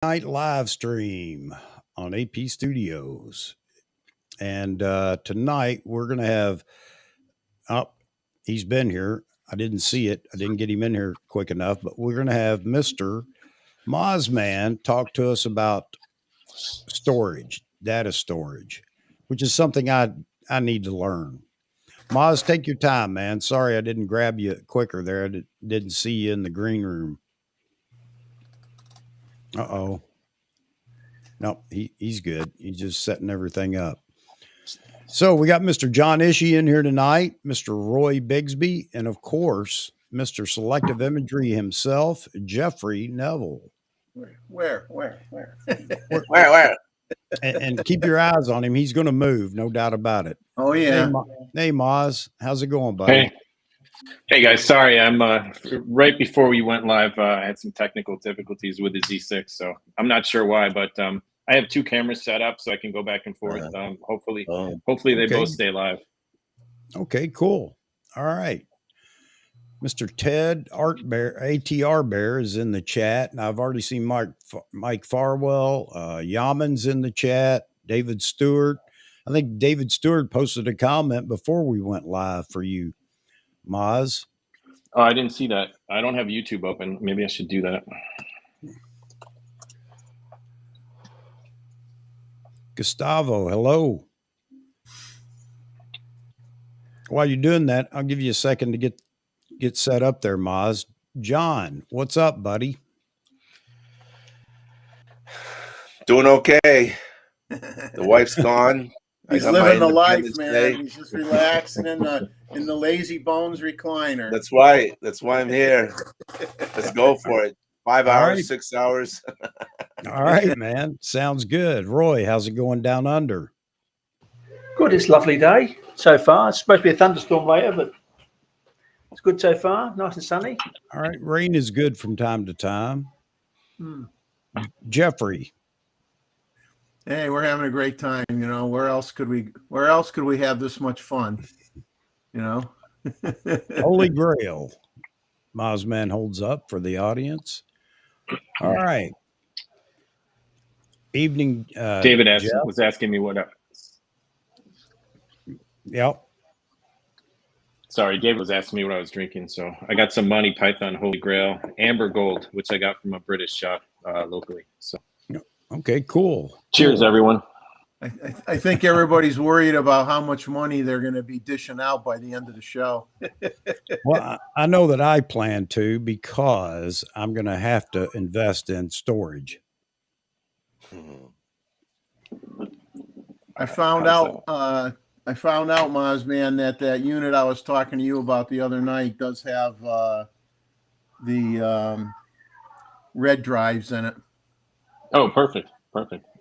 Night live stream on AP Studios. And tonight we're going to have, oh, he's been here. I didn't see it. I didn't get him in here quick enough, but we're going to have Mr. Mozman talk to us about storage, data storage, which is something I need to learn. Moz, take your time, man. Sorry I didn't grab you quicker there. Didn't see you in the green room. Uh-oh. Nope, he's good. He's just setting everything up. So we got Mr. John Ishii in here tonight, Mr. Roy Bigsby, and of course, Mr. Selective Imagery himself, Jeffrey Neville. Where? Where? And keep your eyes on him. He's going to move, no doubt about it. Oh, yeah. Hey, Moz, how's it going, buddy? Hey guys, sorry, I'm right before we went live. I had some technical difficulties with the Z6, so I'm not sure why, but I have two cameras set up so I can go back and forth. Hopefully they both stay live. Okay, cool. All right. Mr. Ted ATR Bear is in the chat, and I've already seen Mike Farwell. Yaman's in the chat. David Stewart. I think David Stewart posted a comment before we went live for you, Moz. Oh, I didn't see that. I don't have YouTube open. Maybe I should do that. Gustavo, hello. While you're doing that, I'll give you a second to get set up there, Moz. John, what's up, buddy? Doing okay. The wife's gone. He's living the life, man. He's just relaxing in the lazy bones recliner. That's why I'm here. Let's go for it. 5 hours, right. 6 hours. All right, man. Sounds good. Roy, how's it going down under? Good. It's a lovely day so far. It's supposed to be a thunderstorm later, but it's good so far. Nice and sunny. All right. Rain is good from time to time. Jeffrey. Hey, we're having a great time. You know, where else could we have this much fun? You know, Holy Grail. Mozman holds up for the audience. All right. Evening. David was asking me what up. Yep. Sorry, David was asking me what I was drinking. So I got some Monty Python Holy Grail Amber Gold, which I got from a British shop locally. So. Okay, cool. Cheers, everyone. I think everybody's worried about how much money they're going to be dishing out by the end of the show. Well, I know that I plan to because I'm going to have to invest in storage. I found out, Mozman, that unit I was talking to you about the other night does have the red drives in it. Oh, perfect.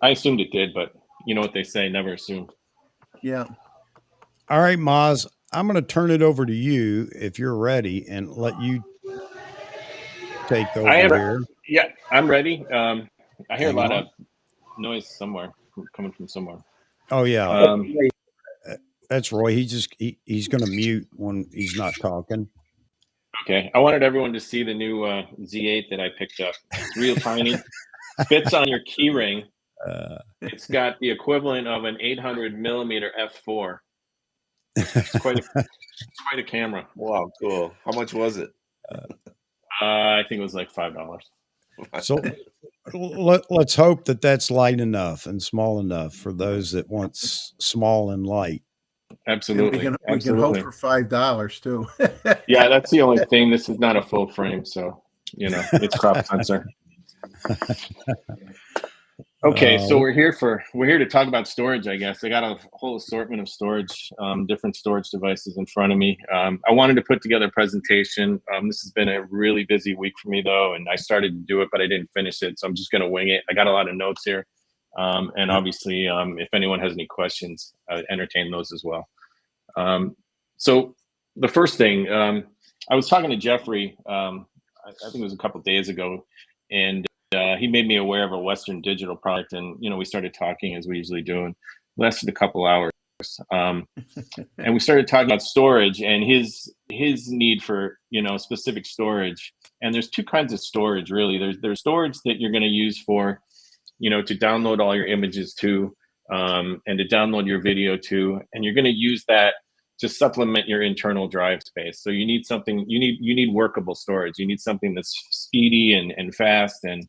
I assumed it did, but you know what they say, never assume. Yeah. All right, Moz, I'm going to turn it over to you if you're ready and let you take over here. Yeah, I'm ready. I hear a lot of noise coming from somewhere. Oh, yeah. That's Roy. He's going to mute when he's not talking. Okay. I wanted everyone to see the new Z8 that I picked up. It's real tiny. Fits on your key ring. It's got the equivalent of an 800 millimeter f4. It's quite a camera. Wow, cool. How much was it? I think it was like $5. So let's hope that that's light enough and small enough for those that want small and light. Absolutely. We can hope for $5 too. Yeah, that's the only thing. This is not a full frame, so it's crop sensor. Okay, so we're here to talk about storage, I guess. I got a whole assortment of storage, different storage devices in front of me. I wanted to put together a presentation. This has been a really busy week for me, though, and I started to do it, but I didn't finish it, so I'm just going to wing it. I got a lot of notes here, and obviously, if anyone has any questions, I entertain those as well. So the first thing, I was talking to Jeffrey, I think it was a couple of days ago, and he made me aware of a Western Digital product, and we started talking as we usually do, and lasted a couple hours. And we started talking about storage and his need for specific storage. And there's two kinds of storage, really. There's storage that you're going to use for to download all your images to, and to download your video to, and you're going to use that to supplement your internal drive space. So you need something, you need workable storage. You need something that's speedy and fast. And,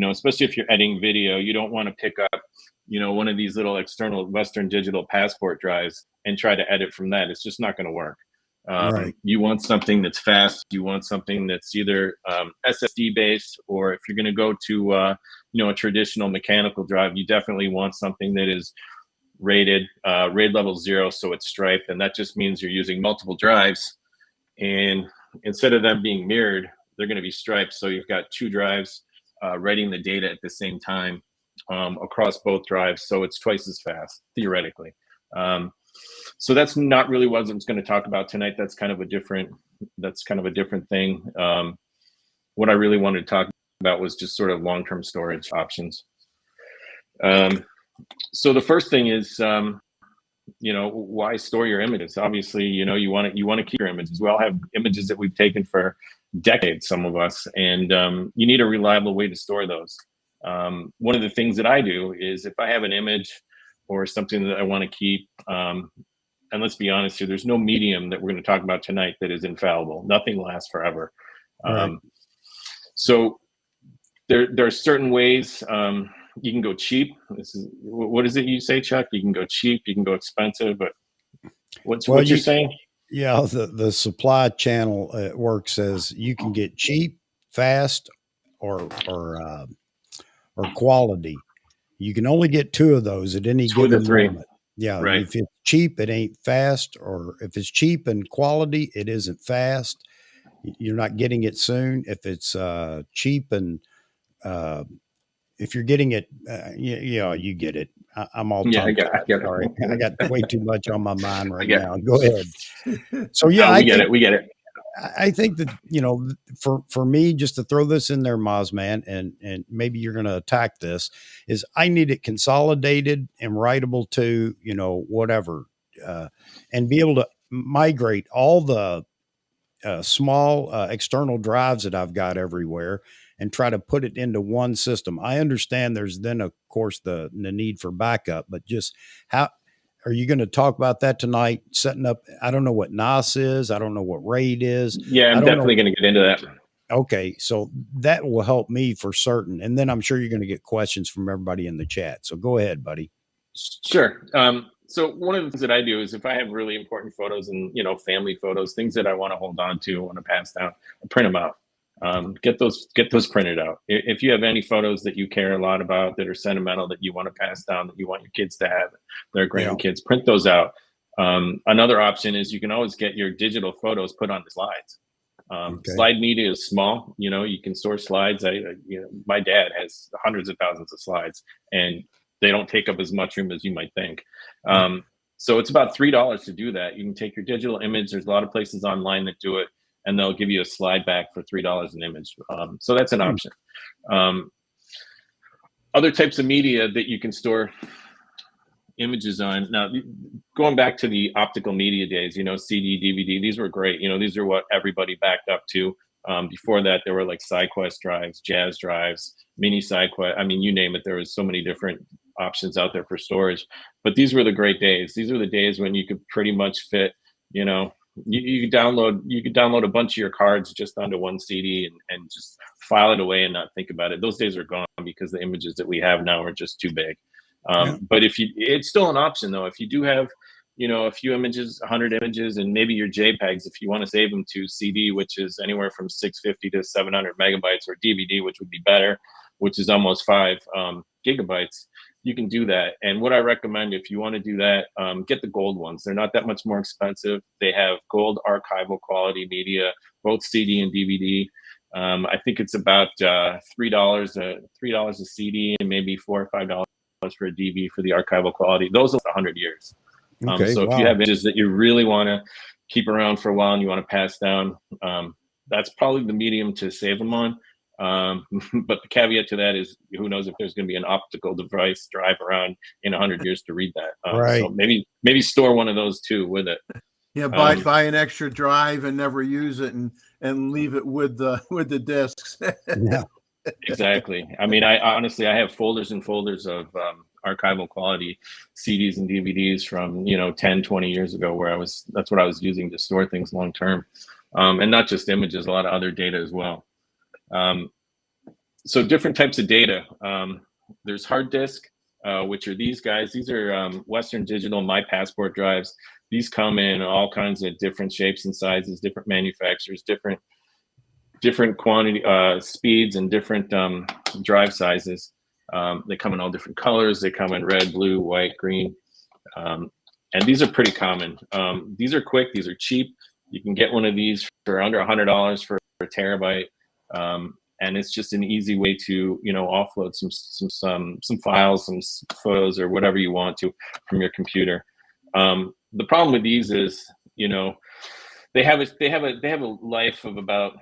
especially if you're editing video, you don't want to pick up, one of these little external Western Digital passport drives and try to edit from that. It's just not going to work. Right. You want something that's fast. You want something that's either SSD based, or if you're going to go to, a traditional mechanical drive, you definitely want something that is rated RAID level 0, so it's striped, and that just means you're using multiple drives, and instead of them being mirrored, they're going to be striped, so you've got 2 drives writing the data at the same time across both drives, so it's twice as fast theoretically. So that's not really what I'm going to talk about tonight. That's kind of a different thing. What I really wanted to talk about was just sort of long-term storage options. So the first thing is, why store your images? Obviously, you want to keep your images. We all have images that we've taken for decades, some of us, and you need a reliable way to store those. One of the things that I do is if I have an image or something that I want to keep, and let's be honest here, there's no medium that we're going to talk about tonight that is infallible. Nothing lasts forever. Right. So there are certain ways. You can go cheap. What is it you say, Chuck? You can go cheap, you can go expensive, but what you're saying? Yeah, the supply channel at work says you can get cheap, fast, or quality. You can only get 2 of those at any given moment. Yeah, right. If it's cheap, it ain't fast, or if it's cheap and quality, it isn't fast. You're not getting it soon. If it's cheap and if you're getting it, you get it. I'm all I get it. Sorry, I got way too much on my mind right now. Go ahead. So we get it. I think that for me, just to throw this in there, Mozman, and maybe you're going to attack this, is I need it consolidated and writable to whatever, and be able to migrate all the small external drives that I've got everywhere and try to put it into one system. I understand there's then, of course, the need for backup, but just how are you going to talk about that tonight? Setting up, I don't know what NAS is. I don't know what RAID is. Yeah, I'm definitely going to get into that. Okay, so that will help me for certain. And then I'm sure you're going to get questions from everybody in the chat. So go ahead, buddy. Sure. So one of the things that I do is if I have really important photos and, family photos, things that I want to hold on to, want to pass down, I print them out. Get those printed out. If you have any photos that you care a lot about that are sentimental, that you want to pass down, that you want your kids to have, their grandkids, print those out. Another option is you can always get your digital photos put on the slides. Slide media is small. You can store slides. My dad has hundreds of thousands of slides, and they don't take up as much room as you might think. So it's about $3 to do that. You can take your digital image. There's a lot of places online that do it, and they'll give you a slide back for $3 an image. So that's an option. Other types of media that you can store images on. Now, going back to the optical media days, CD, DVD, these were great. These are what everybody backed up to. Before that, there were like SideQuest drives, Jazz drives, mini SideQuest. I mean, you name it. There was so many different options out there for storage. But these were the great days. These are the days when you could pretty much fit, you could download a bunch of your cards just onto one CD and just file it away and not think about it. Those days are gone because the images that we have now are just too big. But it's still an option though. If you do have, a few images, 100 images, and maybe your JPEGs, if you want to save them to CD, which is anywhere from 650 to 700 megabytes, or DVD, which would be better, which is almost 5 gigabytes, you can do that. And what I recommend, if you want to do that, get the gold ones. They're not that much more expensive. They have gold archival quality media, both CD and DVD. I think it's about $3 a CD, and maybe $4 or $5 for a DV for the archival quality. Those are 100 years. So if you have images that you really want to keep around for a while and you want to pass down, that's probably the medium to save them on. But the caveat to that is, who knows if there's going to be an optical device drive around in 100 years to read that. Right. So maybe store one of those too with it. Yeah, buy an extra drive and never use it, and leave it with the discs. Yeah. Exactly. I mean, I honestly, I have folders and folders of archival quality CDs and DVDs from, 10, 20 years ago where that's what I was using to store things long term. And not just images, a lot of other data as well. So different types of data. There's hard disk, which are these guys. These are Western Digital My Passport drives. These come in all kinds of different shapes and sizes, different manufacturers, different quantity, speeds, and different drive sizes. They come in all different colors. They come in red, blue, white, green. And these are pretty common. These are quick. These are cheap. You can get one of these for under $100 for a terabyte. And it's just an easy way to, offload some files, some photos, or whatever you want to from your computer. The problem with these is, they have a life of about,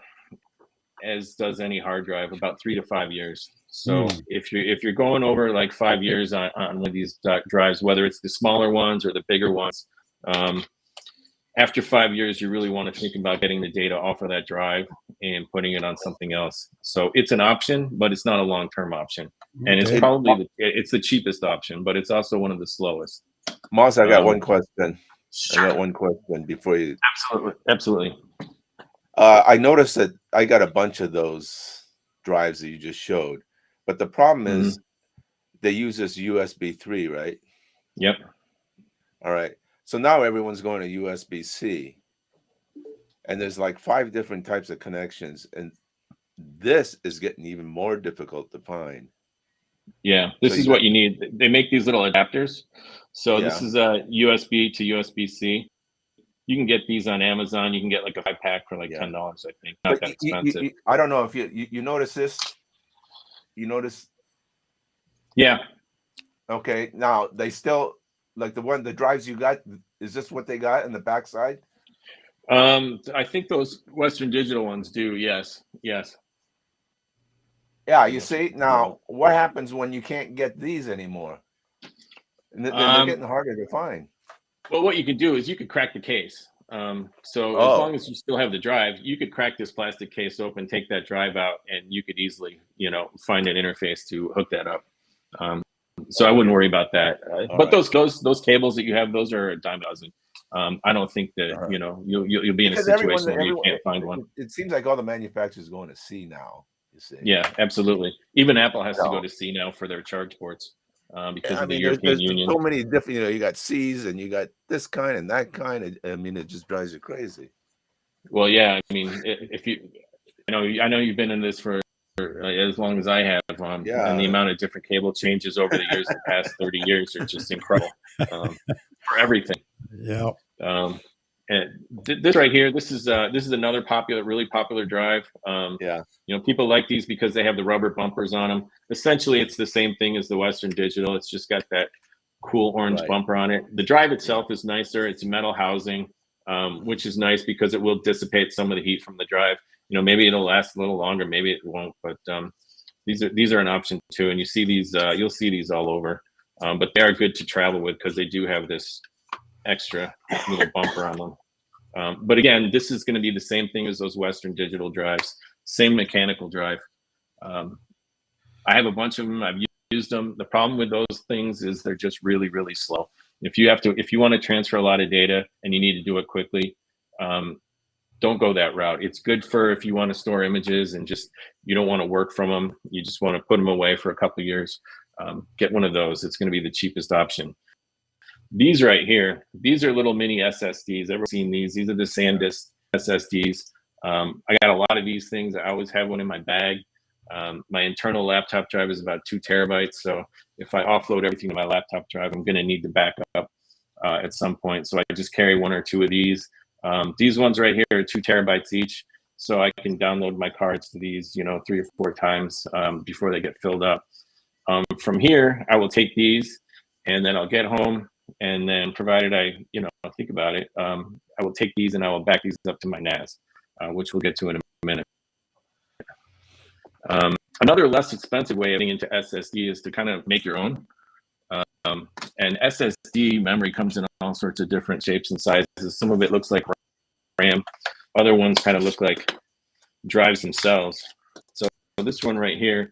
as does any hard drive, about 3 to 5 years. So if you're going over like 5 years on one of these drives, whether it's the smaller ones or the bigger ones, after 5 years, you really want to think about getting the data off of that drive and putting it on something else. So it's an option, but it's not a long-term option. And it's probably it's the cheapest option, but it's also one of the slowest. Moss, I got one question. I got one question before you. Absolutely. I noticed that I got a bunch of those drives that you just showed, but the problem is they use this USB 3, right? Yep. All right. So now everyone's going to USB-C, and there's like 5 different types of connections, and this is getting even more difficult to find. Yeah, this is what you need. They make these little adapters. So this is a USB to USB-C. You can get these on Amazon. You can get like a 5-pack for like $10, I think. Not that expensive. I don't know if you notice this. You notice? Yeah. Okay. Now they still like the drives you got. Is this what they got in the backside? I think those Western Digital ones do. Yes. Yes. Yeah. You see now what happens when you can't get these anymore? And they're getting harder to find. Well, what you could do is you could crack the case. So as long as you still have the drive, you could crack this plastic case open, take that drive out, and you could easily, find an interface to hook that up. So I wouldn't worry about that. But those cables that you have, those are a dime a dozen. I don't think that you'll be in a situation where you can't find one. It seems like all the manufacturers going to C now. You see? Yeah, absolutely. Even Apple has to go to C now for their charge ports. Because of the European Union. So many different, you got C's and you got this kind and that kind. I mean, it just drives you crazy. Well, yeah. I mean, if I know you've been in this for as long as I have. And the amount of different cable changes over the years, the past 30 years, are just incredible for everything. Yeah. And this right here, this is another really popular drive. People like these because they have the rubber bumpers on them. Essentially, it's the same thing as the Western Digital. It's just got that cool orange bumper on it. The drive itself is nicer. It's metal housing, which is nice because it will dissipate some of the heat from the drive. Maybe it'll last a little longer, maybe it won't. But these are an option too. And you see these, you'll see these all over. But they are good to travel with because they do have this extra little bumper on them. But again, this is going to be the same thing as those Western Digital drives, same mechanical drive. I have a bunch of them. I've used them. The problem with those things is they're just really, really slow. If you want to transfer a lot of data and you need to do it quickly, don't go that route. It's good for if you want to store images and you don't want to work from them. You just want to put them away for a couple of years. Get one of those. It's going to be the cheapest option. These right here, these are little mini SSDs. Ever seen these? These are the SanDisk SSDs. I got a lot of these things. I always have one in my bag. My internal laptop drive is about 2 terabytes. So if I offload everything to my laptop drive, I'm going to need to back up at some point. So I just carry 1 or 2 of these. These ones right here are 2 terabytes each. So I can download my cards to these, 3 or 4 times before they get filled up. From here, I will take these and then I'll get home. And then provided I think about it, I will take these and I will back these up to my NAS, which we'll get to in a minute. Another less expensive way of getting into SSD is to kind of make your own. And SSD memory comes in all sorts of different shapes and sizes. Some of it looks like RAM. Other ones kind of look like drives themselves. So this one right here,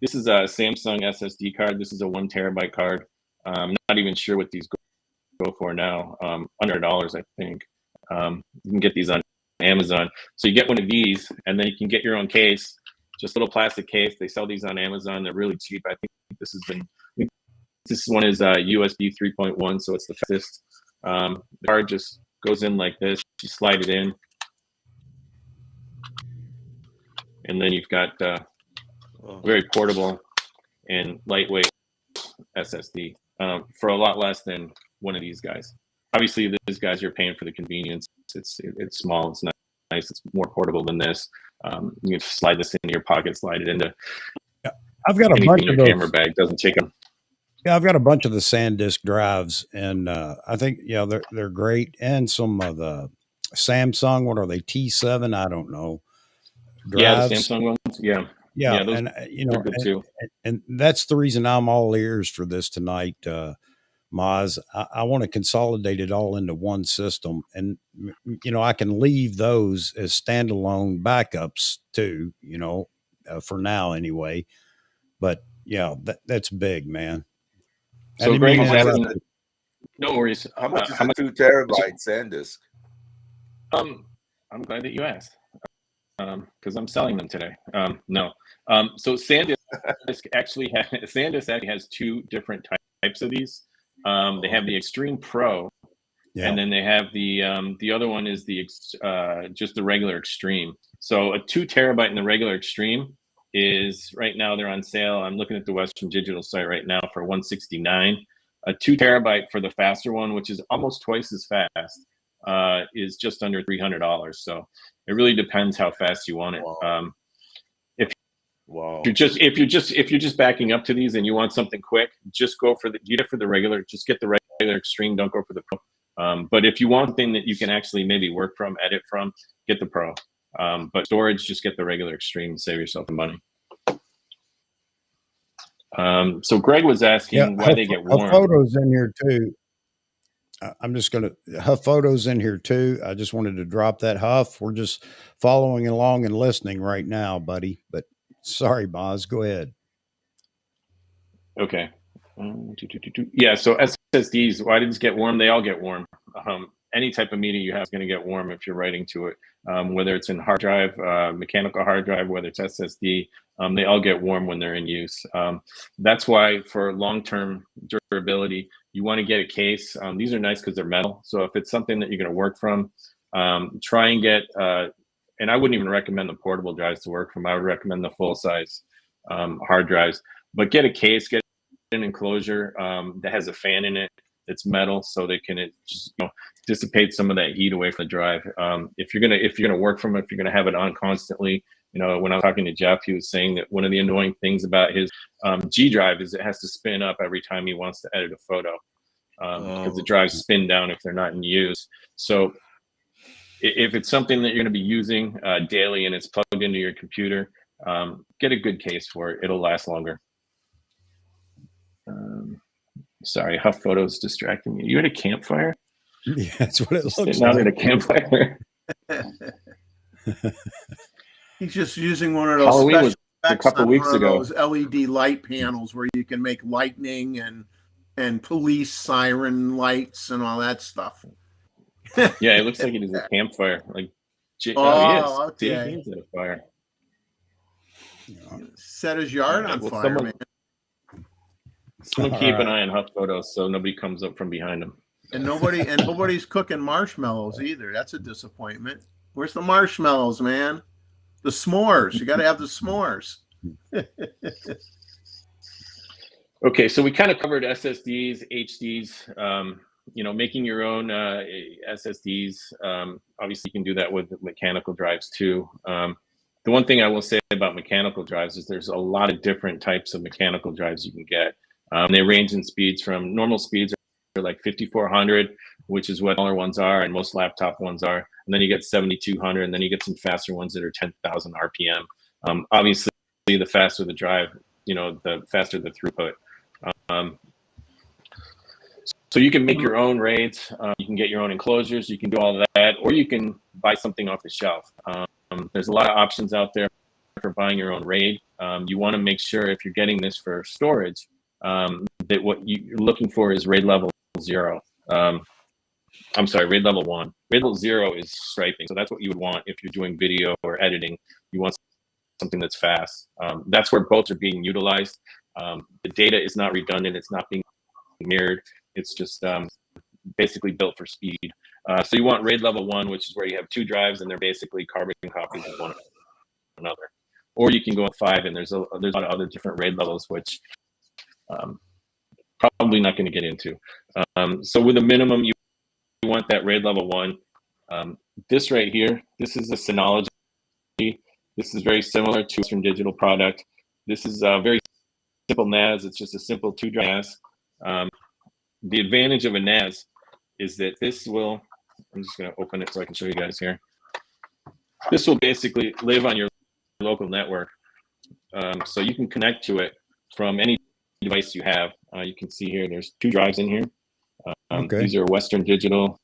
this is a Samsung SSD card. This is a 1 terabyte card. I'm not even sure what these go for now. $100, I think. You can get these on Amazon. So you get one of these, and then you can get your own case, just a little plastic case. They sell these on Amazon. They're really cheap. I think this one is USB 3.1, so it's the fastest. The card just goes in like this. You slide it in, and then you've got very portable and lightweight SSD for a lot less than one of these guys. Obviously, these guys you're paying for the convenience. It's small. It's nice. It's more portable than this. You can slide this into your pocket, slide it into. I've got a bunch in your of those. camera bag. Doesn't take them. Yeah, I've got a bunch of the SanDisk drives, and I think they're great. And some of the Samsung, what are they? T7? I don't know. Drives. Yeah, the Samsung ones. Yeah, those and are good too. And that's the reason I'm all ears for this tonight, Moz. I want to consolidate it all into one system, and I can leave those as standalone backups too. For now anyway. But yeah, that's big, man. So Greg is asking. No worries. How much is a 2 terabyte SanDisk? I'm glad that you asked. Because I'm selling them today. No. So SanDisk actually has two different types of these. They have the Extreme Pro, and then they have the other one is the just the regular Extreme. So a 2 terabyte in the regular Extreme is right now they're on sale. I'm looking at the Western Digital site right now for $169. A 2 terabyte for the faster one, which is almost twice as fast, is just under $300. So it really depends how fast you want it. Wow. If you're just backing up to these and you want something quick, just get it for the regular. Just get the regular Extreme. Don't go for the Pro. But if you want something that you can actually maybe work from, edit from, get the Pro. But storage, just get the regular Extreme and save yourself the money. So Greg was asking why they get warm. Her photos in here too. I'm just going to Huff photos in here too. I just wanted to drop that. Huff, we're just following along and listening right now, buddy. But sorry, Boz, go ahead. Okay. Yeah. So SSDs, why did these get warm? They all get warm. Any type of media you have is going to get warm if you're writing to it. Whether it's in hard drive, mechanical hard drive, whether it's SSD, they all get warm when they're in use. That's why for long-term durability, you want to get a case. These are nice because they're metal. So if it's something that you're going to work from, try and get, and I wouldn't even recommend the portable drives to work from. I would recommend the full-size hard drives. But get a case, get an enclosure that has a fan in it. It's metal, so they can dissipate some of that heat away from the drive. If you're gonna work from it, if you're gonna have it on constantly, when I was talking to Jeff, he was saying that one of the annoying things about his G drive is it has to spin up every time he wants to edit a photo because the drives spin down if they're not in use. So if it's something that you're gonna be using daily and it's plugged into your computer, get a good case for it. It'll last longer. Sorry, Huff photos distracting me. You at a campfire? Yeah, that's what it looks like. Not at a campfire. He's just using one of those Halloween special was a effects couple on weeks one of ago. those LED light panels where you can make lightning and police siren lights and all that stuff. Yeah, it looks like it is a campfire. Like, he is. Okay. He's at a fire. Set his yard on fire, man. Someone keep an eye on Huff photos so nobody comes up from behind them. And nobody's cooking marshmallows either. That's a disappointment. Where's the marshmallows, man? The s'mores. You got to have the s'mores. Okay, so we kind of covered SSDs, HDs, making your own SSDs. Obviously, you can do that with mechanical drives too. The one thing I will say about mechanical drives is there's a lot of different types of mechanical drives you can get. They range in speeds from normal speeds are like 5400, which is what smaller ones are and most laptop ones are. And then you get 7200, and then you get some faster ones that are 10,000 RPM. Obviously, the faster the drive, the faster the throughput. So you can make your own RAIDs. You can get your own enclosures. You can do all of that, or you can buy something off the shelf. There's a lot of options out there or buying your own RAID, you want to make sure if you're getting this for storage, that what you're looking for is RAID level 0. I'm sorry, RAID level 1. RAID level 0 is striping. So that's what you would want if you're doing video or editing. You want something that's fast. That's where both are being utilized. The data is not redundant. It's not being mirrored. It's just basically built for speed. So you want RAID level 1, which is where you have 2 drives and they're basically carbon copies of one another. Or you can go up 5, and there's a lot of other different RAID levels, which probably not going to get into. So with a minimum, you want that RAID level 1. This right here, this is a Synology. This is very similar to Western Digital product. This is a very simple NAS. It's just a simple 2-drive NAS. The advantage of a NAS is that this will, I'm just going to open it so I can show you guys here. This will basically live on your local network. So you can connect to it from any device you have. You can see here, there's 2 drives in here. Okay. These are Western Digital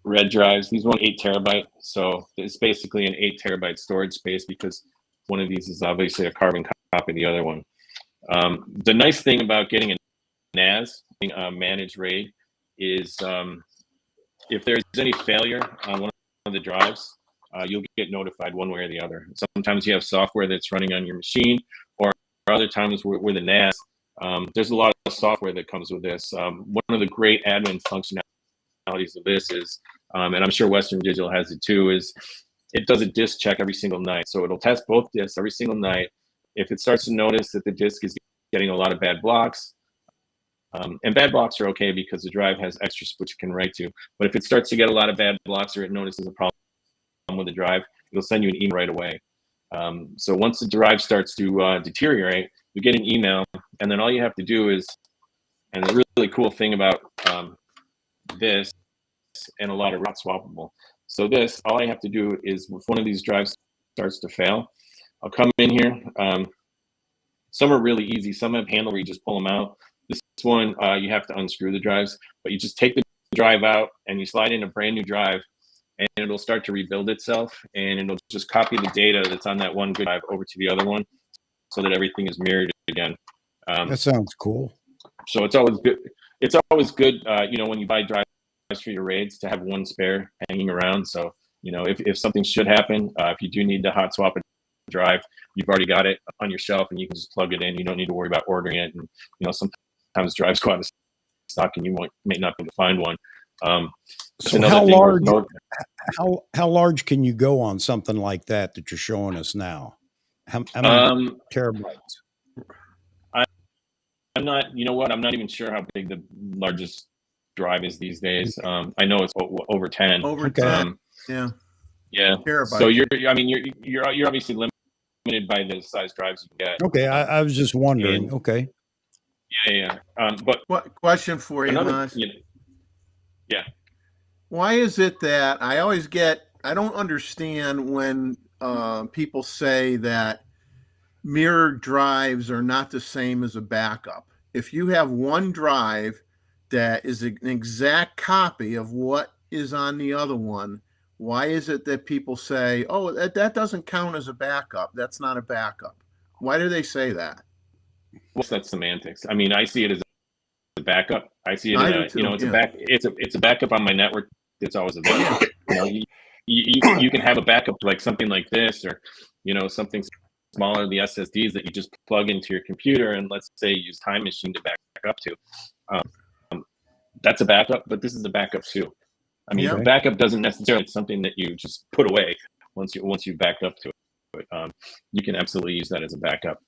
red drives. These one 8 terabyte. So it's basically an 8 terabyte storage space because one of these is obviously a carbon copy of the other one. The nice thing about getting a NAS, managed RAID, is if there's any failure on one of the drives, you'll get notified one way or the other. Sometimes you have software that's running on your machine, or other times with a NAS, there's a lot of software that comes with this. One of the great admin functionalities of this is, and I'm sure Western Digital has it too, is it does a disk check every single night. So it'll test both disks every single night. If it starts to notice that the disk is getting a lot of bad blocks, and bad blocks are okay because the drive has extra which you can write to. But if it starts to get a lot of bad blocks, or it notices a problem with the drive, it'll send you an email right away. So once the drive starts to deteriorate, you get an email, and then all you have to do is, and the really cool thing about this, and a lot of not swappable. So this, all I have to do is, if one of these drives starts to fail, I'll come in here. Some are really easy. Some have handle where you just pull them out. This one, you have to unscrew the drives, but you just take the drive out and you slide in a brand new drive, and it'll start to rebuild itself, and it'll just copy the data that's on that one good drive over to the other one, so that everything is mirrored again. That sounds cool. So it's always good. It's always good, you know, when you buy drives for your RAIDs, to have one spare hanging around. So, you know, if something should happen, if you do need to hot swap a drive, you've already got it on your shelf, and you can just plug it in. You don't need to worry about ordering it. And, you know, sometimes drives go out of stock, and you may not be able to find one. So how large can you go on something like that you're showing us now? How many terabytes? I'm not, you know what? I'm not even sure how big the largest drive is these days. I know it's over 10. Over 10. Yeah. Yeah. Terabytes. So you're obviously limited by the size drives you get. Okay. I was just wondering. Okay. Yeah. But what question for you, Maz? Yeah. Why is it that I don't understand when people say that mirrored drives are not the same as a backup. If you have one drive that is an exact copy of what is on the other one, why is it that people say, oh, that doesn't count as a backup? That's not a backup. Why do they say that? Well, that's semantics. I mean, I see it as a backup. I see it, it's a backup on my network. It's always available. You can have a backup like something like this, or, something smaller, the SSDs that you just plug into your computer, and let's say you use Time Machine to back up to. That's a backup, but this is a backup too. I mean, backup doesn't necessarily be something that you just put away once you've backed up to it. You can absolutely use that as a backup.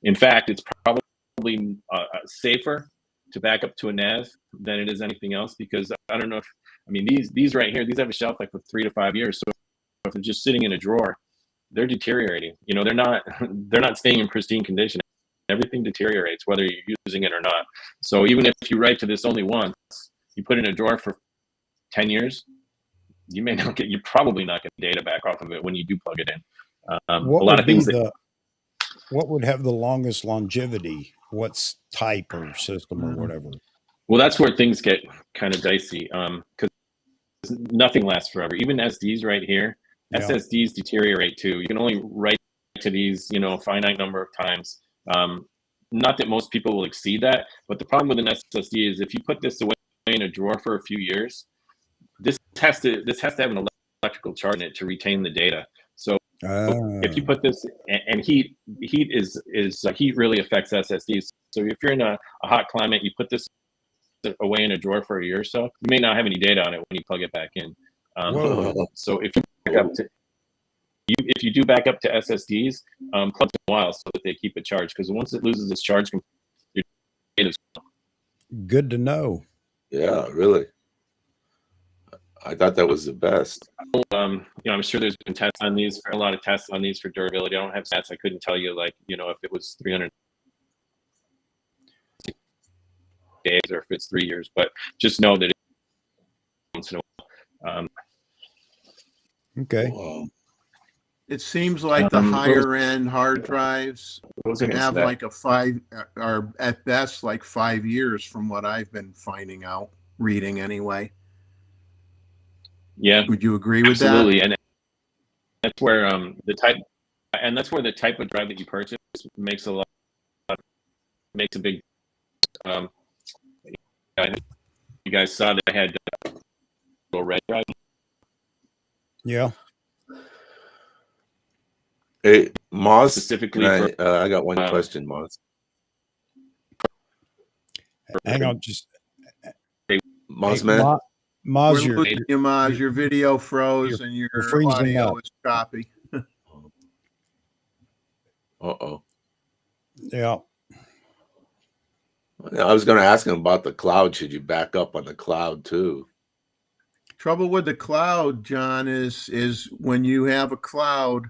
In fact, it's probably safer to back up to a NAS than it is anything else, because I don't know these right here, these have a shelf life of 3 to 5 years. So if they're just sitting in a drawer, they're deteriorating. They're not staying in pristine condition. Everything deteriorates whether you're using it or not. So even if you write to this only once, you put it in a drawer for 10 years, you're probably not getting data back off of it when you do plug it in. What would have the longest longevity? What's type or system or whatever? Well, that's where things get kind of dicey, because nothing lasts forever. Even SDs right here, Yeah. SSDs deteriorate too. You can only write to these, you know, a finite number of times. Not that most people will exceed that, but the problem with an SSD is if you put this away in a drawer for a few years, this has to have an electrical charge in it to retain the data. So if you put this, and heat really affects SSDs. So if you're in a hot climate, you put this away in a drawer for a year or so, you may not have any data on it when you plug it back in. So if you back up to if you do back up to SSDs, plug them a while so that they keep it charged, because once it loses its charge, your data's good to know. Yeah, really. I thought that was the best. you know, I'm sure there's been tests on these, a lot of tests on these for durability. I don't have stats. I couldn't tell you, like, you know, if it was 300 days or if it's 3 years, but just know that once in a while. Okay. Wow. It seems like the higher end hard drives have like a 5, or at best like 5 years, from what I've been finding out, reading anyway. Yeah. Would you agree with Absolutely. that? And that's where the type of drive that you purchase makes a big. You guys saw that I had a little red drive. Yeah. Hey, Moz, Specifically I got one question, Moz. Hang on, just Moz, man. Moz, We're losing you, Moz. Your video froze and your audio is choppy. Uh-oh. Yeah. I was going to ask him about the cloud. Should you back up on the cloud too? Trouble with the cloud, John, is when you have a cloud,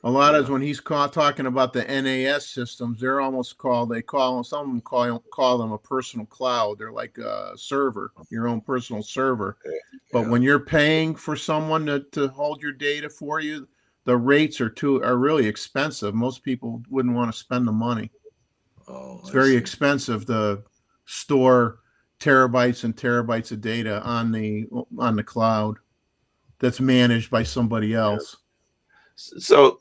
a lot of when he's talking about the NAS systems, they're almost called, some of them call them a personal cloud. They're like a server, your own personal server. But when you're paying for someone to hold your data for you, the rates are really expensive. Most people wouldn't want to spend the money. It's very expensive to store terabytes and terabytes of data on the cloud that's managed by somebody else. So,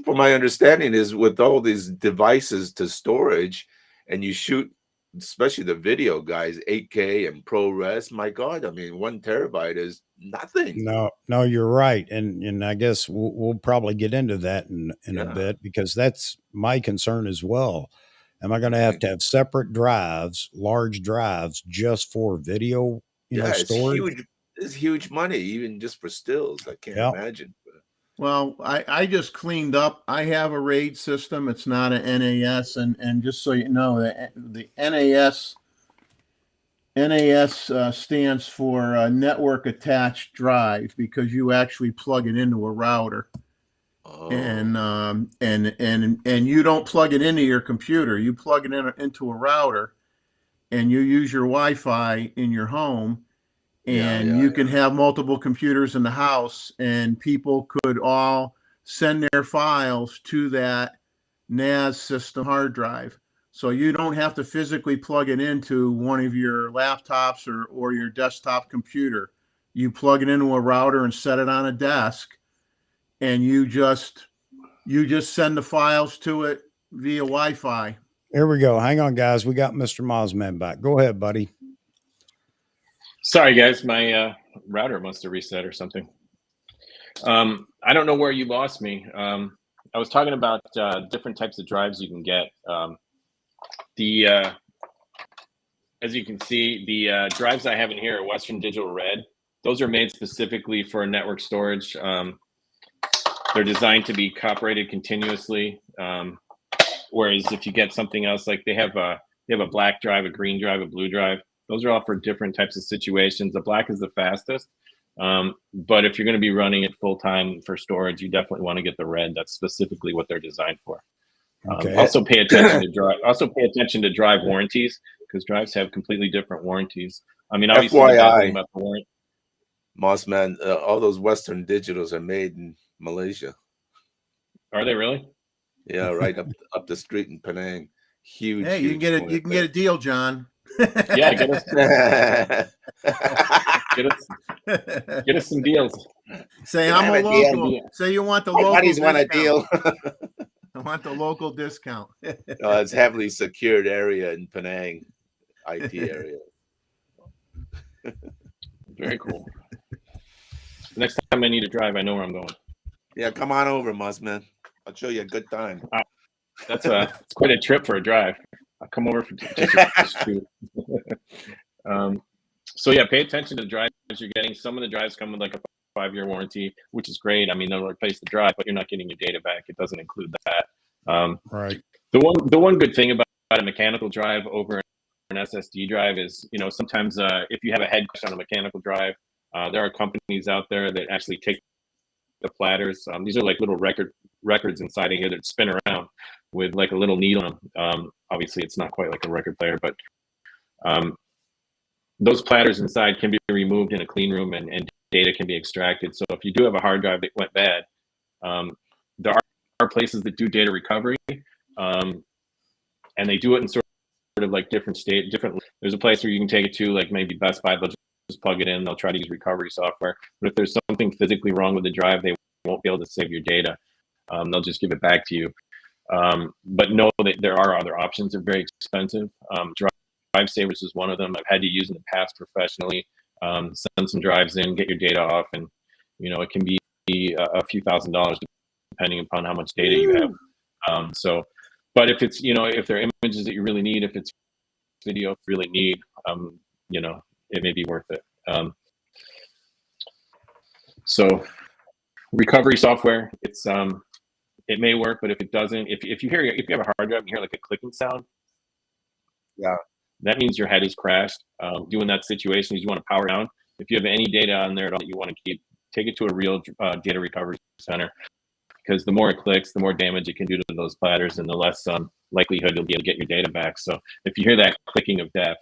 from my understanding, is with all these devices to storage, and you shoot, especially the video guys, 8K and ProRes. My God, I mean, 1 terabyte is nothing. No, you're right, and I guess we'll probably get into that in a bit, because that's my concern as well. Am I going to have separate drives, large drives, just for video? It's storage? huge. It's huge money, even just for stills. I can't imagine. Well, I just cleaned up. I have a RAID system. It's not an NAS, and just so you know, the NAS stands for network attached drive, because you actually plug it into a router. And you don't plug it into your computer. You plug it into a router, and you use your Wi-Fi in your home, and you can have multiple computers in the house, and people could all send their files to that NAS system hard drive. So you don't have to physically plug it into one of your laptops or your desktop computer. You plug it into a router and set it on a desk, and you just send the files to it via Wi-Fi. Here we go. Hang on, guys. We got Mr. Mozman back. Go ahead, buddy. Sorry, guys. My router must have reset or something. I don't know where you lost me. I was talking about different types of drives you can get. As you can see, the drives I have in here are Western Digital Red. Those are made specifically for network storage. They're designed to be operated continuously. Whereas if you get something else, like they have a black drive, a green drive, a blue drive. Those are all for different types of situations. The black is the fastest. But if you're going to be running it full time for storage, you definitely want to get the red. That's specifically what they're designed for. Also pay attention to drive warranties, because drives have completely different warranties. I mean, obviously, FYI, about the warranty. Mossman, all those Western Digitals are made in Malaysia. Are they really? Yeah, right up the street in Penang. Huge. Hey, you can get a deal, John. Yeah, get us. Get us some deals. Say Can I I'm have a a deal? local. Say you want the My local buddies want a discount. deal. I want the local discount. It's heavily secured area in Penang, IT area. Very cool. Next time I need to drive, I know where I'm going. Yeah, come on over, Mozman. I'll show you a good time. It's quite a trip for a drive. I'll come over for just shoot. So yeah, pay attention to the drives you're getting. Some of the drives come with like a 5-year warranty, which is great. I mean, they'll replace the drive, but you're not getting your data back. It doesn't include that. Right. The one good thing about a mechanical drive over an SSD drive is, you know, sometimes if you have a head crash on a mechanical drive, there are companies out there that actually take the platters. These are like little records inside of here that spin around with like a little needle on them. Obviously, it's not quite like a record player, but those platters inside can be removed in a clean room and data can be extracted. So if you do have a hard drive that went bad, there are places that do data recovery, and they do it in sort of like different. There's a place where you can take it to, like maybe Best Buy. They'll just plug it in. They'll try to use recovery software. But if there's something physically wrong with the drive, they won't be able to save your data. They'll just give it back to you. But know that there are other options. They're very expensive. Drive savers is one of them. I've had to use in the past professionally. Send some drives in, get your data off, and you know, it can be a few $1,000s depending upon how much data you have. But if it's, you know, if there are images that you really need, if it's video you really need, you know, it may be worth it. So recovery software, it's it may work, but if it doesn't, if you have a hard drive and you hear like a clicking sound, Yeah, that means your head is crashed. Doing that situation is you want to power down. If you have any data on there at all that you want to keep, take it to a real data recovery center, because the more it clicks, the more damage it can do to those platters, and the less likelihood you'll be able to get your data back. So if you hear that clicking of death,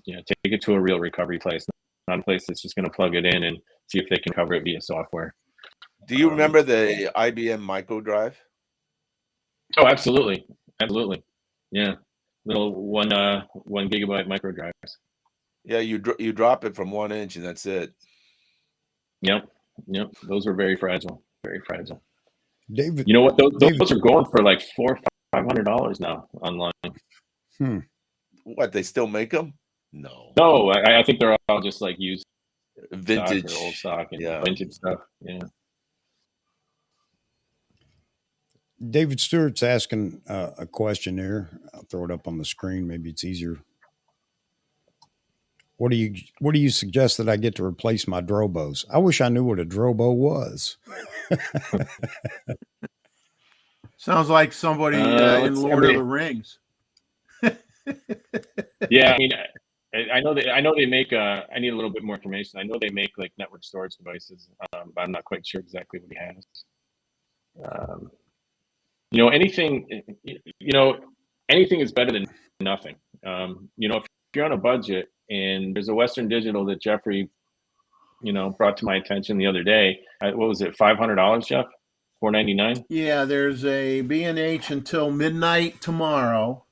you know, take it to a real recovery place, not a place that's just going to plug it in and see if they can cover it via software. do you remember the IBM micro drive? Oh, absolutely, absolutely, yeah. Little 1 gigabyte micro drives. Yeah, you drop it from 1 inch and that's it. Yep. Those were very fragile, very fragile. David, you know what? Those are going for like $400-$500 now online. What, they still make them? No. No, I think they're all just like used Vintage, stock or old stock and yeah. vintage stuff. Yeah. David Stewart's asking a question here. I'll throw it up on the screen. Maybe it's easier. What do you suggest that I get to replace my Drobos? I wish I knew what a Drobo was. Sounds like somebody in Lord of the Rings. Yeah, I mean, I know they make. I need a little bit more information. I know they make like network storage devices, but I'm not quite sure exactly what he has. You know, anything is better than nothing. You know, if you're on a budget, and there's a Western Digital that Jeffrey, you know, brought to my attention the other day. What was it, $500, Jeff? $499? Yeah, there's a B&H until midnight tomorrow.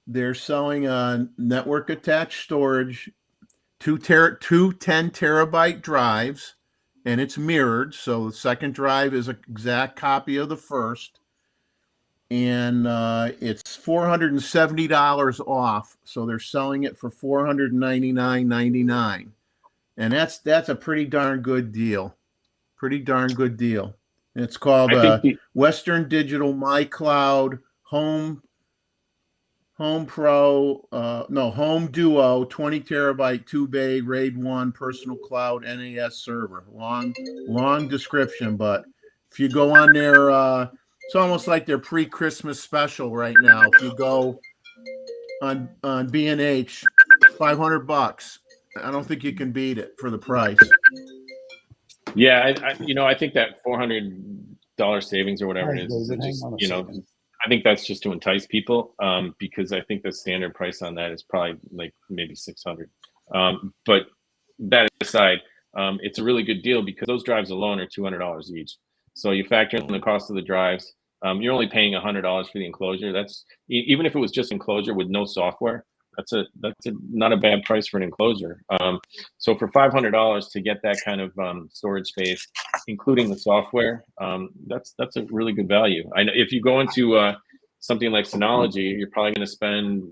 They're selling a network attached storage, two 10 terabyte drives, and it's mirrored. So the second drive is an exact copy of the first. And it's $470 off. So they're selling it for $499.99. And that's a pretty darn good deal. Pretty darn good deal. And it's called Western Digital My Cloud Home Duo 20 terabyte 2-bay RAID 1 personal cloud NAS server. Long description, but if you go on there, it's almost like their pre-Christmas special right now. If you go on B&H, $500. I don't think you can beat it for the price. Yeah, I think that $400 savings or whatever it is just, you know, I think that's just to entice people, because I think the standard price on that is probably like maybe $600. But that aside, it's a really good deal because those drives alone are $200 each. So you factor in the cost of the drives. You're only paying $100 for the enclosure. That's even if it was just enclosure with no software, that's not a bad price for an enclosure. So for $500 to get that kind of storage space, including the software, that's a really good value. I know if you go into something like Synology, you're probably going to spend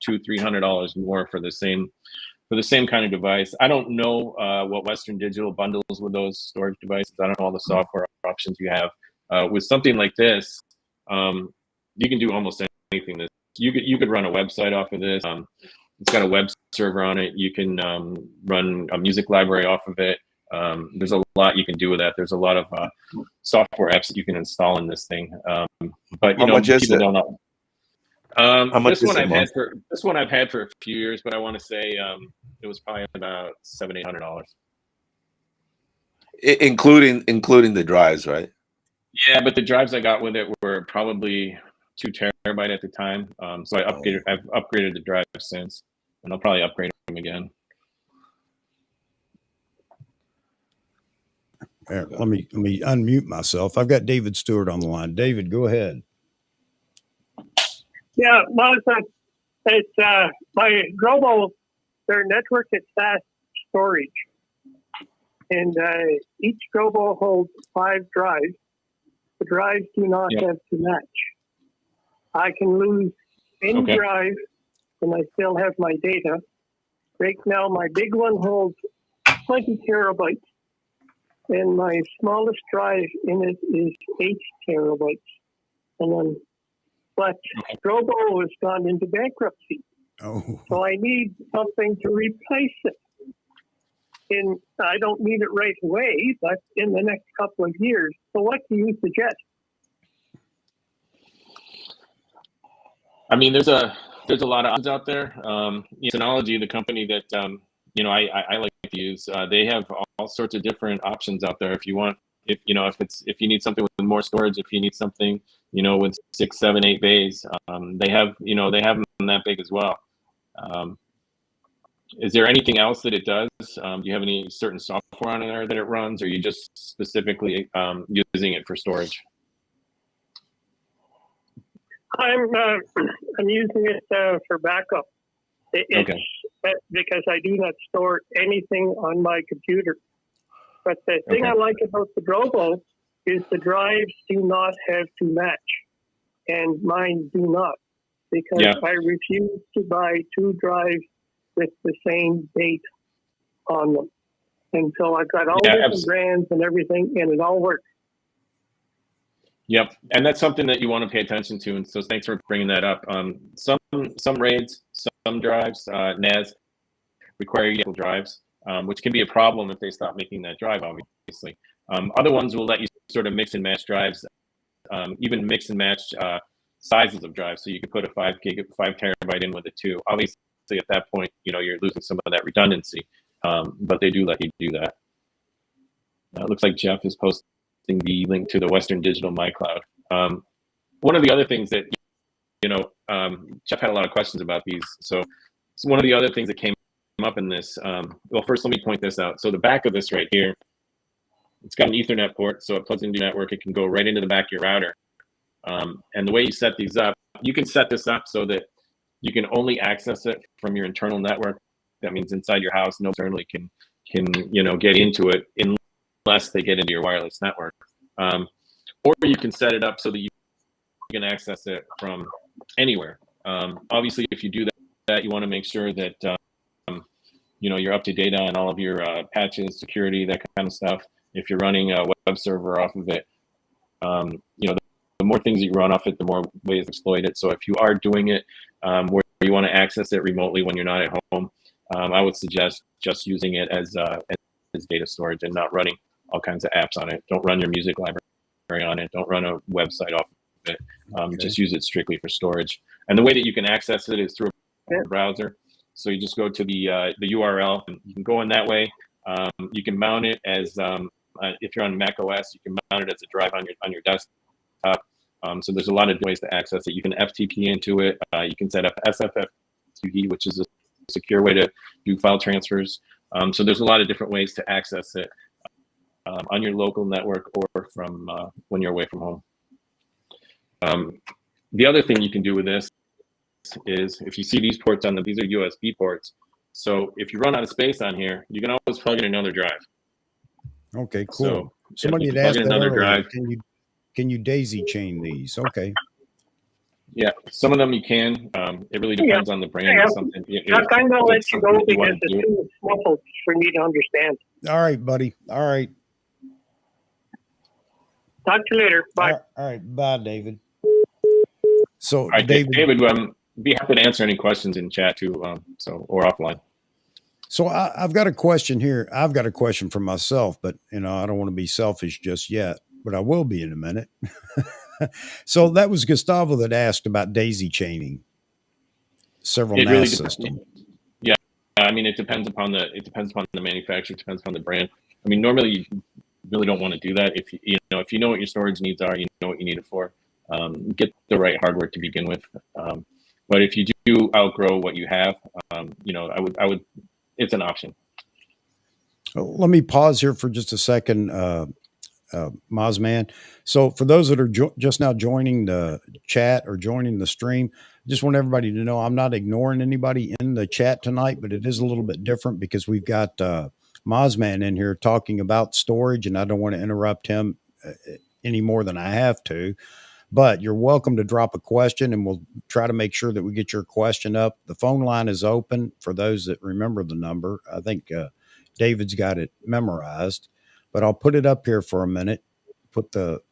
$200-300 more for the same kind of device. I don't know what Western Digital bundles with those storage devices. I don't know all the software options you have. With something like this, you can do almost anything. You could run a website off of this. It's got a web server on it. You can run a music library off of it. There's a lot you can do with that. There's a lot of software apps that you can install in this thing. But How much is people it? don't know. How much This is one it, I've Mark? had for a few years, but I want to say it was probably about $700-800. Including the drives, right? Yeah, but the drives I got with it were probably 2 terabyte at the time. So I've upgraded the drive since, and I'll probably upgrade them again. Let me unmute myself. I've got David Stewart on the line. David, go ahead. Yeah, well, it's my Global, their network is fast storage, and each Global holds 5 drives. The drives do not have to match. I can lose any drive, and I still have my data. Right now, my big one holds 20 terabytes, and my smallest drive in it is 8 terabytes. And then, but Global has gone into bankruptcy. Oh. So I need something to replace it. And I don't need it right away, but in the next couple of years. So what do you suggest? I mean, there's a lot of options out there. Synology, the company that I like to use, they have all sorts of different options out there. If you want, if you need something with more storage, if you need something with 6, 7, 8 bays, they have them that big as well. Is there anything else that it does? Do you have any certain software on there that it runs, or are you just specifically using it for storage? I'm using it for backup. It's because I do not store anything on my computer. But the thing I like about the Global is the drives do not have to match, and mine do not, because I refuse to buy 2 drives with the same date on them. And so I've got all different brands and everything, and it all works. Yep, and that's something that you want to pay attention to. And so thanks for bringing that up. Some RAIDs, some drives, NAS require you drives, which can be a problem if they stop making that drive, obviously. Other ones will let you sort of mix and match drives, even mix and match sizes of drives. So you could put a 5 terabyte in with a 2. Obviously, at that point, you're losing some of that redundancy, but they do let you do that. It looks like Jeff is posting the link to the Western Digital MyCloud. One of the other things that, Jeff had a lot of questions about these. So one of the other things that came up in this, well, first let me point this out. So the back of this right here, it's got an Ethernet port, so it plugs into your network. It can go right into the back of your router. And the way you set these up, you can set this up so that you can only access it from your internal network. That means inside your house, no externally can get into it unless they get into your wireless network. Or you can set it up so that you can access it from anywhere. Obviously, if you do that, you want to make sure that you're up to date on all of your patches, security, that kind of stuff. If you're running a web server off of it, the more things that you run off it, the more ways to exploit it. So if you are doing it where you want to access it remotely when you're not at home, I would suggest just using it as data storage and not running all kinds of apps on it. Don't run your music library on it. Don't run a website off of it. Just use it strictly for storage. And the way that you can access it is through a browser. So you just go to the URL, and you can go in that way. You can mount it as if you're on Mac OS, you can mount it as a drive on your desktop. So there's a lot of ways to access it. You can FTP into it. You can set up SFTP, which is a secure way to do file transfers. So there's a lot of different ways to access it on your local network or from when you're away from home. The other thing you can do with this is if you see these ports on these are USB ports. So if you run out of space on here, you can always plug in another drive. Okay, cool. So Somebody you had can plug asked in that another earlier. drive. Can you daisy chain these? Okay. Yeah, some of them you can. It really depends on the brand. Yeah. It's something. Chuck, I'm going to let it's you something go that you because want to it's do. too muffled for me to understand. All right, buddy. All right. Talk to you later. Bye. All right. Bye, David. So, All right, David, be happy to answer any questions in chat too. Or offline. So I've got a question here. I've got a question for myself, but I don't want to be selfish just yet, but I will be in a minute. So that was Gustavo that asked about daisy chaining several It NAS really system. Yeah, I mean, it depends upon the manufacturer. It depends upon the brand. I mean, normally you really don't want to do that. If you know what your storage needs are, you know what you need it for. Get the right hardware to begin with. But if you do outgrow what you have, I would. It's an option. Let me pause here for just a second, Mozman. So for those that are just now joining the chat or joining the stream, I just want everybody to know I'm not ignoring anybody in the chat tonight, but it is a little bit different because we've got Mozman in here talking about storage, and I don't want to interrupt him any more than I have to. But you're welcome to drop a question, and we'll try to make sure that we get your question up. The phone line is open for those that remember the number. I think David's got it memorized, but I'll put it up here for a minute. Put the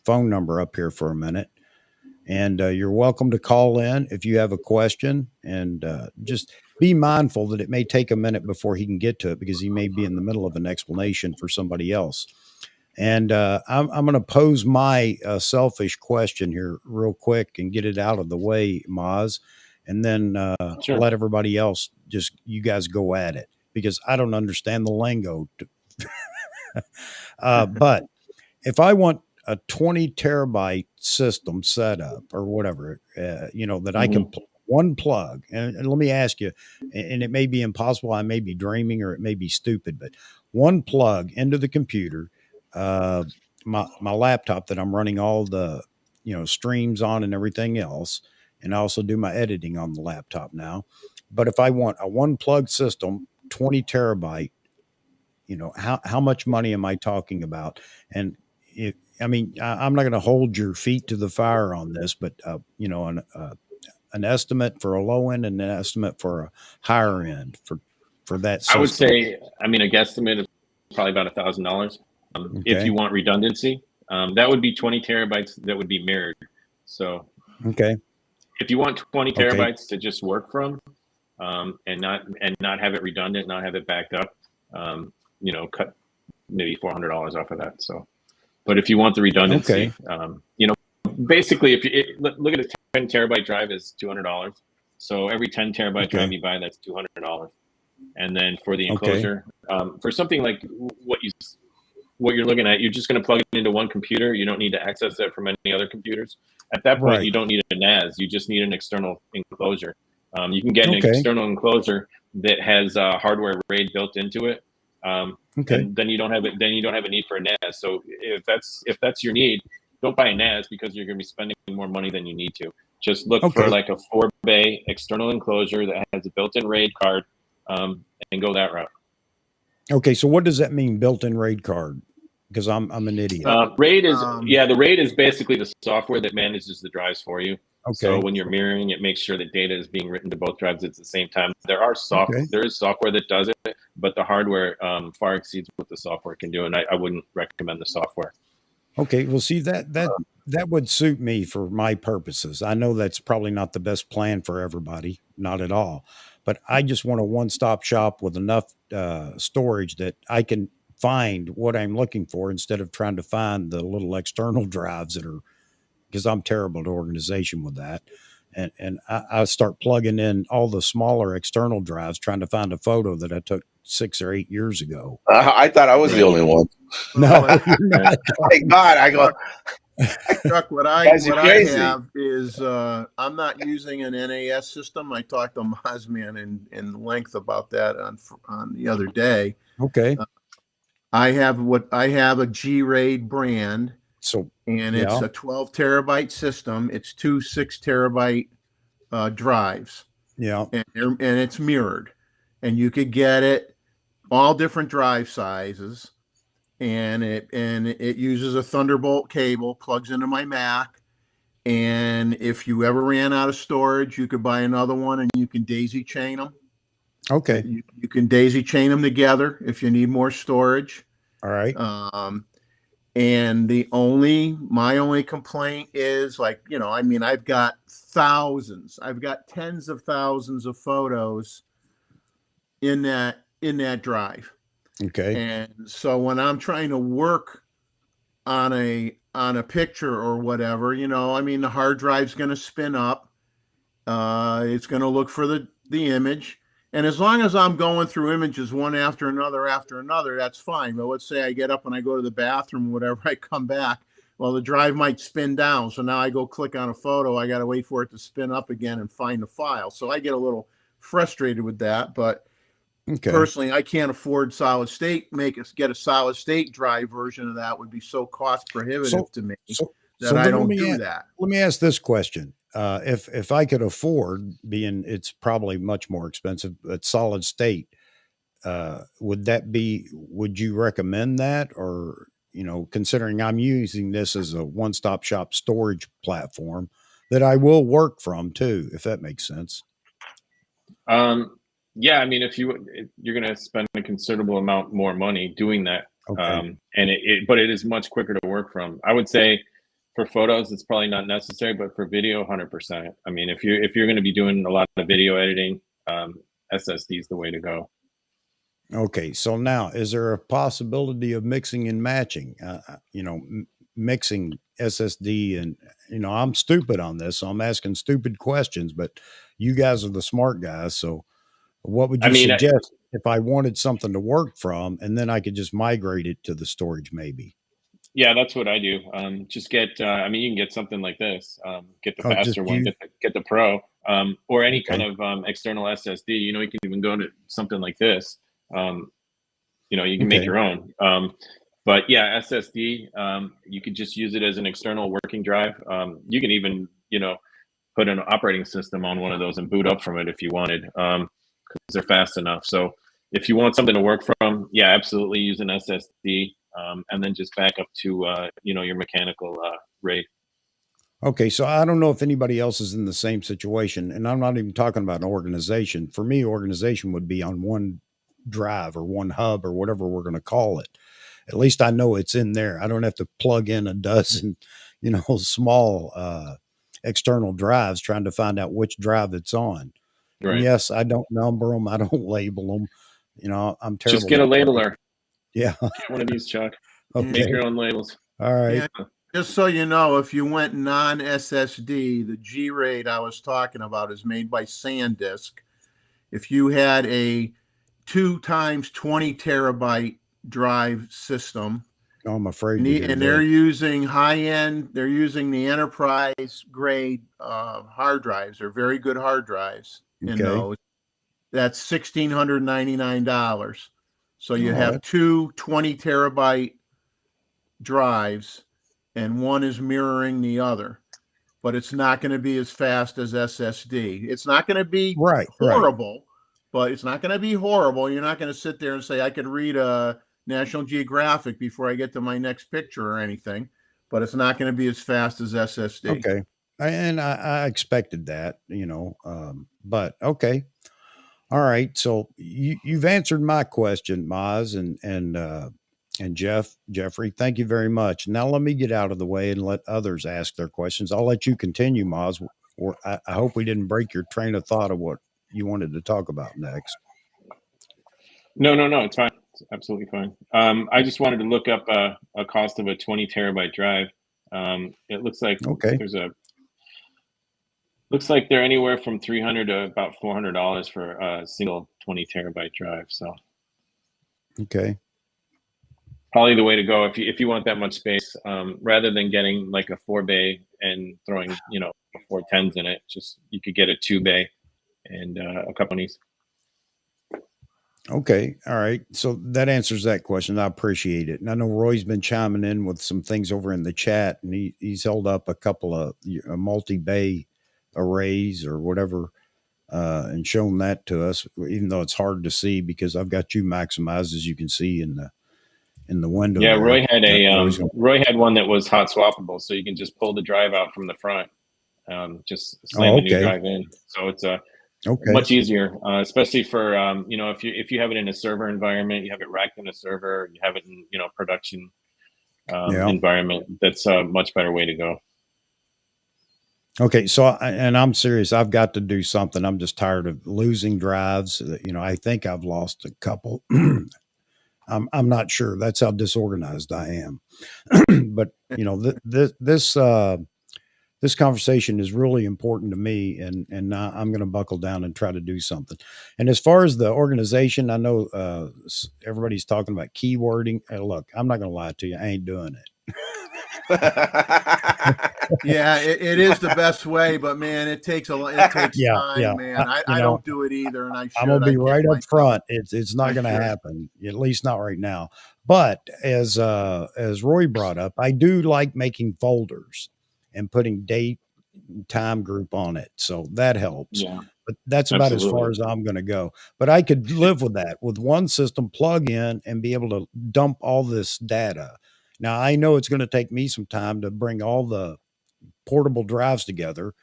phone number up here for a minute. And you're welcome to call in if you have a question. And just be mindful that it may take a minute before he can get to it because he may be in the middle of an explanation for somebody else. And I'm going to pose my selfish question here real quick and get it out of the way, Moz, and then Sure. let everybody else you guys go at it because I don't understand the lingo. But if I want a 20 terabyte system set up or whatever, that I can one plug, and let me ask you, and it may be impossible, I may be dreaming or it may be stupid, but one plug into the computer, my laptop that I'm running all the, streams on and everything else. And I also do my editing on the laptop now. But if I want a one plug system, 20 terabyte, how much money am I talking about? And I'm not going to hold your feet to the fire on this, but an estimate for a low end and an estimate for a higher end for that system. I would say, a guesstimate is probably about $1,000. If you want redundancy, that would be 20 terabytes. That would be mirrored. So, okay. If you want 20 terabytes to just work from, and not have it redundant, not have it backed up, cut maybe $400 off of that. So, but if you want the redundancy, basically, if you look at a 10 terabyte drive is $200. So every 10 terabyte drive you buy, that's $200. And then for the enclosure, for something like what you're looking at, you're just going to plug it into one computer. You don't need to access it from any other computers. At that point, you don't need a NAS. You just need an external enclosure. You can get an external enclosure that has hardware RAID built into it. And then you don't have it. Then you don't have a need for a NAS. So if that's your need, don't buy a NAS because you're going to be spending more money than you need to. Just look for like a 4-bay external enclosure that has a built-in RAID card, and go that route. Okay, so what does that mean, built-in RAID card? Because I'm an idiot. RAID is the RAID is basically the software that manages the drives for you. Okay. So when you're mirroring, it makes sure that data is being written to both drives at the same time. There is software that does it, but the hardware far exceeds what the software can do, and I wouldn't recommend the software. Okay, well, see that would suit me for my purposes. I know that's probably not the best plan for everybody, not at all. But I just want a one-stop shop with enough storage that I can find what I'm looking for instead of trying to find the little external drives that are, because I'm terrible at organization with that. And I start plugging in all the smaller external drives, trying to find a photo that I took 6 or 8 years ago. I thought I was the only one. No, you're not. Thank God. I go. Chuck, what I have is I'm not using an NAS system. I talked to Mozman in length about that on the other day. Okay. I have a G-RAID brand. So it's a 12 terabyte system. It's two 6 terabyte drives, Yeah. and it's mirrored, and you could get it all different drive sizes, and it uses a Thunderbolt cable, plugs into my Mac, and if you ever ran out of storage, you could buy another one, and you can daisy chain them. Okay. You can daisy chain them together if you need more storage. All right. And my only complaint is, like, I mean, I've got tens of thousands of photos in that drive. Okay. And so when I'm trying to work on a picture or whatever, I mean, the hard drive's going to spin up. It's going to look for the image. And as long as I'm going through images one after another, that's fine. But let's say I get up and I go to the bathroom, whatever, I come back. Well, the drive might spin down. So now I go click on a photo. I got to wait for it to spin up again and find the file. So I get a little frustrated with that. But personally, I can't afford solid state. Get a solid state drive version of that would be so cost prohibitive to me that I don't do that. Let me ask this question. If I could afford, being it's probably much more expensive, but solid state, would you recommend that? Or, considering I'm using this as a one-stop shop storage platform that I will work from too, if that makes sense. Yeah, I mean, if you're going to spend a considerable amount more money doing that, okay. But it is much quicker to work from. I would say for photos, it's probably not necessary, but for video, 100%. I mean, if you're going to be doing a lot of video editing, SSD is the way to go. Okay, so now, is there a possibility of mixing and matching? Mixing SSD and I'm stupid on this, so I'm asking stupid questions, but you guys are the smart guys. So, what would you suggest if I wanted something to work from, and then I could just migrate it to the storage, maybe? Yeah, that's what I do. Just get. You can get something like this. Get the faster one. Get the Pro, or any kind of external SSD. You can even go to something like this. You can make your own. But yeah, SSD. You could just use it as an external working drive. You can even put an operating system on one of those and boot up from it if you wanted, because they're fast enough. So if you want something to work from, yeah, absolutely use an SSD. And then just back up to your mechanical RAID. Okay, so I don't know if anybody else is in the same situation, and I'm not even talking about an organization. For me, organization would be on one drive or one hub or whatever we're going to call it. At least I know it's in there. I don't have to plug in a dozen, small external drives trying to find out which drive it's on. Right. And yes, I don't number them. I don't label them. I'm terrible. Just get a labeler. Yeah. Get one of these, Chuck. Okay. Make your own labels. All right. Yeah, just so you know, if you went non-SSD, the G-RAID I was talking about is made by SanDisk. If you had a 2 times 20 terabyte drive system, I'm afraid. And they're using high-end, they're using the enterprise grade hard drives. They're very good hard drives in those. That's $1,699. So you have 2 20 terabyte drives, and one is mirroring the other, but it's not going to be as fast as SSD. It's not going to be horrible, but it's not going to be horrible. You're not going to sit there and say, I could read a National Geographic before I get to my next picture or anything, but it's not going to be as fast as SSD. Okay. And I expected that, but okay. All right. So you've answered my question, Maz and Jeffrey. Thank you very much. Now let me get out of the way and let others ask their questions. I'll let you continue, Maz. Or I hope we didn't break your train of thought of what you wanted to talk about next. No, it's fine. It's absolutely fine. I just wanted to look up a cost of a 20 terabyte drive. It looks like looks like they're anywhere from $300 to about $400 for a single 20 terabyte drive. So, okay, probably the way to go if you want that much space, rather than getting like a 4-bay and throwing 4 10s in it. Just you could get a 2-bay and a couple of these. Okay. All right. So that answers that question. I appreciate it. And I know Roy's been chiming in with some things over in the chat, and he's held up a couple of multi-bay arrays or whatever, and shown that to us, even though it's hard to see because I've got you maximized, as you can see in the window. Yeah, there. Roy had one that was hot swappable, so you can just pull the drive out from the front, just slam the new drive in. So it's much easier, especially for if you have it in a server environment, you have it racked in a server, you have it in production environment. That's a much better way to go. Okay, so and I'm serious. I've got to do something. I'm just tired of losing drives. I think I've lost a couple. I'm not sure. That's how disorganized I am. But this conversation is really important to me, and I'm going to buckle down and try to do something. And as far as the organization, I know everybody's talking about keywording. Hey, look, I'm not going to lie to you. I ain't doing it. Yeah, it is the best way, but man, it takes time, man. I don't do it either, and I'm gonna be right up front. It's not going to happen, at least not right now. But as Roy brought up, I do like making folders and putting date and time group on it, so that helps. Yeah, but that's about as far as I'm going to go. But I could live with that, with one system, plug in and be able to dump all this data. Now, I know it's going to take me some time to bring all the portable drives together,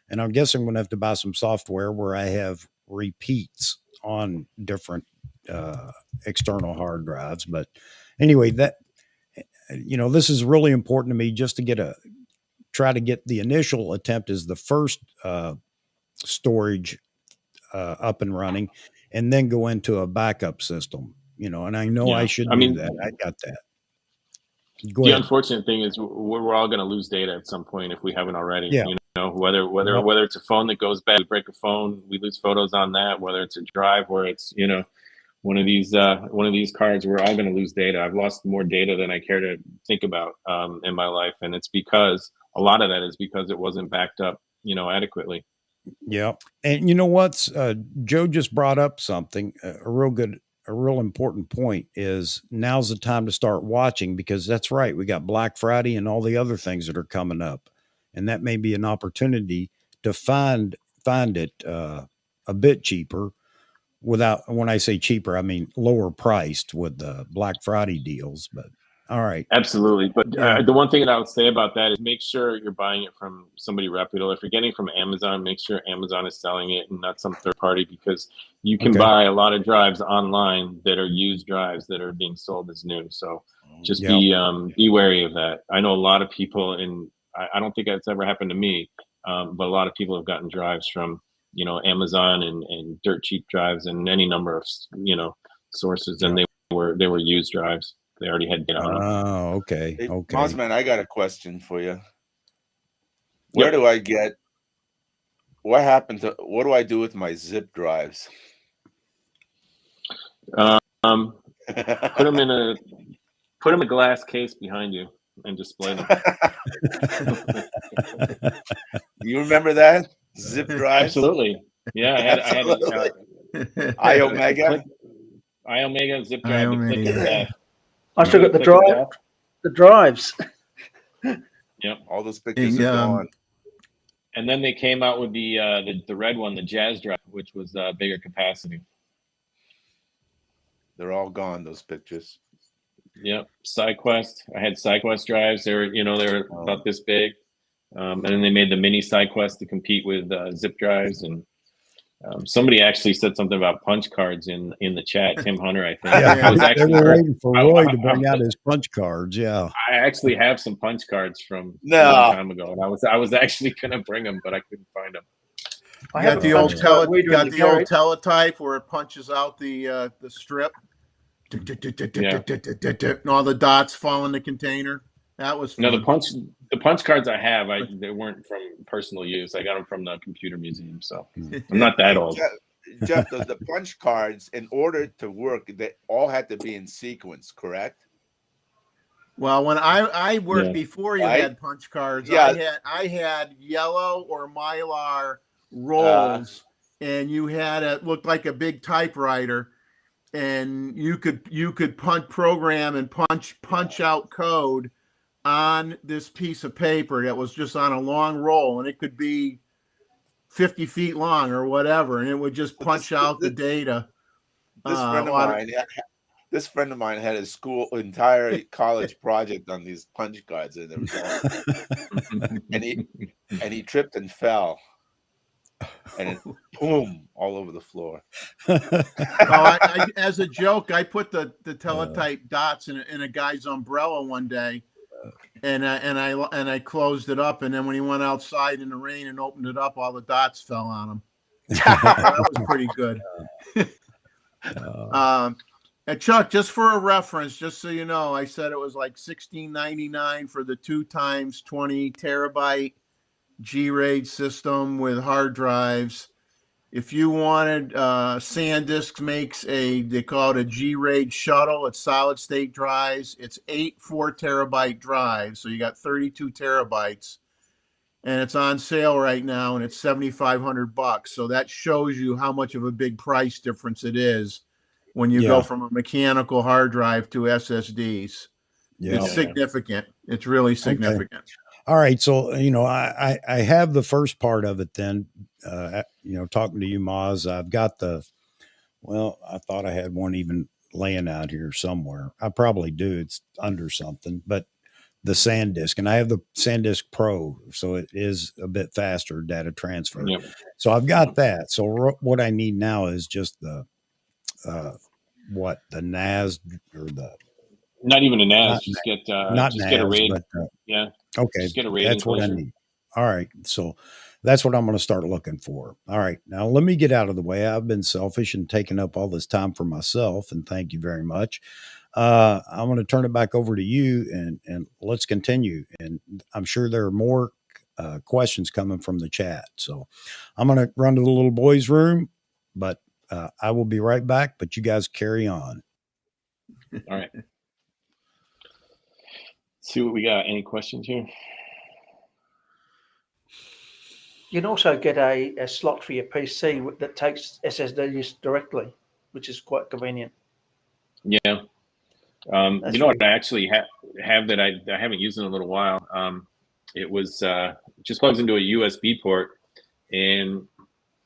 and I'm guessing I'm going to have to buy some software where I have repeats on different external hard drives. But anyway, this is really important to me, just to try to get the initial attempt as the first storage up and running, and then go into a backup system. And I know I should do that. I got that. The unfortunate thing is we're all going to lose data at some point if we haven't already. Yeah. Whether it's a phone that goes bad, we break a phone, we lose photos on that. Whether it's a drive, where it's one of these cards, we're all going to lose data. I've lost more data than I care to think about in my life, and it's because a lot of that is because it wasn't backed up, adequately. Yeah, and you know what? Joe just brought up something a real important point. Is now's the time to start watching, because that's right. We got Black Friday and all the other things that are coming up, and that may be an opportunity to find it a bit cheaper. When I say cheaper, I mean lower priced with the Black Friday deals. But all right. Absolutely. But the one thing that I would say about that is make sure you're buying it from somebody reputable. If you're getting from Amazon, make sure Amazon is selling it and not some third party, because you can buy a lot of drives online that are used drives that are being sold as new. So just be wary of that. I know a lot of people, and I don't think that's ever happened to me, but a lot of people have gotten drives from, Amazon and dirt cheap drives and any number of, sources, and they were used drives. They already had data on them. Oh, okay. Hey, Okay. Mozman, I got a question for you. What do I do with my zip drives? Put them in a glass case behind you and display them. You remember that? Zip drives? Absolutely. Yeah, I had iOmega zip drive. The click of death. I still got the drives. Yep. All those pictures are gone. And then they came out with the red one, the Jazz drive, which was bigger capacity. They're all gone, those pictures. Yep. SideQuest. I had SideQuest drives. They're about this big. And then they made the mini SideQuest to compete with zip drives. And somebody actually said something about punch cards in the chat. Tim Hunter, I think. Yeah, they were waiting for Roy to bring out his punch cards. Yeah, I actually have some punch cards from a long time ago, and I was actually going to bring them, but I couldn't find them. I got the old teletype where it punches out the strip, and all the dots fall in the container. That was fun. No, the punch cards I have, they weren't from personal use. I got them from the computer museum, so I'm not that old. Jeff, the punch cards, in order to work, they all had to be in sequence, correct? Well, when I worked before you had punch cards, I had yellow or Mylar rolls, and you had it looked like a big typewriter, and you could program and punch out code on this piece of paper that was just on a long roll, and it could be 50 feet long or whatever, and it would just punch out the data. This friend of mine, this friend of mine had his entire college project on these punch cards, and it was all, and he tripped and fell, and it boom all over the floor. I, as a joke, I put the teletype dots in a guy's umbrella one day, and I closed it up, and then when he went outside in the rain and opened it up, all the dots fell on him. That was pretty good. And Chuck, just for a reference, just so you know, I said it was like $16.99 for the 2 times 20 terabyte G-RAID system with hard drives. If you wanted, SanDisk makes they call it a G-RAID shuttle. It's solid state drives. It's 8 4-terabyte drives. So you got 32 terabytes, and it's on sale right now, and it's $7,500. So that shows you how much of a big price difference it is when you go from a mechanical hard drive to SSDs. It's significant. It's really significant. Okay. All right. So, I have the first part of it then, talking to you, Moz. I've got I thought I had one even laying out here somewhere. I probably do. It's under something, but the SanDisk, and I have the SanDisk Pro, so it is a bit faster data transfer. Yep. So I've got that. So what I need now is just the NAS or not even a NAS. Just get a RAID. But, okay, just get a RAID. That's what I need. All right, so that's what I'm going to start looking for. All right, now let me get out of the way. I've been selfish and taking up all this time for myself, and thank you very much. I'm going to turn it back over to you, and let's continue. And I'm sure there are more questions coming from the chat. So I'm going to run to the little boys' room, but I will be right back. But you guys carry on. All right. See what we got. Any questions here? You can also get a slot for your PC that takes SSDs directly, which is quite convenient. Yeah. You know what I actually have that I haven't used in a little while. It was just plugs into a USB port, and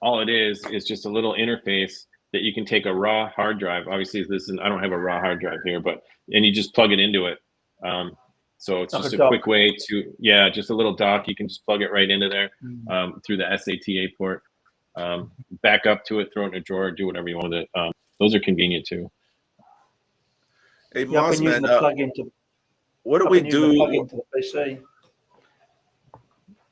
all it is just a little interface that you can take a raw hard drive. Obviously, I don't have a raw hard drive here, and you just plug it into it. So it's just a quick way to, just a little dock. You can just plug it right into there through the SATA port. Back up to it, throw it in a drawer, do whatever you want with it. Those are convenient too. Hey, Mozman, what do we do? Plug into the PC.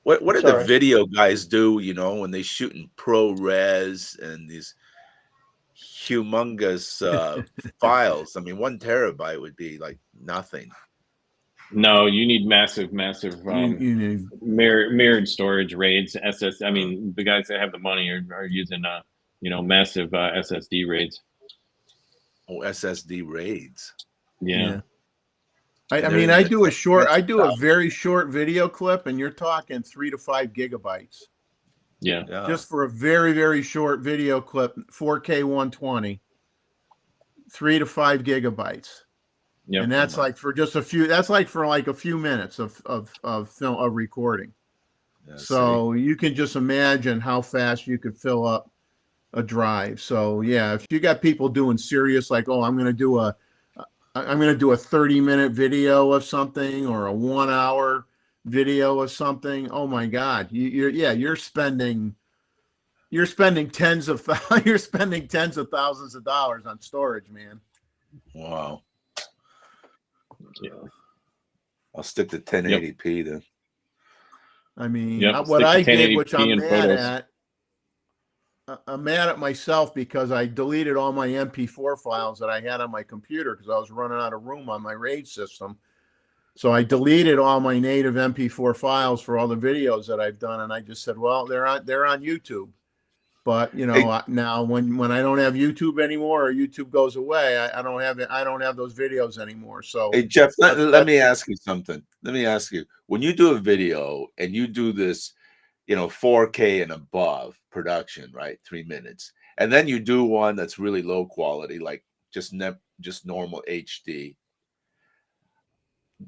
What do the video guys do, when they shoot in ProRes and these humongous files? I mean, 1 terabyte would be like nothing. No, you need massive mirrored storage RAIDs. I mean, the guys that have the money are using massive SSD RAIDs. Oh, SSD RAIDs. Yeah. I do a very short video clip, and you're talking 3 to 5 gigabytes. Yeah. Just for a very, very short video clip, 4K 120, 3 to 5 gigabytes. Yep. And that's like for just a few. That's like for like a few minutes of film of recording. Yeah, so you can just imagine how fast you could fill up a drive. So yeah, if you got people doing serious, like, oh, I'm going to do a 30-minute video of something or a 1 hour video of something. Oh my God, you're spending tens of thousands of dollars on storage, man. Wow. Yeah, I'll stick to 1080p then. I mean, what I did, which I'm mad at, I'm mad at myself because I deleted all my MP4 files that I had on my computer because I was running out of room on my RAID system. So I deleted all my native MP4 files for all the videos that I've done, and I just said, well, they're on YouTube. But now when I don't have YouTube anymore, or YouTube goes away, I don't have those videos anymore. So hey Jeff, let me ask you something. Let me ask you, when you do a video and you do this, 4K and above production, right? 3 minutes, and then you do one that's really low quality, like just normal HD.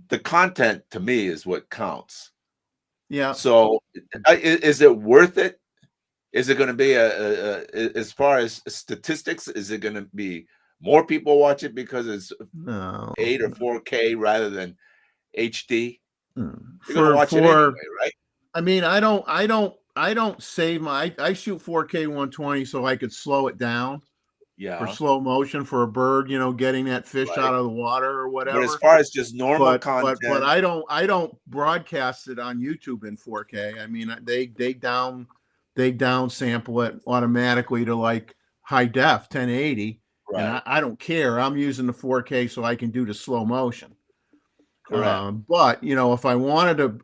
The content to me is what counts. Yeah. So is it worth it Is it going to be as far as statistics? Is it going to be more people watch it because it's No. 8 or 4K rather than HD? You're going to For watch it anyway, right? I mean, I don't save my. I shoot 4K 120 so I could slow it down for Yeah. slow motion for a bird, you know, getting that fish Right. out of the water or whatever. But as far as just normal content, but I don't broadcast it on YouTube in 4K. I mean, they down sample it automatically to like high def 1080, right. and I don't care. I'm using the 4K so I can do the slow motion. Correct. But you know, if I wanted to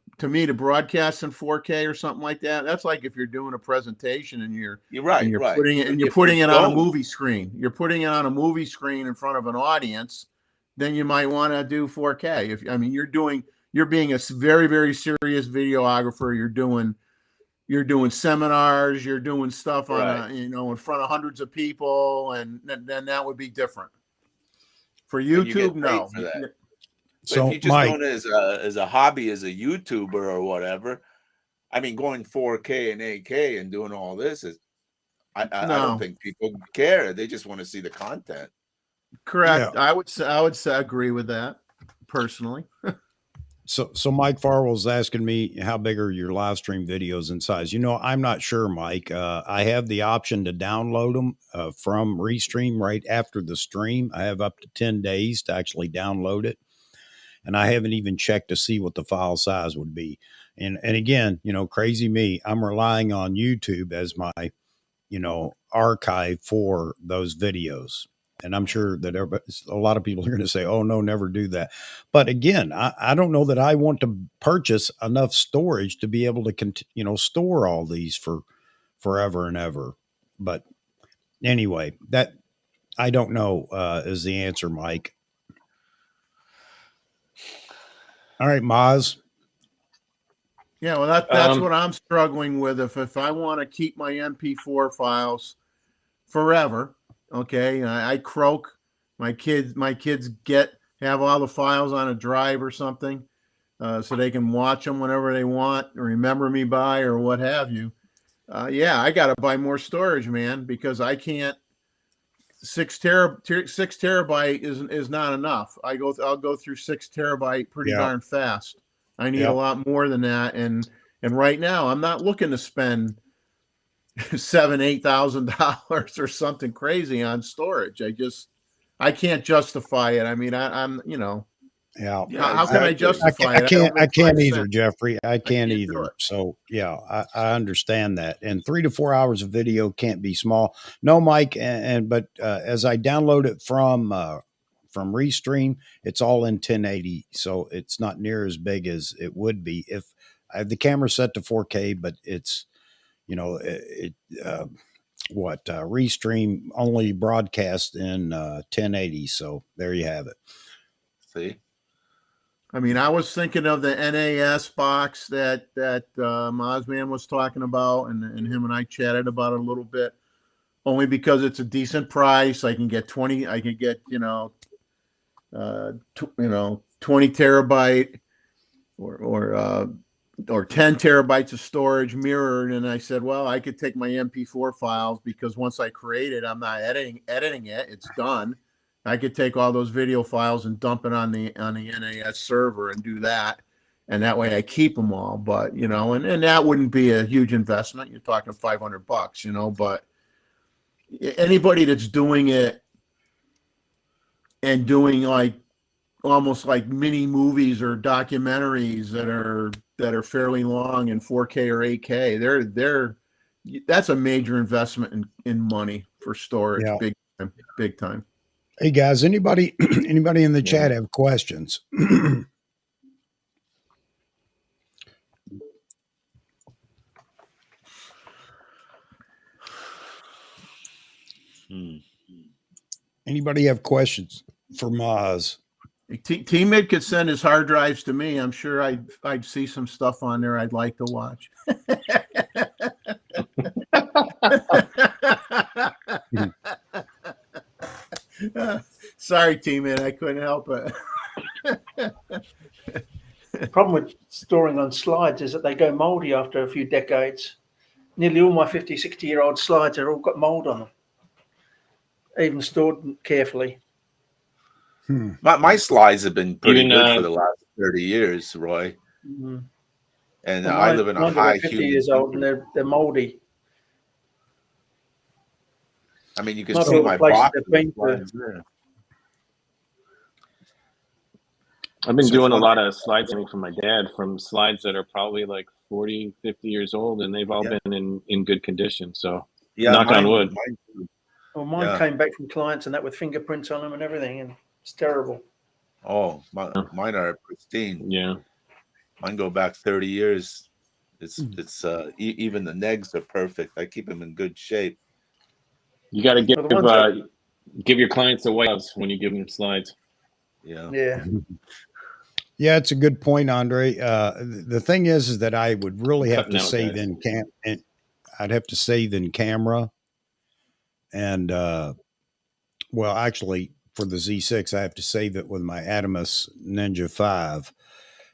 broadcast in 4K or something like that, that's like if you're doing a presentation and you're right, and you're right. putting it on a movie screen. You're putting it on a movie screen in front of an audience. Then you might want to do 4K. If I mean, you're being a very, very serious videographer. You're doing seminars. You're doing stuff on in front of hundreds of people, and then that would be different. For YouTube, no. For that. So if you're just doing it as a hobby, as a YouTuber or whatever, I mean, going 4K and 8K and doing all this is, I don't think people care. They just want to see the content. Correct. Yeah. I would say agree with that personally. So Mike Farwell's asking me, how big are your live stream videos in size? You know, I'm not sure, Mike. I have the option to download them from Restream right after the stream. I have up to 10 days to actually download it. And I haven't even checked to see what the file size would be. And again, you know, crazy me, I'm relying on YouTube as my, you know, archive for those videos. And I'm sure that a lot of people are going to say, oh, no, never do that. But again, I don't know that I want to purchase enough storage to be able to, store all these for forever and ever. But anyway, that I don't know is the answer, Mike. All right, Maz. Yeah, well, that's what I'm struggling with. If I want to keep my MP4 files forever, okay, I croak. My kids have all the files on a drive or something, so they can watch them whenever they want, or remember me by, or what have you. Yeah, I got to buy more storage, man, because I can't. 6 terabyte is not enough. I'll go through 6 terabyte pretty darn fast. I need a lot more than that, and right now I'm not looking to spend $7,000-8,000 or something crazy on storage. I can't justify it. I mean, I'm how can I justify it? I can't either, Jeffrey. I can't either. So yeah, I understand that. And 3 to 4 hours of video can't be small. No, Mike. But as I download it from Restream, it's all in 1080, so it's not near as big as it would be if I have the camera set to 4K. But it's Restream only broadcast in 1080. So there you have it. See. I mean, I was thinking of the NAS box that Mozman was talking about, and him and I chatted about it a little bit. Only because it's a decent price. I can get 20. I can get 20 terabyte or 10 terabytes of storage mirrored. And I said, well, I could take my MP4 files, because once I create it, I'm not editing it. It's done. I could take all those video files and dump it on the NAS server and do that. And that way I keep them all. But, and that wouldn't be a huge investment. You're talking $500, but anybody that's doing it and doing like almost like mini movies or documentaries that are fairly long in 4K or 8K, that's a major investment in money for storage. Big time. Hey guys, anybody in the chat have questions? Anybody have questions for Maz? T-Mid could send his hard drives to me. I'm sure I'd see some stuff on there I'd like to watch. Sorry, T-Mid, I couldn't help it. The problem with storing on slides is that they go moldy after a few decades. nearly all my 50, 60-year-old slides are all got mould on them, even stored carefully. My slides have been pretty Even, good for the last 30 years, Roy. Mm. And Well, I live in a mine's high about 50 humid years old, and country. they're mouldy. I mean, you can Not see all the my places box they've of been to. slides there. I've been So doing a fun. lot of slides from my dad, from slides that are probably like 40, 50 years old, and they've all Yeah. been in good condition. So Yeah, knock on wood. Well, mine Yeah. came back from clients and that with fingerprints on them and everything, and it's terrible. Oh, mine are pristine. Yeah. Mine go back 30 years. It's even the negs are perfect. I keep them in good shape. You got to Well, the ones give your clients the white gloves when you give them slides. Yeah. yeah. Yeah, it's a good point, Andre. The thing is that I would really have Cutting to out, save guys. and I'd have to save in camera, and well, actually, for the Z6, I have to save it with my Adamus Ninja 5.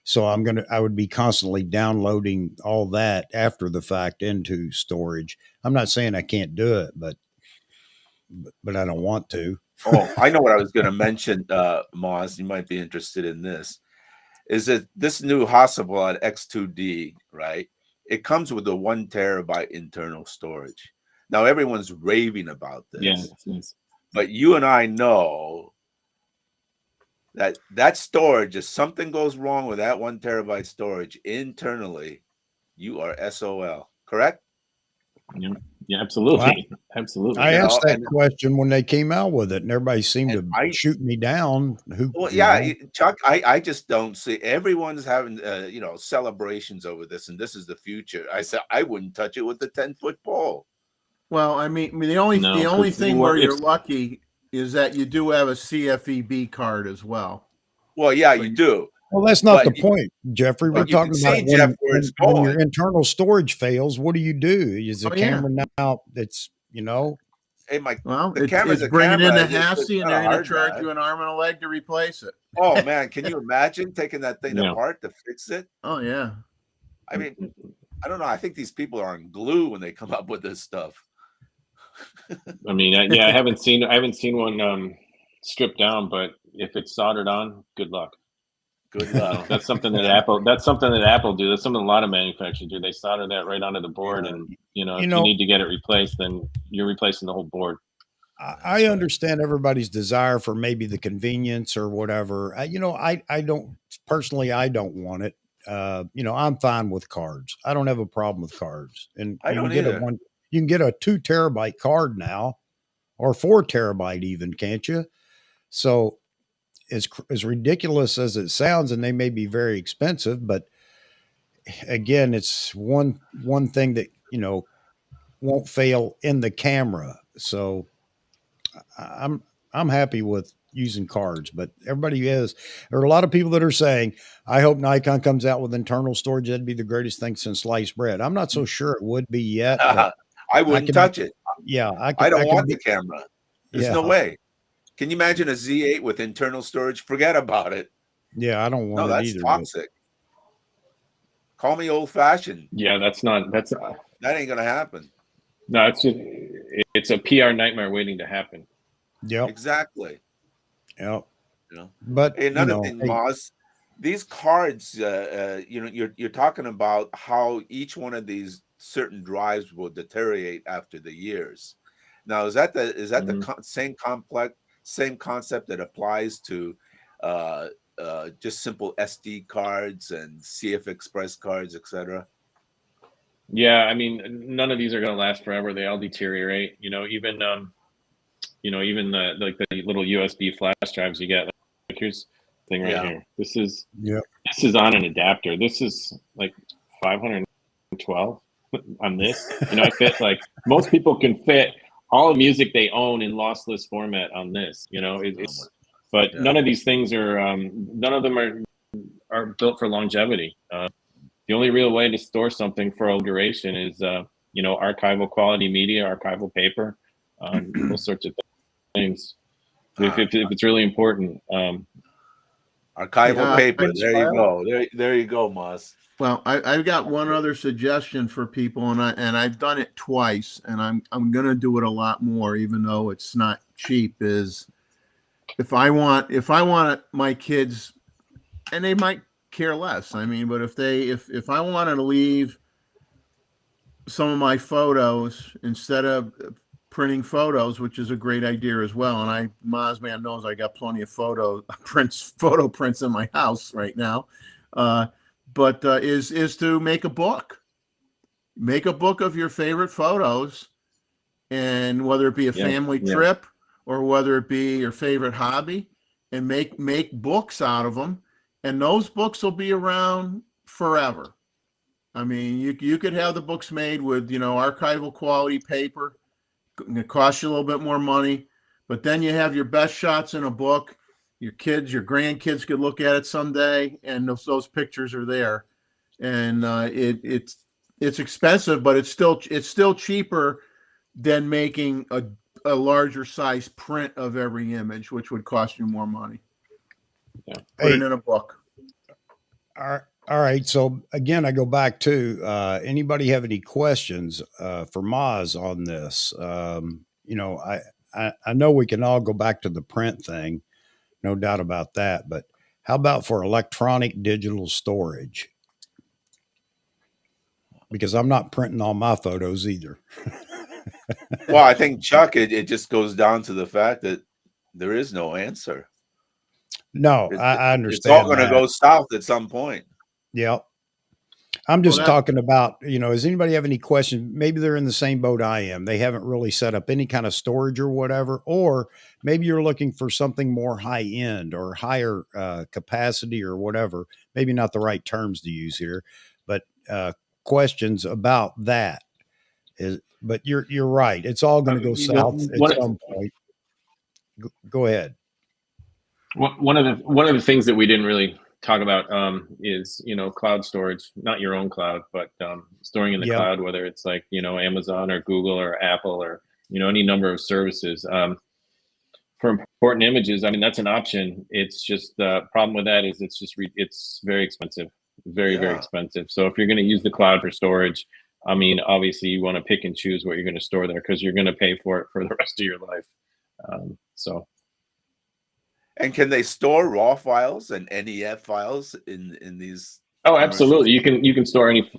So I would be constantly downloading all that after the fact into storage. I'm not saying I can't do it, but I don't want to. Oh, I know what I was going to mention, Moz. You might be interested in this. Is that this new Hasselblad X2D, right? It comes with a 1 terabyte internal storage. Now everyone's raving about this, Yeah. It's but you and I know that storage, if something goes wrong with that 1 terabyte storage internally, you are SOL. Correct? yeah, absolutely. Absolutely. I asked that and question when they came out with it, and everybody seemed and to shoot me down. well, yeah, Chuck, I just don't see everyone's having celebrations over this, and this is the future. I said I wouldn't touch it with the 10-foot pole. Well, I mean, the only thing where you're lucky is that you do have a CFEB card as well. Well, yeah, you do. Well, that's not the point, Jeffrey. We're talking about Jeff, where it's going. When your internal storage fails, what do you do? Is the camera now? It's Hey, the camera's it's bringing in the camera, HASI, and they're going to charge you an arm and a leg to replace it. Oh man, can you imagine taking that thing apart to fix it? Oh yeah. I mean, I don't know. I think these people are on glue when they come up with this stuff. I mean, I haven't seen one stripped down, but if it's soldered on, good luck. Good luck. That's something that Apple do. That's something a lot of manufacturers do. They solder that right onto the board, and if you need to get it replaced, then you're replacing the whole board. I understand everybody's desire for maybe the convenience or whatever. I don't personally. I don't want it. I'm fine with cards. I don't have a problem with cards, and I don't either. You can get a 2 terabyte card now, or 4 terabyte even, can't you? So, as ridiculous as it sounds, and they may be very expensive, but again, it's one thing that won't fail in the camera. So, I'm happy with using cards, but everybody is. There are a lot of people that are saying, I hope Nikon comes out with internal storage. That'd be the greatest thing since sliced bread. I'm not so sure it would be yet. But I wouldn't touch it. Yeah. I don't want the camera. There's no way. Can you imagine a Z8 with internal storage? Forget about it. Yeah, I don't want it either. That's toxic. Call me old fashioned. Yeah, that ain't gonna happen. No, it's a PR nightmare waiting to happen. Yeah, exactly. Yeah, but another thing, Moz, these cards, you're talking about how each one of these certain drives will deteriorate after the years. Now, is that the same concept that applies to just simple SD cards and CF Express cards, etc.? Yeah, I mean, none of these are going to last forever. They all deteriorate. Even the little USB flash drives you get. Like here's the thing right here. This is on an adapter. This is like 512 on this. I fit most people can fit all the music they own in lossless format on this. But none of these things are. None of them are built for longevity. The only real way to store something for a duration is, archival quality media, archival paper, those sorts of things. If it's really important. Archival paper. There you go. There you go, Moz. Well, I've got one other suggestion for people, and I've done it twice, and I'm gonna do it a lot more, even though it's not cheap. Is if I want my kids, and they might care less. I mean, but if I wanted to leave some of my photos instead of printing photos, which is a great idea as well. And Mozman knows I got plenty of photo prints in my house right now. But is to make a book. Make a book of your favorite photos, and whether it be a family trip or whether it be your favorite hobby, and make books out of them, and those books will be around forever. I mean, you could have the books made with archival quality paper. It costs you a little bit more money, but then you have your best shots in a book. Your kids, your grandkids could look at it someday, and those pictures are there. And it's expensive, but it's still cheaper than making a larger size print of every image, which would cost you more money. Yeah. Put it in a book. All right. So again, I go back to anybody have any questions for Moz on this? I know we can all go back to the print thing, no doubt about that. But how about for electronic digital storage? Because I'm not printing all my photos either. Well, I think, Chuck, it just goes down to the fact that there is no answer. No, I understand. It's all going to go south at some point. Yeah. I'm just talking about, does anybody have any questions? Maybe they're in the same boat I am. They haven't really set up any kind of storage or whatever, or maybe you're looking for something more high end or higher capacity or whatever. Maybe not the right terms to use here, but questions about that but you're right. It's all going to go south at some point. Go ahead. One of the things that we didn't really talk about is cloud storage, not your own cloud, but storing in the cloud, whether it's like Amazon or Google or Apple or any number of services for important images. I mean, that's an option. It's just the problem with that is it's very expensive, very expensive. So if you're going to use the cloud for storage, I mean, obviously you want to pick and choose what you're going to store there, because you're going to pay for it for the rest of your life. And can they store raw files and NEF files in these? Oh, absolutely. You can store any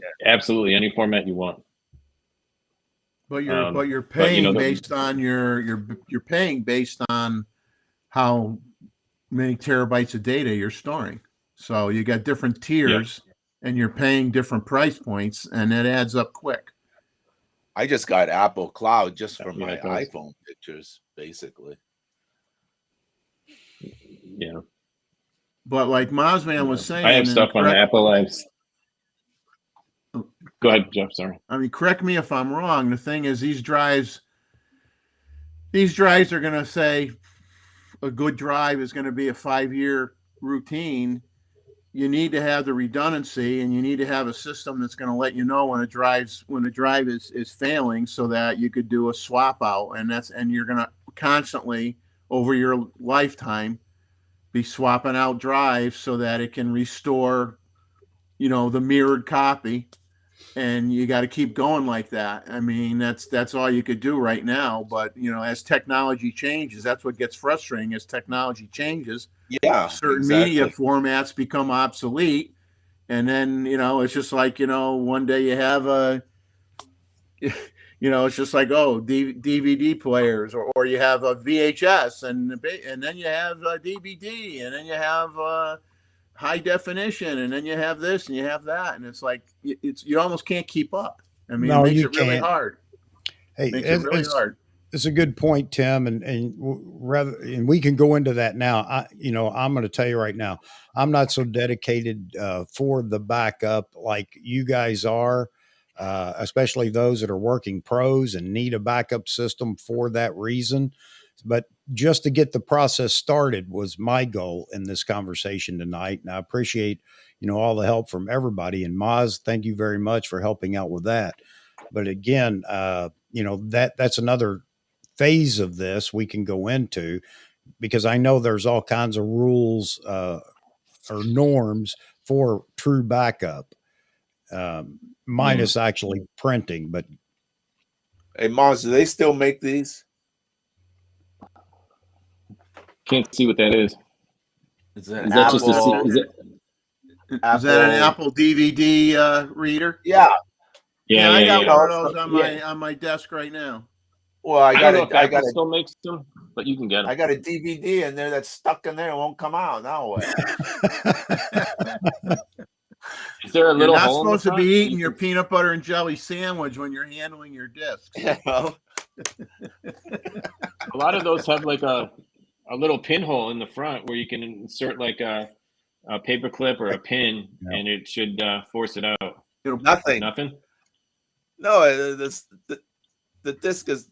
format you want. But you're paying based on you're paying based on how many terabytes of data you're storing. So you got different tiers, and you're paying different price points, and that adds up quick. I just got Apple Cloud just for my iPhone pictures, basically. Yeah. But like Mozman was saying, I have stuff on Apple. Go ahead, Jeff. Sorry. I mean, correct me if I'm wrong. The thing is, these drives are going to say a good drive is going to be a 5-year routine. You need to have the redundancy, and you need to have a system that's going to let you know when a drive is failing, so that you could do a swap out, and you're going to constantly over your lifetime be swapping out drives so that it can restore, the mirrored copy. And you got to keep going like that. I mean, that's all you could do right now. But as technology changes, that's what gets frustrating. As technology changes, certain media formats become obsolete, and then it's just like one day you have it's just like DVD players, or you have a VHS, and then you have a DVD, and then you have high definition, and then you have this and you have that, and it's like you almost can't keep up. I mean, it makes it really hard. Hey, it's a good point, Tim, and we can go into that now. I'm going to tell you right now, I'm not so dedicated for the backup like you guys are, especially those that are working pros and need a backup system for that reason. But just to get the process started was my goal in this conversation tonight. And I appreciate, all the help from everybody. And Moz, thank you very much for helping out with that. But again, that's another phase of this we can go into, because I know there's all kinds of rules or norms for true backup. minus actually printing. But Hey, Moz, do they still make these? Can't see what that is. Is it Is that just a? Apple. Is it? Is that an Apple DVD reader? Yeah. Yeah, I got yeah. one of those on Yeah. on my desk right now. Well, I don't know got if Apple still makes them, but you can get them. I got a DVD in there that's stuck in there and won't come out. Now what? Is there a You're little not hole in the supposed to front? be eating your peanut butter and jelly sandwich when you're handling your discs. A lot of those have like a little pinhole in the front where you can insert like a paper clip or a pin, and it should force it out. Nothing. Nothing. No, the disc is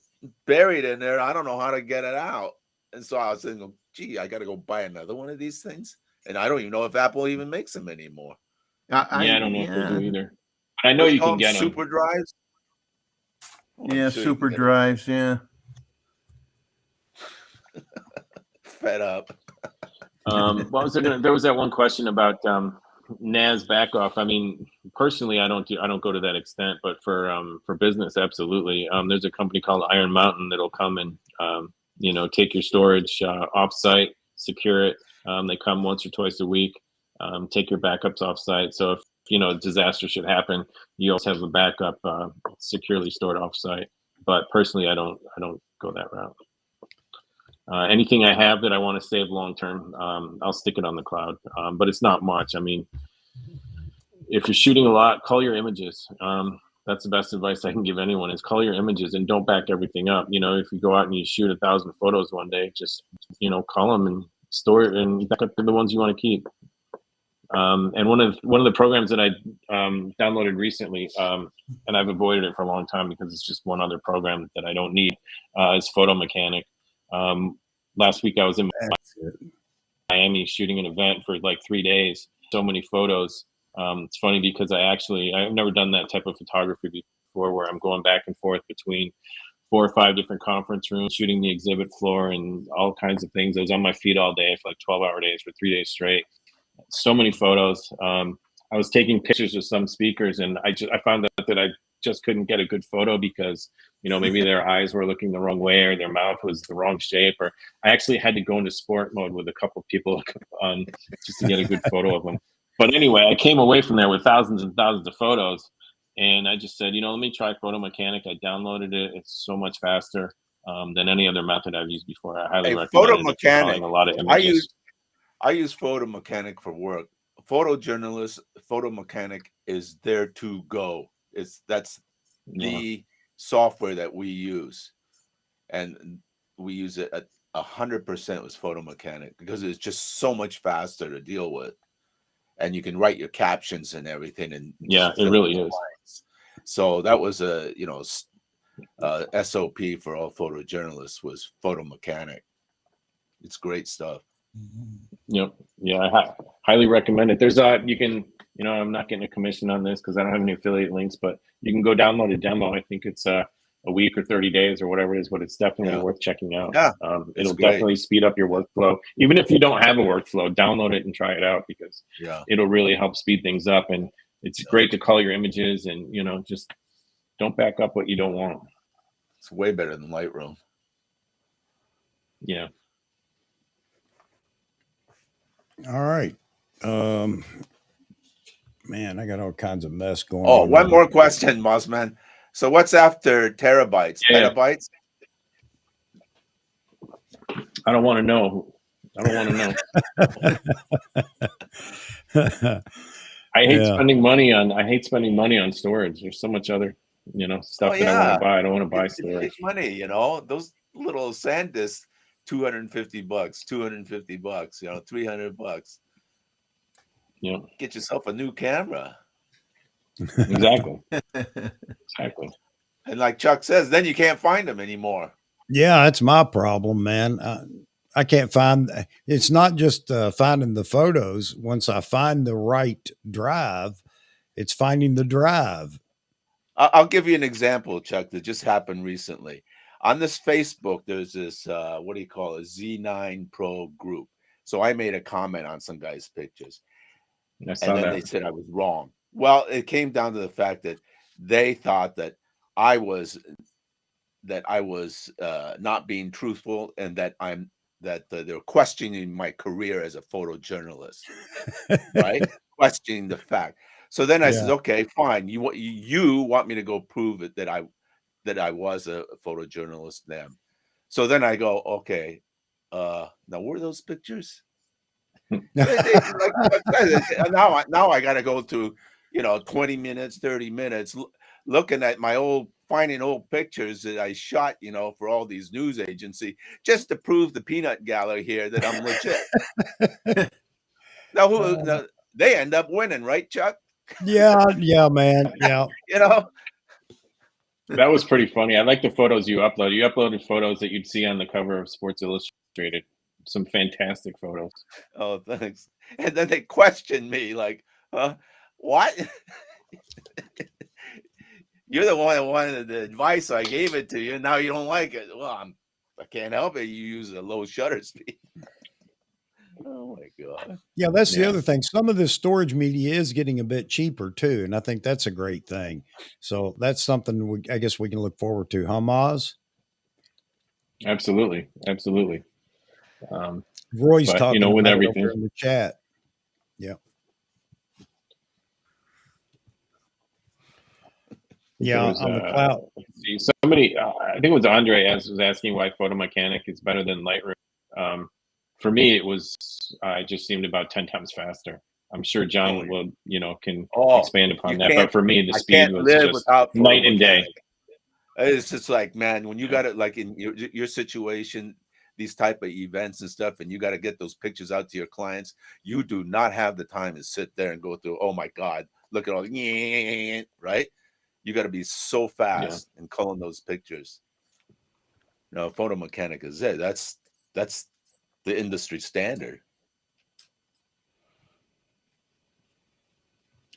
buried in there. I don't know how to get it out. And so I was thinking, gee, I got to go buy another one of these things. And I don't even know if Apple even makes them anymore. I don't know if they do either. I know you can get them. Super drives. Yeah, super drives. Yeah. Fed up. What was it? There was that one question about NAS back off. I mean, personally, I don't go to that extent, but for business, absolutely. There's a company called Iron Mountain that'll come and take your storage offsite, secure it. They come once or twice a week, take your backups offsite. So if disaster should happen, you also have a backup securely stored offsite. But personally, I don't go that route. Anything I have that I want to save long term, I'll stick it on the cloud. But it's not much. I mean, if you're shooting a lot, call your images. That's the best advice I can give anyone is call your images and don't back everything up. If you go out and you shoot 1,000 photos one day, just call them and store it and back up to the ones you want to keep. And one of the programs that I downloaded recently, and I've avoided it for a long time because it's just one other program that I don't need, is Photo Mechanic. Last week I was in Miami shooting an event for like 3 days. So many photos. It's funny because I've never done that type of photography before, where I'm going back and forth between 4 or 5 different conference rooms, shooting the exhibit floor and all kinds of things. I was on my feet all day for like 12-hour days for 3 days straight. So many photos. I was taking pictures of some speakers, and I found out that I just couldn't get a good photo because maybe their eyes were looking the wrong way or their mouth was the wrong shape, or I actually had to go into sport mode with a couple of people just to get a good photo of them. But anyway, I came away from there with thousands and thousands of photos, and I just said, let me try Photo Mechanic. I downloaded it. It's so much faster than any other method I've used before. I highly recommend Photo it. Mechanic. A lot of images. I use Photo Mechanic for work. Photojournalist, Photo Mechanic is there to go. That's the software that we use, and we use it at 100% with Photo Mechanic because it's just so much faster to deal with, and you can write your captions and everything. And it really is. So that was a SOP for all photojournalists was Photo Mechanic. It's great stuff. Yep. Yeah, I highly recommend it. There's you can, I'm not getting a commission on this because I don't have any affiliate links, but you can go download a demo. I think it's a week or 30 days or whatever it is, but it's definitely worth checking out. Yeah, it'll definitely speed up your workflow. Even if you don't have a workflow, download it and try it out because it'll really help speed things up. And it's great to call your images and, just don't back up what you don't want. It's way better than Lightroom. Yeah. All right. Man, I got all kinds of mess going on. Oh, one more question, Mozman. So what's after terabytes? Petabytes? I don't want to know. I hate spending money on storage. There's so much other, stuff that I want to buy. I don't want to buy storage. It's money, those little SanDisks, $250, $250, $300. Yeah. Get yourself a new camera. Exactly. And like Chuck says, then you can't find them anymore. Yeah, that's my problem, man. I can't find. It's not just finding the photos. Once I find the right drive, it's finding the drive. I'll give you an example, Chuck, that just happened recently. On this Facebook, there's this, what do you call it, Z9 Pro group. So I made a comment on some guy's pictures. And then they said I was wrong. Well, it came down to the fact that they thought that I was not being truthful, and that they're questioning my career as a photojournalist, right? Questioning the fact. So then I Yeah. said, okay, fine. You want me to go prove it that I was a photojournalist then. So then I go, okay, now were those pictures? Now I got to go to 20 minutes, 30 minutes looking at finding old pictures that I shot, for all these news agency, just to prove the peanut gallery here that I'm legit. Now they end up winning, right, Chuck? Yeah, man. Yeah. That was pretty funny. I like the photos you uploaded. You uploaded photos that you'd see on the cover of Sports Illustrated. Some fantastic photos. Oh, thanks. And then they questioned me like, what? You're the one that wanted the advice. I gave it to you. Now you don't like it. Well, I can't help it. You use a low shutter speed. Oh my God. Yeah, that's the other thing. Some of this storage media is getting a bit cheaper too, and I think that's a great thing. So that's something I guess we can look forward to, huh, Maz? Absolutely. Roy's but, talking with about everything it over in the chat. Yeah. Yeah, on the cloud. See, somebody, I think it was Andre, was asking why Photo Mechanic is better than Lightroom. For me, it just seemed about 10 times faster. I'm sure John will, can expand upon that. But for me, the speed was just night and day. It's just like, man, when you got it, like in your situation, these type of events and stuff, and you got to get those pictures out to your clients, you do not have the time to sit there and go through, oh my God, look at all the, right? You got to be so fast in culling those pictures. Photo Mechanic is it. That's the industry standard.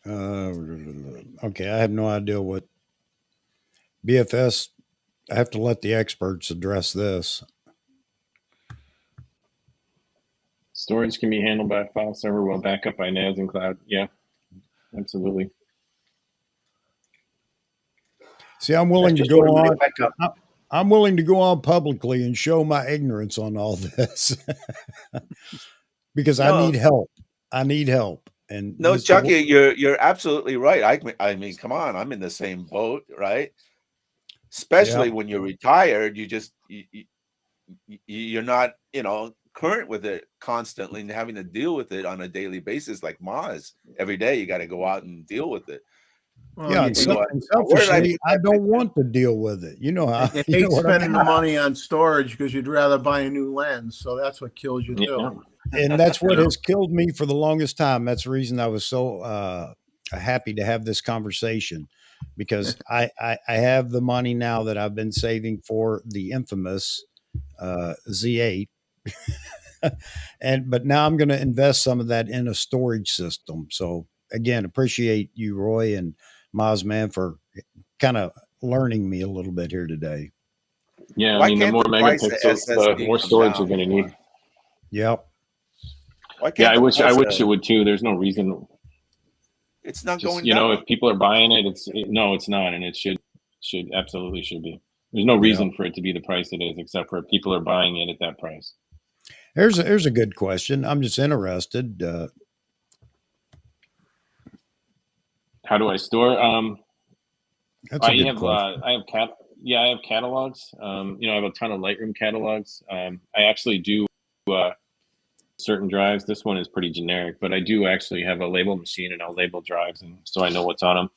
Okay, I have no idea what BFS. I have to let the experts address this. Storage can be handled by a file server while backup by NAS and cloud. Yeah, absolutely. See, I'm willing to go on. I'm willing to go on publicly and show my ignorance on all this because I need help. And no, Chucky, you're absolutely right. I mean, come on, I'm in the same boat, right? Especially when you're retired, you're not, current with it constantly and having to deal with it on a daily basis. Like Maz, every day you got to go out and deal with it. Well, selfishly, I don't want to deal with it. You know how I hate spending the money on storage because you'd rather buy a new lens. So that's what kills you too. And that's what has killed me for the longest time. That's the reason I was so happy to have this conversation, because I have the money now that I've been saving for the infamous Z8. But now I'm going to invest some of that in a storage system. So again, appreciate you, Roy and Mozman, for kind of learning me a little bit here today. Yeah, I mean, the more megapixels, the more storage you're going to need. Yep. Yeah, I wish it would too. There's no reason. It's not going down. If people are buying it, it's not, and it should absolutely should be. There's no reason for it to be the price it is, except for people are buying it at that price. Here's a good question. I'm just interested. How do I store? That's a good question. I have catalogs. I have a ton of Lightroom catalogs. I actually do certain drives. This one is pretty generic, but I do actually have a label machine, and I'll label drives, and so I know what's on them.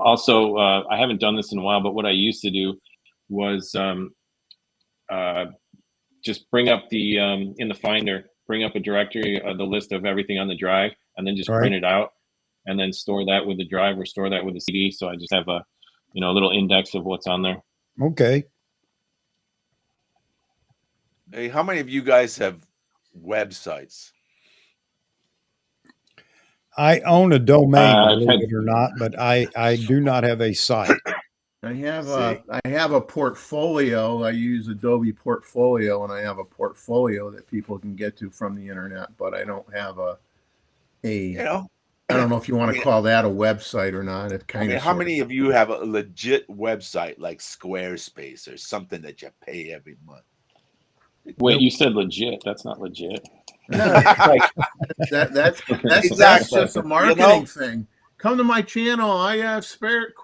Also, I haven't done this in a while, but what I used to do was just bring up the in the Finder, bring up a directory, the list of everything on the drive, and then just print it out, and then store that with the drive or store that with the CD. So I just have a little index of what's on there. Okay. Hey, how many of you guys have websites? I own a domain, believe it or not, but I do not have a site. I have a portfolio. I use Adobe Portfolio, and I have a portfolio that people can get to from the internet, but I don't have I don't know if you want to call that a website or not. It kind of. how many of you have a legit website like Squarespace or something that you pay every month? Wait, you said legit. That's not legit. That's Exactly. just a marketing thing. Come to my channel. I have Squarespace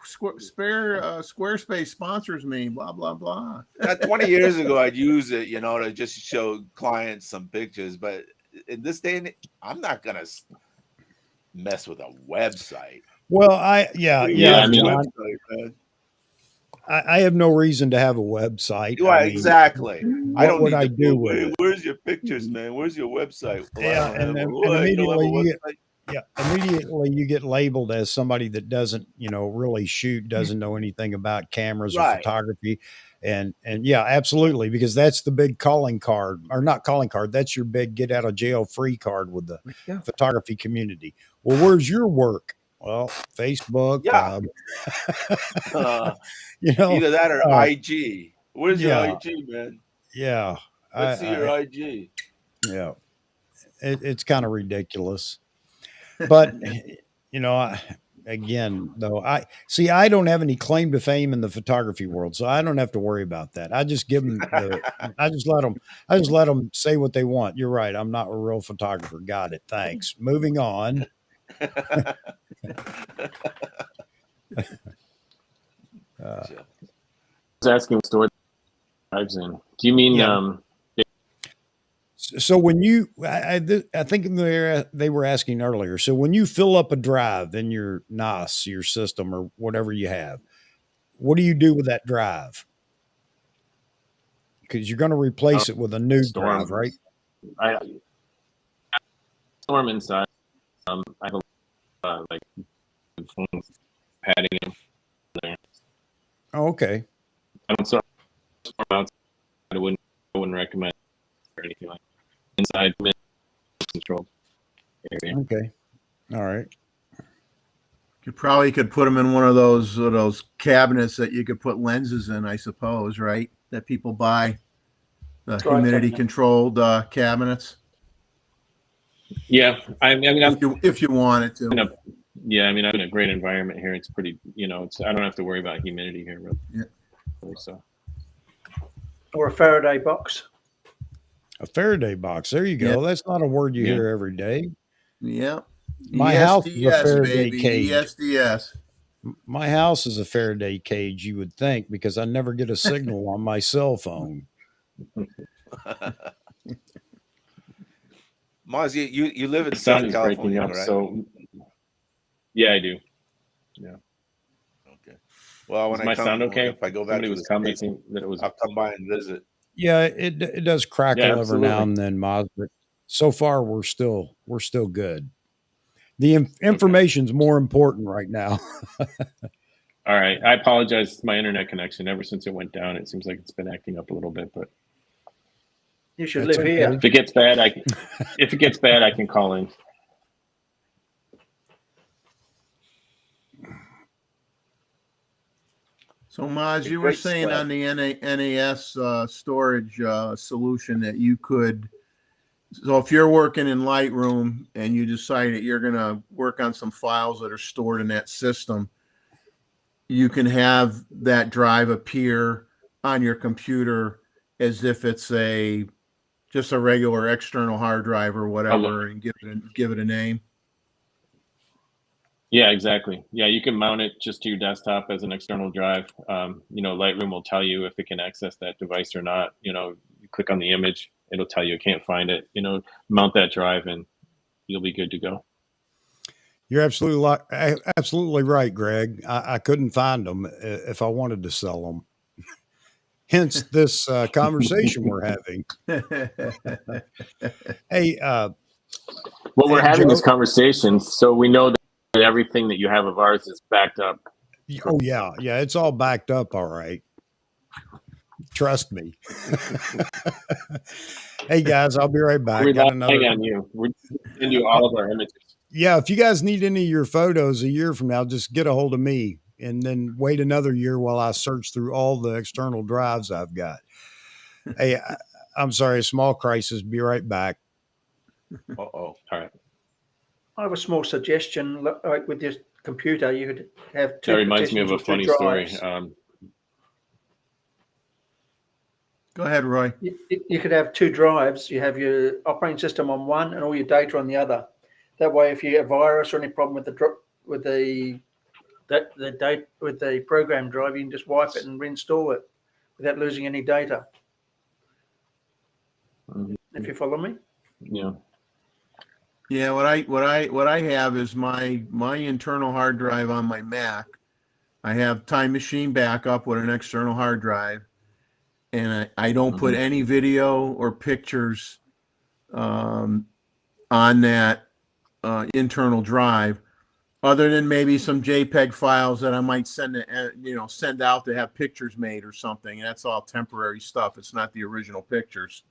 sponsors me. Blah blah blah. 20 years ago, I'd use it, to just show clients some pictures. But in this day and age, I'm not gonna mess with a website. Well, John, Website, man. I have no reason to have a website. Right, exactly. I don't would need I to do go, with "Hey, it? where's your pictures, man? Where's your website?" Well, Yeah, I don't have and a- "What? You don't have a immediately website?" immediately you get labeled as somebody that doesn't, really shoot, doesn't know anything about cameras or Right. photography. And yeah, absolutely, because that's the big calling card, or not calling card. That's your big get out of jail free card with the photography community. Well, where's your work? Well, Facebook. Yeah. Either that or IG. Where's your IG, man? Yeah. Let's see your IG. Yeah. It's kind of ridiculous. But, again, though, I don't have any claim to fame in the photography world, so I don't have to worry about that. I just give them I just let them say what they want. You're right. I'm not a real photographer. Got it. Thanks. Moving on. I was asking what storage drives in. Do you mean So when you, I think they were asking earlier. So when you fill up a drive in your NAS, your system, or whatever you have, what do you do with that drive? Because you're going to replace it with a new drive, right? I storm inside. I have a like padding in there. Oh, okay. I don't storm outside. I wouldn't recommend or anything like that. Inside controlled area. Okay. All right. You probably could put them in one of those cabinets that you could put lenses in, I suppose, right? That people buy, the humidity controlled cabinets. Yeah, I mean, if you wanted to. I'm in a great environment here. It's pretty, I don't have to worry about humidity here, really. Yeah. So. Or a Faraday box. A Faraday box. There you go. That's not a word you hear every day. Yeah. My house is a Faraday cage. ESDS. My house is a Faraday cage, you would think, because I never get a signal on my cell phone. Moz, you live in Southern California, up, right? So yeah, I do. Yeah. Okay. Well, when my sound okay? If I go back Somebody to was the States, commenting that it was. I'll come by and visit. Yeah, it does crackle every now and then, Moz, but so far we're still good. The information's more important right now. All right, I apologize. My internet connection, ever since it went down, it seems like it's been acting up a little bit. But you should live here. If it gets bad, I can call in. So, Maz, you were saying on the NAS storage solution that you could. So, if you're working in Lightroom and you decide that you're going to work on some files that are stored in that system, you can have that drive appear on your computer as if it's just a regular external hard drive or whatever, and give it a name. Yeah, exactly. Yeah, you can mount it just to your desktop as an external drive. Lightroom will tell you if it can access that device or not. You click on the image, it'll tell you it can't find it. Mount that drive and you'll be good to go. You're absolutely right, Greg. I couldn't find them if I wanted to sell them. Hence this conversation we're having. Hey, we're having this conversation, so we know that everything that you have of ours is backed up. Oh yeah, it's all backed up. All right, trust me. Hey guys, I'll be right back. We're relying on you. We're send you all of our images. Yeah, if you guys need any of your photos a year from now, just get a hold of me, and then wait another year while I search through all the external drives I've got. Hey, I'm sorry, a small crisis. Be right back. Uh-oh. All right. I have a small suggestion. Like with your computer, you could have two That reminds me partitions of a or two funny story. drives. Go ahead, Roy. You could have two drives. You have your operating system on one and all your data on the other. That way, if you get a virus or any problem with the program drive, you can just wipe it and reinstall it without losing any data. If you follow me. Yeah. Yeah, what I have is my internal hard drive on my Mac. I have Time Machine backup with an external hard drive, and I don't put any video or pictures on that internal drive, other than maybe some JPEG files that I might send out to have pictures made or something. That's all temporary stuff. It's not the original pictures.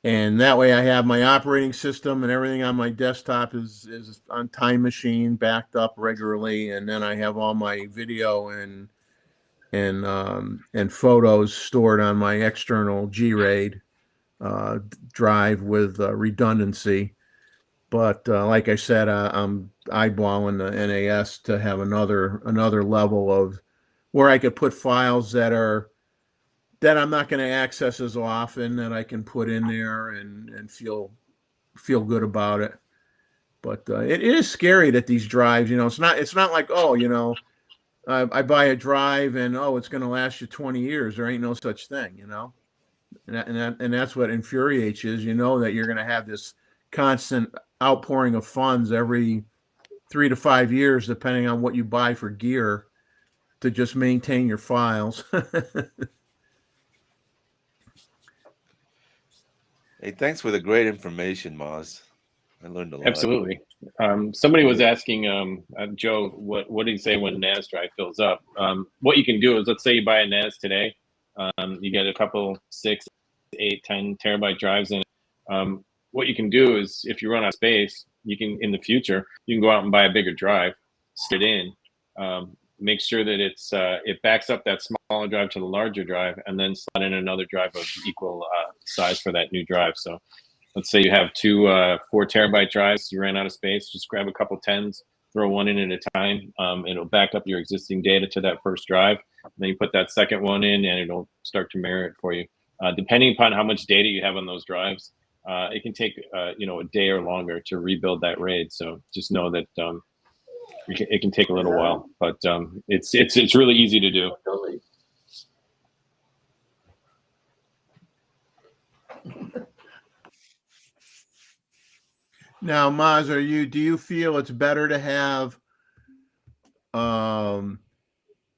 And that way I have my operating system and everything on my desktop is on Time Machine backed up regularly. And then I have all my video and photos stored on my external G-RAID drive with redundancy. But like I said, I'm eyeballing the NAS to have another level of where I could put files that I'm not going to access as often, that I can put in there and feel good about it. But it is scary that these drives, it's not like, I buy a drive and it's going to last you 20 years. There ain't no such thing, and that's what infuriates you, is that you're going to have this constant outpouring of funds every 3 to 5 years, depending on what you buy for gear to just maintain your files. Hey, thanks for the great information, Moz. I learned a lot. Absolutely. Somebody was asking Joe, what did he say when NAS drive fills up? What you can do is, let's say you buy a NAS today, you get a couple 6, 8, 10 terabyte drives in it. What you can do is, if you run out of space, you can, in the future, you can go out and buy a bigger drive, stick it in, make sure that it backs up that smaller drive to the larger drive, and then slot in another drive of equal size for that new drive. So let's say you have two 4 terabyte drives, you ran out of space, just grab a couple 10s, throw one in at a time. It'll back up your existing data to that first drive. Then you put that second one in, and it'll start to mirror it for you. Depending upon how much data you have on those drives, it can take a day or longer to rebuild that RAID. So just know that it can take a little while, but it's really easy to do. Now, Maz, do you feel it's better to have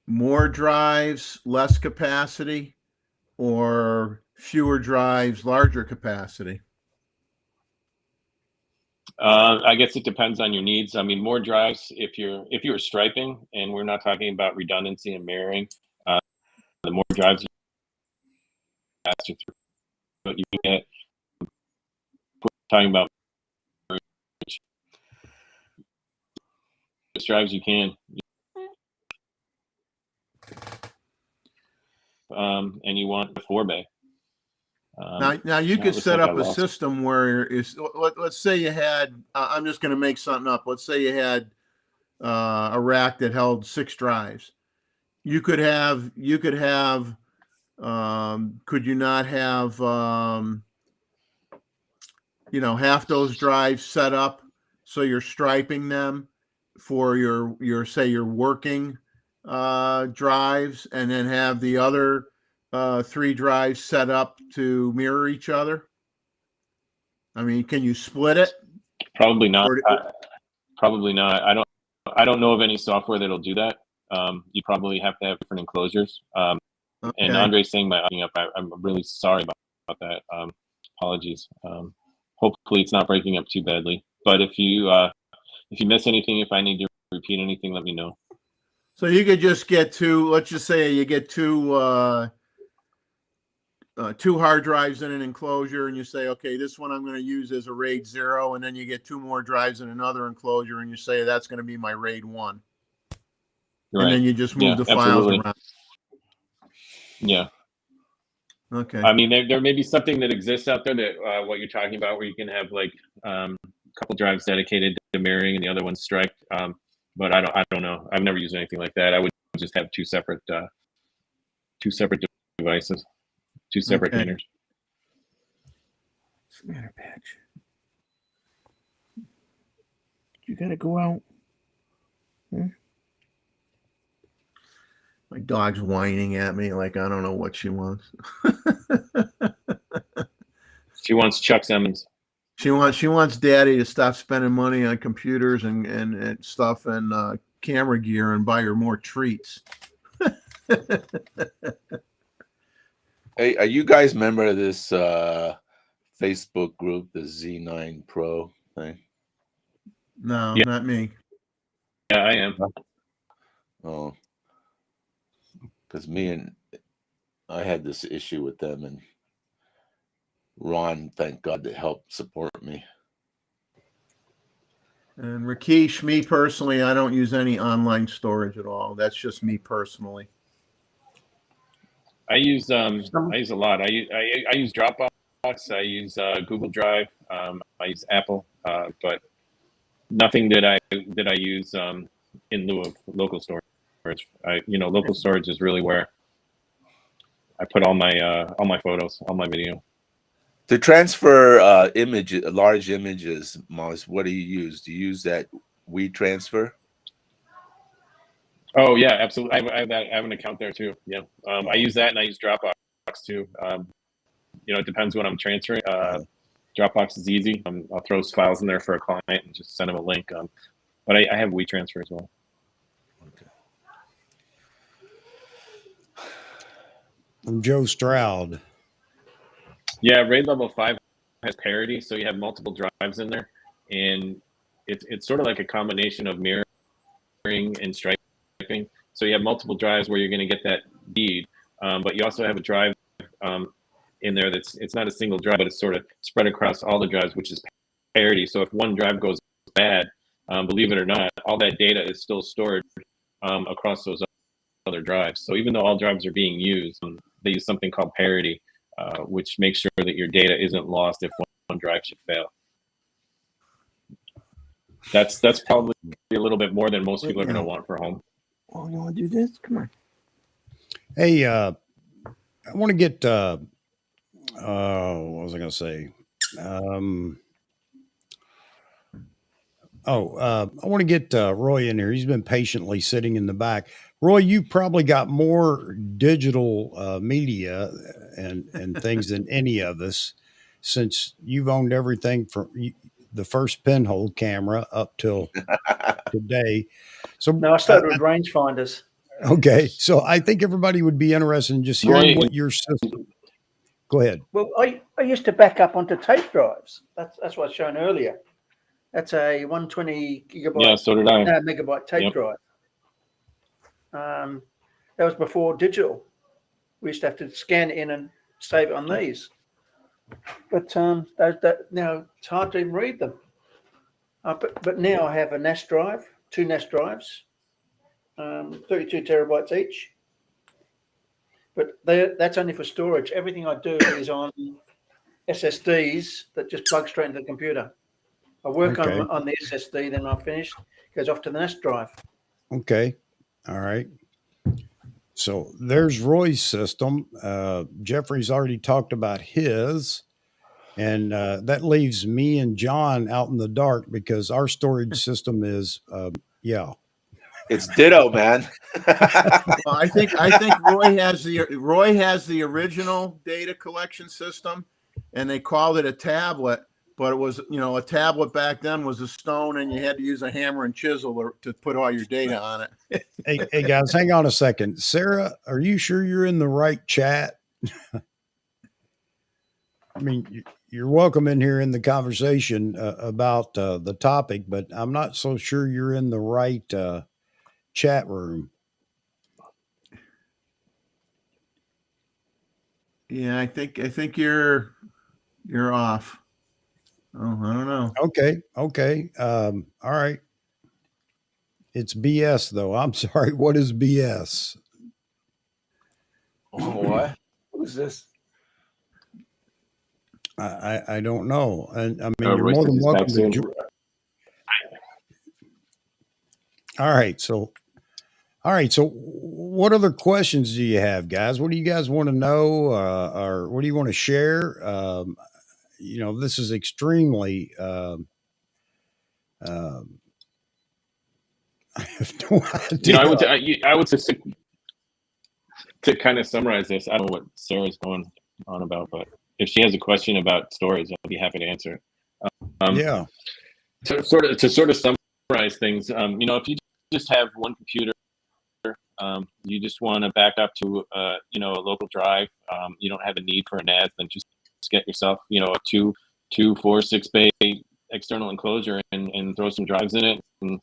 more drives, less capacity, or fewer drives, larger capacity? I guess it depends on your needs. I mean, more drives if you're striping, and we're not talking about redundancy and mirroring. The more drives, faster through you get. We're talking about drives you can. And you want the 4-bay. Now you could set up a system where let's say you had, I'm just going to make something up. Let's say you had a rack that held 6 drives. Could you not have, half those drives set up so you're striping them for your working drives, and then have the other 3 drives set up to mirror each other? I mean, can you split it? Probably not. Probably not. I don't know of any software that'll do that. You probably have to have different enclosures. Okay. And Andre's saying by up, I'm really sorry about that. Apologies. Hopefully it's not breaking up too badly. But if you miss anything, if I need to repeat anything, let me know. So you could just get 2. Let's just say you get 2 hard drives in an enclosure, and you say, okay, this one I'm going to use as a RAID 0, and then you get 2 more drives in another enclosure, and you say that's going to be my RAID 1. Right. And then you just move the files around. Yeah. Okay. I mean, there may be something that exists out there that what you're talking about, where you can have like couple drives dedicated to mirroring, and the other one's striped. But I don't know. I've never used anything like that. I would just have two separate devices, two separate Okay. containers. What's the matter, Patch? You gotta go out. My dog's whining at me like I don't know what she wants. She wants Chuck Simmons. She wants Daddy to stop spending money on computers and stuff and camera gear and buy her more treats. Hey, are you guys member of this Facebook group, the Z9 Pro thing? No, Yeah. not me. Yeah, I am. Oh, because I had this issue with them, and Ron, thank God, that helped support me. And Rakesh, me personally, I don't use any online storage at all. That's just me personally. I use a lot. I use Dropbox. I use Google Drive. I use Apple, but nothing that I use in lieu of local storage. Local storage is really where I put all my photos, all my video. To transfer large images, Moz, what do you use? Do you use that WeTransfer? Oh yeah, absolutely. I have an account there too. Yeah, I use that, and I use Dropbox too. It depends what I'm transferring. Dropbox is easy. I'll throw files in there for a client and just send them a link. But I have WeTransfer as well. Okay. From Joe Stroud. Yeah, RAID level 5 has parity, so you have multiple drives in there, and it's sort of like a combination of mirroring and striping. So you have multiple drives where you're going to get that bead, but you also have a drive in there it's not a single drive, but it's sort of spread across all the drives, which is parity. So if one drive goes bad, believe it or not, all that data is still stored across those other drives. So even though all drives are being used, they use something called parity, which makes sure that your data isn't lost if one drive should fail. That's probably a little bit more than most people are going to want for home. Oh, you want to do this? Come on. Hey, I want to get, what was I going to say? I want to get Roy in here. He's been patiently sitting in the back. Roy, you probably got more digital media and things than any of us, since you've owned everything from the first pinhole camera up till today. So No, I started with rangefinders. okay, so I think everybody would be interested in just hearing what your system. Go ahead. Well, I used to back up onto tape drives. That's what's shown earlier. That's a 120 gigabyte. Yeah, so did I. Megabyte tape drive. That was before digital. We used to have to scan it in and save it on these. But now it's hard to even read them. But now I have a NAS drive, two NAS drives, 32 terabytes each. But that's only for storage. Everything I do is on SSDs that just plug straight into the computer. I work on the SSD, then I'm finished. It goes off to the NAS drive. Okay. All right. So there's Roy's system. Jeffrey's already talked about his. And that leaves me and John out in the dark because our storage system is, It's ditto, man. Well, I think Roy has the original data collection system, and they called it a tablet. But it was, a tablet back then was a stone, and you had to use a hammer and chisel to put all your data on it. hey guys, hang on a second. Sarah, are you sure you're in the right chat? I mean, you're welcome in here in the conversation about the topic, but I'm not so sure you're in the right chat room. Yeah, I think you're off. Oh, I don't know. Okay. All right. It's BS though. I'm sorry. What is BS? Oh, what? What is this? I don't know. And I mean, you're Royce more than is welcome back soon. to All right. So, all right. So, what other questions do you have, guys? What do you guys want to know, or what do you want to share? This is extremely. I have no idea. I would say to kind of summarize this. I don't know what Sarah's going on about, but if she has a question about storage, I'll be happy to answer it. Yeah. To sort of summarize things, if you just have one computer, you just want to back up to a local drive. You don't have a need for a NAS, then just get yourself a 2, 4, 6 bay external enclosure and throw some drives in it, and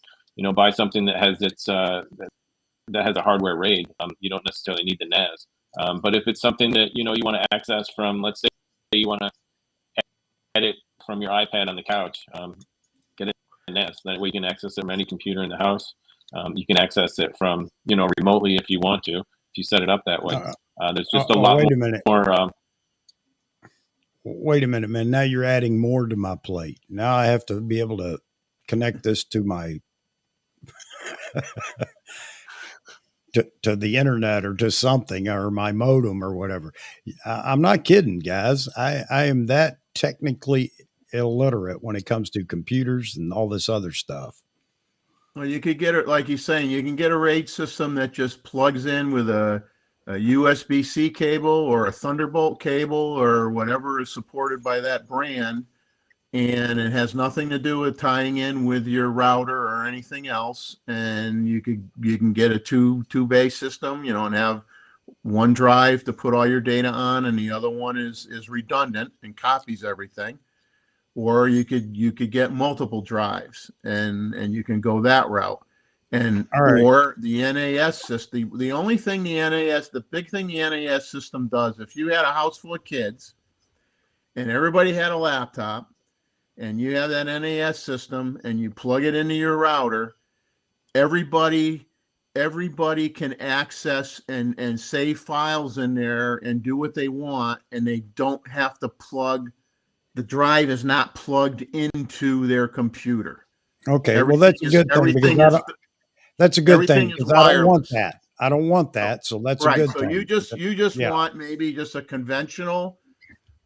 buy something that has that has a hardware RAID. You don't necessarily need the NAS, but if it's something that you want to access from, let's say you want to edit from your iPad on the couch, get a NAS. That way you can access it from any computer in the house. You can access it from remotely if you want to, if you set it up that way. There's just a lot wait a minute. more. Wait a minute, man. Now you're adding more to my plate. Now I have to be able to connect this to my to the internet or to something, or my modem or whatever. I'm not kidding, guys. I am that technically illiterate when it comes to computers and all this other stuff. Well, you could get it, like he's saying, you can get a RAID system that just plugs in with a USB-C cable or a Thunderbolt cable or whatever is supported by that brand, and it has nothing to do with tying in with your router or anything else. And you can get a two bay system, and have one drive to put all your data on, and the other one is redundant and copies everything. Or you could get multiple drives and you can go that route. And right. Or the NAS system. The only thing the big thing the NAS system does, if you had a house full of kids and everybody had a laptop and you have that NAS system and you plug it into your router, everybody can access and save files in there and do what they want, and they don't have to the drive is not plugged into their computer. Okay, well that's a good thing, because that's a good thing, because I don't want that. I don't want that, so that's a good thing. So you just want maybe just a conventional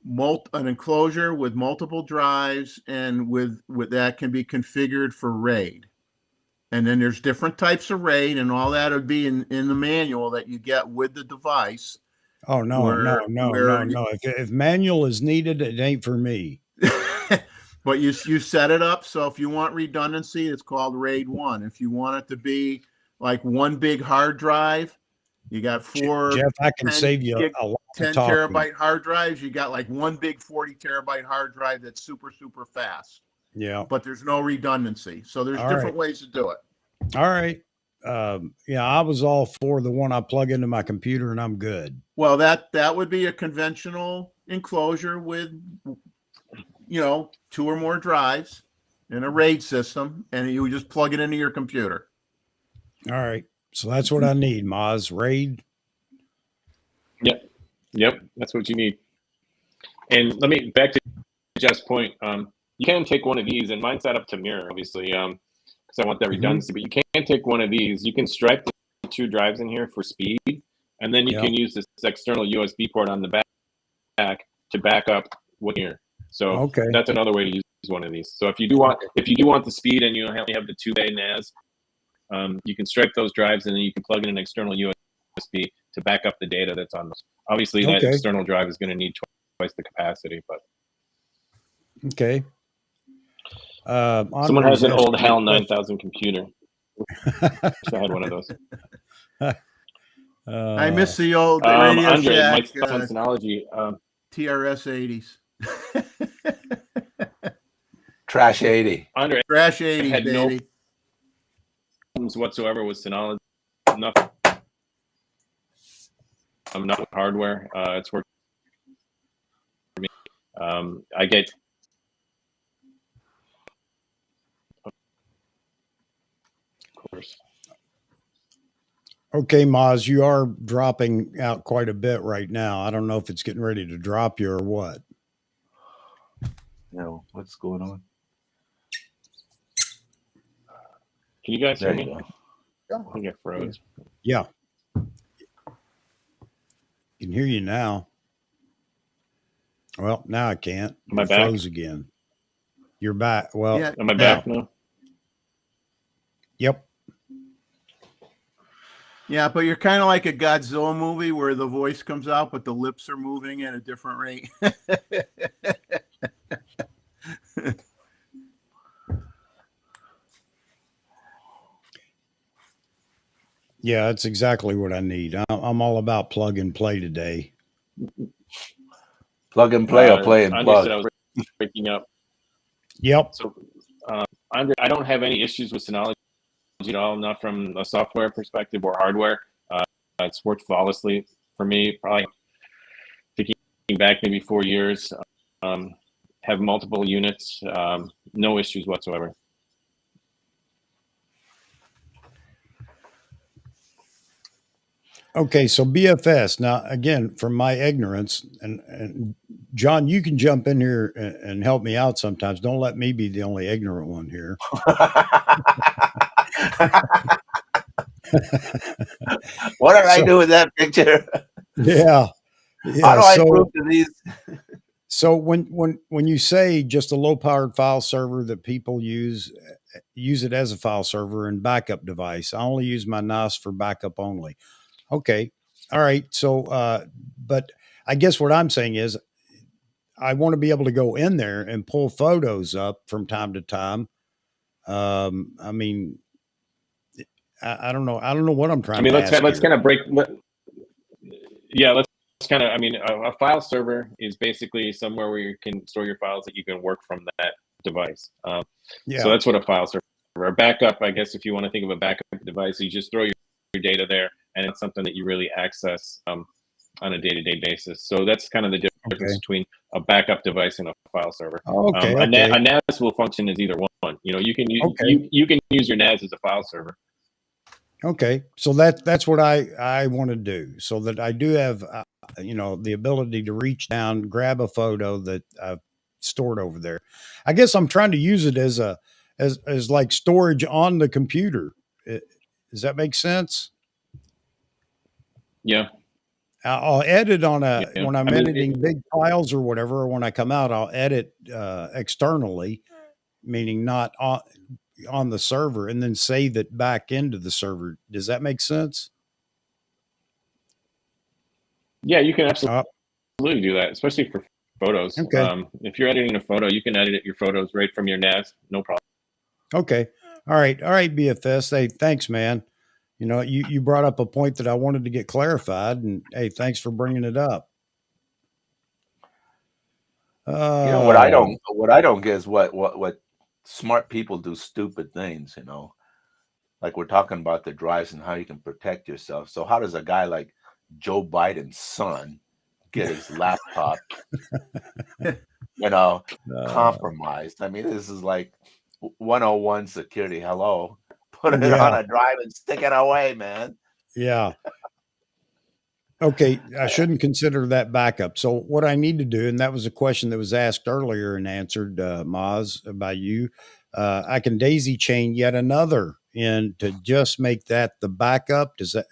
an enclosure with multiple drives, and with that can be configured for RAID. And then there's different types of RAID, and all that would be in the manual that you get with the device. Oh, no. If manual is needed, it ain't for me. But you set it up so if you want redundancy, it's called RAID 1. If you want it to be like one big hard drive, you got 4. Jeff, I can save you a lot 10 terabyte hard drives. You got like one big 40 terabyte hard drive that's super, super fast. Yeah. But there's no redundancy. So there's different ways to do it. All right. I was all for the one I plug into my computer and I'm good. Well, that would be a conventional enclosure with 2 or more drives and a RAID system, and you would just plug it into your computer. All right. So that's what I need, Moz. RAID. Yep. That's what you need. And let me back to Jeff's point. You can take one of these, and mine's set up to mirror, obviously, because I want that redundancy. But you can take one of these. You can stripe the 2 drives in here for speed, and then you can use this external USB port on the back to back up one here. So that's another way to use one of these. So if you do want the speed and you only have the 2 bay NAS, you can stripe those drives, and then you can plug in an external USB to back up the data that's on those. Obviously, that external drive is going to need twice the capacity, but okay. Someone has an old HAL 9000 computer. I had one of those. I miss the old Radio Andre, Shack my son's analogy. TRS 80s. Trash 80. Andre, Trash 80s, had baby. no problems whatsoever with Synology. Nothing. I'm not with hardware. It's working for me. I get. Of course. Okay, Moz, you are dropping out quite a bit right now. I don't know if it's getting ready to drop you or what. No, what's going on? Can you guys hear There me? you go. I think I froze. Yeah. Can hear you now. Well, now I can't. Am I You back? froze again. You're back. Well, Yeah. Am I back now? Yep. Yeah, but you're kind of like a Godzilla movie where the voice comes out, but the lips are moving at a different rate. Yeah, that's exactly what I need. I'm all about plug and play today. Plug and play or play and Andre plug? said I was breaking up. Yep. So, Andre, I don't have any issues with Synology at all, not from a software perspective or hardware. It's worked flawlessly for me, probably thinking back maybe 4 years. Have multiple units, no issues whatsoever. Okay, so BFS. Now, again, from my ignorance, and John, you can jump in here and help me out sometimes. Don't let me be the only ignorant one here. What did I do with that picture? Yeah. How do I prove to these? So when you say just a low powered file server that people use it as a file server and backup device, I only use my NAS for backup only. Okay. All right. So, but I guess what I'm saying is I want to be able to go in there and pull photos up from time to time. I mean, I don't know. I don't know what I'm trying to ask let's here. kind of break. Let's kind of. I mean, a file server is basically somewhere where you can store your files that you can work from that device. So that's what a file server. A backup, I guess, if you want to think of a backup device, you just throw your data there, and it's something that you really access on a day-to-day basis. So that's kind of the difference between a backup device and a file server. A NAS will function as either one. You know, you can use your NAS as a file server. Okay, so that's what I want to do, so that I do have the ability to reach down, grab a photo that I've stored over there. I guess I'm trying to use it as like storage on the computer. Does that make sense? Yeah. I'll edit on when I'm editing big files or whatever, or when I come out, I'll edit externally, meaning not on the server, and then save it back into the server. Does that make sense? Yeah, you can absolutely do that, especially for photos. Okay. If you're editing a photo, you can edit your photos right from your NAS, no problem. Okay. All right, BFS. Hey, thanks, man. You know, you brought up a point that I wanted to get clarified, and hey, thanks for bringing it up. You know what I don't get is what smart people do stupid things. You know, like we're talking about the drives and how you can protect yourself. So how does a guy like Joe Biden's son get his laptop, compromised? I mean, this is like 101 security. Hello, put it on a drive and stick it away, man. Yeah. Okay, I shouldn't consider that backup. So what I need to do, and that was a question that was asked earlier and answered, Moz, by you. I can daisy chain yet another in to just make that the backup. Does that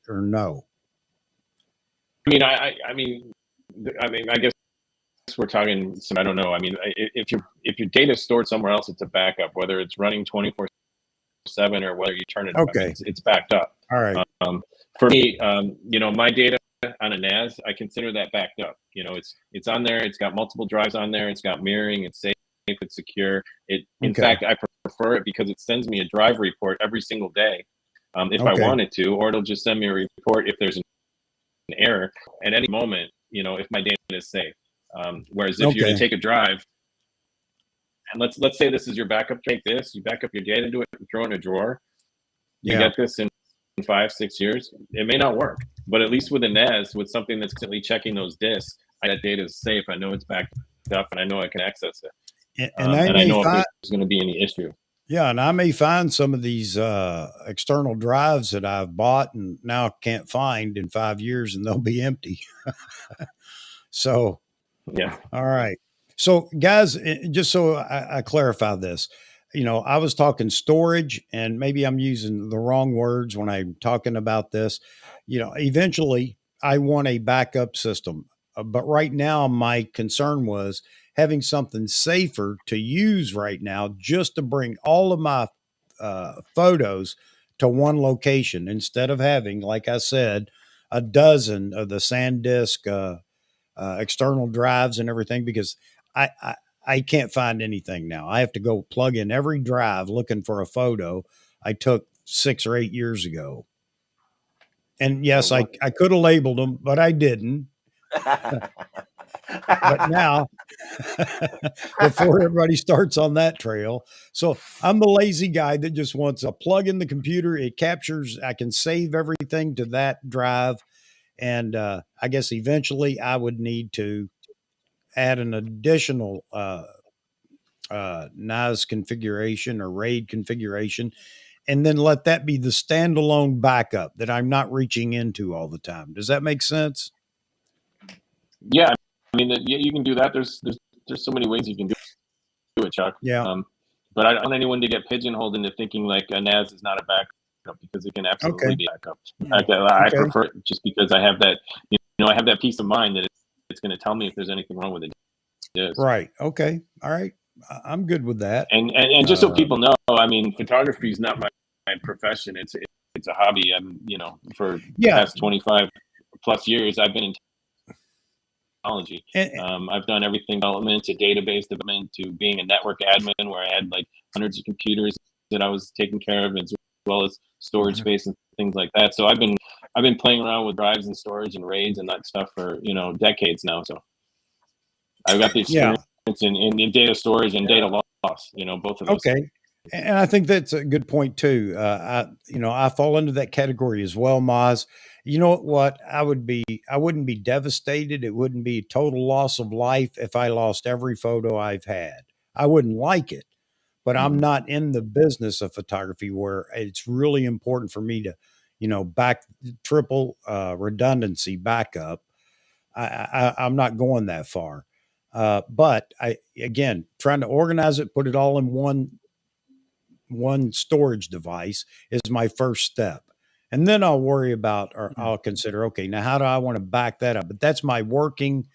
or no? I mean, I guess we're talking some. I don't know. I mean, if your data is stored somewhere else, it's a backup. Whether it's running 24/7 or whether you turn it, okay, it's backed up. All right. For me, my data on a NAS, I consider that backed up. You know, it's on there. It's got multiple drives on there. It's got mirroring. It's safe. It's secure. In fact, I prefer it because it sends me a drive report every single day, if I wanted to, or it'll just send me a report if there's an error at any moment. You know, if my data is safe. Whereas if you're to take a drive, and let's say this is your backup, take this, you back up your data to it, throw it in a drawer. You get this in 5-6 years, it may not work, but at least with a NAS, with something that's constantly checking those disks, that data is safe. I know it's backed up, and I know I can access it. And I know if there's going to be any issue. Yeah, and I may find some of these external drives that I've bought and now can't find in 5 years, and they'll be empty. So, yeah. All right. So, guys, just so I clarify this, I was talking storage, and maybe I'm using the wrong words when I'm talking about this. Eventually I want a backup system. But right now, my concern was having something safer to use right now, just to bring all of my photos to one location instead of having, like I said, a dozen of the SanDisk external drives and everything, because I can't find anything now. I have to go plug in every drive looking for a photo I took 6 or 8 years ago. And yes, I could have labeled them, but I didn't. But now, before everybody starts on that trail, so I'm the lazy guy that just wants a plug in the computer. It captures, I can save everything to that drive. And I guess eventually I would need to add an additional NAS configuration or RAID configuration, and then let that be the standalone backup that I'm not reaching into all the time. Does that make sense? Yeah, I mean, you can do that. There's so many ways you can do it, Chuck. Yeah. But I don't want anyone to get pigeonholed into thinking like a NAS is not a backup, because it can absolutely be a backup. In fact, I prefer it just because I have that, I have that peace of mind that it's going to tell me if there's anything wrong with it. Yes. Right. Okay. All right. I'm good with that. And just so people know, I mean, photography is not my profession. It's a hobby. I'm, for the past 25 plus years, I've been in technology. I've done everything development to database development to being a network admin, where I had like hundreds of computers that I was taking care of, as well as storage space and things like that. So I've been playing around with drives and storage and RAIDs and that stuff for decades now. So I've got the experience in data storage and data loss. Both of those. Okay. And I think that's a good point too. I fall into that category as well, Moz. You know what? I wouldn't be devastated. It wouldn't be total loss of life if I lost every photo I've had. I wouldn't like it, but I'm not in the business of photography where it's really important for me to, back triple redundancy backup. I'm not going that far. But again, trying to organize it, put it all in one storage device is my first step. And then I'll worry about, or I'll consider, okay, now how do I want to back that up? But that's my working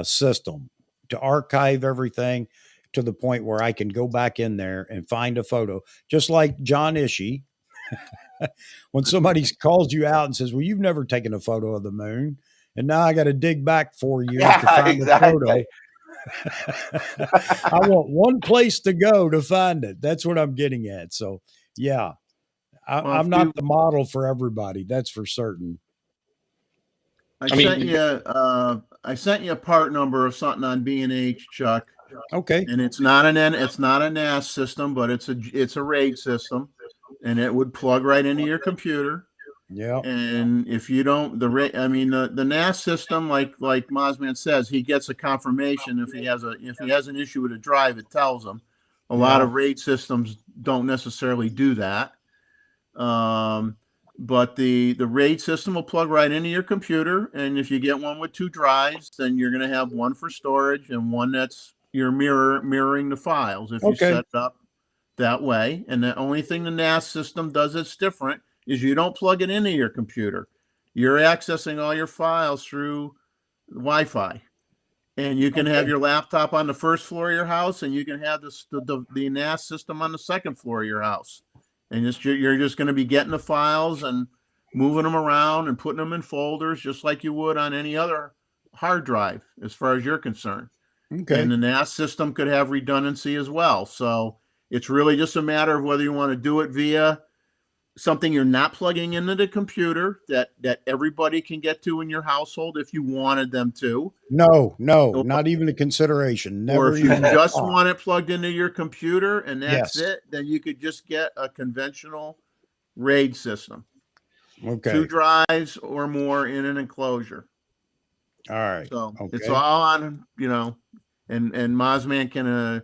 system to archive everything to the point where I can go back in there and find a photo, just like John Ishii. When somebody calls you out and says, well, you've never taken a photo of the moon, and now I got to dig back 4 years to find the photo. I want one place to go to find it. That's what I'm getting at. So, yeah, I'm not the model for everybody. That's for certain. I sent you a part number of something on B&H, Chuck. Okay. And it's not a NAS system, but it's a RAID system, and it would plug right into your computer. Yeah. And if you don't, the NAS system, like Mozman says, he gets a confirmation if he has an issue with a drive, it tells him. A lot of RAID systems don't necessarily do that. But the RAID system will plug right into your computer, and if you get one with 2 drives, then you're going to have one for storage and one that's your mirroring the files if you set it up that way. And the only thing the NAS system does that's different is you don't plug it into your computer. You're accessing all your files through Wi-Fi. And you can have your laptop on the first floor of your house, and you can have the NAS system on the second floor of your house. And you're just going to be getting the files and moving them around and putting them in folders just like you would on any other hard drive as far as you're concerned. Okay. And the NAS system could have redundancy as well. So it's really just a matter of whether you want to do it via something you're not plugging into the computer that everybody can get to in your household if you wanted them to. No, not even a consideration. Never. Or if you just want it plugged into your computer and that's Yes. it, then you could just get a conventional RAID system. Okay. 2 drives or more in an enclosure. All right. So it's all on, and Mozman can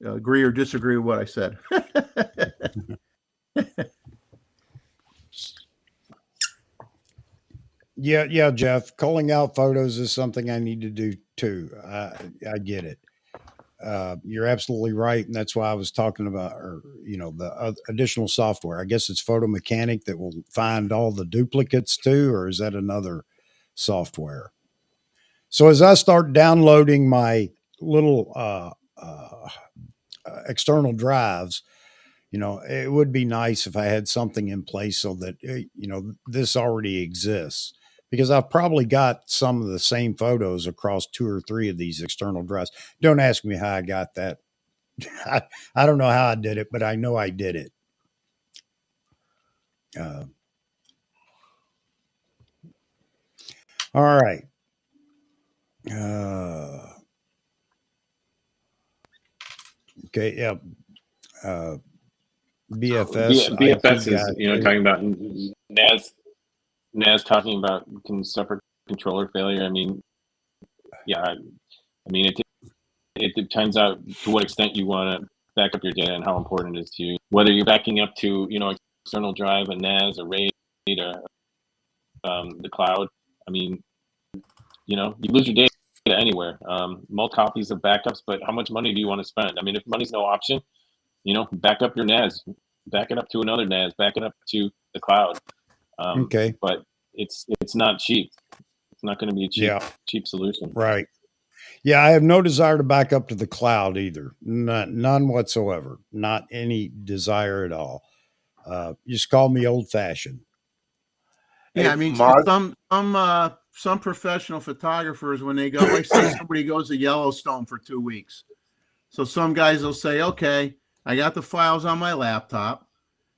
agree or disagree with what I said. Yeah, Jeff. Calling out photos is something I need to do too. I get it. You're absolutely right, and that's why I was talking about, or the additional software. I guess it's Photo Mechanic that will find all the duplicates too, or is that another software? So as I start downloading my little external drives, it would be nice if I had something in place so that this already exists, because I've probably got some of the same photos across 2 or 3 of these external drives. Don't ask me how I got that. I, I don't know how I did it, but I know I did it. Uh, all right. Okay. Yeah. BFS BFS IT is, guy. talking about Naz talking about can suffer controller failure. I mean, yeah, I mean it depends out to what extent you want to back up your data and how important it is to you. Whether you're backing up to external drive, a NAS, a RAID, or the cloud. I mean, you lose your data anywhere. Multiple copies of backups, but how much money do you want to spend? I mean, if money's no option, back up your NAS, back it up to another NAS, back it up to the cloud. Okay. But it's not cheap. It's not going to be a cheap solution. Right. Yeah, I have no desire to back up to the cloud either. None whatsoever. Not any desire at all. Just call me old fashioned. Yeah, Hey, I mean, Mark. some professional photographers, when they go, like say somebody goes to Yellowstone for 2 weeks. So some guys will say, okay, I got the files on my laptop.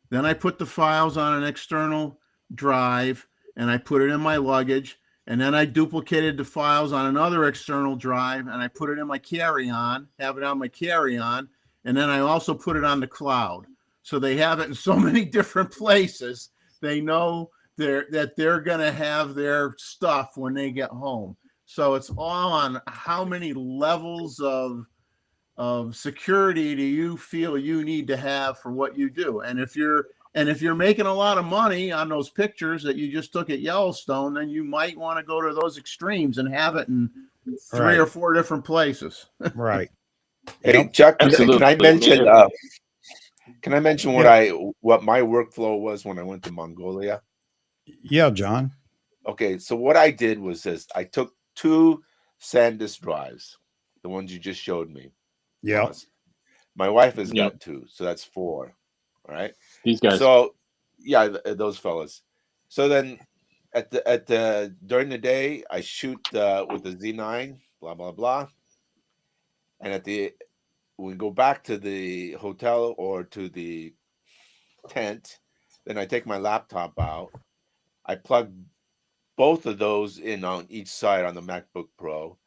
Then I put the files on an external drive and I put it in my luggage. And then I duplicated the files on another external drive and I put it in my carry-on, have it on my carry-on. And then I also put it on the cloud. So they have it in so many different places. They know that they're going to have their stuff when they get home. So it's all on how many levels of security do you feel you need to have for what you do. And if you're making a lot of money on those pictures that you just took at Yellowstone, then you might want to go to those extremes and have it in 3 or 4 different places. Right. Hey, Yep. Chuck, Absolutely. can I mention what my workflow was when I went to Mongolia? Yeah, John. Okay, so what I did was this: I took 2 SanDisk drives, the ones you just showed me. Yeah. My wife has got 2, so that's 4. All right. These guys. So yeah, those fellas. So then during the day, I shoot with the Z9, blah blah blah, and when we go back to the hotel or to the tent, then I take my laptop out. I plug both of those in on each side on the MacBook Pro,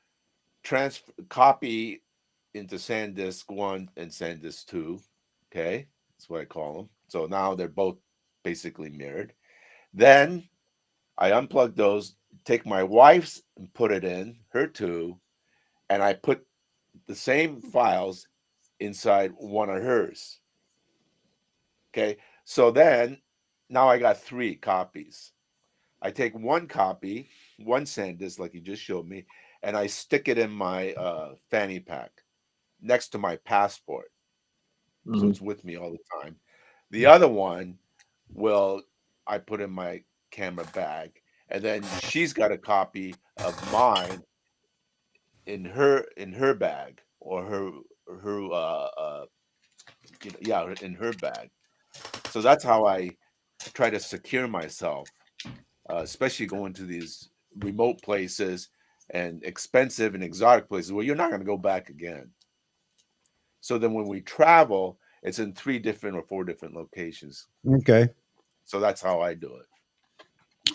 copy into SanDisk 1 and SanDisk 2. Okay, that's what I call them. So now they're both basically mirrored. Then I unplug those, take my wife's and put it in her 2, and I put the same files inside one of hers. Okay, so then now I got 3 copies. I take 1 copy, 1 SanDisk, like you just showed me, and I stick it in my fanny pack next to my passport. So it's with me all the time. The other one I put in my camera bag, and then she's got a copy of mine in her bag, or in her bag. So that's how I try to secure myself, especially going to these remote places and expensive and exotic places where you're not going to go back again. So then when we travel, it's in 3 different or 4 different locations. Okay. So that's how I do it.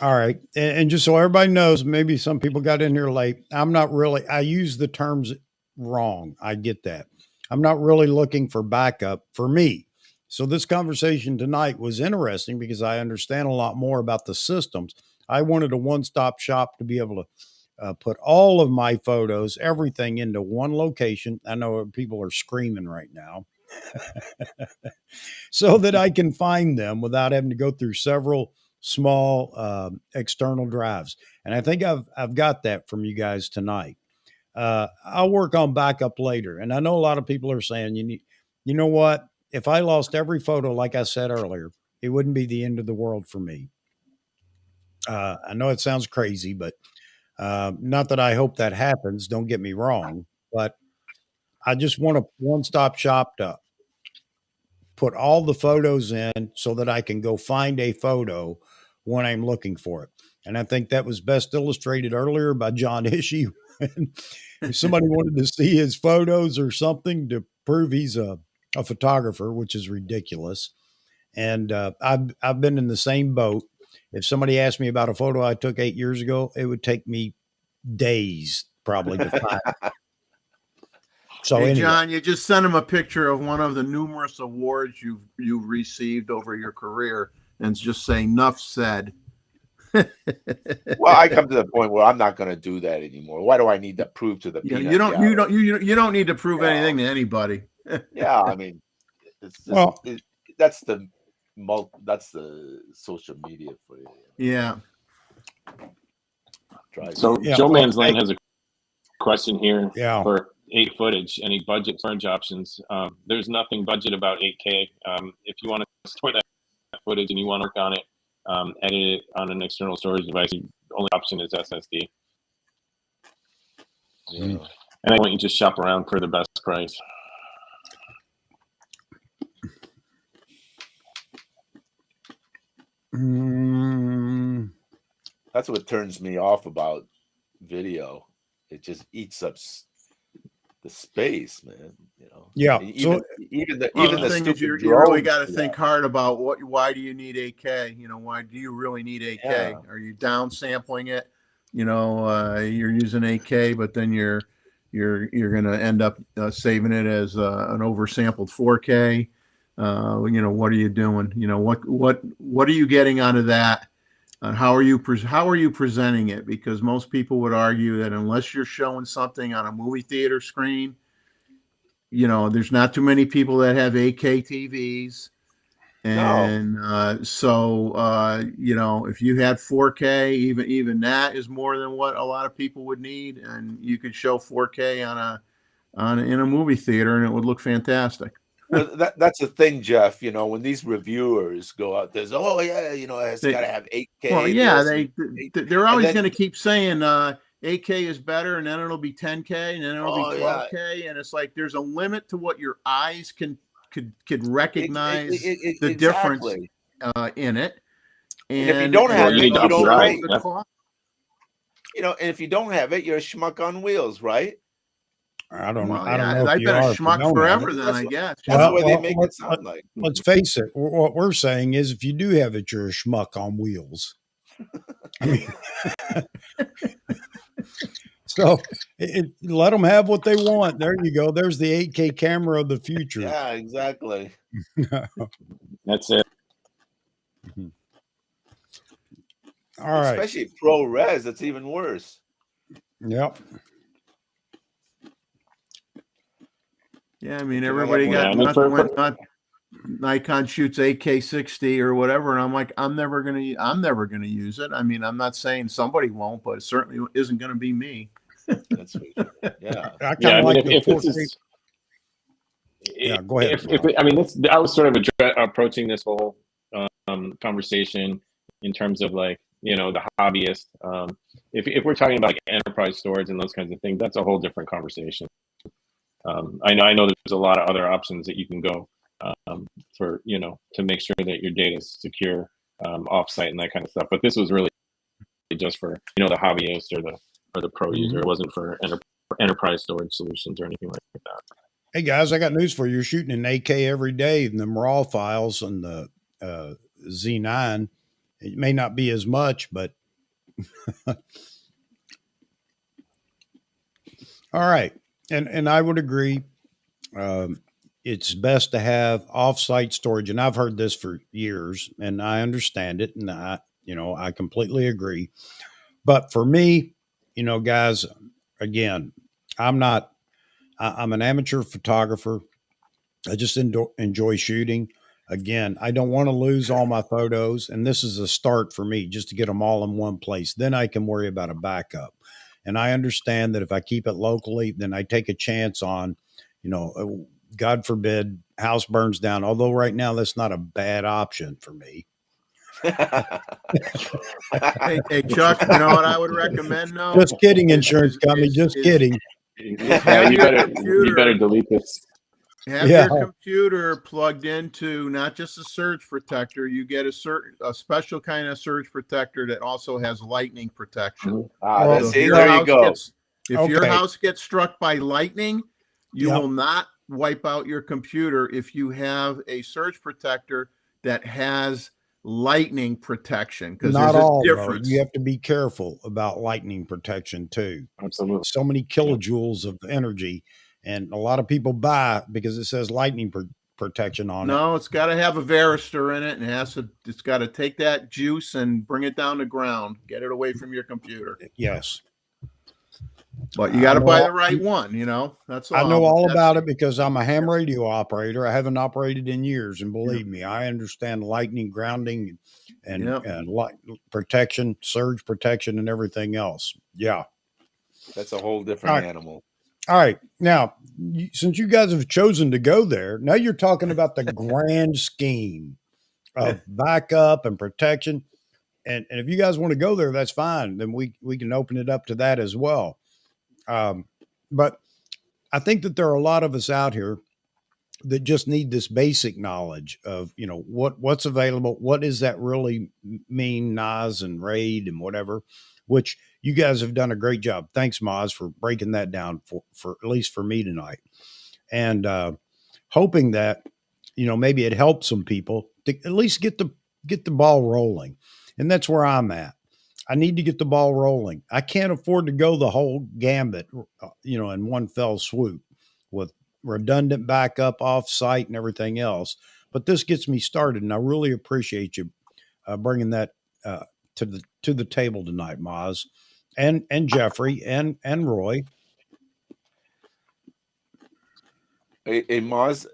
All right. And just so everybody knows, maybe some people got in here late. I use the terms wrong. I get that. I'm not really looking for backup for me. So this conversation tonight was interesting because I understand a lot more about the systems. I wanted a one-stop shop to be able to put all of my photos, everything into one location. I know people are screaming right now. So that I can find them without having to go through several small external drives. And I think I've got that from you guys tonight. I'll work on backup later. And I know a lot of people are saying, you know what? If I lost every photo, like I said earlier, it wouldn't be the end of the world for me. I know it sounds crazy, but not that I hope that happens. Don't get me wrong, but I just want a one-stop shop to put all the photos in so that I can go find a photo when I'm looking for it. And I think that was best illustrated earlier by John Ishii. If somebody wanted to see his photos or something to prove he's a photographer, which is ridiculous. And I've been in the same boat. If somebody asked me about a photo I took 8 years ago, it would take me days probably to find it. So Hey, anyway, John, you just sent him a picture of one of the numerous awards you've received over your career, and just say "Nuff said." Well, I come to the point where I'm not going to do that anymore. Why do I need to prove to the Yeah, peanut you don't gallery? you don't need to prove Yeah. anything to anybody. Yeah, I mean, it's just, well, that's the social media for you. Yeah. So Yeah, Joe well, Man's Lane has a question here yeah. for 8 footage. Any budget storage options? There's nothing budget about 8K. If you want to store that footage and you want to work on it, edit it on an external storage device, the only option is SSD. Yeah. And I want you to just shop around for the best price. That's what turns me off about video. It just eats up the space, man. You know. Yeah. Even the thing is, stupid you really drones got to do think that. hard about why do you need 8K? You know, why do you really need 8K? Yeah. Are you downsampling it? You know, you're using 8K, but then you're going to end up saving it as an oversampled 4K. You know, what are you doing? You know, what are you getting out of that? How are you presenting it? Because most people would argue that unless you're showing something on a movie theater screen, you know, there's not too many people that have 8K TVs. And so you know, if you had 4K, even that is more than what a lot of people would need, and you could show 4K in a movie theater, and it would look fantastic. Well, that's the thing, Jeff. You know, when these reviewers go out, there's you know, it's got to have 8K. Well, yeah, they're always then, going to keep saying 8K is better, and then it'll be 10K, and then it'll be 12K, and it's like there's a limit to what your eyes could recognize the difference in it. And if you don't have it, you don't right. You know, and if you don't have it, you're a schmuck on wheels, right? I don't know. I've been a schmuck forever then, I guess. That's the way they make it sound like. Let's face it. What we're saying is if you do have it, you're a schmuck on wheels. I mean, so let them have what they want. There you go. There's the 8K camera of the future. Yeah, exactly. That's it. All right. Especially ProRes, that's even worse. Yep. Yeah, I mean, everybody got Nikon shoots 8K 60 or whatever, and I'm like, I'm never gonna use it. I mean, I'm not saying somebody won't, but it certainly isn't gonna be me. That's sweet. Yeah. I mean, like if this is, yeah, go ahead. I mean, I was sort of approaching this whole conversation in terms of like, you know, the hobbyist. If we're talking about like enterprise storage and those kinds of things, that's a whole different conversation. I know there's a lot of other options that you can go for, you know, to make sure that your data is secure offsite and that kind of stuff. But this was really just for, you know, the hobbyist or the pro user. It wasn't for enterprise storage solutions or anything like that. Hey guys, I got news for you. You're shooting in 8K every day, and the raw files and the Z9. It may not be as much, but all right. And I would agree. It's best to have offsite storage, and I've heard this for years, and I understand it, and I completely agree. But for me, you know, guys, again, I'm an amateur photographer. I just enjoy shooting. Again, I don't want to lose all my photos, and this is a start for me just to get them all in one place. Then I can worry about a backup. And I understand that if I keep it locally, then I take a chance on, God forbid, house burns down. Although right now that's not a bad option for me. Hey, Chuck, you know what I would recommend though? Just kidding, Is insurance company. Just is kidding. have You your better computer delete this. have Yeah. your computer plugged into not just a surge protector. You get a special kind of surge protector that also has lightning protection. Well, So see, there you go. If your Okay. house gets struck by lightning, you Yep. will not wipe out your computer if you have a surge protector that has lightning protection, because Not there's a all, though. difference. You have to be careful about lightning protection too. Absolutely. So many kilojoules of energy, and a lot of people buy because it says lightning protection on it. No, it's got to have a varistor in it, and it's got to take that juice and bring it down to ground, get it away from your computer. Yes. But you got to buy the right one, That's all. I know But all that's- about it because I'm a ham radio operator. I haven't operated in years, and believe me, I understand lightning grounding and Yep. light protection, surge protection, and everything else. Yeah. That's a whole different animal. All right. Now, since you guys have chosen to go there, now you're talking about the grand scheme of backup and protection. And if you guys want to go there, that's fine. Then we can open it up to that as well. But I think that there are a lot of us out here that just need this basic knowledge of, what's available. What does that really mean, Nas and RAID and whatever, which you guys have done a great job. Thanks, Maz, for breaking that down for at least for me tonight. And hoping that, maybe it helps some people to at least get the ball rolling. And that's where I'm at. I need to get the ball rolling. I can't afford to go the whole gambit, in one fell swoop with redundant backup off site and everything else. But this gets me started, and I really appreciate you bringing that to the table tonight, Maz, and Jeffrey and Roy. Hey, Maz,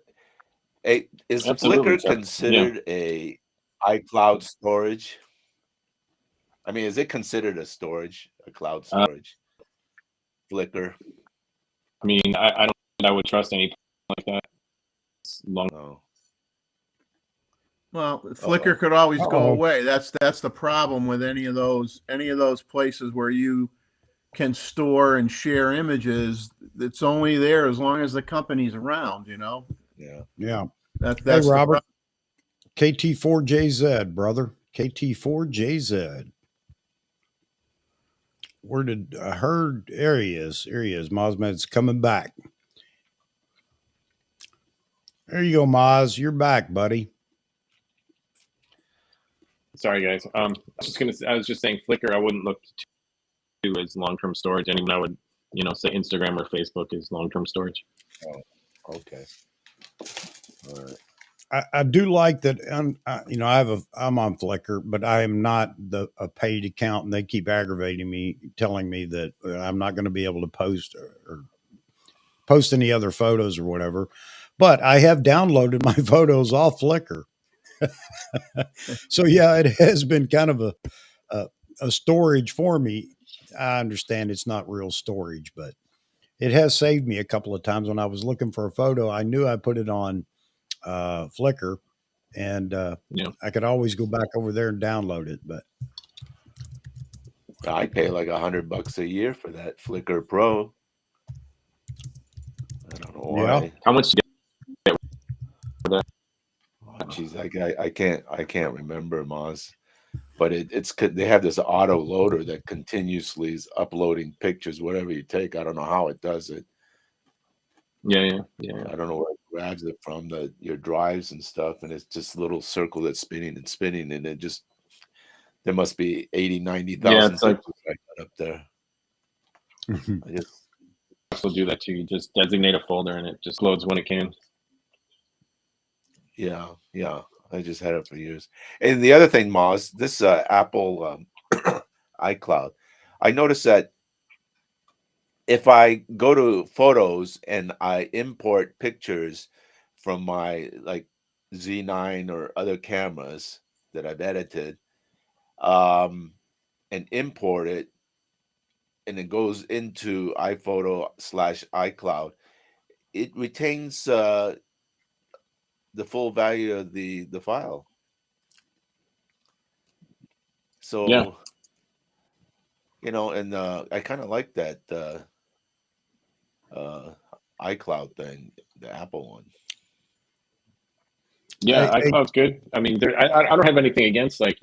is Absolutely, Flickr Chuck. considered a iCloud storage? I mean, is it considered a cloud storage? Flickr. I mean, I don't think I would trust any like that. It's long. No. Well, Flickr could always go Uh-oh. away. That's the problem with any of those places where you can store and share images. It's only there as long as the company's around, Yeah. Yeah. That's Hey, the Robert. KT4JZ, brother. KT4JZ. Where did I heard? There he is. Mozman's coming back. There you go, Moz. You're back, buddy. Sorry, guys. I was just saying, Flickr. I wouldn't look to as long-term storage. And even I would, say Instagram or Facebook is long-term storage. Oh, okay. All right. I do like that. I'm on Flickr, but I am not a paid account, and they keep aggravating me, telling me that I'm not going to be able to post or post any other photos or whatever. But I have downloaded my photos off Flickr. So yeah, it has been kind of a storage for me. I understand it's not real storage, but it has saved me a couple of times when I was looking for a photo. I knew I put it on Flickr, and I could always go back over there and download it. But I pay like $100 a year for that Flickr Pro. I don't know why. Yeah. How much? Oh, geez, I can't remember, Moz. But they have this auto loader that continuously is uploading pictures, whatever you take. I don't know how it does it. Yeah. I don't know where it grabs it from, your drives and stuff, and it's just a little circle that's spinning and spinning, and there must be 80,000-90,000 it's like pictures like that up there. I just will do that too. You just designate a folder and it just loads when it can. yeah. I just had it for years. And the other thing, Moz, this Apple iCloud, I noticed that if I go to photos and I import pictures from my like Z9 or other cameras that I've edited, and import it, and it goes into iPhoto/iCloud, it retains the full value of the file. So, Yeah. you know, and I kind of like that iCloud thing, the Apple one. Yeah, Hey, iCloud's good. I mean, I don't have anything against like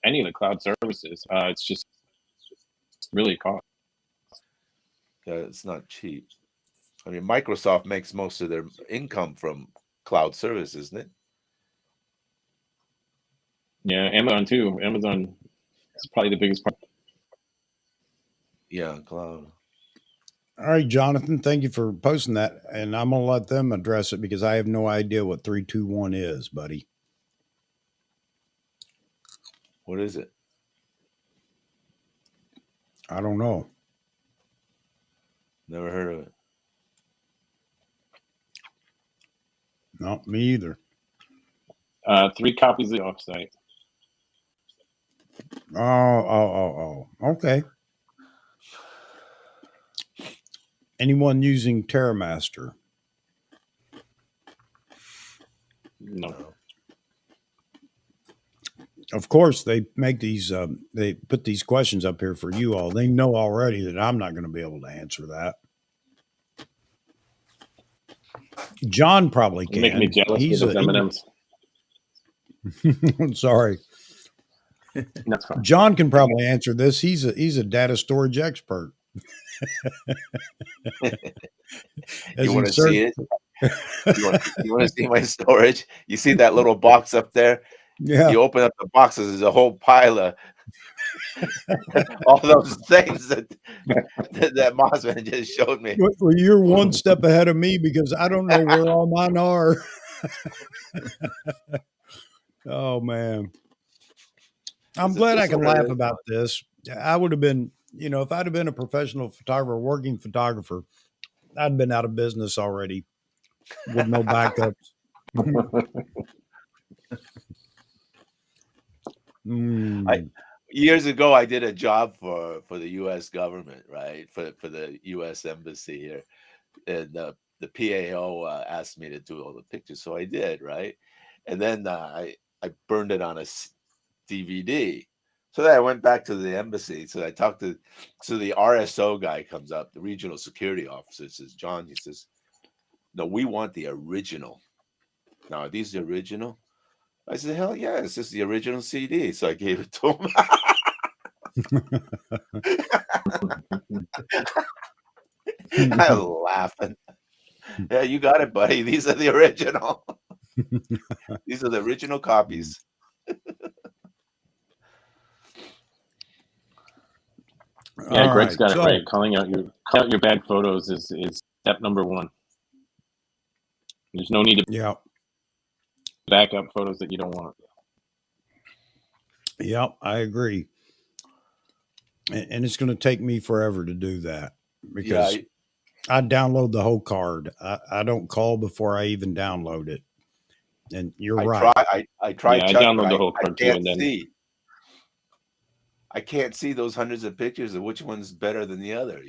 any of the cloud services. It's just really cost. Yeah, it's not cheap. I mean, Microsoft makes most of their income from cloud service, isn't it? Yeah, Amazon too. Amazon is probably the biggest part. Yeah, cloud. all right, Jonathan, thank you for posting that. And I'm going to let them address it because I have no idea what 321 is, buddy. What is it? I don't know. Never heard of it. No, me either. 3 copies of the offsite. Oh. Okay. Anyone using TerraMaster? No. Of course, they make these. They put these questions up here for you all. They know already that I'm not going to be able to answer that. John probably You're making me can. jealous He's with those M&Ms. I'm sorry. That's fine. John can probably answer this. He's a data storage expert. You want to see it? You want to see my storage? You see that little box up there? Yeah. You open up the boxes, there's a whole pile of all those things that mozman just showed me. Well, you're one step ahead of me because I don't know where all mine are. Oh man. I'm glad I can laugh about this. I would have been, if I'd have been a professional photographer, working photographer, I'd been out of business already with no backups. Years ago, I did a job for the U.S. government, right? For the U.S. embassy here, and the PAO asked me to do all the pictures, so I did, right? And then I burned it on a DVD. So then I went back to the embassy. So I talked to the RSO guy comes up, the regional security officer, says, John, he says, no, we want the original. Now, are these the original? I said, hell yeah, it's just the original CD. So I gave it to him. I was laughing. Yeah, you got it, buddy. These are the original. These are the original copies. Yeah, all Greg's got it right. Calling out your bad photos is step number 1. There's no need to back up photos that you don't want. Yep, I agree. And it's going to take me forever to do that because I download the whole card. I don't call before I even download it. And you're right. I tried. I download the whole card too, and then I can't see those hundreds of pictures of which one's better than the other.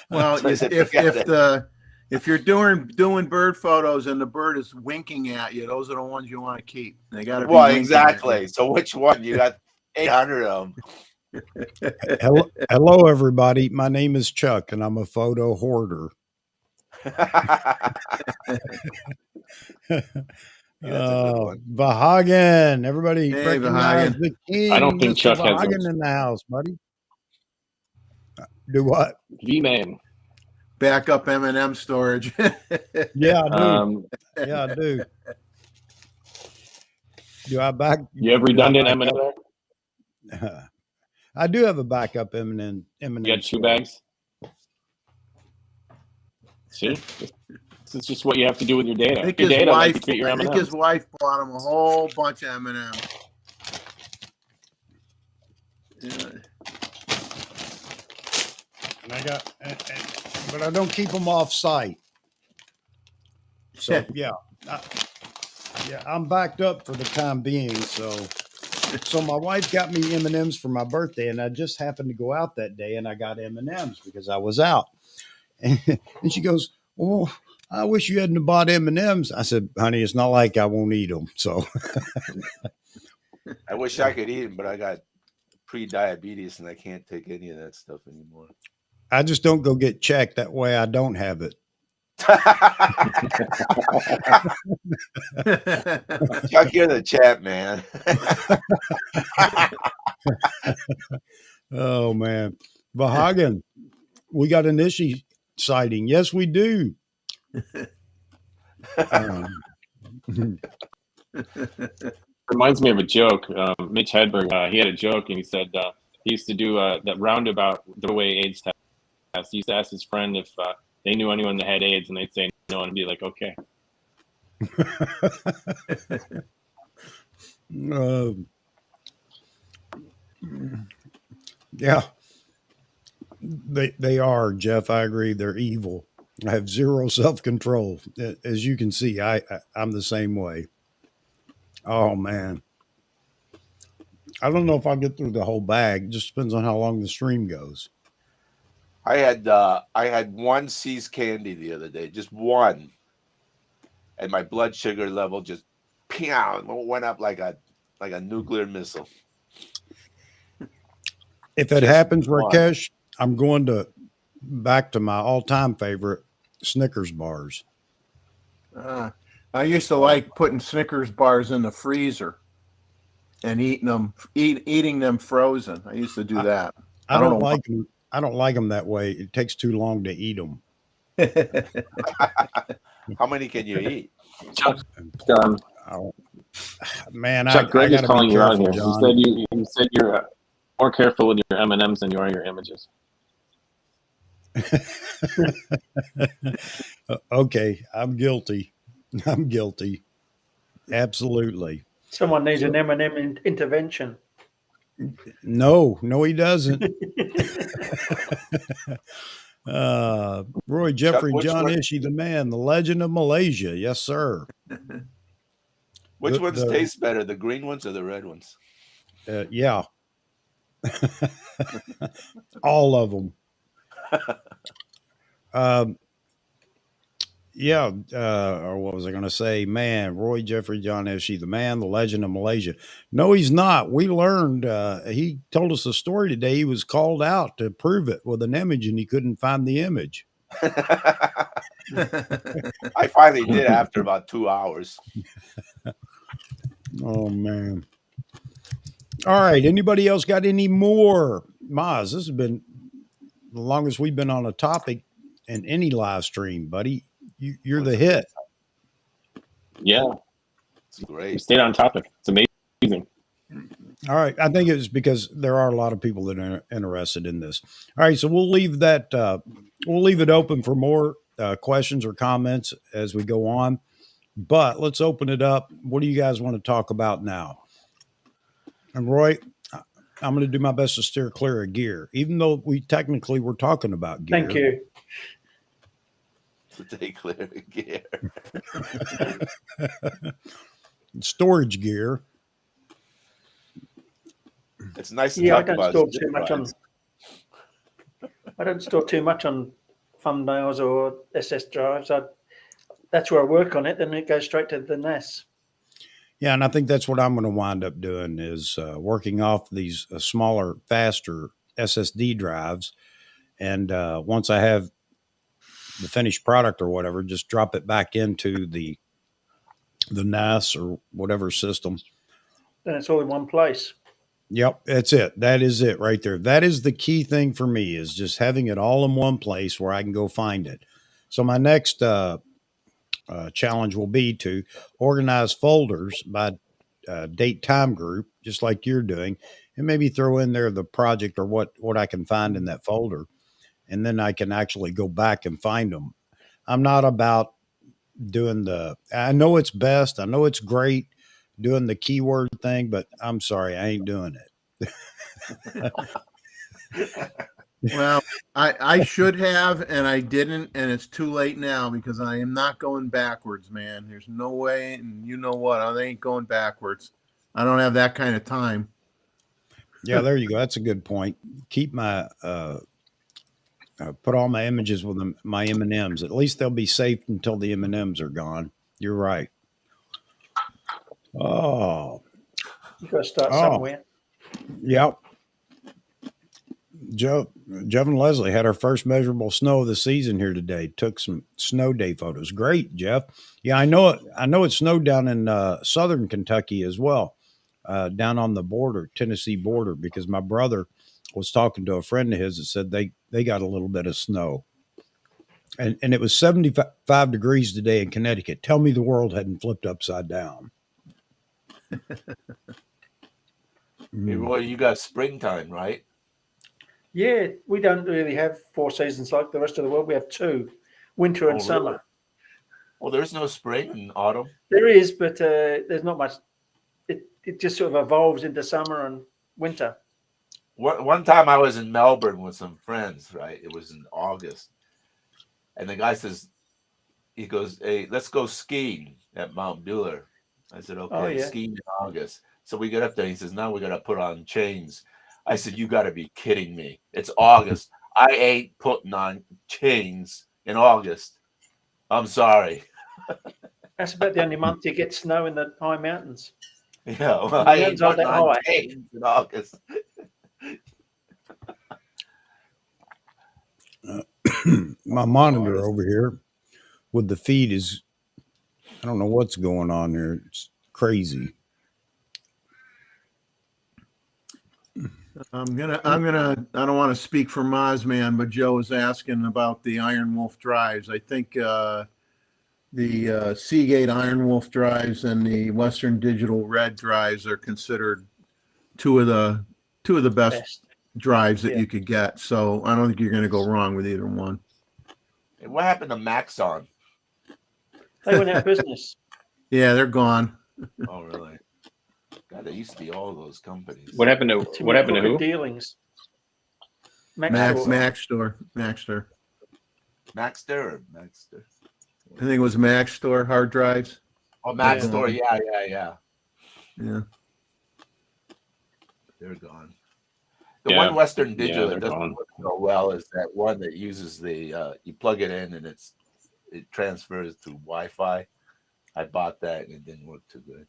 Well, if you're doing bird photos and the bird is winking at you, those are the ones you want to keep. They got to be exactly. So which one? You got 800 of them. Hello, everybody. My name is Chuck, and I'm a photo hoarder. Vahagan, everybody. Hey, Vahagan. The king, I don't think Mr. Chuck Vahagan has in the house, buddy. Do what? V-Man. Backup M&M storage. Yeah, I do. Yeah, I do. Do I back? You have redundant M&M there? I do have a backup M&M. You got 2 bags? See? This is just what you have to do with your data. I think his wife bought him a whole bunch of M&M. Yeah. And but I don't keep them off site. So yeah, I'm backed up for the time being. So So my wife got me M&Ms for my birthday, and I just happened to go out that day, and I got M&Ms because I was out. And she goes, "Well, I wish you hadn't bought M&Ms." I said, "Honey, it's not like I won't eat them." So I wish I could eat them, but I got pre-diabetes and I can't take any of that stuff anymore. I just don't go get checked. That way I don't have it. Chuck, you're the chat, man. Oh, man. Vahagan, we got an issue sighting. Yes, we do. Reminds me of a joke. Mitch Hedberg, he had a joke, and he said he used to do that roundabout the way AIDS test. He used to ask his friend if they knew anyone that had AIDS, and they'd say no, and be like, okay. Yeah, they are, Jeff. I agree. They're evil. I have zero self-control. As you can see, I'm the same way. Oh, man. I don't know if I'll get through the whole bag. It just depends on how long the stream goes. I had one C's candy the other day, just one, and my blood sugar level just went up like a nuclear missile. If it happens, Rakesh, I'm going back to my all-time favorite, Snickers bars. I used to like putting Snickers bars in the freezer and eating them frozen. I used to do that. I don't like them. I don't like them that way. It takes too long to eat them. How many can you eat? Chuck, man, Chuck, Greg is calling you out here. John. He said you're more careful with your M&Ms than you are your images. Okay, I'm guilty. I'm guilty. Absolutely. Someone needs an M&M intervention. No, he doesn't. Roy Jeffrey, Chuck, John Ishii, the man, the legend of Malaysia. Yes, sir. Which ones taste better, the green ones or the red ones? Yeah. All of them. Yeah, or what was I going to say? Man, Roy Jeffrey, John Ishii, the man, the legend of Malaysia. No, he's not. We learned, he told us a story today. He was called out to prove it with an image, and he couldn't find the image. I finally did after about 2 hours. Oh, man. All right. Anybody else got any more? Maz, this has been the longest we've been on a topic in any live stream, buddy. You're the hit. Yeah. It's great. You stayed on topic. It's amazing. All right. I think it's because there are a lot of people that are interested in this. All right. So we'll leave that, we'll leave it open for more questions or comments as we go on. But let's open it up. What do you guys want to talk about now? And Roy, I'm going to do my best to steer clear of gear, even though we technically were talking about gear. Thank you. Stay clear of gear. Storage gear. It's nice to talk about. I don't store too much on thumbnails or SS drives. That's where I work on it, then it goes straight to the NAS. Yeah, and I think that's what I'm going to wind up doing is working off these smaller, faster SSD drives. And once I have the finished product or whatever, just drop it back into the NAS or whatever system. Then it's all in one place. Yep, that's it. That is it right there. That is the key thing for me is just having it all in one place where I can go find it. So my next challenge will be to organize folders by date time group, just like you're doing, and maybe throw in there the project or what I can find in that folder. And then I can actually go back and find them. I'm not about doing I know it's best. I know it's great doing the keyword thing, but I'm sorry, I ain't doing it. Well, I should have, and I didn't, and it's too late now because I am not going backwards, man. There's no way, and you know what? I ain't going backwards. I don't have that kind of time. Yeah, there you go. That's a good point. Keep my put all my images with my M and M's. At least they'll be safe until the M and M's are gone. You're right. Oh, You've got to start oh, somewhere. yep. Joe and Leslie had our first measurable snow of the season here today. Took some snow day photos. Great, Jeff. Yeah, I know it. I know it snowed down in southern Kentucky as well, down on the border, Tennessee border, because my brother was talking to a friend of his that said they got a little bit of snow. And it was 75 degrees today in Connecticut. Tell me the world hadn't flipped upside down. Hey, Roy, you got springtime, right? Yeah, we don't really have 4 seasons like the rest of the world. We have 2, winter and Oh, summer. really? Well, there's no spring and autumn. There is, but there's not much. It just sort of evolves into summer and winter. One time I was in Melbourne with some friends, right? It was in August. And the guy says, he goes, hey, let's go skiing at Mount Buller. I said, okay, Oh, yeah. skiing in August. So we get up there. He says, now we got to put on chains. I said, you got to be kidding me. It's August. I ain't putting on chains in August. I'm sorry. That's about the only month you get snow in the high mountains. Yeah, well, The I ain't mountains aren't putting that on high. chains in August. My monitor over here with the feed is, I don't know what's going on there. It's crazy. I don't want to speak for Mozman, but Joe was asking about the Iron Wolf drives. I think the Seagate Iron Wolf drives and the Western Digital Red drives are considered two of the best drives that Yeah. you could get. So I don't think you're going to go wrong with either one. Hey, what happened to Maxon? They went out of business. Yeah, they're gone. Oh, really? God, there used to be all those companies. What happened to Too what many happened to crooked who? dealings. Maxter. Maxter or Maxter? I think it was Maxtor hard drives. Oh, Yeah. Maxtor. Yeah. Yeah. They're gone. The Yeah. one Western Digital they're that doesn't gone. work so well is that one that uses the you plug it in and it transfers to Wi-Fi. I bought that and it didn't work too good.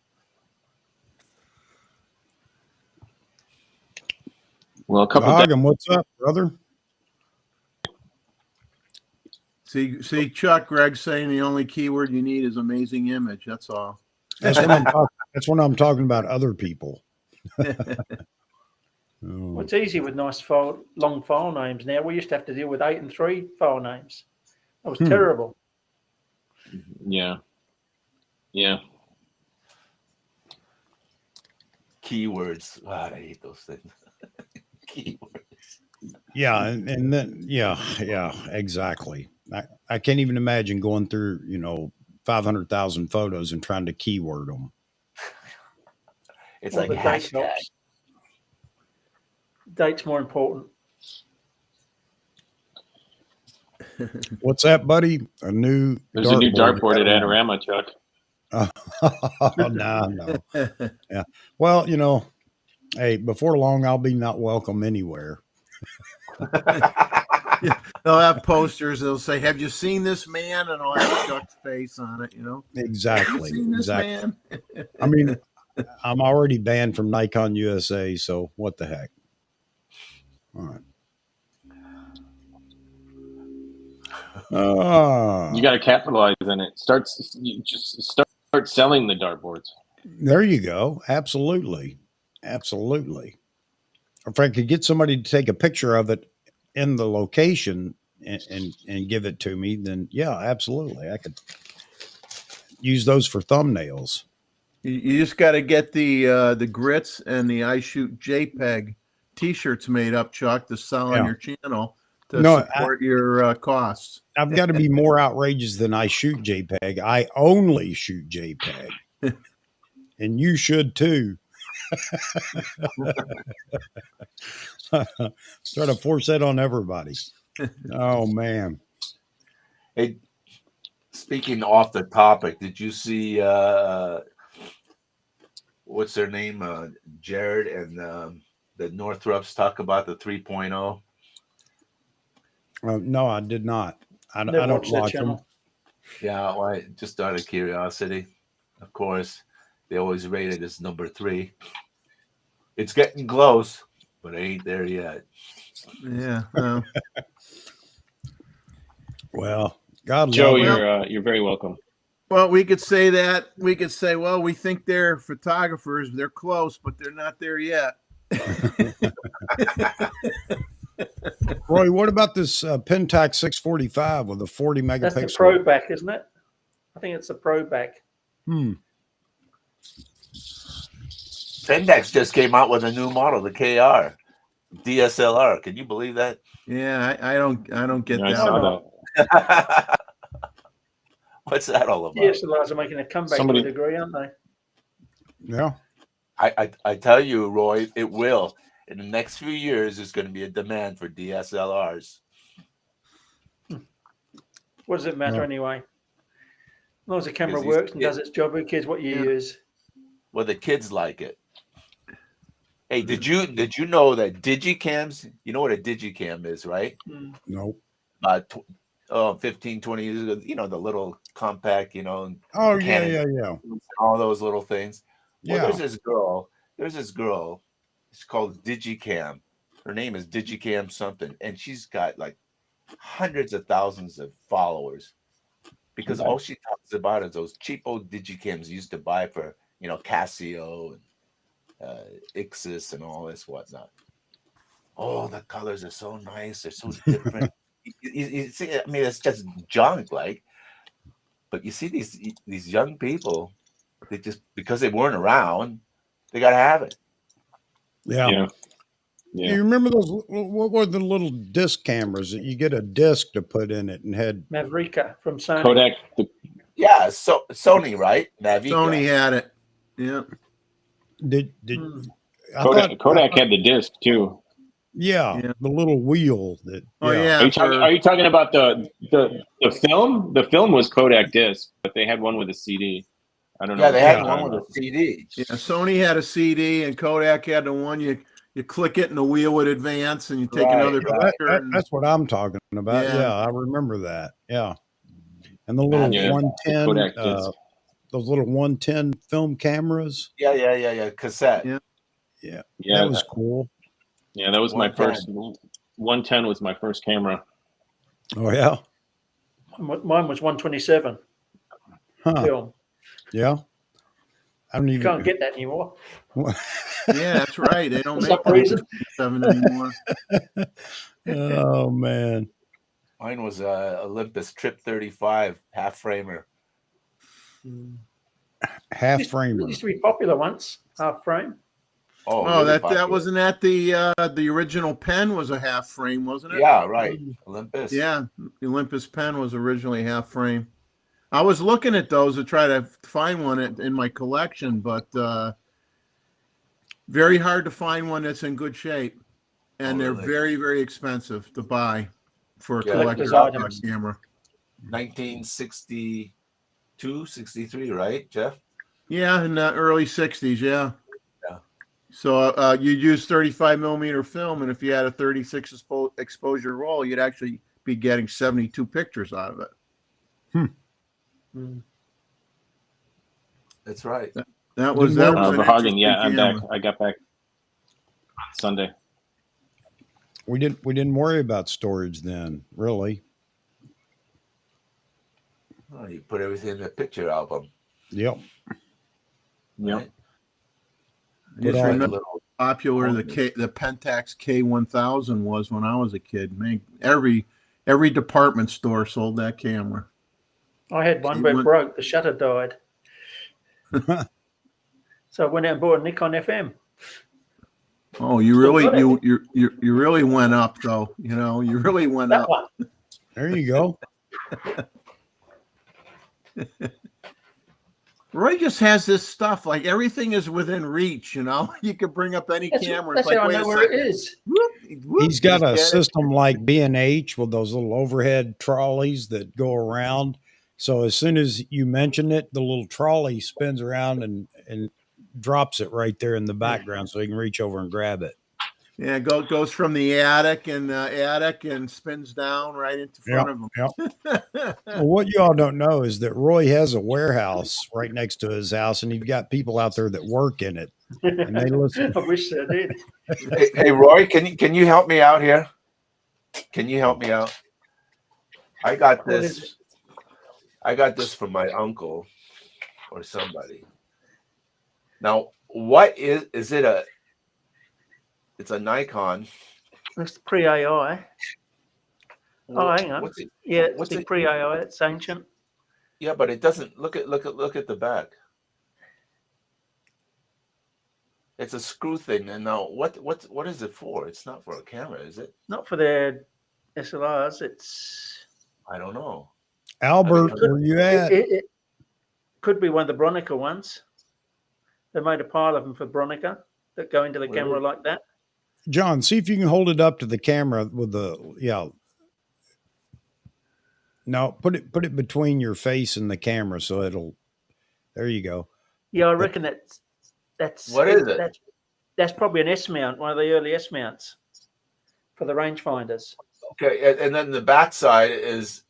Well, a couple. Hagen, what's up, brother? See, Chuck, Greg's saying the only keyword you need is amazing image. That's all. That's when I'm talking about other people. Well, it's easy with nice long file names now. We used to have to deal with 8 and 3 file names. That was terrible. Yeah. Keywords. God, I hate those things. Keywords. Yeah, and then yeah, exactly. I can't even imagine going through 500,000 photos and trying to keyword them. It's Well, like the date hashtag. helps. Date's more important. What's that, buddy? There's a new dartboard at Adorama, Chuck. No. Yeah. Well, hey, before long, I'll be not welcome anywhere. They'll have posters. They'll say, "Have you seen this man?" And I'll have Chuck's face on it. Exactly. Have you seen this man? I mean, I'm already banned from Nikon USA, so what the heck? All right. You got to capitalize on it. Start selling the dartboards. There you go. Absolutely. If I could get somebody to take a picture of it in the location and give it to me, then yeah, absolutely. I could use those for thumbnails. You just got to get the grits and the I Shoot JPEG T-shirts made up, Chuck, to sell on your channel to support your costs. I've got to be more outrageous than I shoot JPEG. I only shoot JPEG, and you should too. Try to force that on everybody. Oh man. Hey, speaking off the topic, did you see what's their name? Jared and the Northrups talk about the 3.0. No, I did not. I Never don't watched that watch them. channel. Yeah, well, just out of curiosity. Of course, they always rate it as number 3. It's getting close, but it ain't there yet. Yeah. Well, Well, God Joe, love you're very welcome. well, we could say that. We could say, well, we think they're photographers. They're close, but they're not there yet. Roy, what about this Pentax 645 with a 40 That's the megapixel? Pro back, isn't it? I think it's the Pro back. Pentax just came out with a new model, the KR DSLR. Can you believe that? Yeah, I don't get Yeah, I that. saw one. that. What's that all about? DSLRs are making a comeback Somebody- to a degree, aren't they? Yeah. I tell you, Roy, it will. In the next few years, there's going to be a demand for DSLRs. What does it matter Yeah. anyway? As long as the camera Because these works and does its job, who cares what you Yeah. use? Well, the kids like it. Hey, did you know that digicams? You know what a digicam is, right? Nope. 15, 20 years ago, you know, the little compact, you know, Oh, Canon, yeah. all those little things. Well, Yeah. there's this girl. It's called Digicam. Her name is Digicam something, and she's got like hundreds of thousands of followers because all she talks about is those cheap old Digicams you used to buy for, you know, Casio and Ixis and all this whatnot. Oh, the colors are so nice. They're so different. you see, I mean, it's just junk, like. But you see these young people, they just, because they weren't around, they gotta have it. Yeah. Yeah. You remember those? What were the little disc cameras that you get a disc to put in it and had? Mavica from Sony. Kodak. Yeah, so Sony, right? Navica. Sony had it. Yeah. Did Kodak had the disc too. Yeah, Yeah. the little wheel that. Oh yeah. Are you talking about the film? The film was Kodak disc, but they had one with a CD. I don't know. Yeah, they had Yeah. one with a CD. Yeah, Sony had a CD and Kodak had the one you click it and the wheel would advance and you take Right, another right. picture. That's what I'm talking about. Yeah. Yeah, I remember that. Yeah, and the little Yeah, 110, Kodak disc. those little 110 film cameras. Yeah. Cassette. Yeah. Yeah, Yeah, that was cool. Yeah, that was my 110. first. 110 was my first camera. Oh yeah, Mine was 127 huh? film. Yeah, I don't You even. can't get that anymore. Yeah, that's right. They don't For make some reason. 7 anymore. Oh man, Mine was Olympus Trip 35 half framer. half It framer. used to be popular once, half frame. Oh, Oh, really that popular. wasn't that the original pen was a half frame, wasn't it? Yeah, right. Olympus. Yeah, the Olympus pen was originally half frame. I was looking at those to try to find one in my collection, but very hard to find one that's in good shape, and Oh, they're really? very, very expensive to buy for a Yeah, collector's collector's camera. 1962, 63, right, Jeff? Yeah, in the early '60s. Yeah. Yeah. So you'd use 35 millimeter film, and if you had a 36 exposure roll, you'd actually be getting 72 pictures out of it. That's right. That was an Verhagen, yeah, I'm interesting back. I got back on Sunday. We didn't worry about storage then, really. Oh, you put everything in the picture album. Yep. Yep. Right? I just Put all- remember how popular the Pentax K1000 was when I was a kid. Man, every department store sold that camera. I had one, You but it went- broke. The shutter died. So I went out and bought a Nikon FM. Oh, you Still really got it. you really went up though. You know, you really went That up. one. There you go. Roy just has this stuff like everything is within reach. You know, you could bring up any camera. That's It's like, how I wait know a where it second. is. Whoop, whoop, He's got a just get it. system like B&H with those little overhead trolleys that go around. So as soon as you mention it, the little trolley spins around and drops it right there in the background so he can reach over and grab it. Yeah, goes from the attic and spins down right into front of him. Yep. Well, what you all don't know is that Roy has a warehouse right next to his house, and he's got people out there that work in it, and they listen. I wish I did. Hey, Roy, can you help me out here? Can you help me out? I got What is this. I got this from my uncle or somebody. Now, what is it? It's a Nikon. It's pre-AI. Oh, hang on. What's it? Yeah, What's it's it? pre-AI. It's ancient. Yeah, but it doesn't look at the back. It's a screw thing. And now what is it for? It's not for a camera, is it? Not for their SLRs. It's I don't know. Albert, where you at? it could be one of the Bronica ones. They made a pile of them for Bronica that go into the camera like that. John, see if you can hold it up to the camera with the No, put it between your face and the camera so it'll. There you go. Yeah, I reckon that's What is it? That's probably an S mount, one of the early S mounts for the rangefinders. Okay, and then the back side is,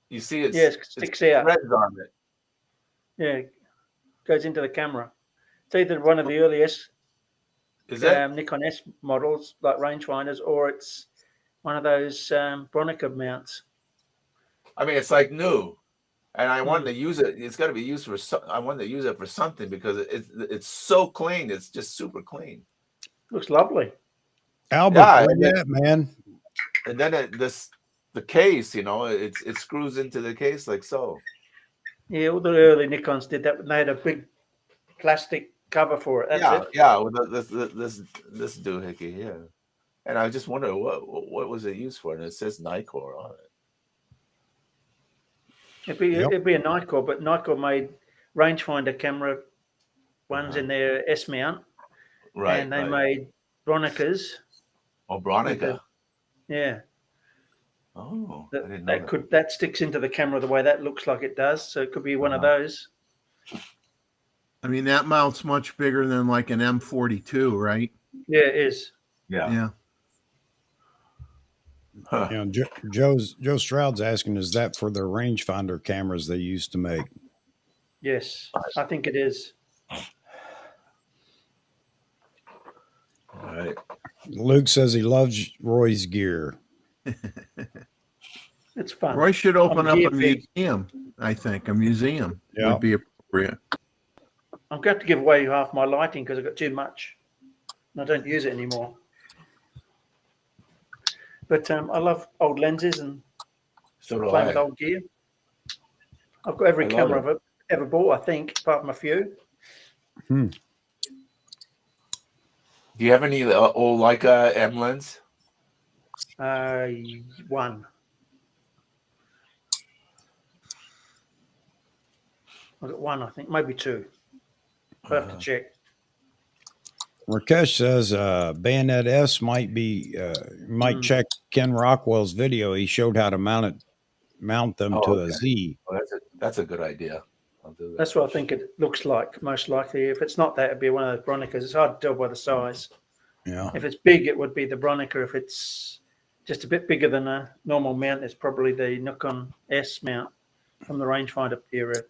you see, it sticks out. Threads on it. Yeah, goes into the camera. It's either one of the earliest Nikon S models like rangefinders, or it's one of those Bronica mounts. I mean, it's like new, and I wanted to use it. It's got to be used for. I wanted to use it for something because it's so clean. It's just super clean. Looks lovely. Albert, where you at, man? And then the case, it screws into the case like so. Yeah, all the early Nikons did that. They had a big plastic cover for it. That's it. Yeah. With this doohickey here, and I just wonder what was it used for, and it says Nikkor on it. It'd be a Nikkor, but Nikkor made rangefinder camera ones in their S mount, right? And they made Bronicas. Oh, Bronica. Yeah. Oh, I didn't know that sticks into the camera the way that looks like it does. So it could be one of those. I mean, that mount's much bigger than like an M42, right? Yeah, it is. Yeah. Huh. Joe Stroud's asking, is that for their rangefinder cameras they used to make? Yes, I think it is. All right. Luke says he loves Roy's gear. It's fun. Roy should open up a museum. I think a museum would be appropriate. I'm going to have to give away half my lighting because I've got too much. And I don't use it anymore. But I love old lenses and playing with old gear. I've got every camera I've ever bought, I think, apart from a few. Do you have any old Leica M lens? One. I've got one, I think, maybe two. I'll have to check. Rakesh says Bayonet S might check Ken Rockwell's video. He showed how to mount them to a Z. Well, that's a good idea. I'll do that. That's what I think it looks like, most likely. If it's not that, it'd be one of those Bronicas. It's hard to tell by the size. Yeah. If it's big, it would be the Bronica. If it's just a bit bigger than a normal mount, it's probably the Nikon S mount from the rangefinder era.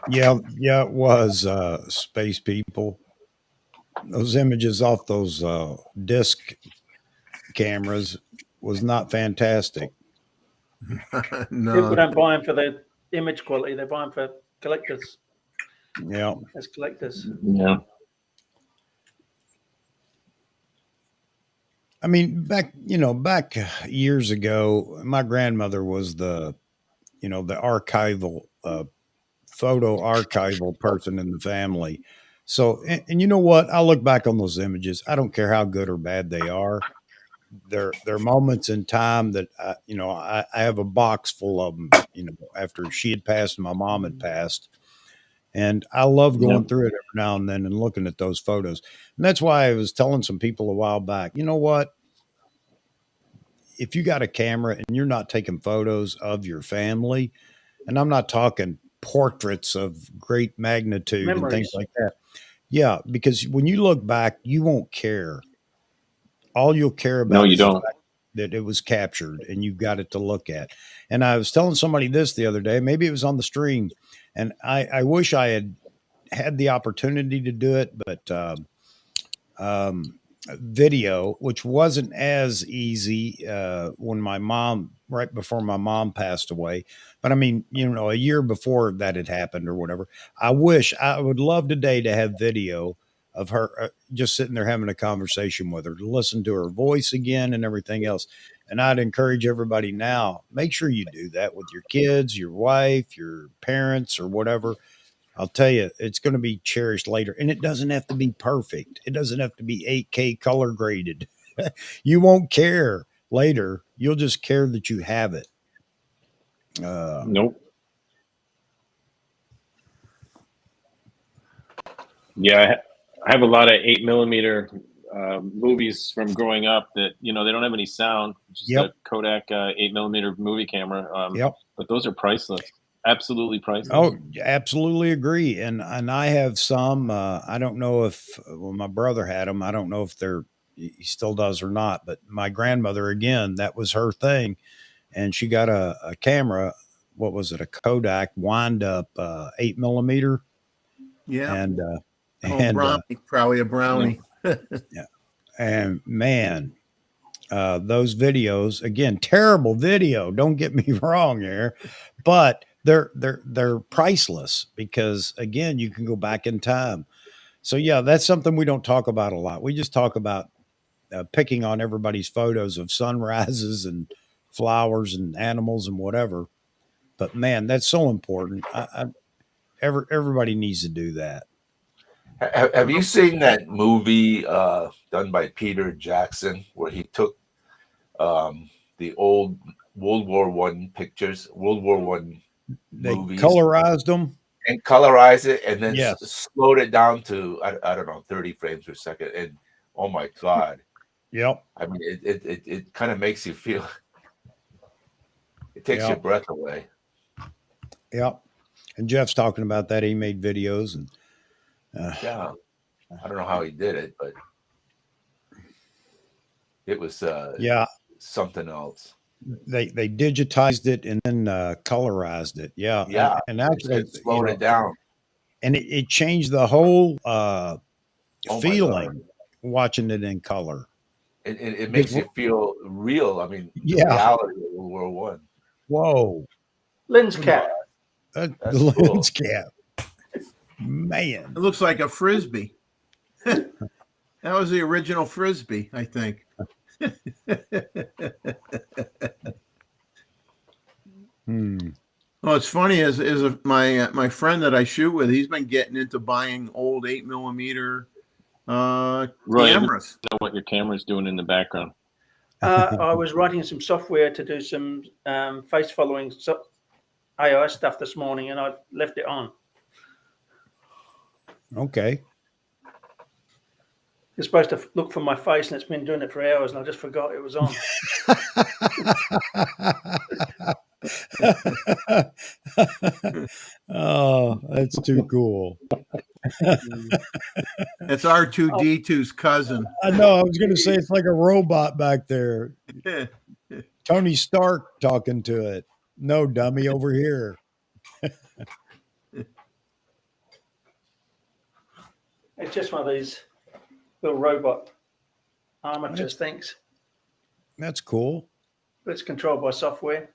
Yeah, it was Space People. Those images off those disc cameras was not fantastic. No. People don't buy them for the image quality; they buy them for collectors. Yeah, as collectors. Yeah. I mean, back years ago, my grandmother was the archival photo archival person in the family. So, and you know what? I look back on those images. I don't care how good or bad they are. They're moments in time that I have a box full of them. After she had passed and my mom had passed, and I love going through it every now and then and looking at those photos. And that's why I was telling some people a while back. You know what? If you got a camera and you're not taking photos of your family, And I'm not talking portraits of great magnitude and things Memories. like that. Yeah, because when you look back, you won't care. All you'll care No, about you is the don't. fact that it was captured and you've got it to look at. And I was telling somebody this the other day, maybe it was on the stream, and I wish I had the opportunity to do it, but video, which wasn't as easy when my mom, right before my mom passed away. But I mean, a year before that had happened or whatever. I would love today to have video of her just sitting there having a conversation with her, to listen to her voice again and everything else. And I'd encourage everybody now, make sure you do that with your kids, your wife, your parents, or whatever. I'll tell you, it's going to be cherished later. And it doesn't have to be perfect. It doesn't have to be 8K color graded. You won't care later. You'll just care that you have it. Nope. Yeah, I have a lot of 8mm movies from growing up that they don't have any sound. Just Yep. a Kodak 8mm movie camera. Yep. But those are priceless. Absolutely priceless. Oh, absolutely agree. And I have some. I don't know if my brother had them. I don't know if he still does or not. But my grandmother, again, that was her thing, and she got a camera. What was it? A Kodak wind up 8mm, Yeah. and Brownie, probably a brownie. yeah, and man, those videos again, terrible video. Don't get me wrong here, but they're priceless because again, you can go back in time. So yeah, that's something we don't talk about a lot. We just talk about picking on everybody's photos of sunrises and flowers and animals and whatever. But man, that's so important. Everybody needs to do that. Have you seen that movie done by Peter Jackson where he took the old World War One pictures, World War One They movies, colorized them. and colorized it, and then Yes. slowed it down to I don't know 30 frames per second, and oh my god! Yep. I mean, it kind of makes you feel. It takes your Yep. breath away. Yep. And Jeff's talking about that. He made videos and Yeah, I don't know how he did it, but it was yeah, something else. they digitized it and then colorized it. Yeah. Yeah, And actually, it slowed it down. and it changed the whole Oh my feeling watching it in color. It makes you feel real. I mean, the Yeah. reality of World War One. Whoa. Lens cap. The That's lens cool. cap. Man. It looks like a frisbee. That was the original frisbee, I think. Well, it's funny is my friend that I shoot with, he's been getting into buying old 8mm Roy, cameras. I know what your camera's doing in the background. I was writing some software to do some face following AI stuff this morning, and I left it on. Okay. It's supposed to look for my face, and it's been doing it for hours, and I just forgot it was on. Oh, that's too cool. It's R2D2's cousin. I know. I was going to say it's like a robot back there. Tony Stark talking to it. No, dummy, over here. It's just one of these little robot armature things, That's cool. but it's controlled by software.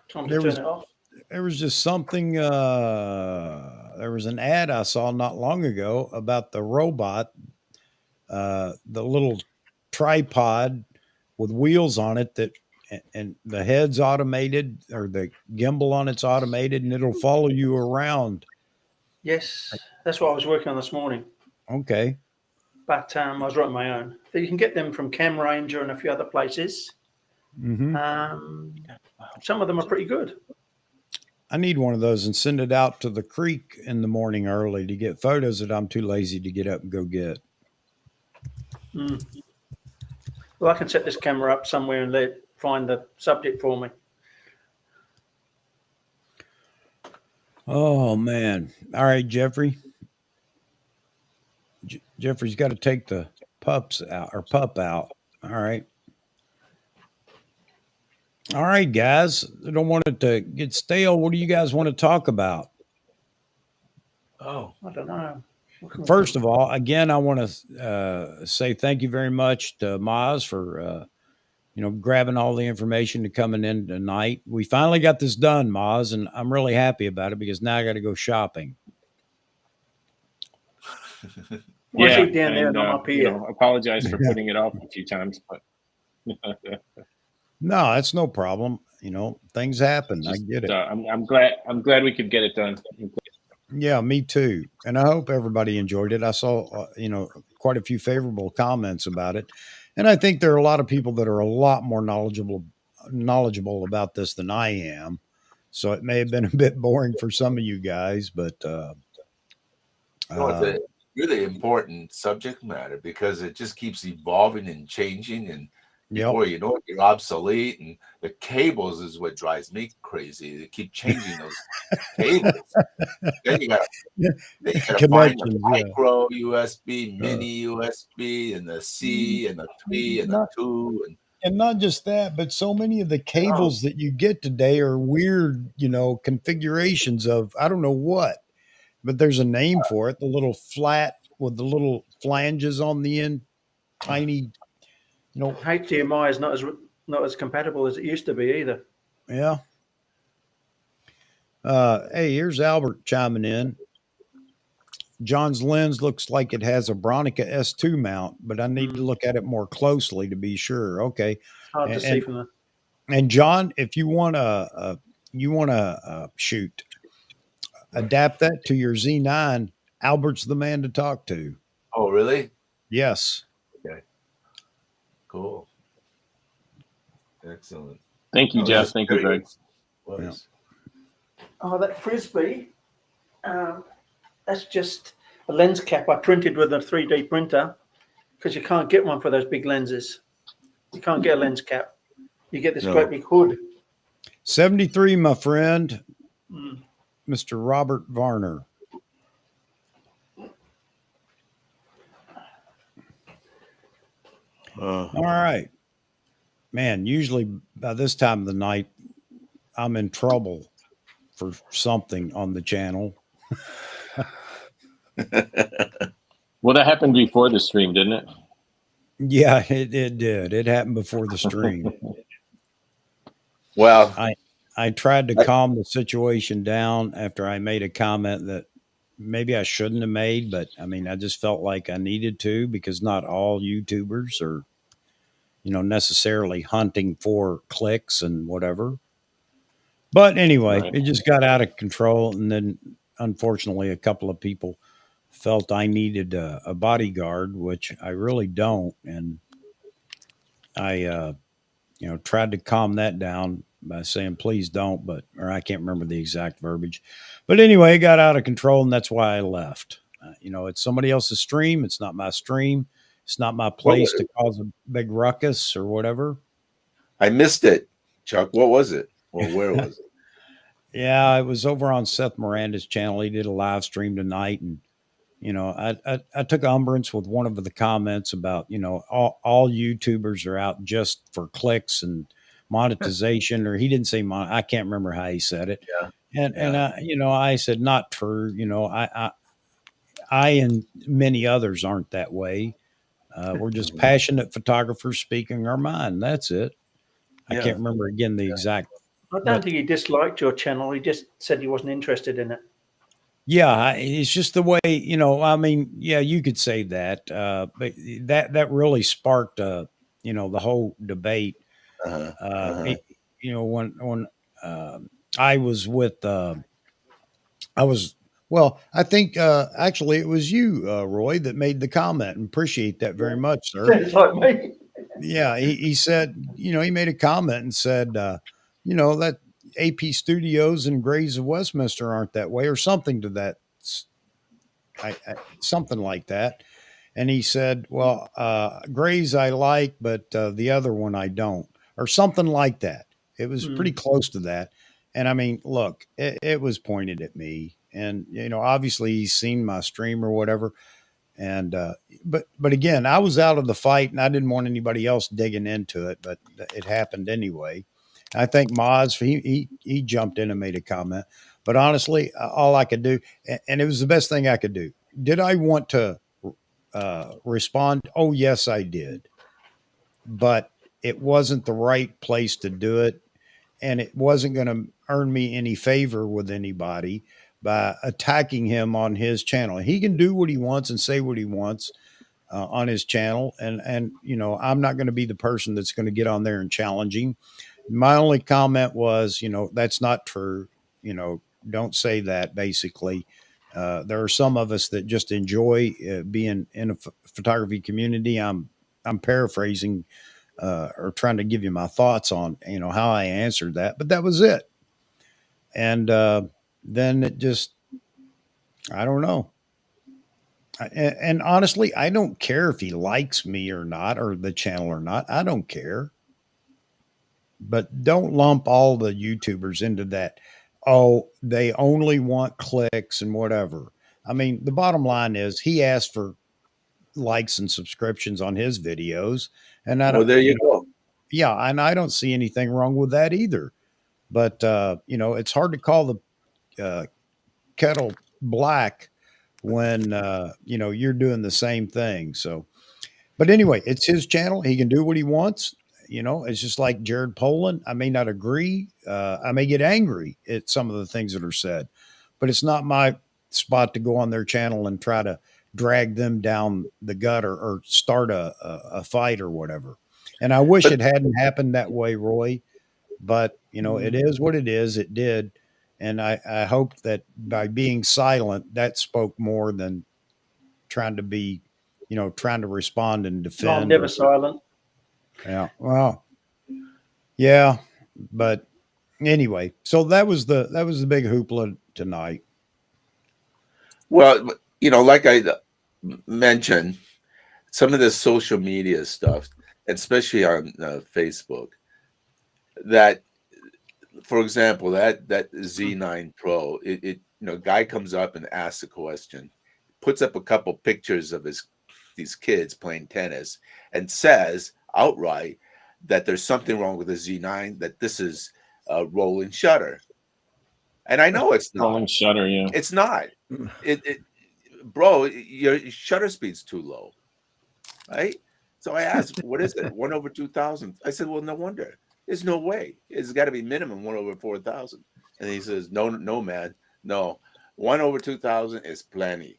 Time to There turn was- it off. There was just something, there was an ad I saw not long ago about the robot, the little tripod with wheels on it and the head's automated or the gimbal on it's automated and it'll follow you around. Yes, that's what I was working on this morning. Okay. But I was writing my own. So you can get them from Cam Ranger and a few other places. Mm-hmm. Some of them are pretty good. I need one of those and send it out to the creek in the morning early to get photos that I'm too lazy to get up and go get. Well, I can set this camera up somewhere and let it find the subject for me. Oh man! All right, Jeffrey. Jeffrey's got to take the pups out or pup out. All right. All right, guys. I don't want it to get stale. What do you guys want to talk about? Oh, I don't know. First of all, again, I want to say thank you very much to Maz for grabbing all the information to coming in tonight. We finally got this done, Maz, and I'm really happy about it because now I got to go shopping. Why is Yeah, he down there and and I'm up here? apologize for putting it off a few times, but No, that's no problem. Things happen. I just get it. I'm glad we could get it done. Yeah, me too. And I hope everybody enjoyed it. I saw, quite a few favorable comments about it. And I think there are a lot of people that are a lot more knowledgeable about this than I am. So it may have been a bit boring for some of you guys, but no, it's a really important subject matter because it just keeps evolving and changing, and yep. before you know it, you're obsolete. And the cables is what drives me crazy. They keep changing those cables. Then you gotta find the Connections, yeah. micro USB, mini USB, and the C and the 3 and the 2, And not just that, but so many of the cables that you get today are weird, configurations of I don't know what, but there's a name for it. The little flat with the little flanges on the end, tiny, HDMI is not as compatible as it used to be either. Yeah. Hey, here's Albert chiming in. John's lens looks like it has a Bronica S2 mount, but I need to look at it more closely to be sure. Okay. It's hard to see from the. And John, if you want to, shoot, adapt that to your Z9. Albert's the man to talk to. Oh, really? Yes. Okay. Cool. Excellent. Thank you, Jeff. Thank you, Greg. Yeah. Oh, that Frisbee. That's just a lens cap I printed with a 3D printer because you can't get one for those big lenses. You can't get a lens cap. You get this great big hood. 73, my friend, Mr. Robert Varner. All right. Man, usually by this time of the night, I'm in trouble for something on the channel. Well, that happened before the stream, didn't it? Yeah, it did. It happened before the stream. Well, I tried to calm the situation down after I made a comment that maybe I shouldn't have made, but I mean, I just felt like I needed to because not all YouTubers are, necessarily hunting for clicks and whatever. But anyway, Right. it just got out of control. And then unfortunately, a couple of people felt I needed a bodyguard, which I really don't. And I, tried to calm that down by saying, please don't, or I can't remember the exact verbiage. But anyway, it got out of control, and that's why I left. It's somebody else's stream. It's not my stream. It's not my place to cause a big ruckus or whatever. I missed it, Chuck. What was it? Well, where was it? Yeah, it was over on Seth Miranda's channel. He did a live stream tonight, and I took umbrance with one of the comments about all YouTubers are out just for clicks and monetization, or he didn't say I can't remember how he said it. Yeah. And I said not true. I and many others aren't that way. We're just passionate photographers speaking our mind. That's it. I can't remember again the exact. I don't think he disliked your channel. He just said he wasn't interested in it. Yeah, it's just the way, I mean, yeah, you could say that, but that really sparked, the whole debate. When I was with, I think actually it was you, Roy, that made the comment, and appreciate that very much, sir. It's like me. Yeah, he said, he made a comment and said, that AP Studios and Grays of Westminster aren't that way, or something to that, something like that. And he said, well, Grays I like, but the other one I don't, or something like that. It was pretty close to that. And I mean, look, it was pointed at me, and obviously he's seen my stream or whatever. And but again, I was out of the fight, and I didn't want anybody else digging into it, but it happened anyway. I think Moz he jumped in and made a comment, but honestly, all I could do, and it was the best thing I could do. Did I want to respond? Oh yes, I did, but it wasn't the right place to do it, and it wasn't going to earn me any favor with anybody by attacking him on his channel. He can do what he wants and say what he wants on his channel, and I'm not going to be the person that's going to get on there and challenge him. My only comment was, that's not true. Don't say that. Basically, there are some of us that just enjoy being in a photography community. I'm paraphrasing or trying to give you my thoughts on how I answered that, but that was it. And then it just, I don't know. And honestly, I don't care if he likes me or not, or the channel or not. I don't care. But don't lump all the YouTubers into that. Oh, they only want clicks and whatever. I mean, the bottom line is he asked for likes and subscriptions on his videos, and I Well, don't, there you go. yeah, and I don't see anything wrong with that either. But it's hard to call the kettle black when you're doing the same thing. So, but anyway, it's his channel. He can do what he wants. It's just like Jared Poland. I may not agree. I may get angry at some of the things that are said, but it's not my spot to go on their channel and try to drag them down the gutter or start a fight or whatever. And I wish But it hadn't happened that way, Roy. But it is what it is. It did, and I hope that by being silent, that spoke more than trying to be, trying to respond and No, I'm defend. never silent. Yeah. Well, yeah, but anyway, so that was the big hoopla tonight. well, like I mentioned, some of the social media stuff, especially on Facebook, that, for example, that Z9 Pro, guy comes up and asks a question, puts up a couple pictures of these kids playing tennis, and says outright that there's something wrong with the Z9, that this is a rolling shutter. And I know it's not. Rolling shutter, yeah. It's not. Bro, your shutter speed's too low, right? So I asked, what is it? 1/2000. I said, well, no wonder. There's no way. It's got to be minimum 1/4000. And he says, no, man, no. 1/2000 is plenty.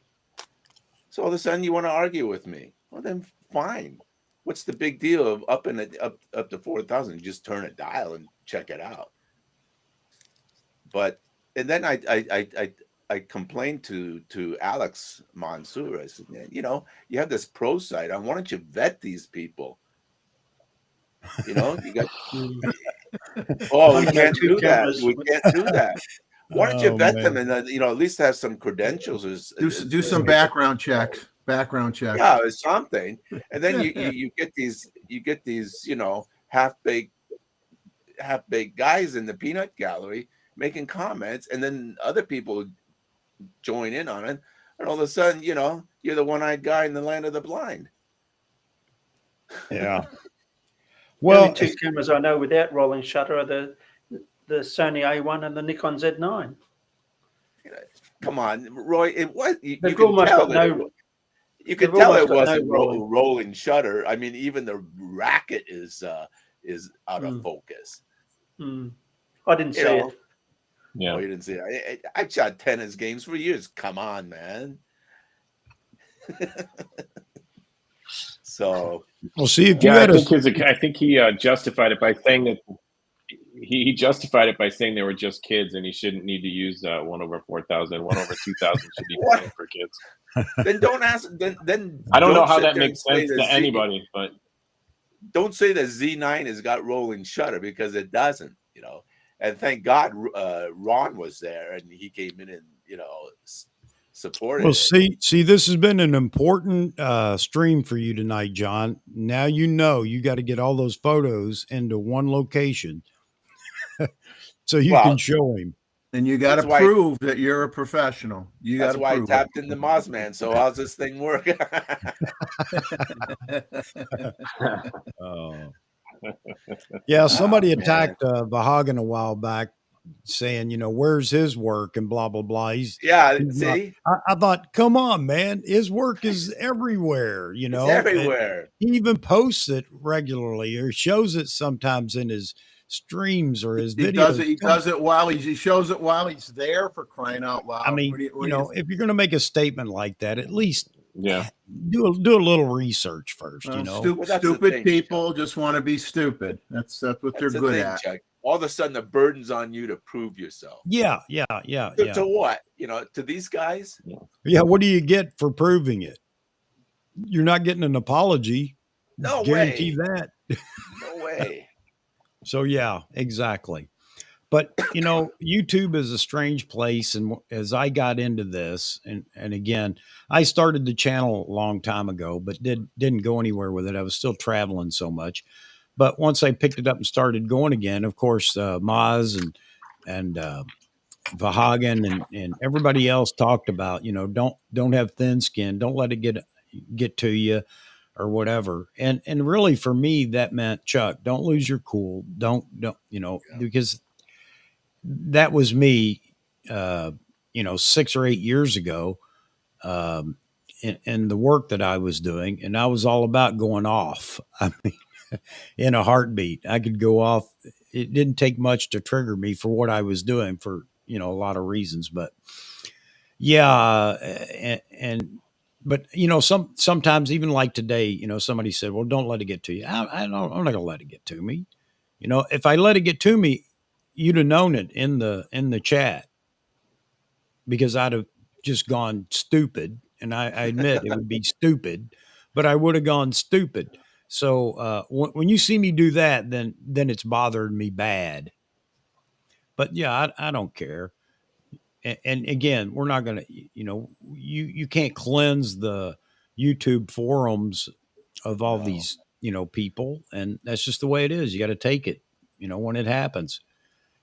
So all of a sudden you want to argue with me? Well, then fine. What's the big deal of up to 4,000? Just turn a dial and check it out. But and then I complained to Alex Mansour. I said, man, you have this pro site. Why don't you vet these people? You got. Oh, we can't do that. We can't do that. Why don't you vet them and at least have some credentials? Do some background checks. Background checks. Yeah, or something. And then you get these half baked guys in the peanut gallery making comments, and then other people join in on it, and all of a sudden, you're the one-eyed guy in the land of the blind. Yeah. Well, Well, the only two cameras I know without rolling shutter are the Sony A1 and the Nikon Z9. Come on, Roy. It was you They've can almost tell got that no. you could they've tell almost it got wasn't no rolling shutter. I mean, even the racket is out of focus. I didn't see it. Yeah. Oh, you didn't see it. I shot tennis games for years. Come on, man. So, we'll see if you Yeah, had I think he justified it by saying that he justified it by saying they were just kids and he shouldn't need to use 1/4000. 1/2000 should be plenty for kids. then don't ask. Then I don't know how sit that there and makes say sense that to anybody, but don't say that Z9 has got rolling shutter, because it doesn't. And thank God Ron was there and he came in and supported. Well, it. see, this has been an important stream for you tonight, John. Now you got to get all those photos into one location so you Well, can show him. And you got to That's why- prove that you're a professional. You got That's to why I prove tapped into mozman. So how's this thing work? it. Oh. Yeah, somebody man. attacked Vahagan a while back, saying, where's his work and blah blah blah. He's not. See, I thought, come on, man, his work is everywhere. it's And everywhere. he even posts it regularly or shows it sometimes in his streams or his He videos. does it. He does it while he shows it while he's there, for crying out loud. I mean, What do you if you're going to make a statement like that, at least Yeah. do a little research first. Well, Well, that's the stupid thing, people just want to be stupid. That's what they're That's the good thing, at. Chuck. All of a sudden, the burden's on you to prove yourself. Yeah. To what? To these guys? Yeah. What do you get for proving it? You're not getting an apology. No Guarantee way. that. No way. So yeah, exactly. But YouTube is a strange place, and as I got into this, and again, I started the channel a long time ago, but didn't go anywhere with it. I was still traveling so much. But once I picked it up and started going again, of course, Maz and Vahagan and everybody else talked about, don't have thin skin, don't let it get to you or whatever. And really for me, that meant, Chuck, don't lose your cool. Don't, because that was me, 6 or 8 years ago, in the work that I was doing. And I was all about going off. I mean, in a heartbeat, I could go off. It didn't take much to trigger me for what I was doing for, a lot of reasons, but yeah. But sometimes even like today, somebody said, well, don't let it get to you. I'm not going to let it get to me. If I let it get to me, you'd have known it in the chat, because I'd have just gone stupid. And I admit it would be stupid, but I would have gone stupid. So when you see me do that, then it's bothered me bad. But yeah, I don't care. And again, we're not going to, you can't cleanse the YouTube forums of all these, people. And that's just the way it is. You got to take it, when it happens.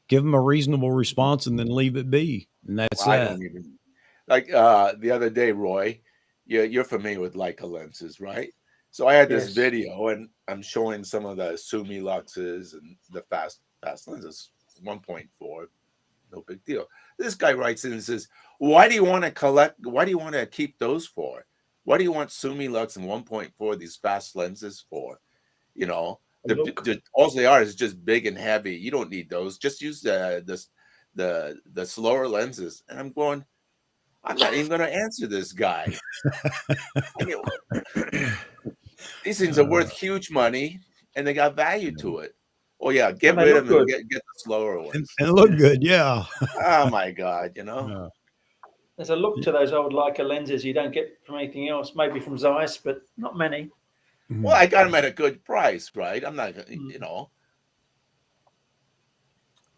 Give them a reasonable response and then leave it be. And that's I that. don't even like the other day, Roy. You're familiar with Leica lenses, right? So I had this Yes. video, and I'm showing some of the Sumi Luxes and the fast lenses, 1.4, no big deal. This guy writes in and says, "Why do you want to collect? Why do you want to keep those for? What do you want Sumi Lux and 1.4 these fast lenses for? All they are is just big and heavy. You don't need those. Just use the slower lenses." And I'm going, I'm not even going to answer this guy. I mean, these things are worth huge money, and they got value to it. Oh yeah, get And they rid look of them. good. Get the slower ones. And it looked good. Yeah. Oh my God, Yeah. There's a look to those old Leica lenses you don't get from anything else. Maybe from Zeiss, but not many. Well, I got them at a good price, right? I'm not,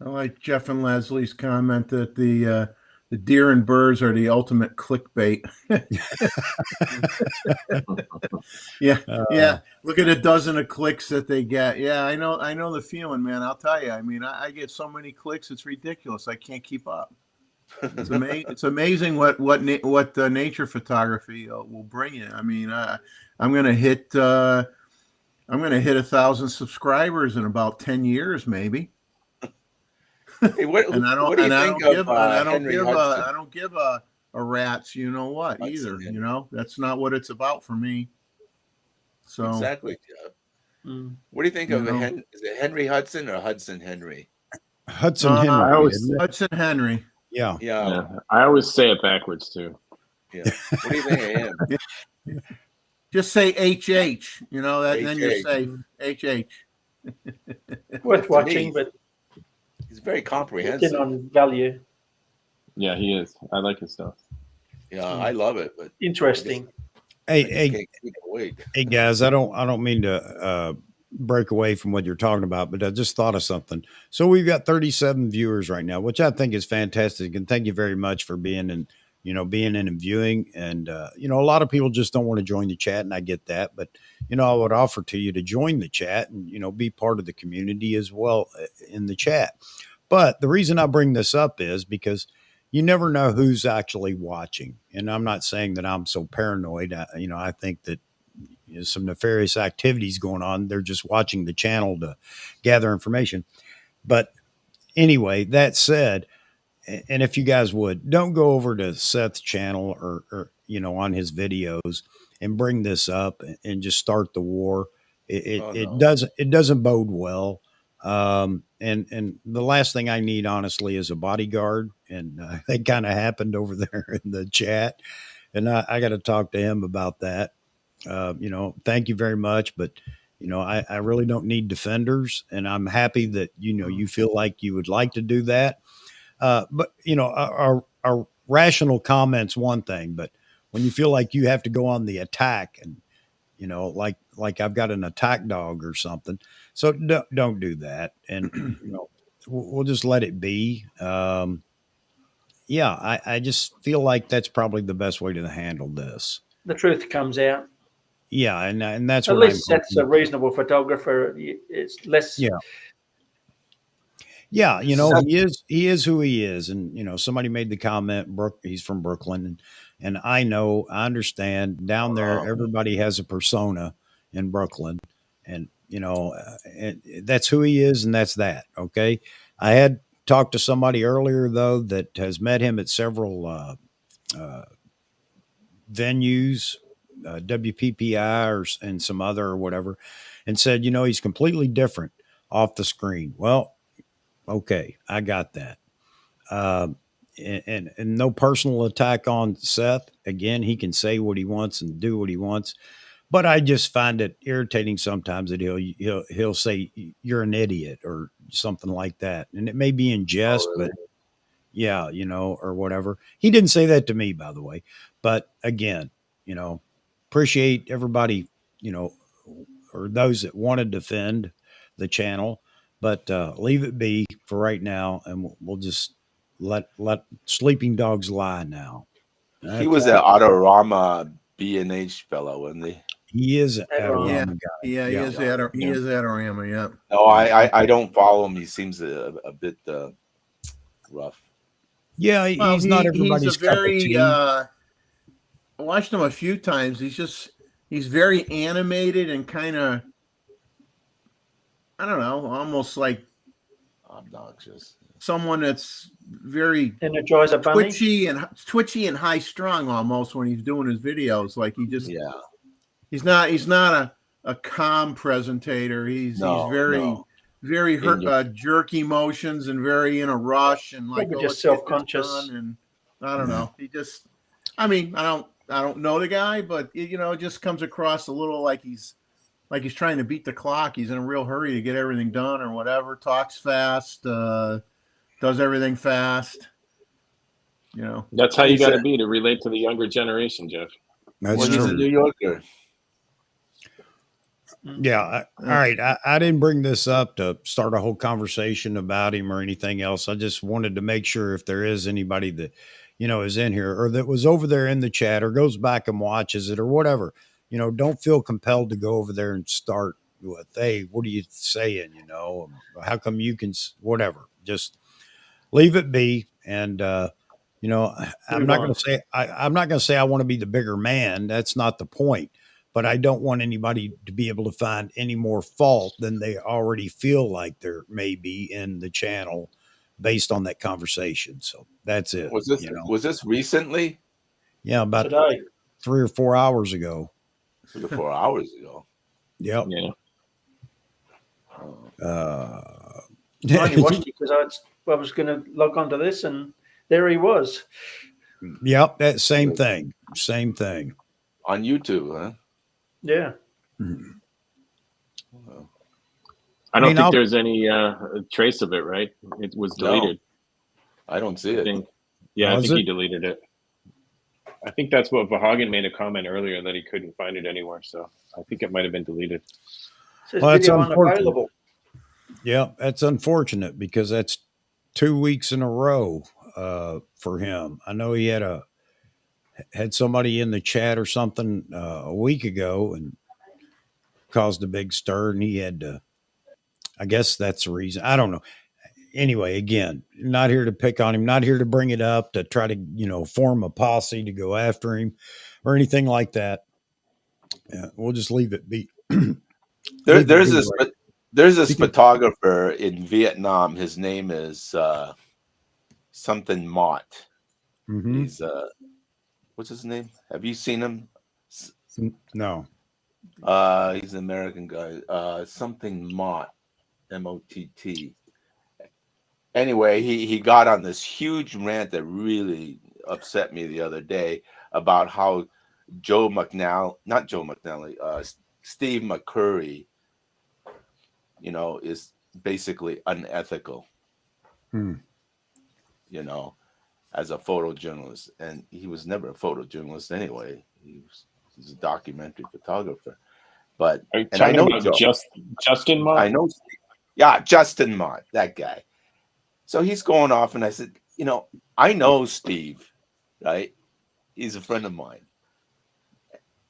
I like Jeff and Leslie's comment that the deer and birds are the ultimate clickbait. Yeah. Look at a dozen of clicks that they get. Yeah, I know the feeling, man. I'll tell you. I mean, I get so many clicks, it's ridiculous. I can't keep up. It's amazing what the nature photography will bring you. I mean, I'm gonna hit 1,000 subscribers in about 10 years, maybe. Hey, what do you think of Henry Hudson? I don't give a rat's what Hudson, either. yeah. That's not what it's about for me. So Exactly, Jeff. What do you think of is it Henry Hudson or Hudson Henry? Hudson Henry. Hudson Henry. Yeah. Yeah. I always say it backwards too. Yeah. What do you think of him? Just say HH, then you're safe. HH. Worth watching, but He's very it's comprehensive. on value. Yeah, he is. I like his stuff. Yeah, I love it, but Interesting. I Hey, can't wait. hey, guys, I don't mean to break away from what you're talking about, but I just thought of something. So we've got 37 viewers right now, which I think is fantastic, and thank you very much for being in and viewing. And a lot of people just don't want to join the chat, and I get that, but I would offer to you to join the chat and be part of the community as well in the chat. But the reason I bring this up is because you never know who's actually watching. And I'm not saying that I'm so paranoid. I think that some nefarious activities going on. They're just watching the channel to gather information. But anyway, that said, and if you guys would, don't go over to Seth's channel or on his videos and bring this up and just start the war. Oh It no. doesn't bode well. And the last thing I need, honestly, is a bodyguard. And it kind of happened over there in the chat, and I got to talk to him about that. Thank you very much, but I really don't need defenders, and I'm happy that you feel like you would like to do that. But our rational comments one thing, but when you feel like you have to go on the attack, and like I've got an attack dog or something, so don't do that, and we'll just let it be. Yeah, I just feel like that's probably the best way to handle this. The truth comes out. Yeah, and that's At what I'm least that's a hoping. reasonable photographer. It's less. Yeah. Yeah, Seth, he is who he is, and somebody made the comment. He's from Brooklyn, and I understand down there. uh, Everybody has a persona in Brooklyn, and and that's who he is, and that's that. Okay, I had talked to somebody earlier though that has met him at several uh, venues, WPPI and some other or whatever, and said he's completely different off the screen. Well, okay, I got that. Um, and no personal attack on Seth. Again, he can say what he wants and do what he wants, but I just find it irritating sometimes that he'll say you're an idiot or something like that, and it may be in oh jest, but really? yeah, or whatever. He didn't say that to me, by the way, but again, appreciate everybody, you know, or those that want to defend the channel, but leave it be for right now, and we'll just let sleeping dogs lie now. He That's was an Autorama B&H fellow, wasn't he? he is an Adorama. Yeah, Adorama guy. yeah, Yeah, he is Adorama. Yeah. No, I don't follow him. He seems a bit rough. yeah. Well, He's not he's a everybody's cup of very. tea. I watched him a few times. He's very animated and kind of, I don't know, almost like Obnoxious. someone that's very Energize a bunny. twitchy and high strung almost when he's doing his videos. Like Yeah. he's not a calm presentator. He's No, very no. very In your, jerky motions and very in a rush and like, Probably oh, just let's get this self-conscious. done. And I don't Yeah. know. I mean, I don't know the guy, but it just comes across a little like he's trying to beat the clock. He's in a real hurry to get everything done or whatever. Talks fast, does everything fast. That's how you he's got to a, be to relate to the younger generation, Jeff. That's well, he's a true. New Yorker. Yeah. All right. I didn't bring this up to start a whole conversation about him or anything else. I just wanted to make sure if there is anybody that, is in here or that was over there in the chat or goes back and watches it or whatever, don't feel compelled to go over there and start with, hey, what are you saying? How come you can, whatever, just leave it be. And, I'm Move not going on. to say, I'm not going to say I want to be the bigger man. That's not the point, but I don't want anybody to be able to find any more fault than they already feel like there may be in the channel based on that conversation. So that's it. Was this recently? Yeah, about Today. 3 or 4 hours ago. 3 or 4 hours ago. Yep. Yeah. I only watched it because I was going to log on to this, and there he was. Yep, that same thing. Same thing. On YouTube, huh? Yeah. Mhm. Well, I don't mean, think I'll- there's any trace of it, right? It was No. deleted. I don't see I it. think. Yeah, I Was think he it? deleted it. I think that's what Vahagan made a comment earlier that he couldn't find it anywhere. So I think it might have been deleted. It says Well, that's video unfortunate. unavailable. Yeah, that's unfortunate because that's 2 weeks in a row for him. I know he had somebody in the chat or something a week ago and caused a big stir, and he had to. I guess that's the reason. I don't know. anyway, again, not here to pick on him, not here to bring it up to try to, form a posse to go after him or anything like that. We'll just leave it be. There's Leave it be this right. there's this Because- photographer in Vietnam. His name is something Mott. Mhm. He's what's his name? Have you seen him? No. He's an American guy. Something Mott, Mott. Anyway, he got on this huge rant that really upset me the other day about how Steve McCurry, is basically unethical, as a photojournalist. And he was never a photojournalist anyway. He's a documentary photographer. But Are you and I talking know about Justin Mott? I know, yeah, Justin Mott, that guy. So he's going off, and I said, I know Steve, right? He's a friend of mine.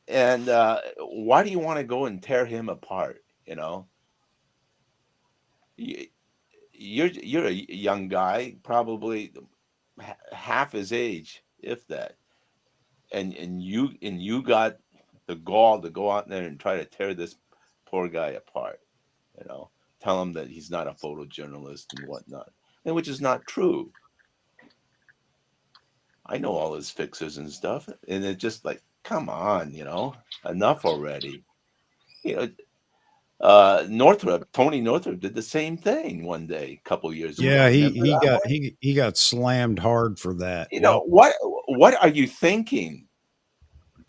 And why do you want to go and tear him apart? You're a young guy, probably half his age, if that. And you got the gall to go out there and try to tear this poor guy apart. Tell him that he's not a photojournalist and whatnot, and which is not true. I know all his fixers and stuff, and it's just like, come on, enough already. Tony Northrup did the same thing one day, a couple years ago. Yeah, Remember that one? he got slammed hard for that. What are you thinking?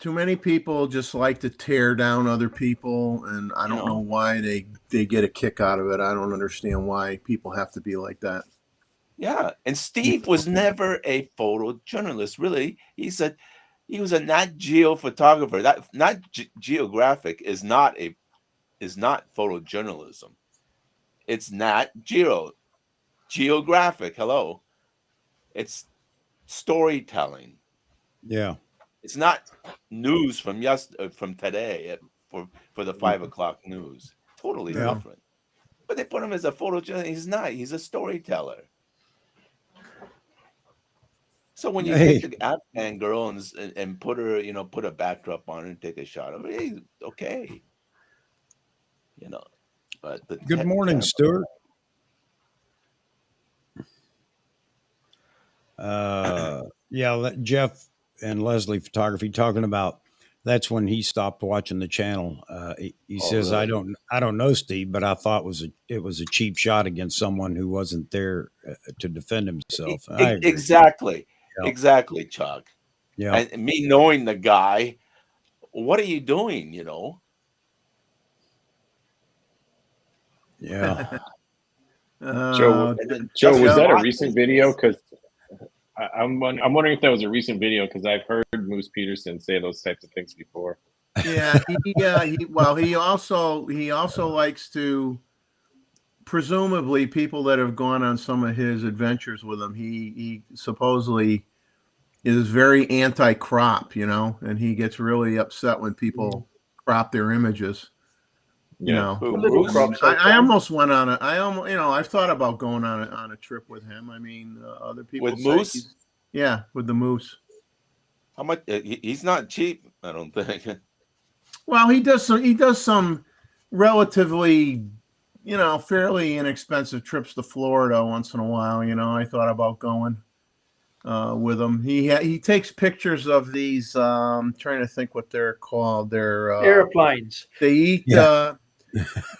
Too many people just like to tear down other people, and I don't know why they get a kick out of it. I don't understand why people have to be like that. Yeah, and Steve was never a photojournalist, really. He was a Nat Geo photographer. That Nat Geographic is not photojournalism. It's Nat Geographic. Hello, it's storytelling. Yeah, it's not news from today for the 5 o'clock news. Totally different. But they put him as a photojournalist. He's not. He's a storyteller. So when you take the Afghan girl and put her, put a backdrop on her and take a shot of it, hey, okay. But good morning, Stuart. Yeah, Jeff and Leslie Photography talking about that's when he stopped watching the channel. He says, really? I don't know, Steve, but I thought it was a cheap shot against someone who wasn't there to defend himself. I agree. Exactly, Chuck. Yeah. And me knowing the guy, what are you doing? Yeah. Joe, was that a recent video? Because I'm wondering if that was a recent video, because I've heard Moose Peterson say those types of things before. Yeah, he also likes to, presumably, people that have gone on some of his adventures with him. He supposedly is very anti-crop, and he gets really upset when people crop their images. I almost went on it. I've thought about going on a trip with him. I mean, other people with Moose. Yeah, with the Moose. How much? He's not cheap, I don't think. Well, he does some relatively, fairly inexpensive trips to Florida once in a while. I thought about going with him. He takes pictures of these. Trying to think what they're called. They're airplanes. They eat. Yeah.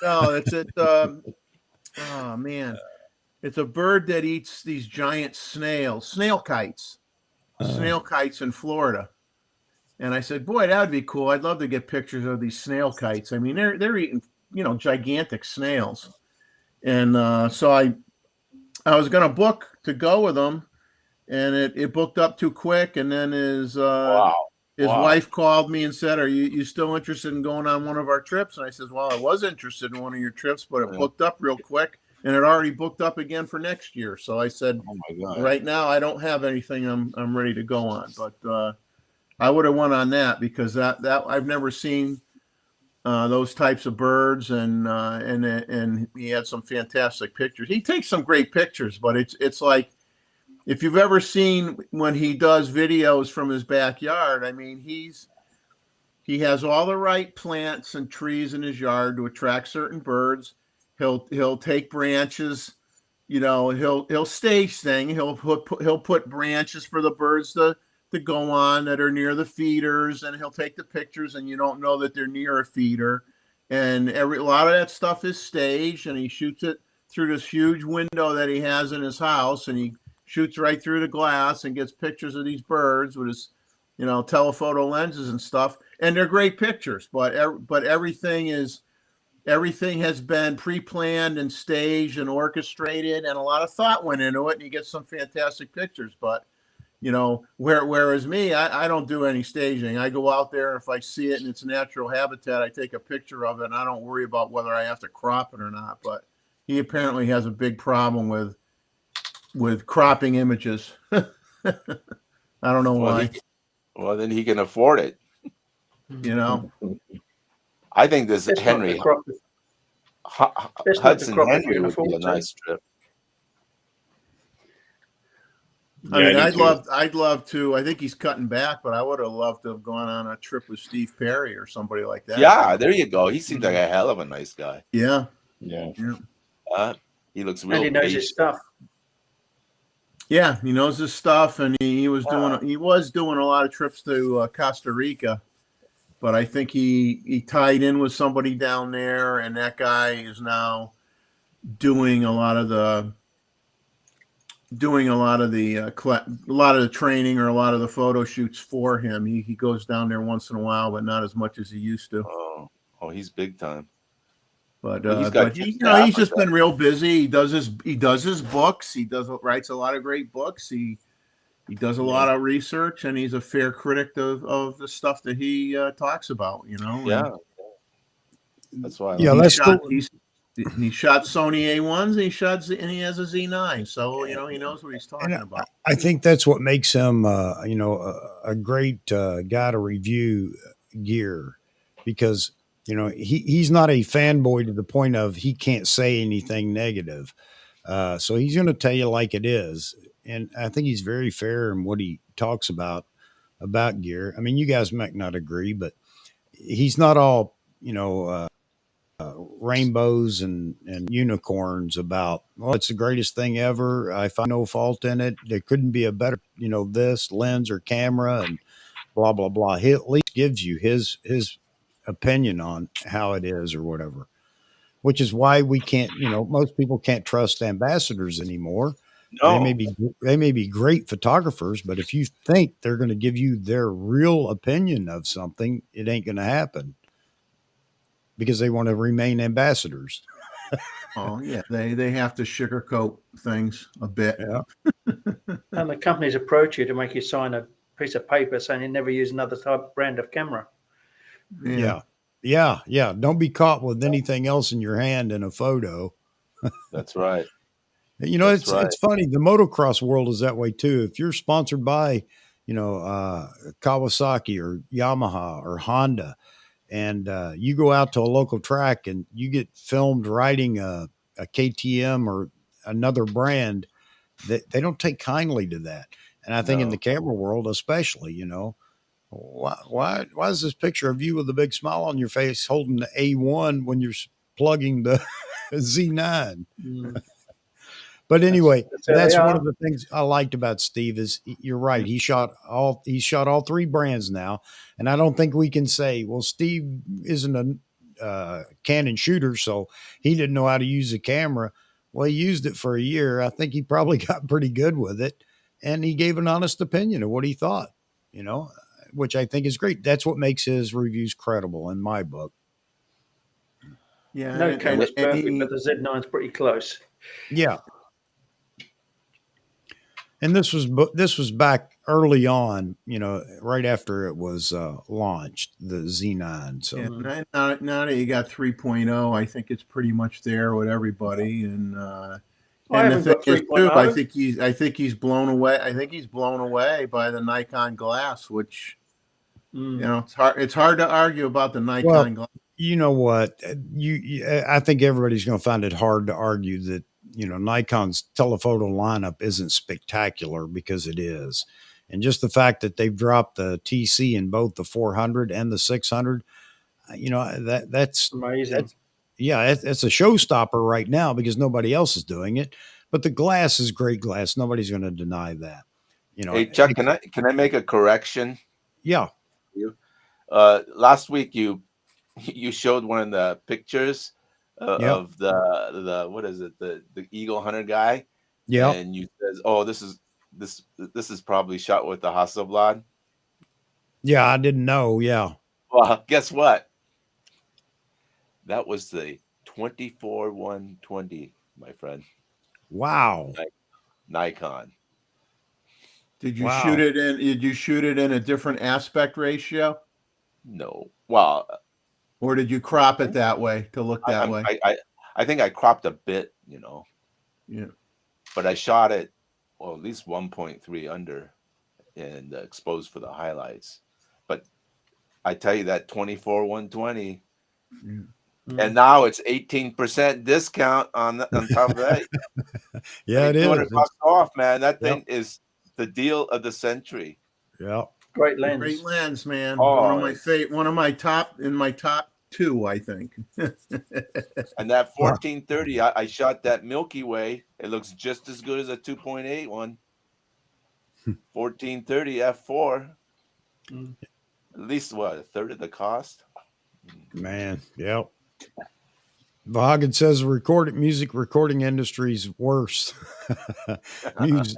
No, it's it. Oh man, it's a bird that eats these giant snail kites in Florida. And I said, boy, that would be cool. I'd love to get pictures of these snail kites. I mean, they're eating, gigantic snails. And so I was going to book to go with them, and it booked up too quick. And then his wife called me and said, are you still interested in going on one of our trips? And I said, well, I was interested in one of your trips, but it booked up real quick, and it already booked up again for next year. So I said, oh my God, right now I don't have anything I'm ready to go on, but I would have went on that, because that I've never seen those types of birds, and he had some fantastic pictures. He takes some great pictures, but it's like, if you've ever seen when he does videos from his backyard, I mean, he has all the right plants and trees in his yard to attract certain birds. He'll take branches, he'll stage thing. He'll put branches for the birds to go on that are near the feeders, and he'll take the pictures, and you don't know that they're near a feeder. And a lot of that stuff is staged, and he shoots it through this huge window that he has in his house, and he shoots right through the glass and gets pictures of these birds with his, telephoto lenses and stuff. And they're great pictures, but everything has been pre-planned and staged and orchestrated, and a lot of thought went into it, and you get some fantastic pictures. But whereas me, I don't do any staging. I go out there, and if I see it in its natural habitat, I take a picture of it, and I don't worry about whether I have to crop it or not. But he apparently has a big problem with cropping images. I don't know why. Well, then he can afford it. I think this That's Henry not Hudson the crop Henry you would be can a afford nice trip. I mean, I do too. I'd love to. I think he's cutting back, but I would have loved to have gone on a trip with Steve Perry or somebody like that. Yeah, there you go. He seems like a hell of a nice guy. Yeah. Yeah. He looks And real he knows his patient. stuff. Yeah, he knows his stuff, and he was doing a lot of trips to Costa Rica, but I think he tied in with somebody down there, and that guy is now doing a lot of the training or a lot of the photo shoots for him. He goes down there once in a while, but not as much as he used to. Oh, he's big time. But He's he's just been real busy. He does his books. Writes a lot of great books. He does a lot of research, and he's a fair critic of the stuff that he talks about. Yeah, that's why. He shot Sony A1s. And he has a Z9. So he knows what he's talking about. I think that's what makes him, a great guy to review gear, because he's not a fanboy to the point of he can't say anything negative. So he's going to tell you like it is. And I think he's very fair in what he talks about gear. I mean, you guys might not agree, but he's not all, rainbows and unicorns about, well, it's the greatest thing ever. I find no fault in it. There couldn't be a better, this lens or camera and blah, blah, blah. He at least gives you his opinion on how it is or whatever, which is why we can't, most people can't trust ambassadors anymore. No. They may be great photographers, but if you think they're going to give you their real opinion of something, it ain't going to happen, because they want to remain ambassadors. Oh yeah, they have to sugarcoat things a bit. Yeah. And the companies approach you to make you sign a piece of paper saying you never use another type brand of camera. Yeah. Don't be caught with anything else in your hand in a photo. That's right. It's funny. The motocross world is that way too. If you're sponsored by, Kawasaki or Yamaha or Honda, and you go out to a local track and you get filmed riding a KTM or another brand, they don't take kindly to that. And I think in the camera world, especially, why is this picture of you with a big smile on your face holding the A1 when you're plugging the Z9? But anyway, that's one of the things I liked about Steve is you're right. He shot all three brands now. And I don't think we can say, well, Steve isn't a Canon shooter, so he didn't know how to use a camera. Well, he used it for a year. I think he probably got pretty good with it. And he gave an honest opinion of what he thought, which I think is great. That's what makes his reviews credible in my book. Yeah. No camera's perfect, but the Z9's pretty close. Yeah. And this was back early on, right after it was launched, the Z9. So now that you got 3.0, I think it's pretty much there with everybody. And I the haven't thing got is, too, 3.0. I think he's blown away. I think he's blown away by the Nikon glass, which it's hard to argue about the Nikon glass. You know what? I think everybody's going to find it hard to argue that Nikon's telephoto lineup isn't spectacular, because it is, and just the fact that they've dropped the TC in both the 400 and the 600, Amazing. that's yeah, it's a showstopper right now because nobody else is doing it. But the glass is great glass. Nobody's going to deny that. Hey Chuck, can I make a correction? Yeah. Last week you showed one of the pictures Yep. of the what is it, the eagle hunter guy, Yeah. and you says, oh, this is probably shot with the Hasselblad. Yeah, I didn't know. Yeah. Well, guess what? That was the 24-120, my friend. Wow. Nikon. Did you Wow. shoot it in? Did you shoot it in a different aspect ratio, No. Well, or did you crop it that way to look that way? I think I cropped a bit, Yeah. but I shot it, well, at least 1.3 under and exposed for the highlights. But I tell you, that 24-120, and now it's 18% discount on top of that. Yeah, it is. $200 off, man. That Yep. thing is the deal of the century. Yeah. Great lens. Great lens, man. Oh, one of my top two, I think. And that 1430, I shot that Milky Way. It looks just as good as a 2.8 one. 1430 f4. At least what, a third of the cost? Man, yep. Vahagan says the music recording industry's worse.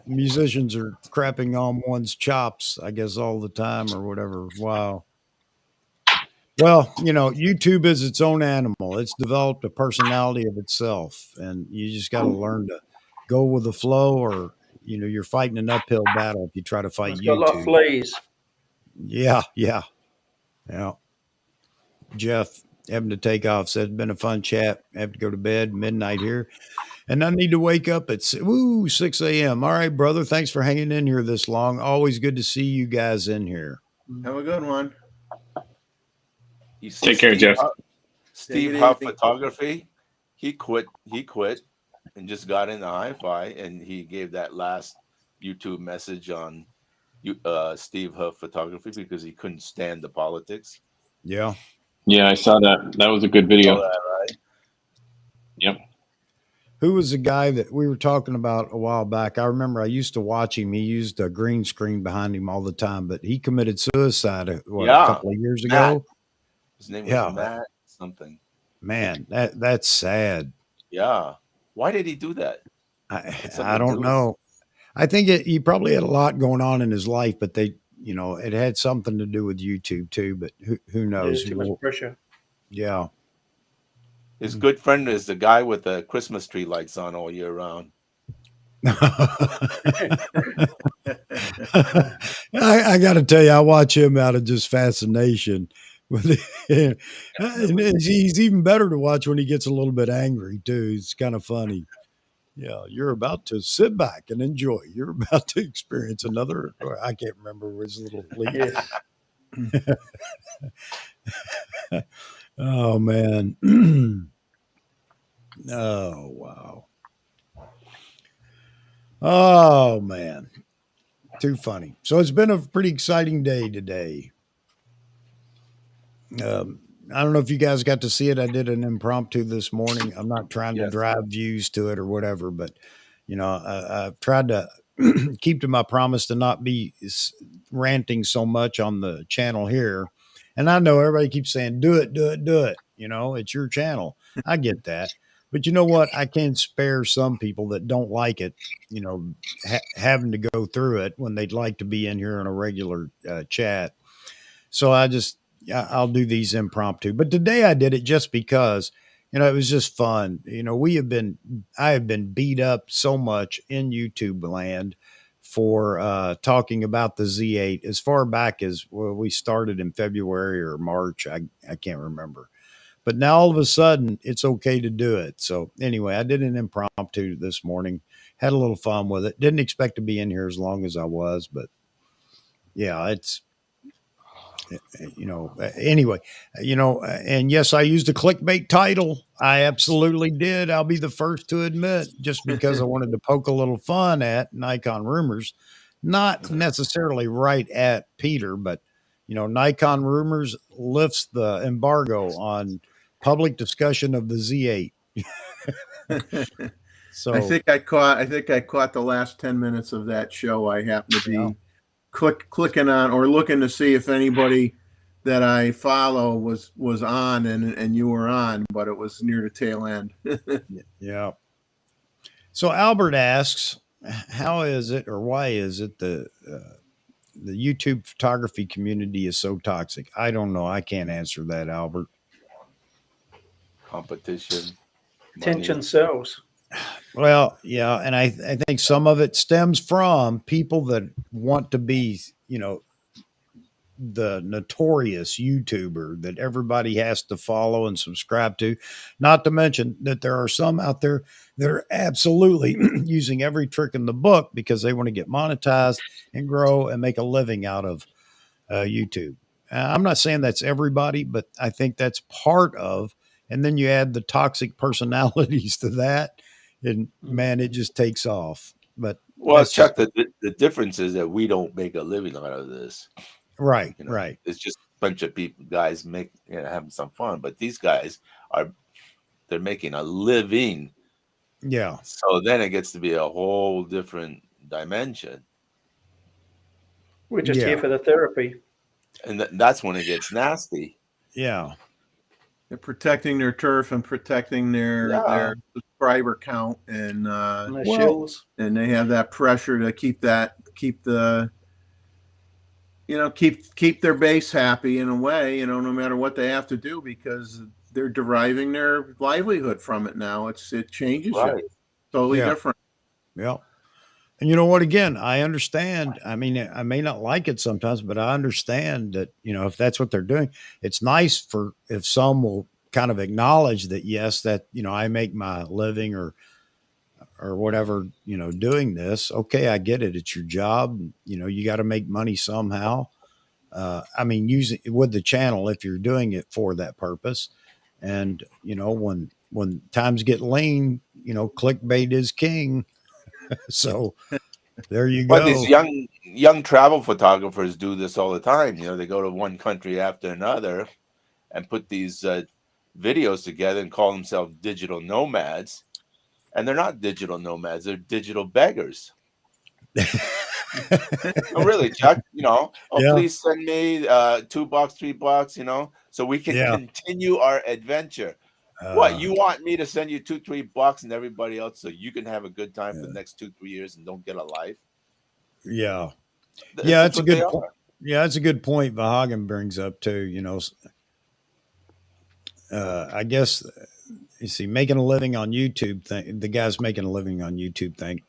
Musicians are crapping on one's chops, I guess, all the time or whatever. Wow. Well, YouTube is its own animal. It's developed a personality of itself, and you just got to learn to go with the flow, or you're fighting an uphill battle if you try to fight It's got a lot of YouTube. fleas. Yeah. Jeff, having to take off, said it's been a fun chat. I have to go to bed, midnight here, and I need to wake up at 6 a.m. All right, brother. Thanks for hanging in here this long. Always good to see you guys in here. Have a good one. You see, Take care, Jeff. Steve Take it Huff easy. Photography, he quit and just got into hi-fi, and he gave that last YouTube message on Steve Huff Photography because he couldn't stand the politics. Yeah. Yeah, I saw that. That was a good video. All that, right? Yep. Who was the guy that we were talking about a while back? I remember I used to watch him. He used a green screen behind him all the time, but he committed suicide a couple of years ago. His name was Yeah. Matt something. Man, that's sad. Yeah. Why did he do that? I don't know. I think he probably had a lot going on in his life, but it had something to do with YouTube too, but who knows? Too much pressure. Yeah. His good friend is the guy with the Christmas tree lights on all year round. I got to tell you, I watch him out of just fascination. And he's even better to watch when he gets a little bit angry too. It's kind of funny. Yeah, you're about to sit back and enjoy. You're about to experience another. I can't remember his little lead. Yes. Oh man. Oh wow. Oh man. Too funny. So it's been a pretty exciting day today. I don't know if you guys got to see it. I did an impromptu this morning. I'm not trying to drive views to it or whatever, but I've tried to keep to my promise to not be ranting so much on the channel here. And I know everybody keeps saying, do it, do it, do it. It's your channel. I get that. But you know what? I can spare some people that don't like it, having to go through it when they'd like to be in here in a regular chat. So I'll do these impromptu. But today I did it just because, it was just fun. I have been beat up so much in YouTube land for talking about the Z8 as far back as we started in February or March. I can't remember. But now all of a sudden it's okay to do it. So anyway, I did an impromptu this morning, had a little fun with it. Didn't expect to be in here as long as I was, but yeah, Anyway, and yes, I used a clickbait title. I absolutely did. I'll be the first to admit, just because I wanted to poke a little fun at Nikon rumors, not necessarily right at Peter, but Nikon rumors lifts the embargo on public discussion of the Z8. I So think I caught the last 10 minutes of that show. I happened to yeah, be clicking on or looking to see if anybody that I follow was on, and you were on, but it was near the tail end. yeah. So Albert asks, how is it or why is it the YouTube photography community is so toxic? I don't know. I can't answer that, Albert. Competition, Attention money. sells. Well, yeah, and I think some of it stems from people that want to be, the notorious YouTuber that everybody has to follow and subscribe to. Not to mention that there are some out there that are absolutely using every trick in the book because they want to get monetized and grow and make a living out of YouTube. I'm not saying that's everybody, but I think that's part of. And then you add the toxic personalities to that, and man, it just takes off. But Well, that's just Chuck, the difference is that we don't make a living out of this. right, right. It's just a bunch of people, guys, having some fun. But these guys they're making a living. Yeah. So then it gets to be a whole different dimension. We're just Yeah. here for the therapy. And that's when it gets nasty. Yeah. They're protecting their turf and protecting their subscriber count, and And the Well- shills. and they have that pressure to keep their base happy in a way, no matter what they have to do, because they're deriving their livelihood from it now. It changes Right. it. Totally Yeah. different. Yeah. And you know what? Again, I understand. I mean, I may not like it sometimes, but I understand that, if that's what they're doing, it's nice if some will kind of acknowledge that, yes, that, I make my living or whatever, doing this. Okay. I get it. It's your job. You got to make money somehow. I mean, using with the channel, if you're doing it for that purpose. And, when times get lean, clickbait is king. So there you But go. these young travel photographers do this all the time. They go to one country after another and put these videos together and call themselves digital nomads. And they're not digital nomads; they're digital beggars. Oh, really, Chuck? Yeah. Please send me $2, $3, so we can Yeah. continue our adventure. What, you want me to send you $2, $3 and everybody else so you can have a good time for the next 2-3 years and don't get a life? Yeah. That's That's a what they good are. point. Yeah, that's a good point Vahagan brings up too. I guess you see, making a living on YouTube thing. The guy's making a living on YouTube thing.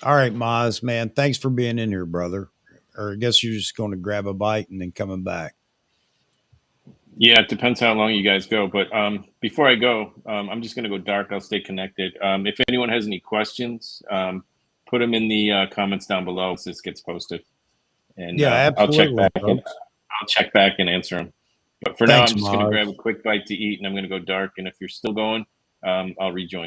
All right, Maz, man, thanks for being in here, brother. Or I guess you're just going to grab a bite and then coming back. Yeah, it depends how long you guys go. But before I go, I'm just going to go dark. I'll stay connected. If anyone has any questions, put them in the comments down below as this gets posted. And Yeah, I'll check absolutely, back and answer them. But for Thanks, now, I'm just going to Maz. grab a quick bite to eat, and I'm going to go dark. And if you're still going, I'll rejoin.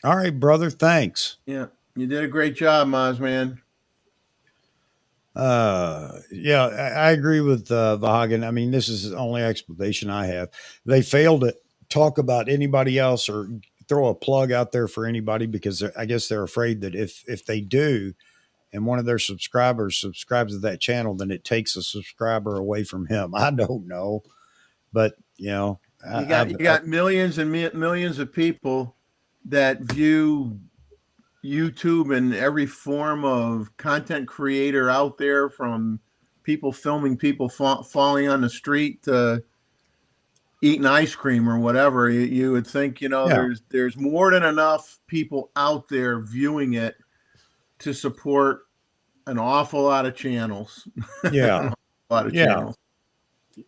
All right, brother. Thanks. Yeah, you did a great job, Moz, man. Yeah, I agree with Vahagan. I mean, this is the only explanation I have. They failed to talk about anybody else or throw a plug out there for anybody because I guess they're afraid that if they do, and one of their subscribers subscribes to that channel, then it takes a subscriber away from him. I don't know, but You got millions and millions of people that view YouTube and every form of content creator out there, from people filming people falling on the street to eating ice cream or whatever. You would think, there's more than enough people out there viewing it to support an awful lot of channels. Yeah. A lot of channels.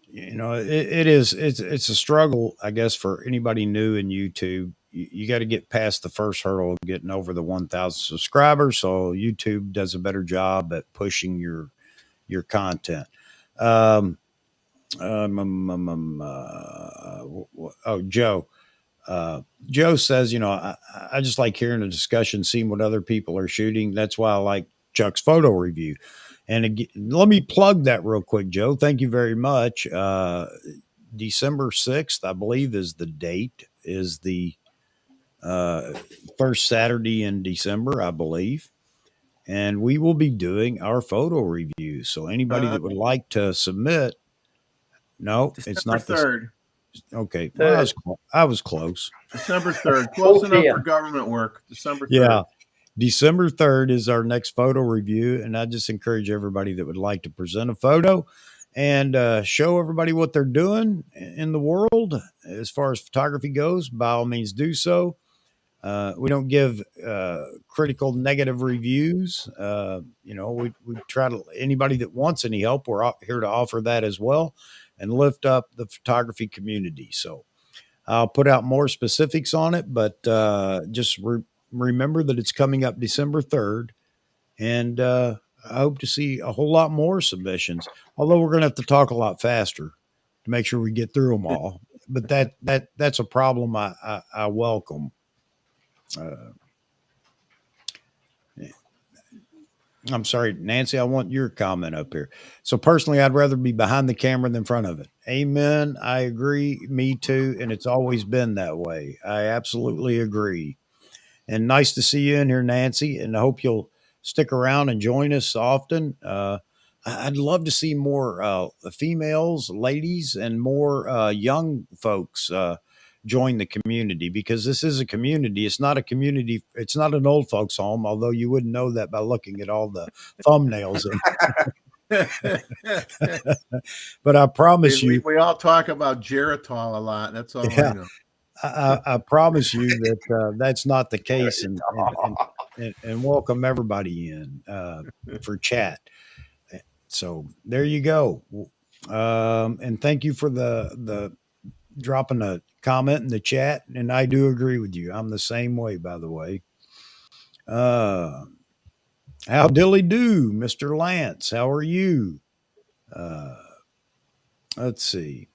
It's a struggle, I guess, for anybody new in YouTube. You got to get past the first hurdle of getting over the 1,000 subscribers. So YouTube does a better job at pushing your content. Joe. Joe says, I just like hearing a discussion, seeing what other people are shooting. That's why I like Chuck's photo review. And again, let me plug that real quick, Joe. Thank you very much. December 6th, I believe, is the date, is the uh, first Saturday in December, I believe. And we will be doing our photo review. So anybody that would like to submit, no, it's December not this. 3rd. Okay. Well, I was close. December 3rd. Close enough PM. for government work. December 3rd. Yeah. December 3rd is our next photo review. And I just encourage everybody that would like to present a photo and show everybody what they're doing in the world as far as photography goes. By all means, do so. We don't give critical negative reviews. We try to, anybody that wants any help, we're here to offer that as well and lift up the photography community. So I'll put out more specifics on it, but just remember that it's coming up December 3rd. And I hope to see a whole lot more submissions, although we're going to have to talk a lot faster to make sure we get through them all. But that's a problem I welcome. I'm sorry, Nancy, I want your comment up here. So personally, I'd rather be behind the camera than in front of it. Amen. I agree. Me too. And it's always been that way. I absolutely agree. And nice to see you in here, Nancy. And I hope you'll stick around and join us often. I'd love to see more females, ladies, and more young folks join the community, because this is a community. It's not a community. It's not an old folks home, although you wouldn't know that by looking at all the thumbnails. But I promise you, we all talk about Geritol a lot. That's all I know. I promise you that that's not the case, and welcome everybody in for chat. So there you go. And thank you for the dropping a comment in the chat. And I do agree with you. I'm the same way, by the way. How dilly do, Mr. Lance? How are you? Let's see.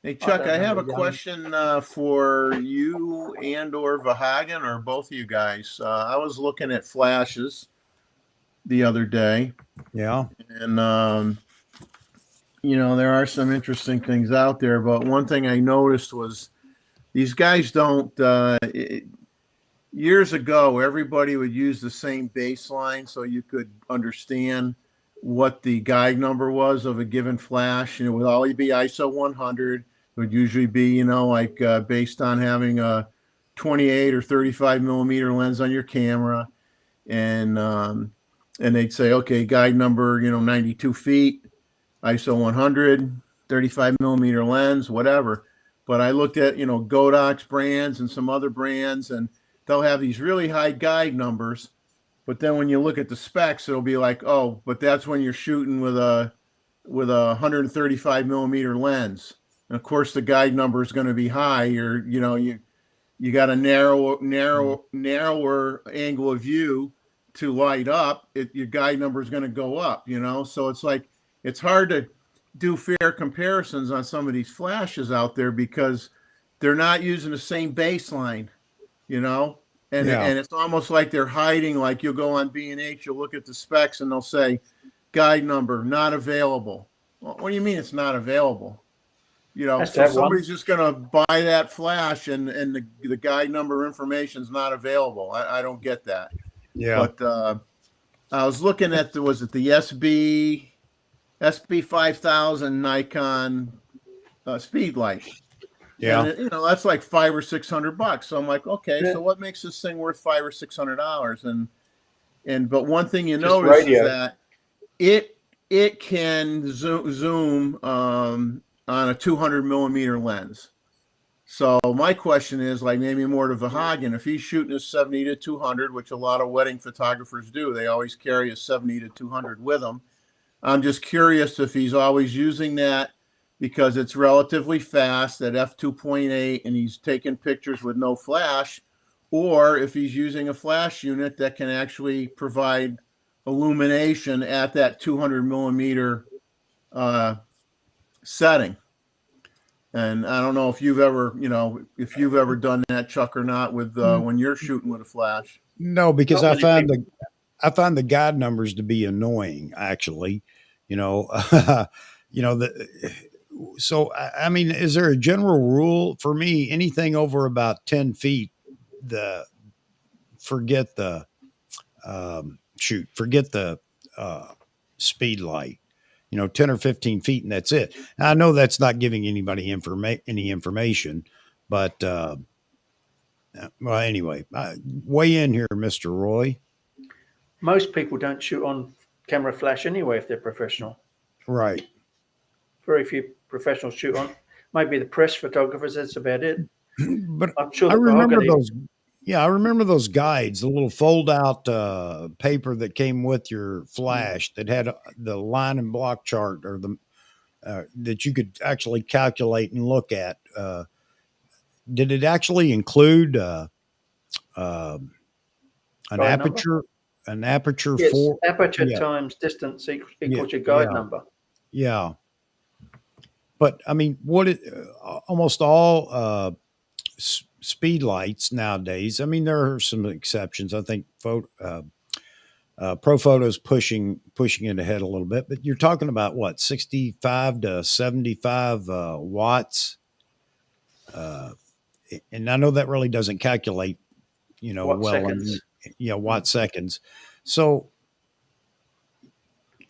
Hey, Chuck, I have a question for you and or Vahagan, or both of you guys. I was looking at flashes the other day. Yeah. And, there are some interesting things out there. But one thing I noticed was these guys don't, years ago, everybody would use the same baseline so you could understand what the guide number was of a given flash. And it would always be ISO 100. It would usually be, based on having a 28 or 35 millimeter lens on your camera. And they'd say, okay, guide number, 92 feet, ISO 100, 35 millimeter lens, whatever. But I looked at, Godox brands and some other brands, and they'll have these really high guide numbers. But then when you look at the specs, it'll be like, oh, but that's when you're shooting with a 135 millimeter lens. And of course, the guide number is going to be high. You got a narrower angle of view to light up. Your guide number is going to go up. So it's like, it's hard to do fair comparisons on some of these flashes out there because they're not using the same baseline, and it's almost like they're hiding. Like you'll go on B&H, you'll look at the specs and they'll say guide number not available. Well, what do you mean it's not available? So somebody's just going to buy that flash and the guide number information is not available. I don't get that. Yeah. But I was looking at the SB 5000 Nikon speed light. Yeah. And that's like $500 or $600. So I'm like, okay, so what makes this thing worth $500 or $600? But one thing you notice is that it can zoom on a 200 millimeter lens. So my question is, like, maybe more to Vahagan, if he's shooting a 70 to 200, which a lot of wedding photographers do, they always carry a 70 to 200 with them. I'm just curious if he's always using that because it's relatively fast at f2.8 and he's taking pictures with no flash, or if he's using a flash unit that can actually provide illumination at that 200 millimeter setting. And I don't know if you've ever, if you've ever done that, Chuck, or not, with when you're shooting with a flash. No, because Not many people. I find the guide numbers to be annoying. Actually, you know, So I mean, is there a general rule for me? Anything over about 10 feet, the forget the forget the speed light. 10 or 15 feet, and that's it. And I know that's not giving anybody any information, but well, anyway, weigh in here, Mr. Roy. Most people don't shoot on camera flash anyway if they're professional. Right. Very few professionals shoot on. Maybe the press photographers. That's about it. But I'm sure I the remember mahogany. those. Yeah, I remember those guides, the little fold-out paper that came with your flash that had the line and block chart, or the that you could actually calculate and look at. Did it actually include an Guide number? aperture? An aperture Yes, for aperture yeah, times distance yeah, equals your guide yeah, number. yeah. But I mean, almost all speed lights nowadays. I mean, there are some exceptions. I think Pro Photo's pushing it ahead a little bit, but you're talking about what, 65 to 75 watts, and I know that really doesn't calculate, Watt well. seconds. Watt seconds. So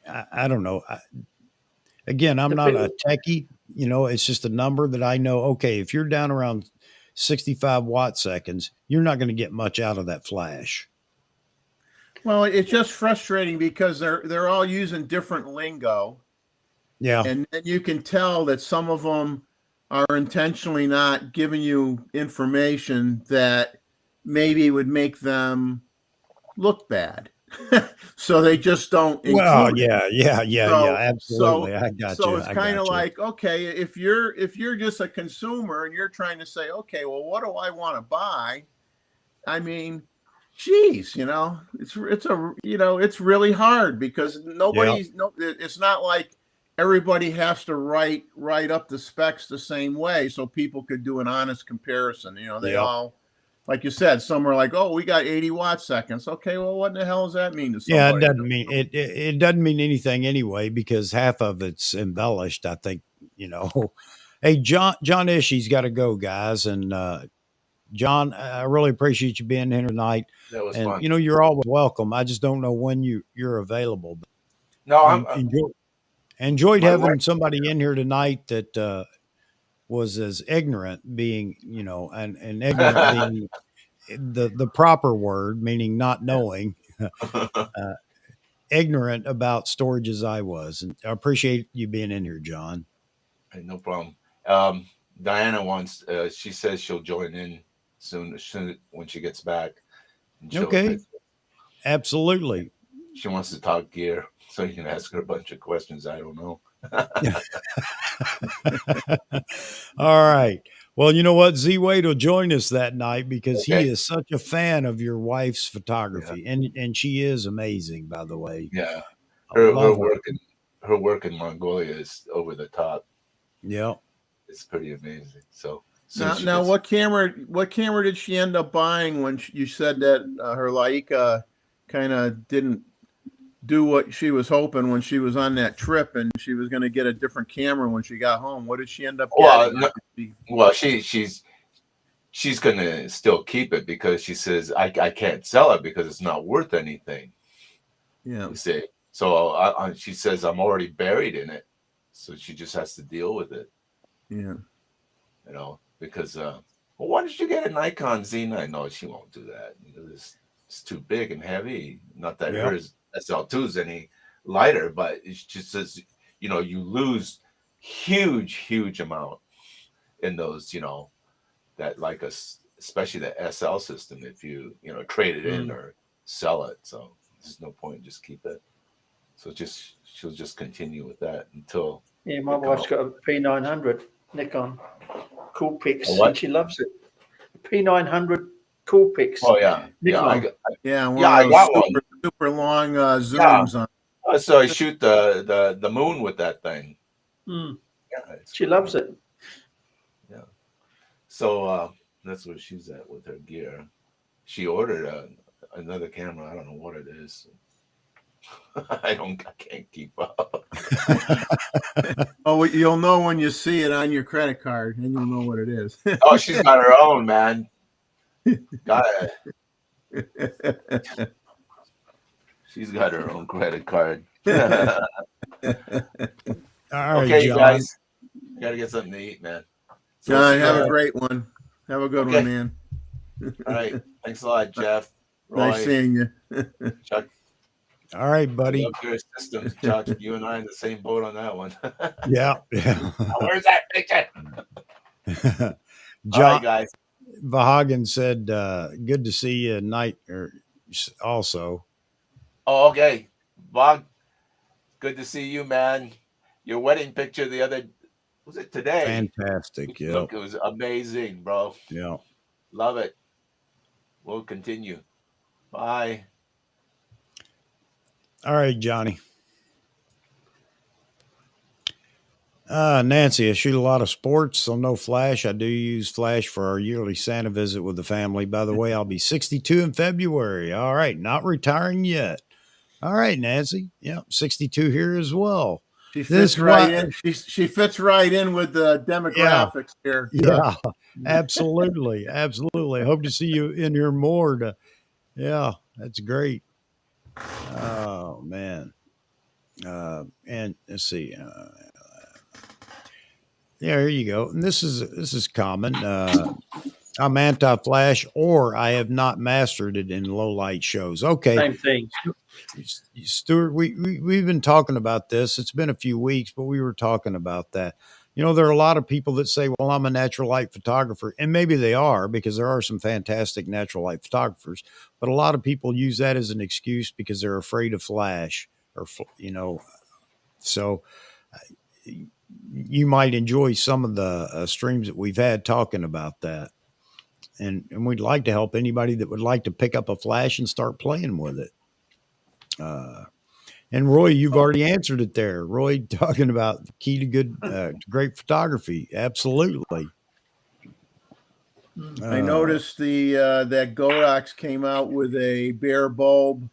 I don't know. Again, I'm The not people, a techie. It's just a number that I know. Okay, if you're down around 65 watt seconds, you're not going to get much out of that flash. Well, it's just frustrating because they're all using different lingo, Yeah. and you can tell that some of them are intentionally not giving you information that maybe would make them look bad. So they just don't Well, include it. yeah, absolutely. So I got so you. it's I kind of got you. like, okay, if you're just a consumer and you're trying to say, okay, well, what do I want to buy? I mean, geez, it's really hard because it's not like everybody has to write up the specs the same way so people could do an honest comparison. They Yep. all, like you said, some are like, oh, we got 80 watt seconds. Okay, well, what in the hell does that mean to Yeah, somebody? it doesn't mean it doesn't mean anything anyway, because half of it's embellished, I think. Hey, John Ishey's got to go, guys, and John, I really appreciate you being here tonight. That was And fun. you're always welcome. I just don't know when you're available. But No, I'm enjoyed my having wife. somebody in here tonight that was as ignorant, being and ignorant being the proper word, meaning not knowing, ignorant about storage as I was. And I appreciate you being in here, John. Hey, no problem. Diana wants. She says she'll join in soon when she gets back. And Okay, absolutely. She wants to talk gear, so you can ask her a bunch of questions. I don't know. All right. Well, you know what? Z Wade will join us that night because he Okay. is such a fan of your wife's photography, and she is amazing, by the way. Yeah, I her love work in Mongolia is over the top. Yeah. It's pretty amazing. So Now, what camera did she end up buying when you said that her Leica kind of didn't do what she was hoping when she was on that trip, and she was going to get a different camera when she got home? What did she end up getting? Well, she's gonna still keep it because she says I can't sell it because it's not worth anything. Yeah. You see, so she says I'm already buried in it, so she just has to deal with it. Yeah. Because well, why did you get a Nikon Z9? No, she won't do that. It's too big and heavy. Not that hers SL2 is any lighter, but it just says you lose huge amount in those that especially the SL system if you trade it in or sell it. So there's no point, just keep it. So she'll just continue with that until my wife's got a P900 Nikon Coolpix, and she loves it. P900 Coolpix. Oh yeah, Nikon. I got one. Super long zooms on. So I shoot the moon with that thing. Yeah, it's She cool. loves it. Yeah. So that's where she's at with her gear. She ordered another camera. I don't know what it is. I can't keep up. Oh, you'll know when you see it on your credit card, and you'll know what it is. Oh, she's got her own, man. Got it. She's got her own credit card. All right, Okay, you John. guys, gotta get something to eat, man. So we'll John, see you have a later. great one. Have a good Okay. one, man. All right. Thanks a lot, Jeff. Nice Roy, seeing you. Chuck. All right, I buddy. love your systems, Chuck. You and I in the same boat on that one. Yeah. Where's that picture? All John right, guys. Vahagan said, good to see you night or also. Oh, okay. Bob, good to see you, man. Your wedding picture the other, was it today? Fantastic. Yeah. Look, it was amazing, bro. Yeah. Love it. We'll continue. Bye. All right, Johnny. Nancy, I shoot a lot of sports, so no Flash. I do use Flash for our yearly Santa visit with the family. By the way, I'll be 62 in February. All right, not retiring yet. All right, Nancy. Yeah, 62 here as well. She This fits right why- in. She fits right in with the demographics here. Yeah, absolutely. Absolutely. I hope to see you in here more. Yeah, that's great. Oh, man. And let's see. Yeah, here you go. And this is common. I'm anti-flash, or I have not mastered it in low light shows. Okay, Same thing. Stuart, we've been talking about this. It's been a few weeks, but we were talking about that. You know, there are a lot of people that say, well, I'm a natural light photographer. And maybe they are, because there are some fantastic natural light photographers. But a lot of people use that as an excuse because they're afraid of flash or, so you might enjoy some of the streams that we've had talking about that. And we'd like to help anybody that would like to pick up a flash and start playing with it. And Roy, you've already answered it there. Roy talking about the key to good, great photography. Absolutely. I noticed that Godox came out with a bare bulb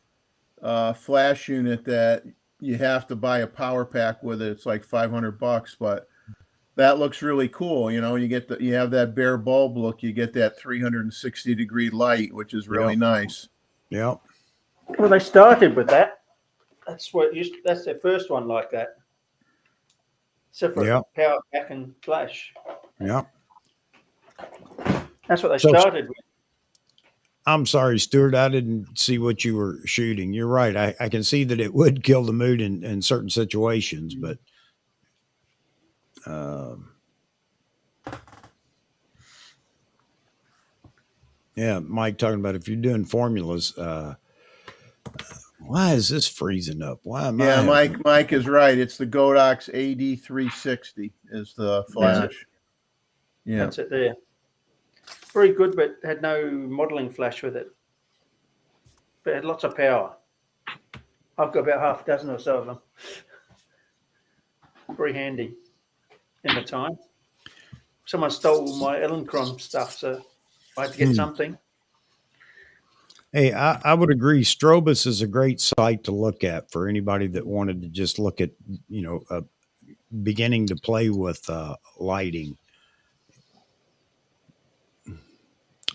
flash unit that you have to buy a power pack with it. It's like $500, but that looks really cool. You know, you have that bare bulb look. You get that 360-degree light, which is really nice. Yep. Well, they started with that. That's their first one like that. Separate power pack and flash. Yep. That's what they started with. I'm sorry, Stuart. I didn't see what you were shooting. You're right. I can see that it would kill the mood in certain situations, but yeah, Mike talking about if you're doing formulas, why is this freezing up? Why am I? Mike is right. It's the Godox AD360 is the flash. Yeah, that's it there. Very good, but had no modeling flash with it. But it had lots of power. I've got about half a dozen or so of them. Very handy in the time. Someone stole my Elenchron stuff, so I had to get something. Hey, I would agree. Strobus is a great site to look at for anybody that wanted to just look at, beginning to play with lighting.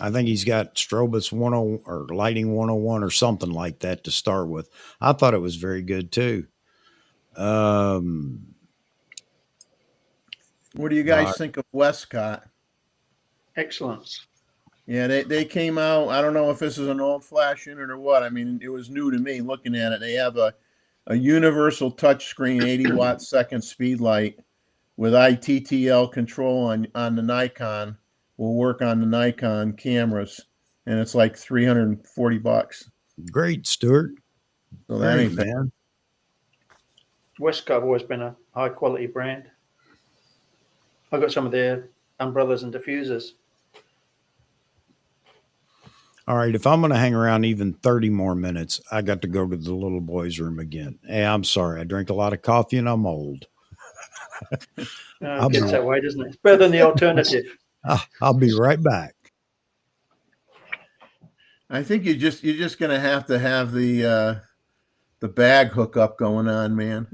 I think he's got Strobus 101 or Lighting 101 or something like that to start with. I thought it was very good too. What do you guys think of Westcott? Excellent. Yeah, they came out. I don't know if this is an old flash unit or what. I mean, it was new to me looking at it. They have a universal touchscreen 80-watt second speed light with ITTL control on the Nikon. Will work on the Nikon cameras, and it's like $340. Great, Stuart. So that ain't bad. Man. Westcott have always been a high quality brand. I've got some of their umbrellas and diffusers. All right, if I'm going to hang around even 30 more minutes, I got to go to the little boy's room again. Hey, I'm sorry. I drink a lot of coffee and I'm old. I'll It gets be- that way, doesn't it? It's better than the alternative. I'll be right back. I think you're just gonna have to have the bag hookup going on, man.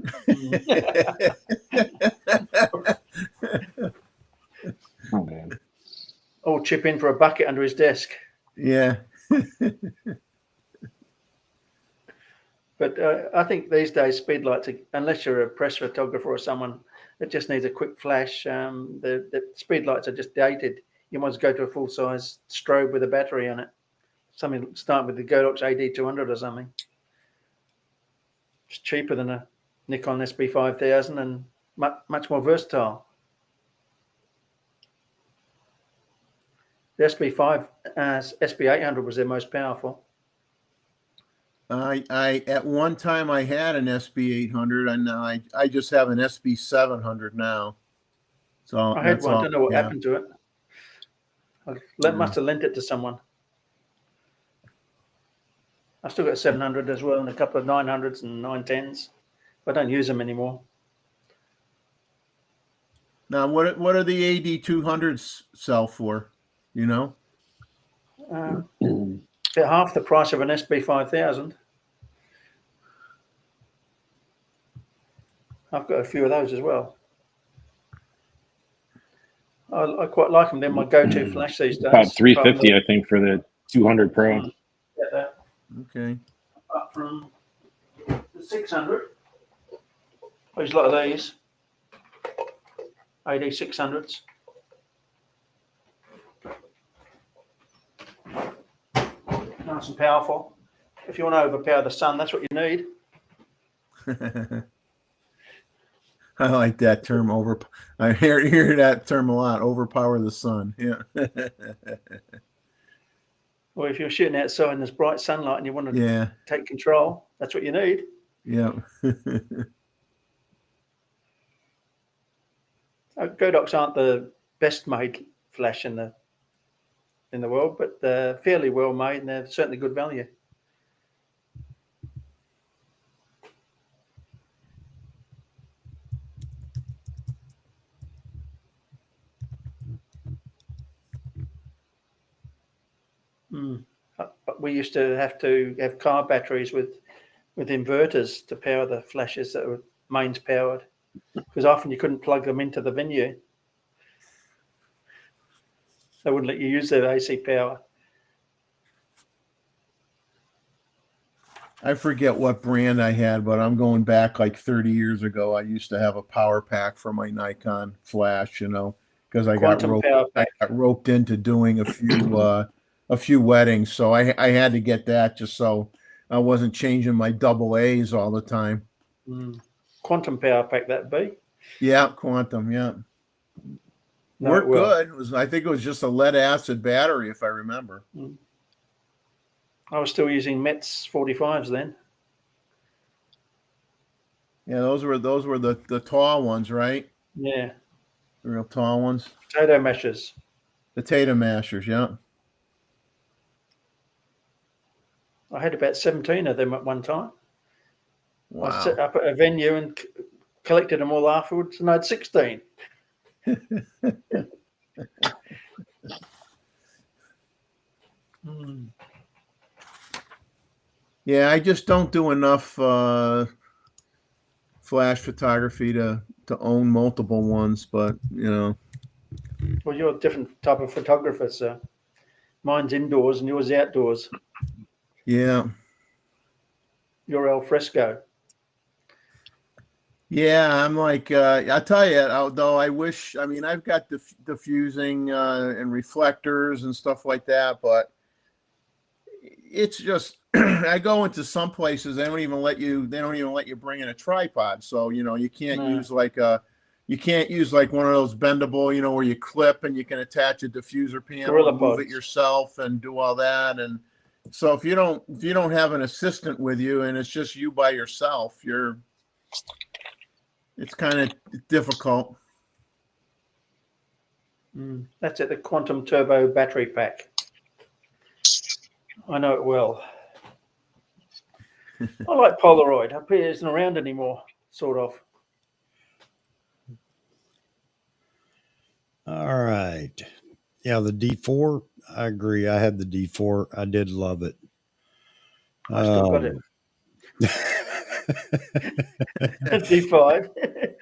Oh, man. Or chip in for a bucket under his desk. Yeah. But I think these days speed lights, unless you're a press photographer or someone that just needs a quick flash, the speed lights are just dated. You might as well go to a full size strobe with a battery on it. Something starting with the Godox AD200 or something. It's cheaper than a Nikon SB5000 and much more versatile. The SB800 was their most powerful. I at one time I had an SB800, and now I just have an SB700 now. So I had one. I don't know what yeah. happened to it. Must have lent it to someone. I still got 700 as well, and a couple of 900s and 910s, but I don't use them anymore. Now, what are the AD200s sell for? You know? About half the price of an SB5000. I've got a few of those as well. I quite like them. They're my go-to flash these days. About $350, I think, for the 200 Pro. Get that. Okay. Apart from the 600. There's a lot of these. AD 600s. Nice and powerful. If you want to overpower the sun, that's what you need. I like that term. I hear that term a lot. Overpower the sun. Yeah. Or if you're shooting outside and there's bright sunlight and you want to take control, that's what you need. Yeah. Godox aren't the best made flash in the world, but they're fairly well made and they're certainly good value. But we used to have car batteries with inverters to power the flashes that were mains powered, because often you couldn't plug them into the venue. They wouldn't let you use their AC power. I forget what brand I had, but I'm going back like 30 years ago. I used to have a power pack for my Nikon flash, you know, because I got roped into doing a few weddings. So I had to get that just so I wasn't changing my double A's all the time. Quantum power pack, that be? Yeah, Quantum, yeah. Worked good. I think it was just a lead acid battery, if I remember. I was still using Metz 45s then. Yeah, those were the tall ones, right? Yeah. The real tall ones. Potato mashers. Potato mashers, yeah. I had about 17 of them at one time. Wow. I set up at a venue and collected them all afterwards, and I had 16. Yeah, I just don't do enough flash photography to own multiple ones, but you know. Well, you're a different type of photographer, so mine's indoors and yours outdoors. Yeah. You're al fresco. Yeah, I'm like, I'll tell you, although I wish, I mean, I've got diffusing and reflectors and stuff like that, but it's just, I go into some places, they don't even let you bring in a tripod. So, you know, you can't use like one of those bendable, you know, where you clip and you can attach a diffuser panel and move it yourself and do all that. And so if you don't have an assistant with you and it's just you by yourself, it's kind of difficult. That's it, the Quantum Turbo battery pack. I know it well. I like Polaroid. It isn't around anymore, sort of. All right. Yeah, the D4. I agree. I had the D4. I did love it. I still got it. Um, D5,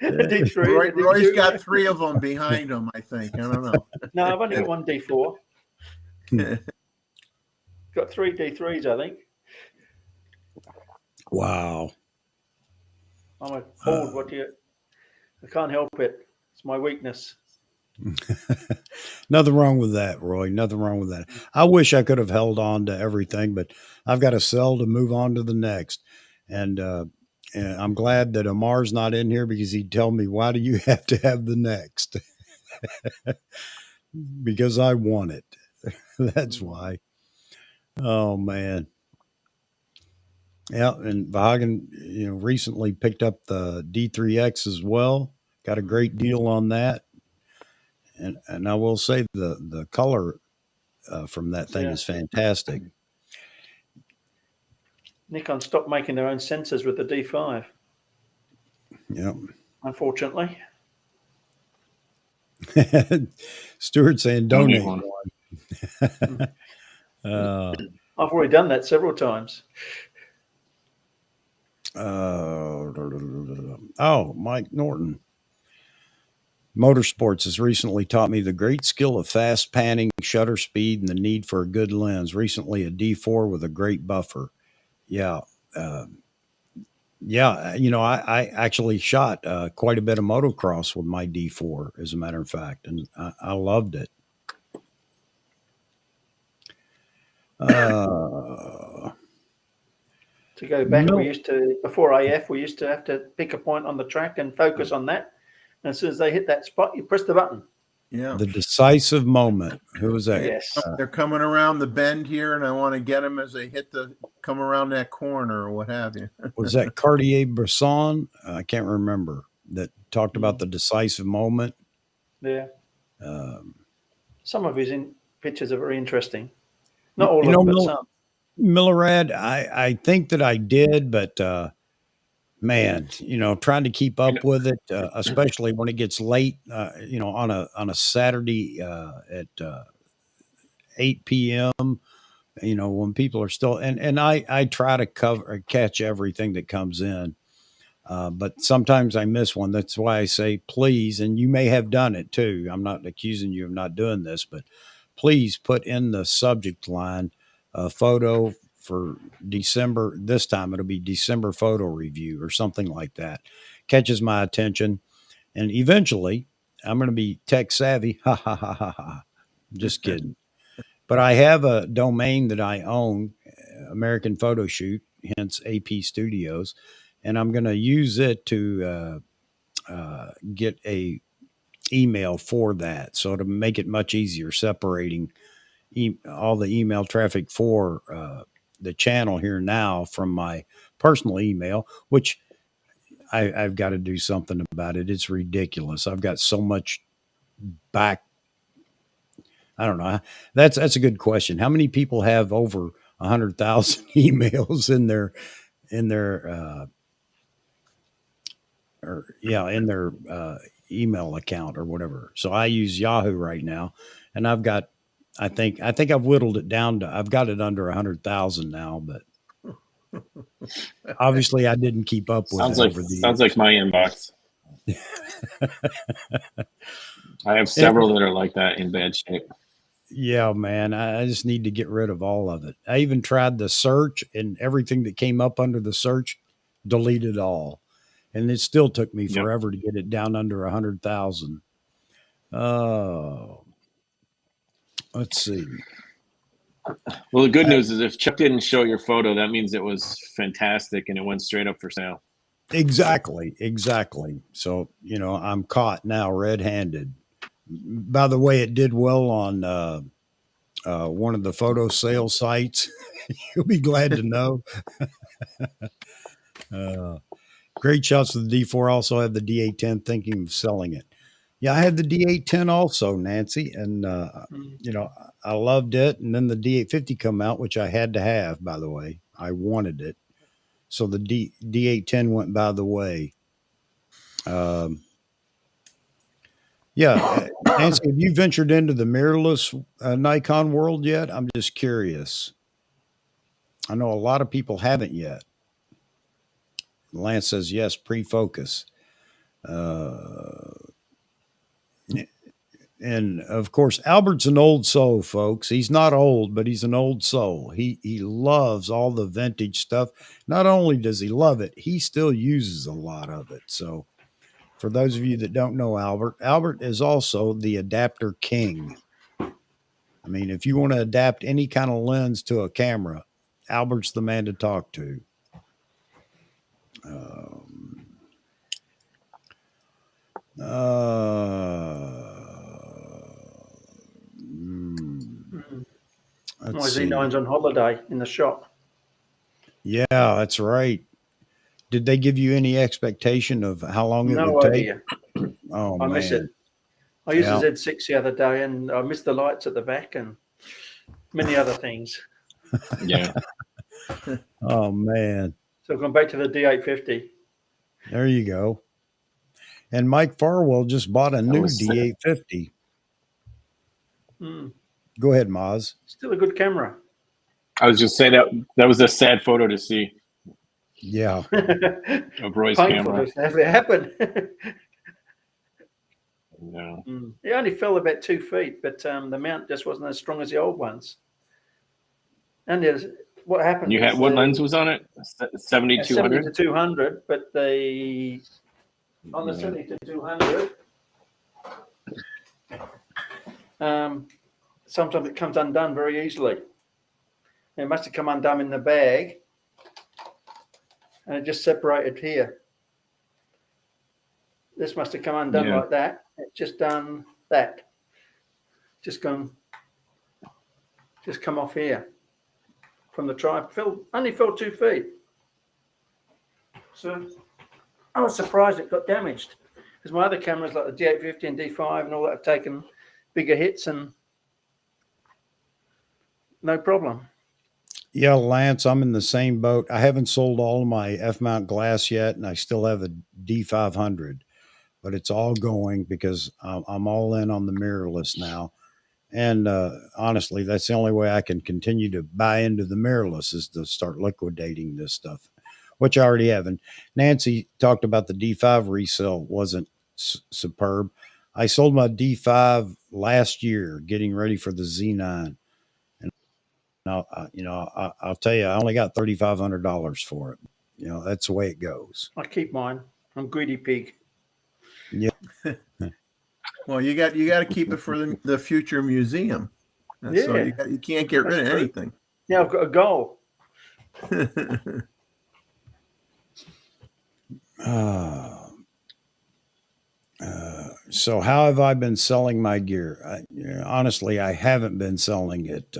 D3, and a Roy's D2. got 3 of them behind him, I think. I don't know. No, I've only got one D4. Got 3 D3s, I think. wow. I'm a hoard. What do you? I can't help it. It's my weakness. Nothing wrong with that, Roy. Nothing wrong with that. I wish I could have held on to everything, but I've got to sell to move on to the next. And I'm glad that Amar's not in here because he'd tell me, why do you have to have the next? Because I want it. That's why. Oh, man. Yeah. And Vahagan, recently picked up the D3X as well. Got a great deal on that. And I will say the color from that thing is fantastic. Nikon stopped making their own sensors with the D5. Yep. Unfortunately. Stuart saying Don't need donate one. one. I've already done that several times. Oh, Mike Norton. Motorsports has recently taught me the great skill of fast panning, shutter speed, and the need for a good lens. Recently, a D4 with a great buffer. Yeah. Yeah. I actually shot quite a bit of motocross with my D4, as a matter of fact, and I loved it. To go back, we used to, before AF, we used to have to pick a point on the track and focus on that. And as soon as they hit that spot, you press the button. Yeah. The decisive moment. Who was that? Yes. They're coming around the bend here, and I want to get them as they come around that corner or what have you. Was that Cartier-Bresson? I can't remember. That talked about the decisive moment. Yeah. Um, Some of his pictures are very interesting. Not all of them, but some. Millerad, I think that I did, but man, trying to keep up with it, especially when it gets late, on a Saturday at 8 p.m. When people are still and I try to catch everything that comes in. But sometimes I miss one. That's why I say, please, and you may have done it too. I'm not accusing you of not doing this, but please put in the subject line a photo for December. This time it'll be December photo review or something like that. Catches my attention. And eventually I'm going to be tech savvy. Ha ha ha ha ha. Just kidding. But I have a domain that I own, American Photo Shoot, hence AP Studios, and I'm going to use it to get a email for that, so to make it much easier separating all the email traffic for the channel here now from my personal email, which I've got to do something about it. It's ridiculous. I've got so much back. I don't know. That's a good question. How many people have over 100,000 emails in their email account or whatever? So I use Yahoo right now, and I've got, I think I've whittled it down to, I've got it under 100,000 now, but obviously I didn't keep up with it over the years. Sounds like my inbox. I have several that are like that, in bad shape. Yeah, man. I just need to get rid of all of it. I even tried the search, and everything that came up under the search, deleted all. And it still took me forever to get it down under 100,000. Oh, let's see. Well, the good news is if Chuck didn't show your photo, that means it was fantastic and it went straight up for sale. Exactly. So, I'm caught now red-handed. By the way, it did well on one of the photo sale sites. You'll be glad to know. Great shots with the D4. Also have the D810, thinking of selling it. Yeah, I had the D810 also, Nancy, and I loved it. And then the D850 come out, which I had to have, by the way. I wanted it. So the D810 went by the way. Yeah. Nancy, have you ventured into the mirrorless Nikon world yet? I'm just curious. I know a lot of people haven't yet. Lance says yes, pre-focus. Uh, and of course, Albert's an old soul, folks. He's not old, but he's an old soul. He loves all the vintage stuff. Not only does he love it, he still uses a lot of it. So, for those of you that don't know Albert, Albert is also the adapter king. I mean, if you want to adapt any kind of lens to a camera, Albert's the man to talk to. Um, My let's see. Z9's on holiday in the shop. Yeah, that's right. Did they give you any expectation of how long it No would take? idea. Oh, I miss it. man. I used Yeah. the Z6 the other day, and I missed the lights at the back and many other things. Yeah. Oh, man. So I've gone back to the D850. There you go. And Mike Farwell just bought a new was- D850. Mm. Go ahead, Maz. Still a good camera. I was just saying that was a sad photo to see Yeah. of Roy's Painful camera. to have it happen. Yeah. It only fell about 2 feet, but the mount just wasn't as strong as the old ones. And what happened? You had what lens was on it? 7200. 70 to 200, but on the Yeah. 70 to 200, sometimes it comes undone very easily. It must have come undone in the bag, and it just separated here. This must have come undone Yeah. like that. It's just done that. Just come off here from the tripod. Only fell 2 feet. So I was surprised it got damaged, because my other cameras like the D850 and D5 and all that have taken bigger hits and no problem. Yeah, Lance, I'm in the same boat. I haven't sold all of my F-mount glass yet, and I still have a D500, but it's all going because I'm all in on the mirrorless now. And honestly, that's the only way I can continue to buy into the mirrorless is to start liquidating this stuff, which I already have. And Nancy talked about the D5 resale wasn't superb. I sold my D5 last year, getting ready for the Z9. Now, I'll tell you, I only got $3,500 for it. You know, that's the way it goes. I keep mine. I'm greedy pig. Yeah. Well, you got to keep it for the future museum. And so Yeah. you can't get rid of That's true. anything. Now I've got a goal. So how have I been selling my gear? Honestly, I haven't been selling it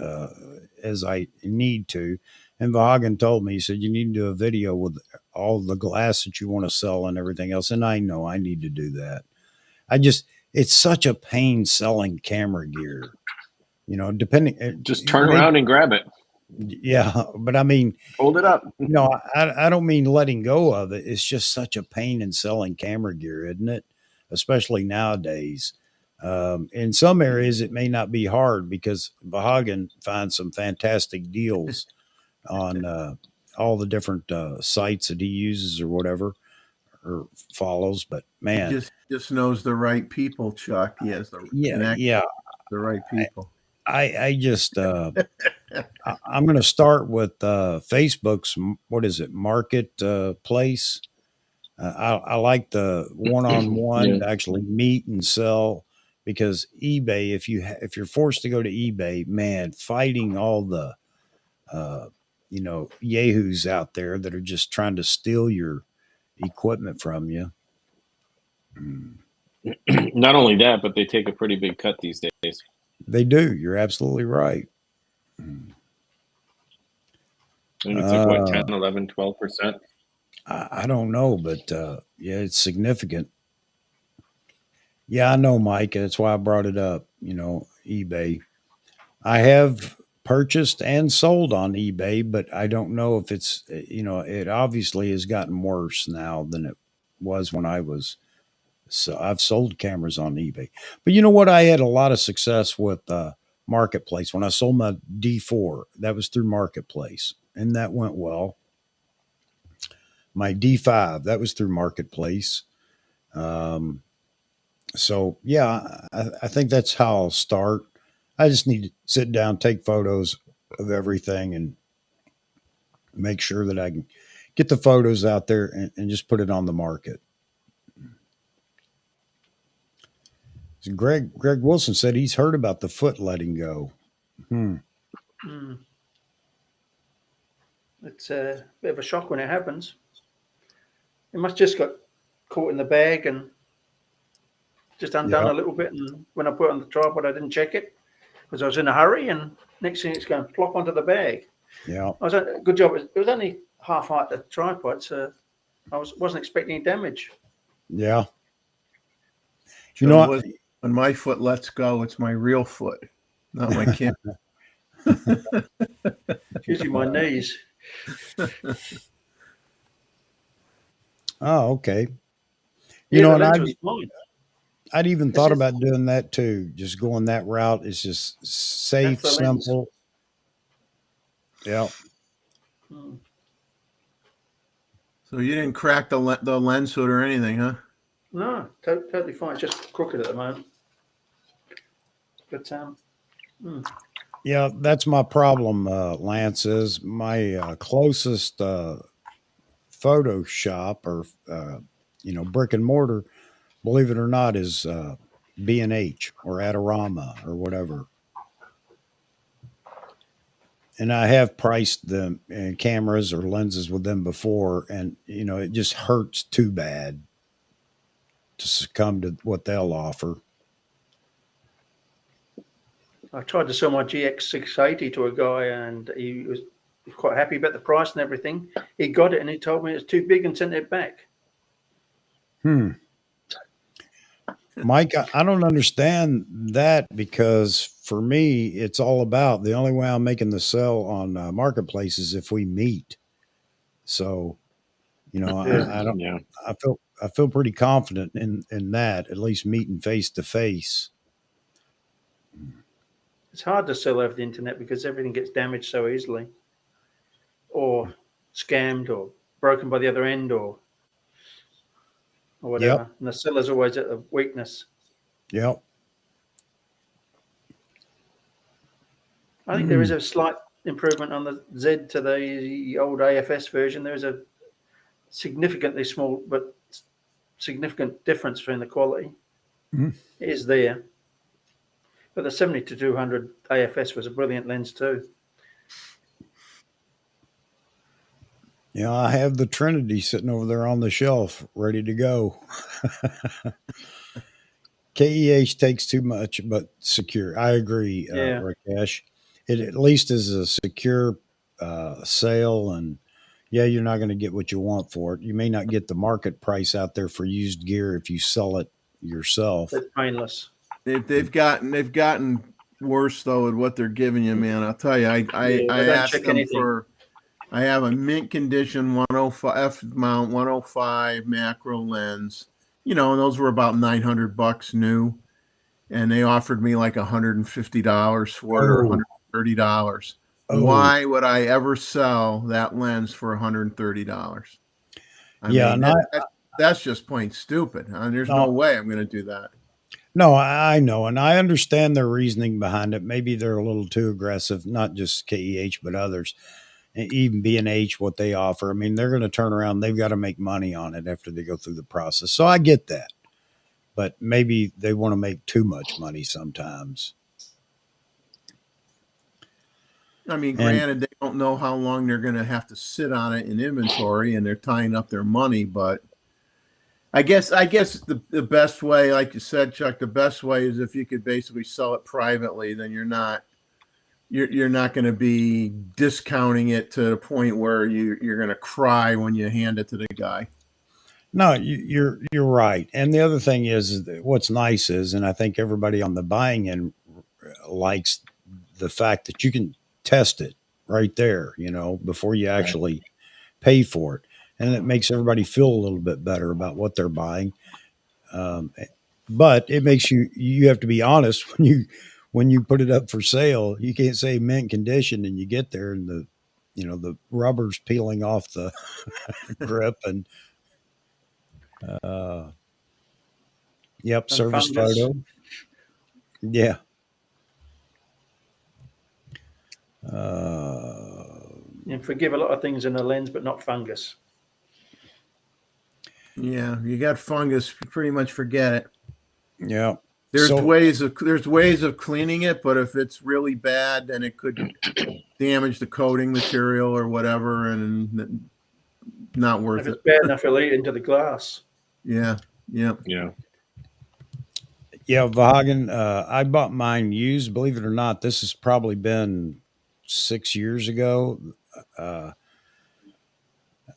as I need to. And Vahagan told me, he said, you need to do a video with all the glass that you want to sell and everything else. And I know I need to do that. It's such a pain selling camera gear, you know, Just turn around and grab it. Yeah. But I mean, Hold it up. no, I don't mean letting go of it. It's just such a pain in selling camera gear, isn't it? Especially nowadays. In some areas, it may not be hard because Vahagan finds some fantastic deals on all the different sites that he uses or whatever or follows. But man, He just knows the right people, Chuck. He has the right people. I just I'm going to start with Facebook's what is it marketplace. I like the one-on-one to actually meet and sell, because eBay, if you're forced to go to eBay, man, fighting all the yahoos out there that are just trying to steal your equipment from you. Not only that, but they take a pretty big cut these days. They do. You're absolutely right. I think it's like what, 10, 11, 12%? I don't know, but yeah, it's significant. Yeah, I know, Mike. That's why I brought it up. You know, eBay. I have purchased and sold on eBay, but I don't know if it's, it obviously has gotten worse now than it was when I was So I've sold cameras on eBay. But you know what? I had a lot of success with Marketplace. When I sold my D4, that was through Marketplace, and that went well. My D5, that was through Marketplace. Um, so yeah, I think that's how I'll start. I just need to sit down, take photos of everything, and make sure that I can get the photos out there and just put it on the market. So Greg Wilson said he's heard about the foot letting go. Hmm. Mm. It's a bit of a shock when it happens. It must just got caught in the bag and just undone Yeah. a little bit. And when I put it on the tripod, I didn't check it because I was in a hurry. And next thing, it's going to plop onto the bag. Yeah. I was good job. It was only half height the tripod, so I wasn't expecting any damage. Yeah. So You know what? when my foot lets go, it's my real foot, not my camera. It's usually my knees. Oh, okay. Yeah, the And lens was fine. I'd even It's thought just- about doing that too. Just going that route. It's just safe, That's the lens. simple. Yeah. Mm. So you didn't crack the lens hood or anything, huh? No, totally fine. It's just crooked at the moment. But Yeah, that's my problem, Lance, is my closest photo shop or, brick and mortar, believe it or not, is B&H or Adorama or whatever. And I have priced them cameras or lenses with them before, and it just hurts too bad to succumb to what they'll offer. I tried to sell my GX680 to a guy, and he was quite happy about the price and everything. He got it, and he told me it's too big and sent it back. Mike, I don't understand that, because for me, it's all about the only way I'm making the sell on Marketplace is if we meet. So, I don't. Yeah. I feel pretty confident in that, at least meeting face to face. It's hard to sell over the internet because everything gets damaged so easily, or scammed, or broken by the other end, or whatever. Yep. And the seller's always at the weakness. Yep. I think there is a slight improvement on the Z to the old AFS version. There is a significantly small but significant difference between the quality. Mhm. It is there. But the 70-200 AFS was a brilliant lens too. Yeah, I have the Trinity sitting over there on the shelf, ready to go. KEH takes too much, but secure. I agree, Yeah. Rakesh. It at least is a secure sale, and yeah, you're not going to get what you want for it. You may not get the market price out there for used gear if you sell it yourself. It's painless. They've gotten worse though at what they're giving you, man. I'll tell you, I they don't asked check them anything. for. I have a mint condition 105 F mount 105 macro lens, and those were about $900 new, and they offered me like $150 for it, or $130. Oh. Why would I ever sell that lens for $130? Yeah, mean, that's just plain stupid. There's no way I'm going to do that. No, I know, and I understand their reasoning behind it. Maybe they're a little too aggressive, not just KEH, but others. And even B&H, what they offer. I mean, they're going to turn around. They've got to make money on it after they go through the process. So I get that. But maybe they want to make too much money sometimes. I mean, granted, they don't know how long they're going to have to sit on it in inventory, and they're tying up their money. But I guess the best way, like you said, Chuck, the best way is if you could basically sell it privately. Then you're not going to be discounting it to the point where you're going to cry when you hand it to the guy. No, you're right. And the other thing is what's nice is, and I think everybody on the buying end likes the fact that you can test it right there, before you actually pay for it. And it makes everybody feel a little bit better about what they're buying. Um, but it makes you have to be honest when you put it up for sale. You can't say mint condition and you get there and the rubber's peeling off the grip and yep, And service fungus. photo. Yeah. Uh, You can forgive a lot of things in a lens, but not fungus. Yeah, you got fungus, you pretty much forget it. yeah. There's So ways of cleaning it, but if it's really bad, then it could damage the coating material or whatever, and not worth If it. it's bad enough, it'll eat into the glass. Yeah, yeah. Yeah. yeah, Vahagen, I bought mine used. Believe it or not, this has probably been 6 years ago. Uh,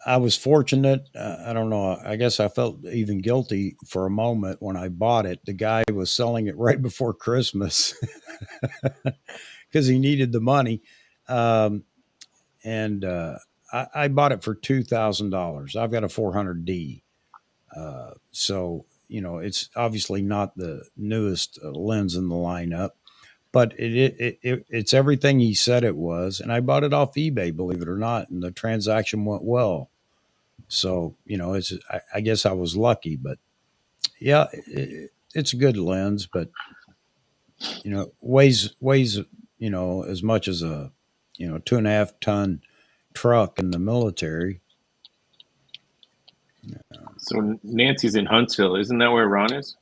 I was fortunate. I don't know. I guess I felt even guilty for a moment when I bought it. The guy was selling it right before Christmas because he needed the money. Um, and I bought it for $2,000. I've got a 400D. So, it's obviously not the newest lens in the lineup, but it's everything he said it was. And I bought it off eBay, believe it or not. And the transaction went well. So, I guess I was lucky, but yeah, it's a good lens, but weighs, as much as a, 2.5 ton truck in the military. So Nancy's in Huntsville. Isn't that where Ron is?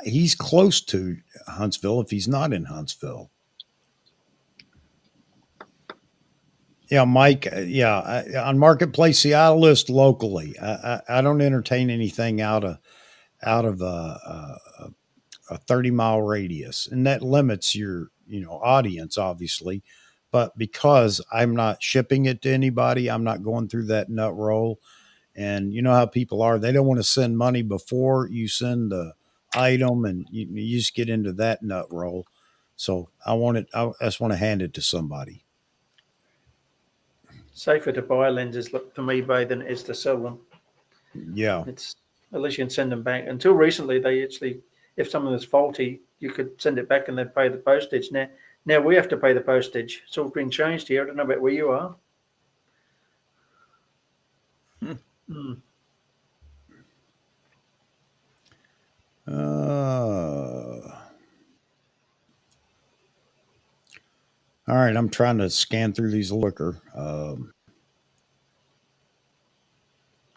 He's close to Huntsville if he's not in Huntsville. Yeah, Mike. On Marketplace, see, I list locally. I don't entertain anything out of a 30-mile radius, and that limits your audience, obviously. But because I'm not shipping it to anybody, I'm not going through that nut roll. And you know how people are; they don't want to send money before you send the item, and you just get into that nut roll. So I want it. I just want to hand it to somebody. Safer to buy lenses from eBay than it is to sell them. Yeah. It's at least you can send them back. Until recently, they actually, if something was faulty, you could send it back and they'd pay the postage. Now we have to pay the postage. It's all been changed here. I don't know about where you are. Mm. All right, I'm trying to scan through these liquor.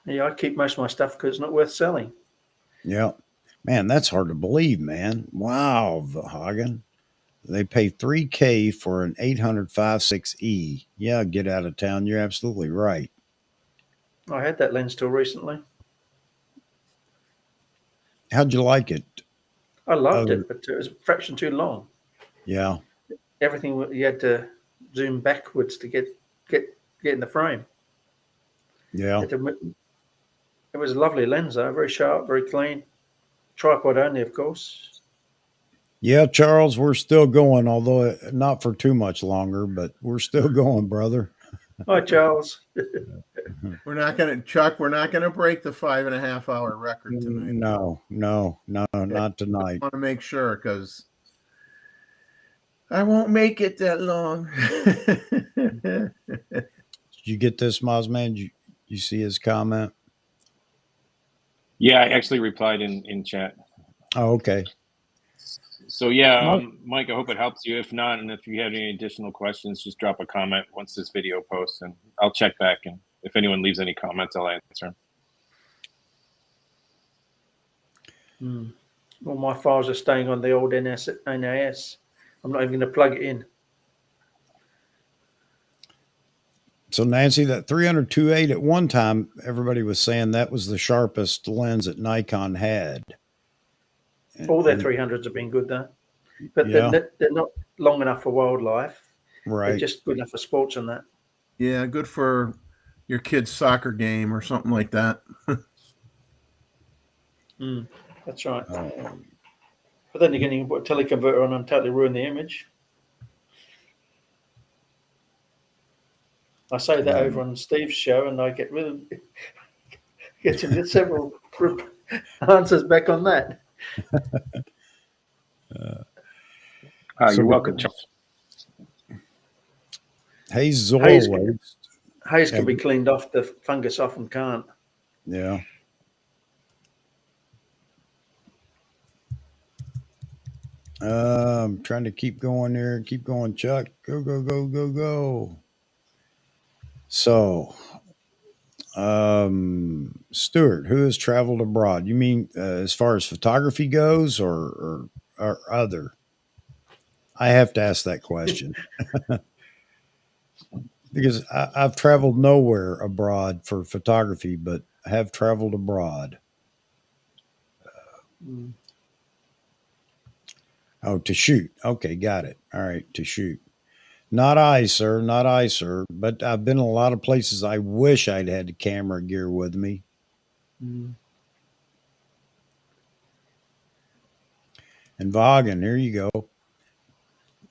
Yeah, I keep most of my stuff because it's not worth selling. Yeah, man, that's hard to believe, man. Wow, Hagen. They pay $3K for an 800 5.6E. Yeah, get out of town. You're absolutely right. I had that lens till recently. How'd you like it? I loved it, but it was a fraction too long. Yeah. Everything you had to zoom backwards to get in the frame. Yeah. It was a lovely lens, though. Very sharp, very clean. Tripod only, of course. Yeah, Charles, we're still going, although not for too much longer, but we're still going, brother. Hi, Charles. We're not gonna break the 5.5 hour record tonight. No, not tonight. I want to make sure because I won't make it that long. Did you get this, Mozman? Did you see his comment? Yeah, I actually replied in chat. Oh, okay. So yeah, Mike, I hope it helps you. If not, and if you have any additional questions, just drop a comment once this video posts, and I'll check back. And if anyone leaves any comments, I'll answer them. Well, my files are staying on the old NAS. I'm not even going to plug it in. So Nancy, that 302.8 at one time, everybody was saying that was the sharpest lens that Nikon had. All their 300s have been good, though. But Yeah. they're not long enough for wildlife. Right. They're just good enough for sports and that. Yeah, good for your kid's soccer game or something like that. That's right. But then again, you can put a teleconverter on and totally ruin the image. I say that over on Steve's show, and I get several answers back on that. You're welcome, Charles. Hayes Hayes always. can be cleaned off. The fungus often can't. Yeah. I'm trying to keep going there. Keep going, Chuck. Go, go, go, go, go. So, Stuart, who has traveled abroad? You mean as far as photography goes, or other? I have to ask that question because I've traveled nowhere abroad for photography, but I have traveled abroad. Oh, to shoot. Okay, got it. All right, to shoot. Not I, sir. Not I, sir. But I've been in a lot of places I wish I'd had the camera gear with me. Mm. And Vaughan, here you go.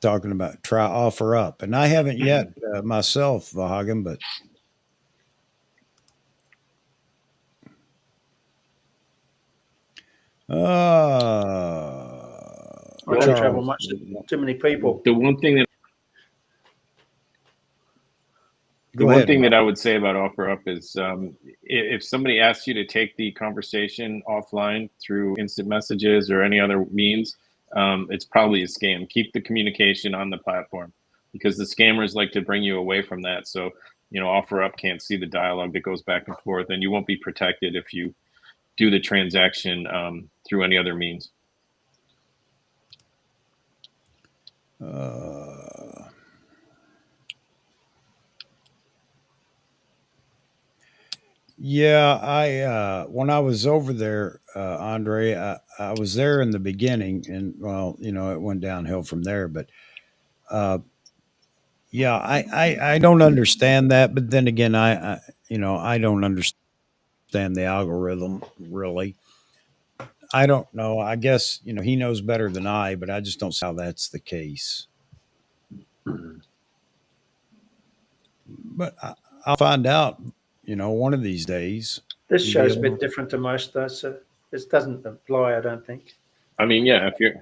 Talking about try offer up. And I haven't yet myself, Vaughan, but I don't travel Charles. much. Too many people. The one thing that Go one ahead, thing Rob. that I would say about offer up is if somebody asks you to take the conversation offline through instant messages or any other means, it's probably a scam. Keep the communication on the platform because the scammers like to bring you away from that. So, offer up can't see the dialogue that goes back and forth, and you won't be protected if you do the transaction through any other means. Yeah, I when I was over there, Andre, I was there in the beginning, and well, it went downhill from there. But yeah, I don't understand that. But then again, I don't understand the algorithm really. I don't know. I guess he knows better than I, but I just don't see how that's the case. But I'll find out. One of these days. This You'll be show's a able bit different to most, though, so this doesn't apply, I don't think. I mean, yeah, if you're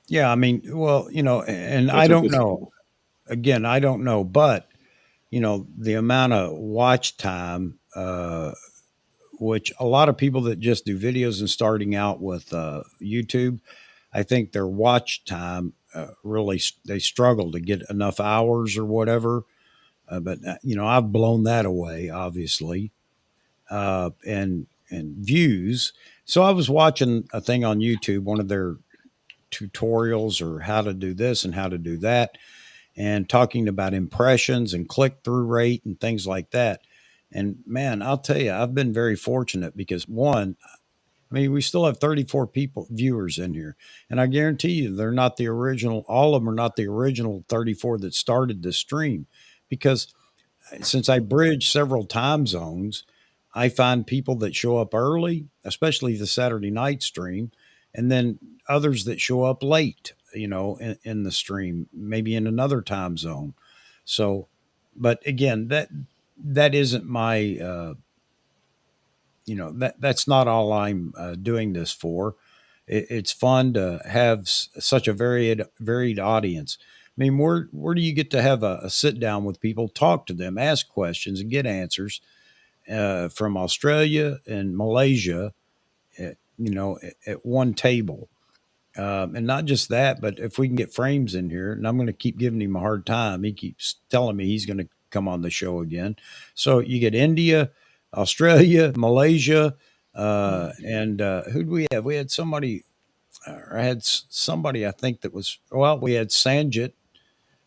Yeah, I mean, well, and I that's what don't this. know. Again, I don't know, but the amount of watch time, which a lot of people that just do videos and starting out with YouTube, I think their watch time really they struggle to get enough hours or whatever. But I've blown that away, obviously, and views. So I was watching a thing on YouTube, one of their tutorials or how to do this and how to do that, and talking about impressions and click through rate and things like that. And man, I'll tell you, I've been very fortunate because one, I mean, we still have 34 viewers in here. And I guarantee you they're not the original, all of them are not the original 34 that started the stream because since I bridge several time zones, I find people that show up early, especially the Saturday night stream, and then others that show up late, in the stream, maybe in another time zone. So, but again, that isn't my, that's not all I'm doing this for. It's fun to have such a varied audience. I mean, where do you get to have a sit down with people, talk to them, ask questions, and get answers from Australia and Malaysia, at one table? And not just that, but if we can get Frames in here, and I'm going to keep giving him a hard time. He keeps telling me he's going to come on the show again. So you get India, Australia, Malaysia, and who do we have? We had somebody. I had somebody I think that was well. We had Sanjit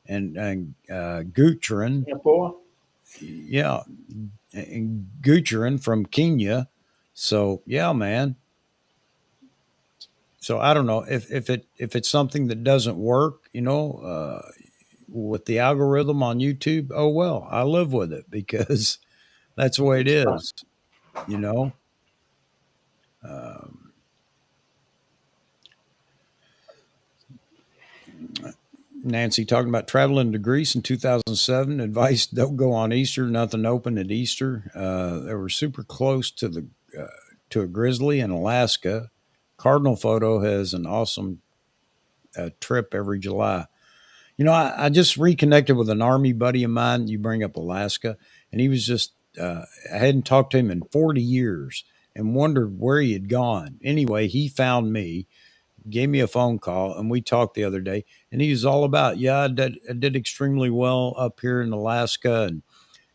and Gutrin, Singapore? yeah, and Gutrin from Kenya. So yeah, man. So I don't know if it's something that doesn't work, with the algorithm on YouTube. Oh well, I live with it because that's the way it It's fun. is, you know. Um, Nancy talking about traveling to Greece in 2007. Advice: don't go on Easter. Nothing open at Easter. They were super close to the to a grizzly in Alaska. Cardinal Photo has an awesome trip every July. You know, I just reconnected with an Army buddy of mine. You bring up Alaska, and he was just, I hadn't talked to him in 40 years and wondered where he had gone. Anyway, he found me, gave me a phone call, and we talked the other day. And he was all about, yeah, I did extremely well up here in Alaska. And,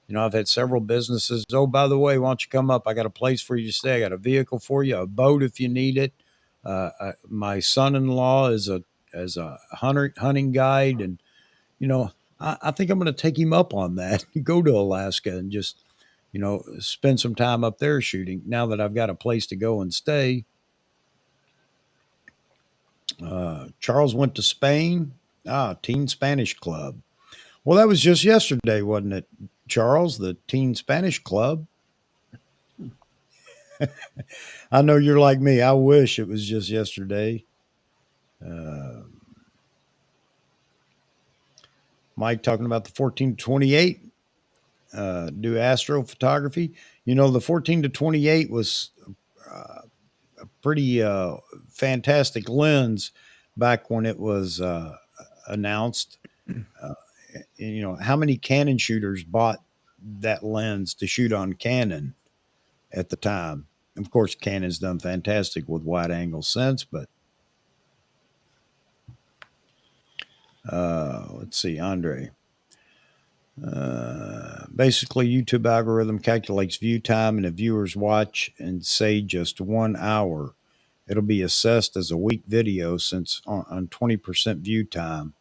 you know, I've had several businesses. Oh, by the way, why don't you come up? I got a place for you to stay. I got a vehicle for you, a boat if you need it. My son-in-law is a hunting guide, and you know, I think I'm going to take him up on that. Go to Alaska and just, you know, spend some time up there shooting. Now that I've got a place to go and stay. Charles went to Spain. Teen Spanish Club. Well, that was just yesterday, wasn't it, Charles? The Teen Spanish Club. I know you're like me. I wish it was just yesterday. Mike talking about the 14 to 28. Do astrophotography. You know, the 14 to 28 was a pretty fantastic lens back when it was announced. You know, how many Canon shooters bought that lens to shoot on Canon at the time? Of course, Canon's done fantastic with wide angle since, but let's see, Andre. Basically, YouTube algorithm calculates view time, and if viewers watch and say just 1 hour, it'll be assessed as a weak video since on 20% view time.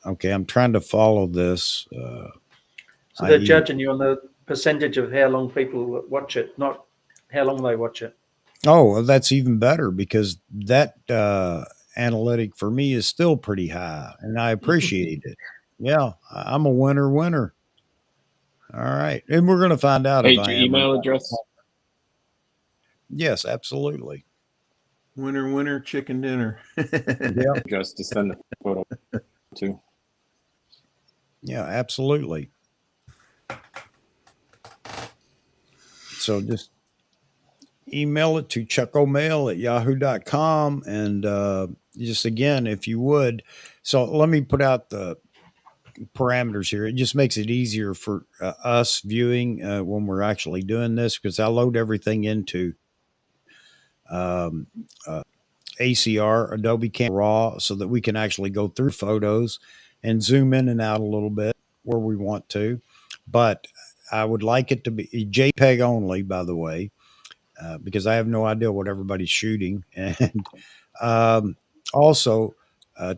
Okay, I'm trying to follow this. So they're judging you on the percentage of how long people watch it, not how long they watch it. Oh, well, that's even better because that analytic for me is still pretty high, and I appreciate it. Yeah, I'm a winner. All right, and we're going to find out Hey, if I your am. email address? Yes, absolutely. Winner, chicken dinner. Yeah, Address to send the photo to. yeah, absolutely. So just email it to chuckomail@yahoo.com. And just again, if you would. So let me put out the parameters here. It just makes it easier for us viewing when we're actually doing this because I load everything into um, ACR, Adobe Camera Raw, so that we can actually go through photos and zoom in and out a little bit where we want to. But I would like it to be JPEG only, by the way, because I have no idea what everybody's shooting. And also,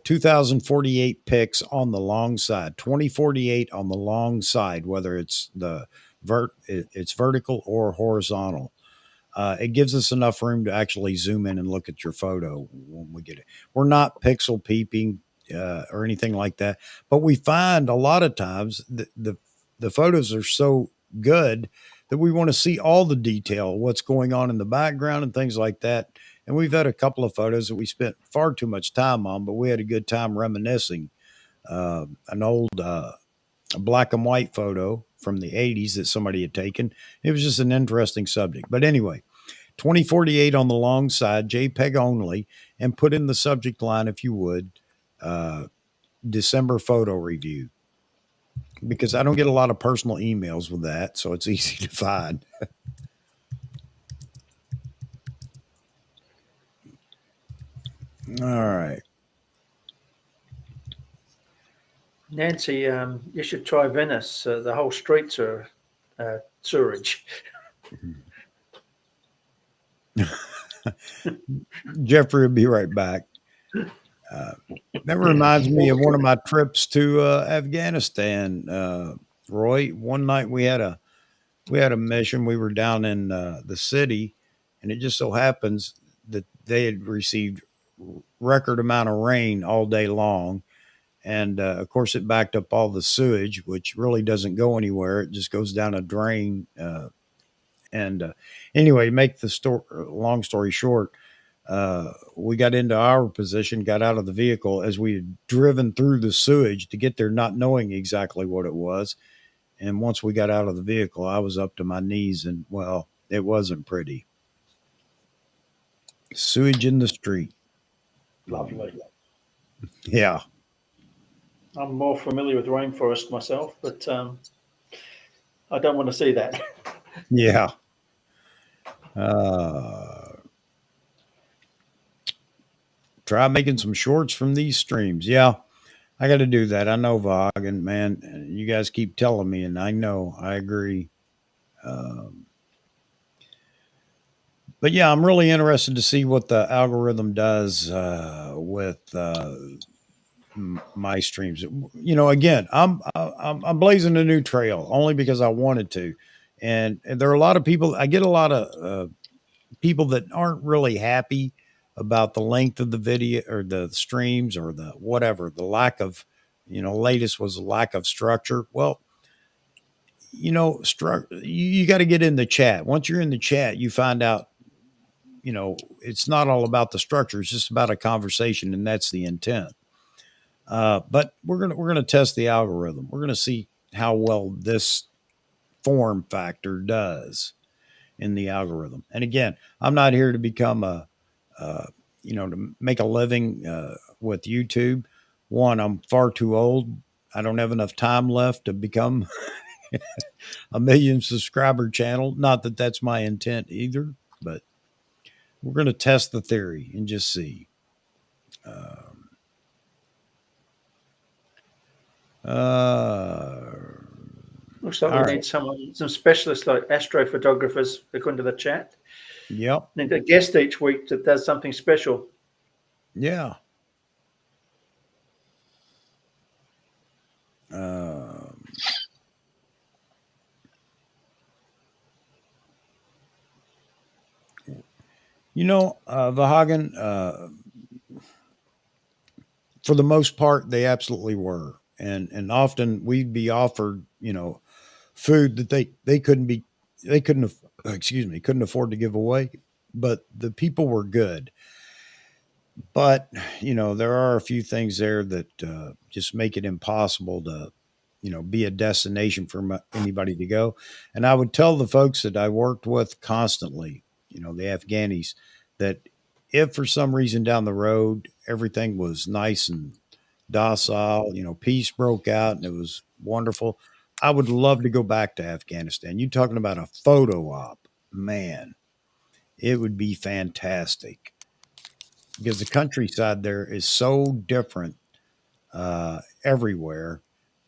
2048 pics on the long side, 2048 on the long side, whether it's it's vertical or horizontal. It gives us enough room to actually zoom in and look at your photo when we get it. We're not pixel peeping or anything like that, but we find a lot of times the photos are so good that we want to see all the detail, what's going on in the background and things like that. And we've had a couple of photos that we spent far too much time on, but we had a good time reminiscing. An old black and white photo from the 80s that somebody had taken. It was just an interesting subject. But anyway, 2048 on the long side, JPEG only, and put in the subject line, if you would, December photo review. Because I don't get a lot of personal emails with that, so it's easy to find. All right. Nancy, you should try Venice. The whole streets are sewage. Jeffrey will be right back. That reminds me of one of my trips to Afghanistan. Roy, one night we had a mission. We were down in the city, and it just so happens that they had received record amount of rain all day long, and of course it backed up all the sewage, which really doesn't go anywhere. It just goes down a drain. And anyway, make the long story short, We got into our position, got out of the vehicle as we had driven through the sewage to get there, not knowing exactly what it was. And once we got out of the vehicle, I was up to my knees, and well, it wasn't pretty. Sewage in the street. Lovely. Yeah. I'm more familiar with rainforest myself, but I don't want to see that. Yeah. Try making some shorts from these streams. Yeah, I got to do that. I know, Vaughan, man. You guys keep telling me, and I know, I agree. Um, but yeah, I'm really interested to see what the algorithm does with my streams. You know, again, I'm blazing a new trail only because I wanted to, and there are a lot of people. I get a lot of people that aren't really happy about the length of the video or the streams or the whatever, the lack of, latest was the lack of structure. Well, you got to get in the chat. Once you're in the chat, you find out, it's not all about the structure. It's just about a conversation, and that's the intent. But we're gonna test the algorithm. We're gonna see how well this form factor does in the algorithm. And again, I'm not here to become uh, to make a living with YouTube. One, I'm far too old. I don't have enough time left to become a million subscriber channel. Not that that's my intent either, but we're going to test the theory and just see. Uh, Looks like all we right. need some specialists like astrophotographers, according to the chat. Yep. Need a guest each week that does something special. Yeah. Um, Vahagan, for the most part, they absolutely were. And often we'd be offered, food that they couldn't afford to give away, but the people were good. But, there are a few things there that just make it impossible to, be a destination for anybody to go. And I would tell the folks that I worked with constantly, the Afghanis, that if for some reason down the road everything was nice and docile, peace broke out and it was wonderful, I would love to go back to Afghanistan. You talking about a photo op, man, it would be fantastic because the countryside there is so different everywhere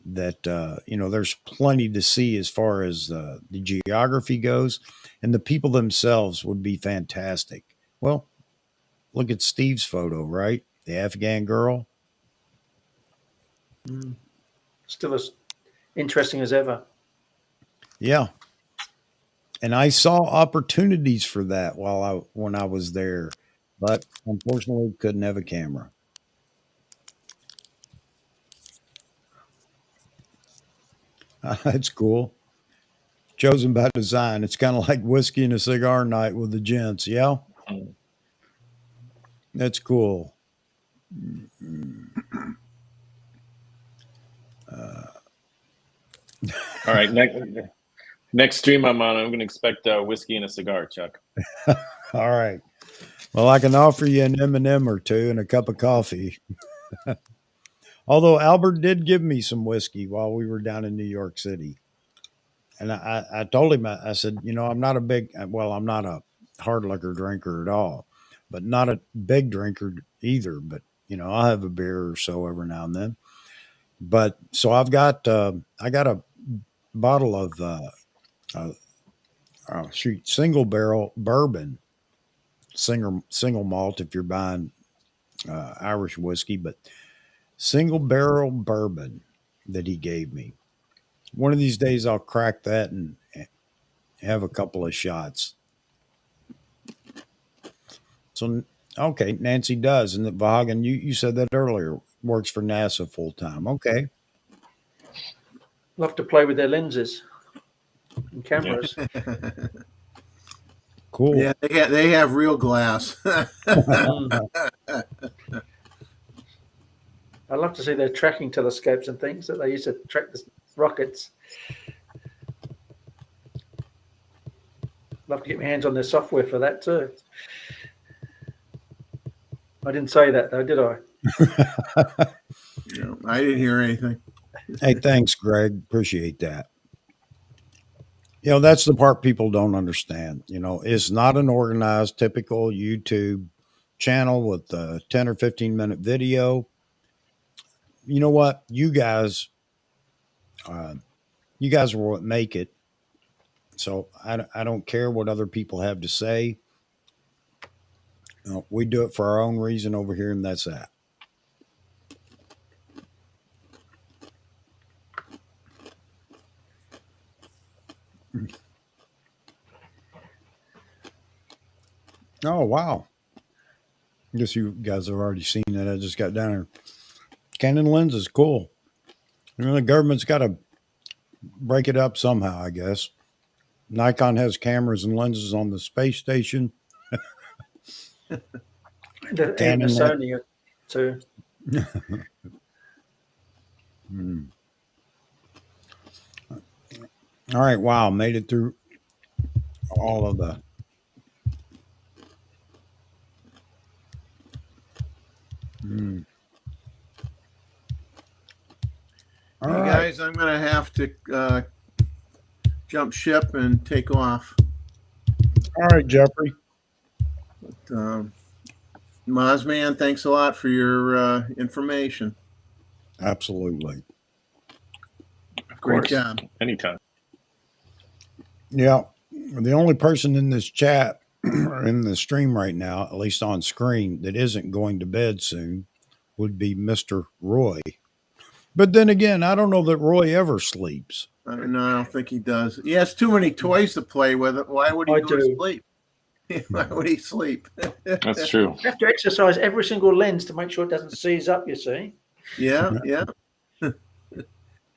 that there's plenty to see as far as the geography goes, and the people themselves would be fantastic. Well, look at Steve's photo, right? The Afghan girl. Still as interesting as ever. Yeah. And I saw opportunities for that when I was there, but unfortunately couldn't have a camera. That's cool. Chosen by design. It's kind of like whiskey and a cigar night with the gents. Yeah. That's cool. All right, next stream I'm on, I'm going to expect whiskey and a cigar, Chuck. All right. Well, I can offer you an M&M or two and a cup of coffee. Although Albert did give me some whiskey while we were down in New York City. And I told him, I said, I'm not I'm not a hard liquor drinker at all, but not a big drinker either. But, I'll have a beer or so every now and then. But so I got a bottle of, single barrel bourbon, single malt if you're buying Irish whiskey, but single barrel bourbon that he gave me. One of these days I'll crack that and have a couple of shots. So, okay, Nancy does. And that Vahagan, you said that earlier, works for NASA full time. Okay. Love to play with their lenses and cameras. Cool. Yeah, they have real glass. Mm. I'd love to see their tracking telescopes and things that they use to track the rockets. Love to get my hands on their software for that too. I didn't say that though, did I? No, I didn't hear anything. Hey, thanks, Greg. Appreciate that. That's the part people don't understand. It's not an organized, typical YouTube channel with a 10 or 15-minute video. You know what? You guys are what make it. So I don't care what other people have to say. We do it for our own reason over here, and that's that. Oh, wow. I guess you guys have already seen that. I just got down here. Canon lenses, cool. The government's got to break it up somehow, I guess. Nikon has cameras and lenses on the space station. And a Canon Sony too. All right, wow, made it through all of the. All Hey right. guys, I'm gonna have to jump ship and take off. All right, Jeffrey. Mozman, thanks a lot for your information. Absolutely. Of Great course. job. Anytime. Yeah. The only person in this chat or in the stream right now, at least on screen, that isn't going to bed soon would be Mr. Roy. But then again, I don't know that Roy ever sleeps. No, I don't think he does. He has too many toys to play with. Why would he I go to do. sleep? Why would he sleep? That's true. You have to exercise every single lens to make sure it doesn't seize up, you see. Yeah.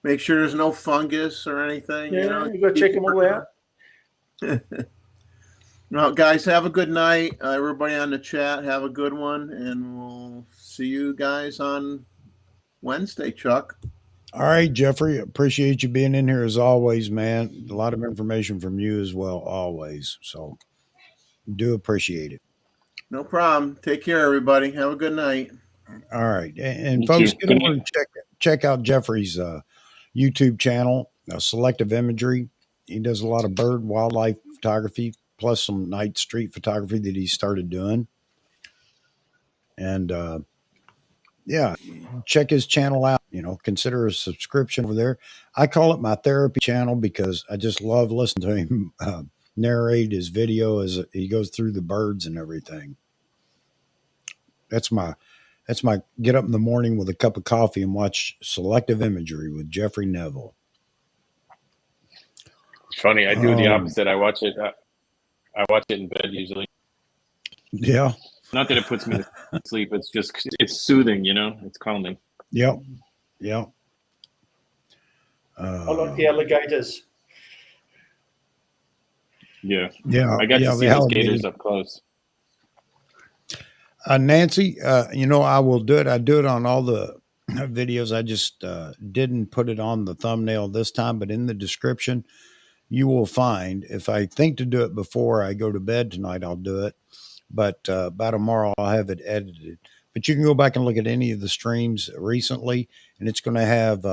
Make sure there's no fungus or anything. Yeah, you got to check them all out. Well, guys, have a good night. Everybody on the chat, have a good one. And we'll see you guys on Wednesday, Chuck. All right, Jeffrey. Appreciate you being in here as always, man. A lot of information from you as well, always. So do appreciate it. No problem. Take care, everybody. Have a good night. All right. And You folks, too. get Good over night. and check out Jeffrey's YouTube channel, Selective Imagery. He does a lot of bird wildlife photography, plus some night street photography that he started doing. And yeah, check his channel out. Consider a subscription over there. I call it my therapy channel because I just love listening to him narrate his video as he goes through the birds and everything. That's my get up in the morning with a cup of coffee and watch Selective Imagery with Jeffrey Neville. It's funny. I do the opposite. I watch it. I watch it in bed usually. Yeah. Not that it puts me to sleep. It's soothing. It's calming. Yep. I like the alligators. Yeah. Yeah. I got to see those gators up close. Nancy, I will do it. I do it on all the videos. I just didn't put it on the thumbnail this time, but in the description, you will find, if I think to do it before I go to bed tonight, I'll do it. But by tomorrow, I'll have it edited. But you can go back and look at any of the streams recently, and it's going to have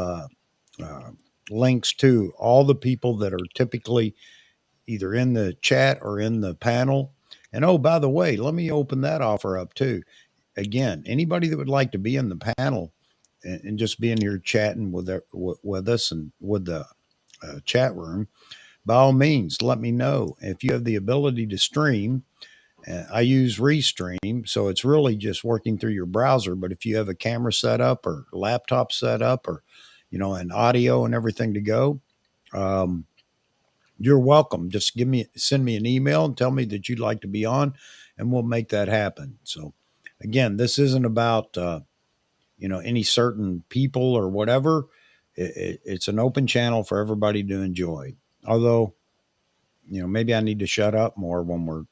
links to all the people that are typically either in the chat or in the panel. And oh, by the way, let me open that offer up too. Again, anybody that would like to be in the panel and just be in here chatting with us and with the chat room, by all means, let me know. If you have the ability to stream, I use Restream, so it's really just working through your browser. But if you have a camera set up or laptop set up or, an audio and everything to go, you're welcome. Just send me an email and tell me that you'd like to be on, and we'll make that happen. So again, this isn't about, any certain people or whatever. It's an open channel for everybody to enjoy. Although, maybe I need to shut up more when we're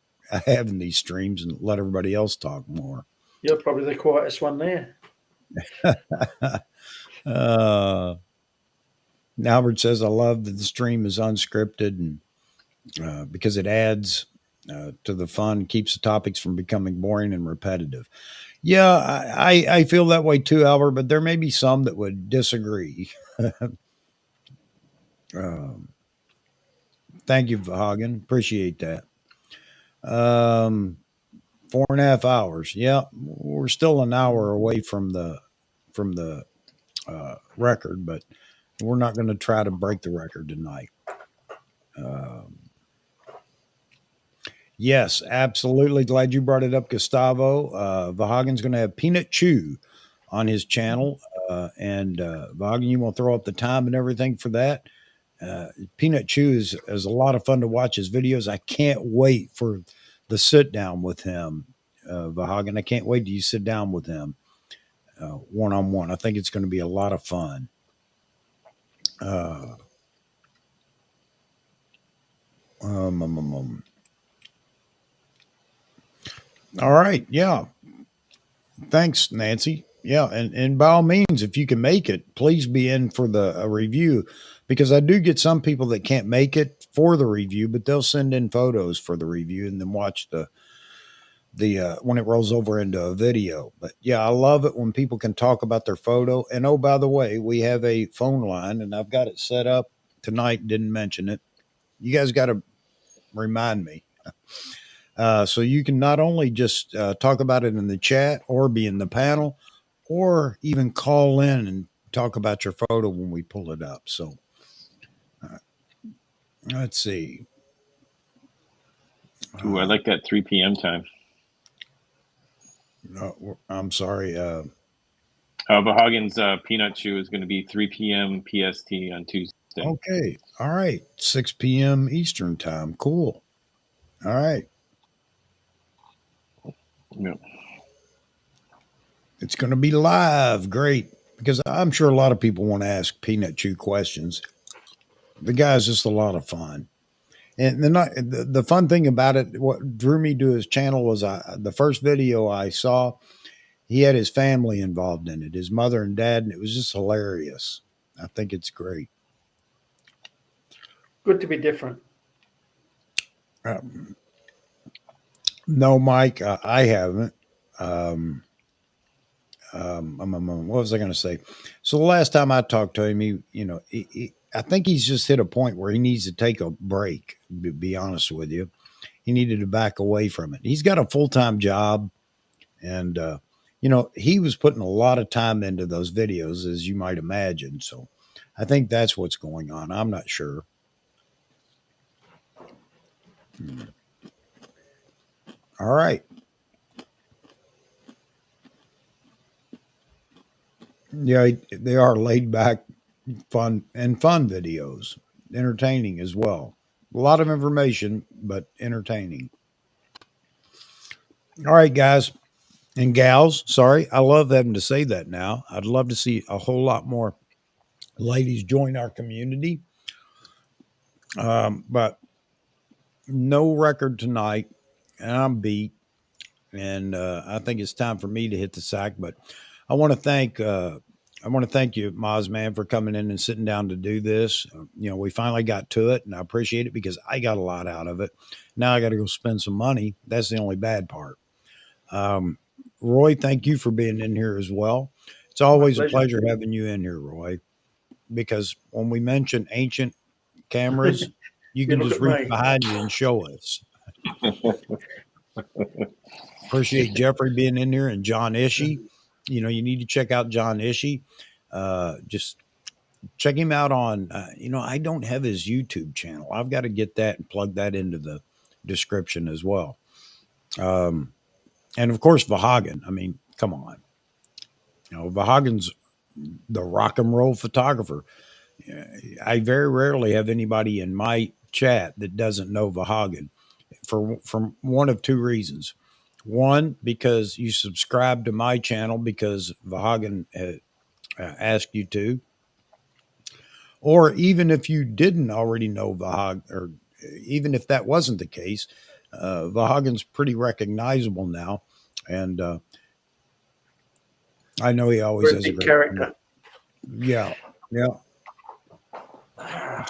having these streams and let everybody else talk more. You're probably the quietest one there. uh, Albert says, I love that the stream is unscripted and because it adds to the fun, keeps the topics from becoming boring and repetitive. Yeah, I feel that way too, Albert, but there may be some that would disagree. um, Thank you, Hagen. Appreciate that. 4.5 hours. Yeah, we're still an hour away from the record, but we're not going to try to break the record tonight. Um, yes, absolutely. Glad you brought it up, Gustavo. Vahagen's going to have Peanut Chew on his channel, and Vahagen, you want to throw up the time and everything for that? Peanut Chew is a lot of fun to watch his videos. I can't wait for the sit down with him, Vahagen. I can't wait till you sit down with him one on one. I think it's going to be a lot of fun. Uh, um, um, um, um. All right. Yeah. Thanks, Nancy. Yeah. And by all means, if you can make it, please be in for the review because I do get some people that can't make it for the review, but they'll send in photos for the review and then watch the when it rolls over into a video. But yeah, I love it when people can talk about their photo. And oh, by the way, we have a phone line and I've got it set up tonight. Didn't mention it. You guys got to remind me. So you can not only just talk about it in the chat or be in the panel or even call in and talk about your photo when we pull it up. So let's see. Ooh, I like that 3 p.m. time. I'm sorry. Vahagen's Peanut Chew is going to be 3 p.m. PST on Tuesday. Okay. All right. 6 p.m. Eastern time. Cool. All right. Yep. It's going to be live. Great. Because I'm sure a lot of people want to ask Peanut Chew questions. The guy's just a lot of fun. And the fun thing about it, what drew me to his channel was the first video I saw, he had his family involved in it, his mother and dad, and it was just hilarious. I think it's great. Good to be different. No, Mike, I haven't. What was I going to say? So the last time I talked to him, I think he's just hit a point where he needs to take a break. To be honest with you, he needed to back away from it. He's got a full-time job, and he was putting a lot of time into those videos, as you might imagine. So I think that's what's going on. I'm not sure. All right. Yeah, they are laid back, fun videos, entertaining as well. A lot of information, but entertaining. All right, guys and gals. Sorry, I love having to say that now. I'd love to see a whole lot more ladies join our community. But no record tonight, and I'm beat. And I think it's time for me to hit the sack. But I want to thank you, Mozman, for coming in and sitting down to do this. We finally got to it, and I appreciate it because I got a lot out of it. Now I got to go spend some money. That's the only bad part. Roy, thank you for being in here as well. It's always a pleasure having you in here, Roy, because when we mention ancient cameras, you can just reach behind you and show us. Appreciate Jeffrey being in here and John Ishii. You need to check out John Ishii. Just check him out on, I don't have his YouTube channel. I've got to get that and plug that into the description as well. And of course, Vahagen. I mean, come on. Vahagen's the rock and roll photographer. I very rarely have anybody in my chat that doesn't know Vahagen from one of two reasons. One, because you subscribe to my channel because Vahagen asked you to, or even if you didn't already know Vahagen, or even if that wasn't the case, Vahagen's pretty recognizable now, and I know he always Very has a big great character. Yeah, yeah.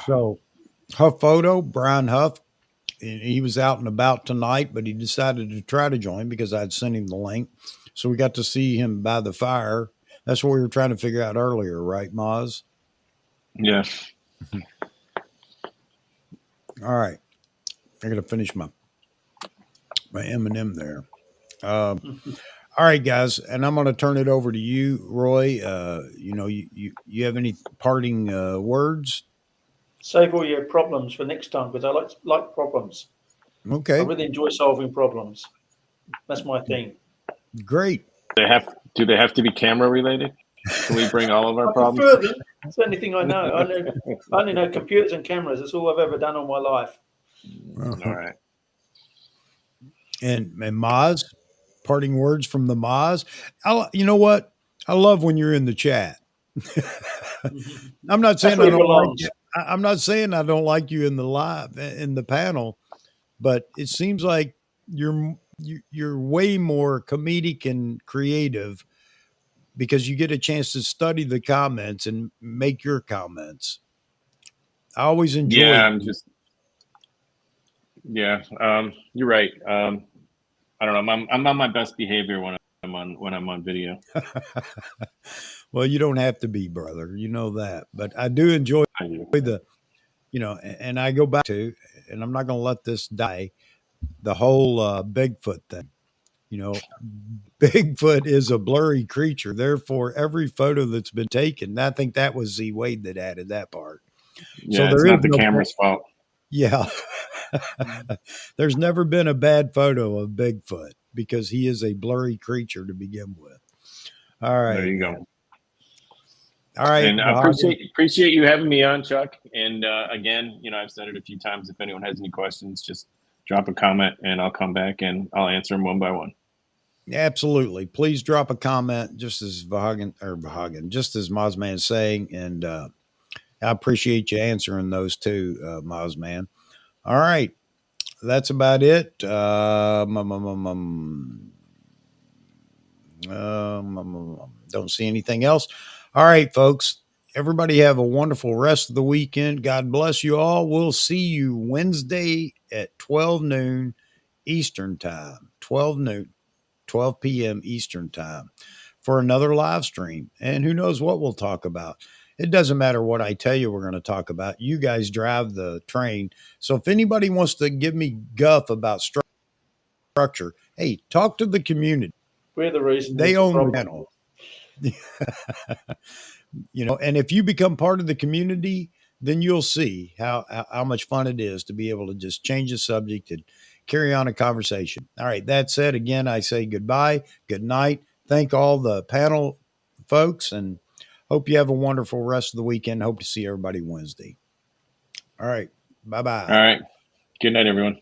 So Huff Photo, Brian Huff, he was out and about tonight, but he decided to try to join because I'd sent him the link. So we got to see him by the fire. That's what we were trying to figure out earlier, right, Moz? Yeah. All right. I got to finish my M&M there. All right, guys, and I'm going to turn it over to you, Roy. You have any parting words? Save all your problems for next time because I like problems. I Okay, really enjoy solving problems. That's my thing. great. Do they have to be camera related? Can we bring all of our I problems? prefer them. It's the only thing I know. I only know computers and cameras. That's all I've ever done all my life. All right. And Moz, parting words from the Moz. You know what? I love when you're in the chat. I'm not That's saying where I it don't like belongs. you. I'm not saying I don't like you in the live in the panel, but it seems like you're way more comedic and creative because you get a chance to study the comments and make your comments. I always enjoy. Yeah, you're right. I don't know. I'm on my best behavior when I'm on video. Well, you don't have to be, brother. You know that, but I do enjoy I do. the and I go back to, and I'm not going to let this die. The whole Bigfoot thing. You know, Bigfoot is a blurry creature. Therefore, every photo that's been taken, I think that was Z Wade that added that part. So Yeah, it's there is not the no, camera's fault. yeah, there's never been a bad photo of Bigfoot because he is a blurry creature to begin with. All There right, you man. go. All right, And I Vahagen. appreciate you having me on, Chuck. And again, I've said it a few times. If anyone has any questions, just drop a comment, and I'll come back and I'll answer them one by one. Absolutely. Please drop a comment, just as just as Mozman is saying, and I appreciate you answering those too, Mozman. All right, that's about it. Don't see anything else. All right, folks. Everybody have a wonderful rest of the weekend. God bless you all. We'll see you Wednesday at 12 noon Eastern time. 12 noon, 12 p.m. Eastern time for another live stream. And who knows what we'll talk about. It doesn't matter what I tell you we're going to talk about. You guys drive the train. So if anybody wants to give me guff about structure, hey, talk to the community. We're the reason They there's a own the problem. channel. And if you become part of the community, then you'll see how much fun it is to be able to just change the subject and carry on a conversation. All right. That said, again, I say goodbye, good night. Thank all the panel folks and hope you have a wonderful rest of the weekend. Hope to see everybody Wednesday. All right. Bye All bye. right. Good night, everyone.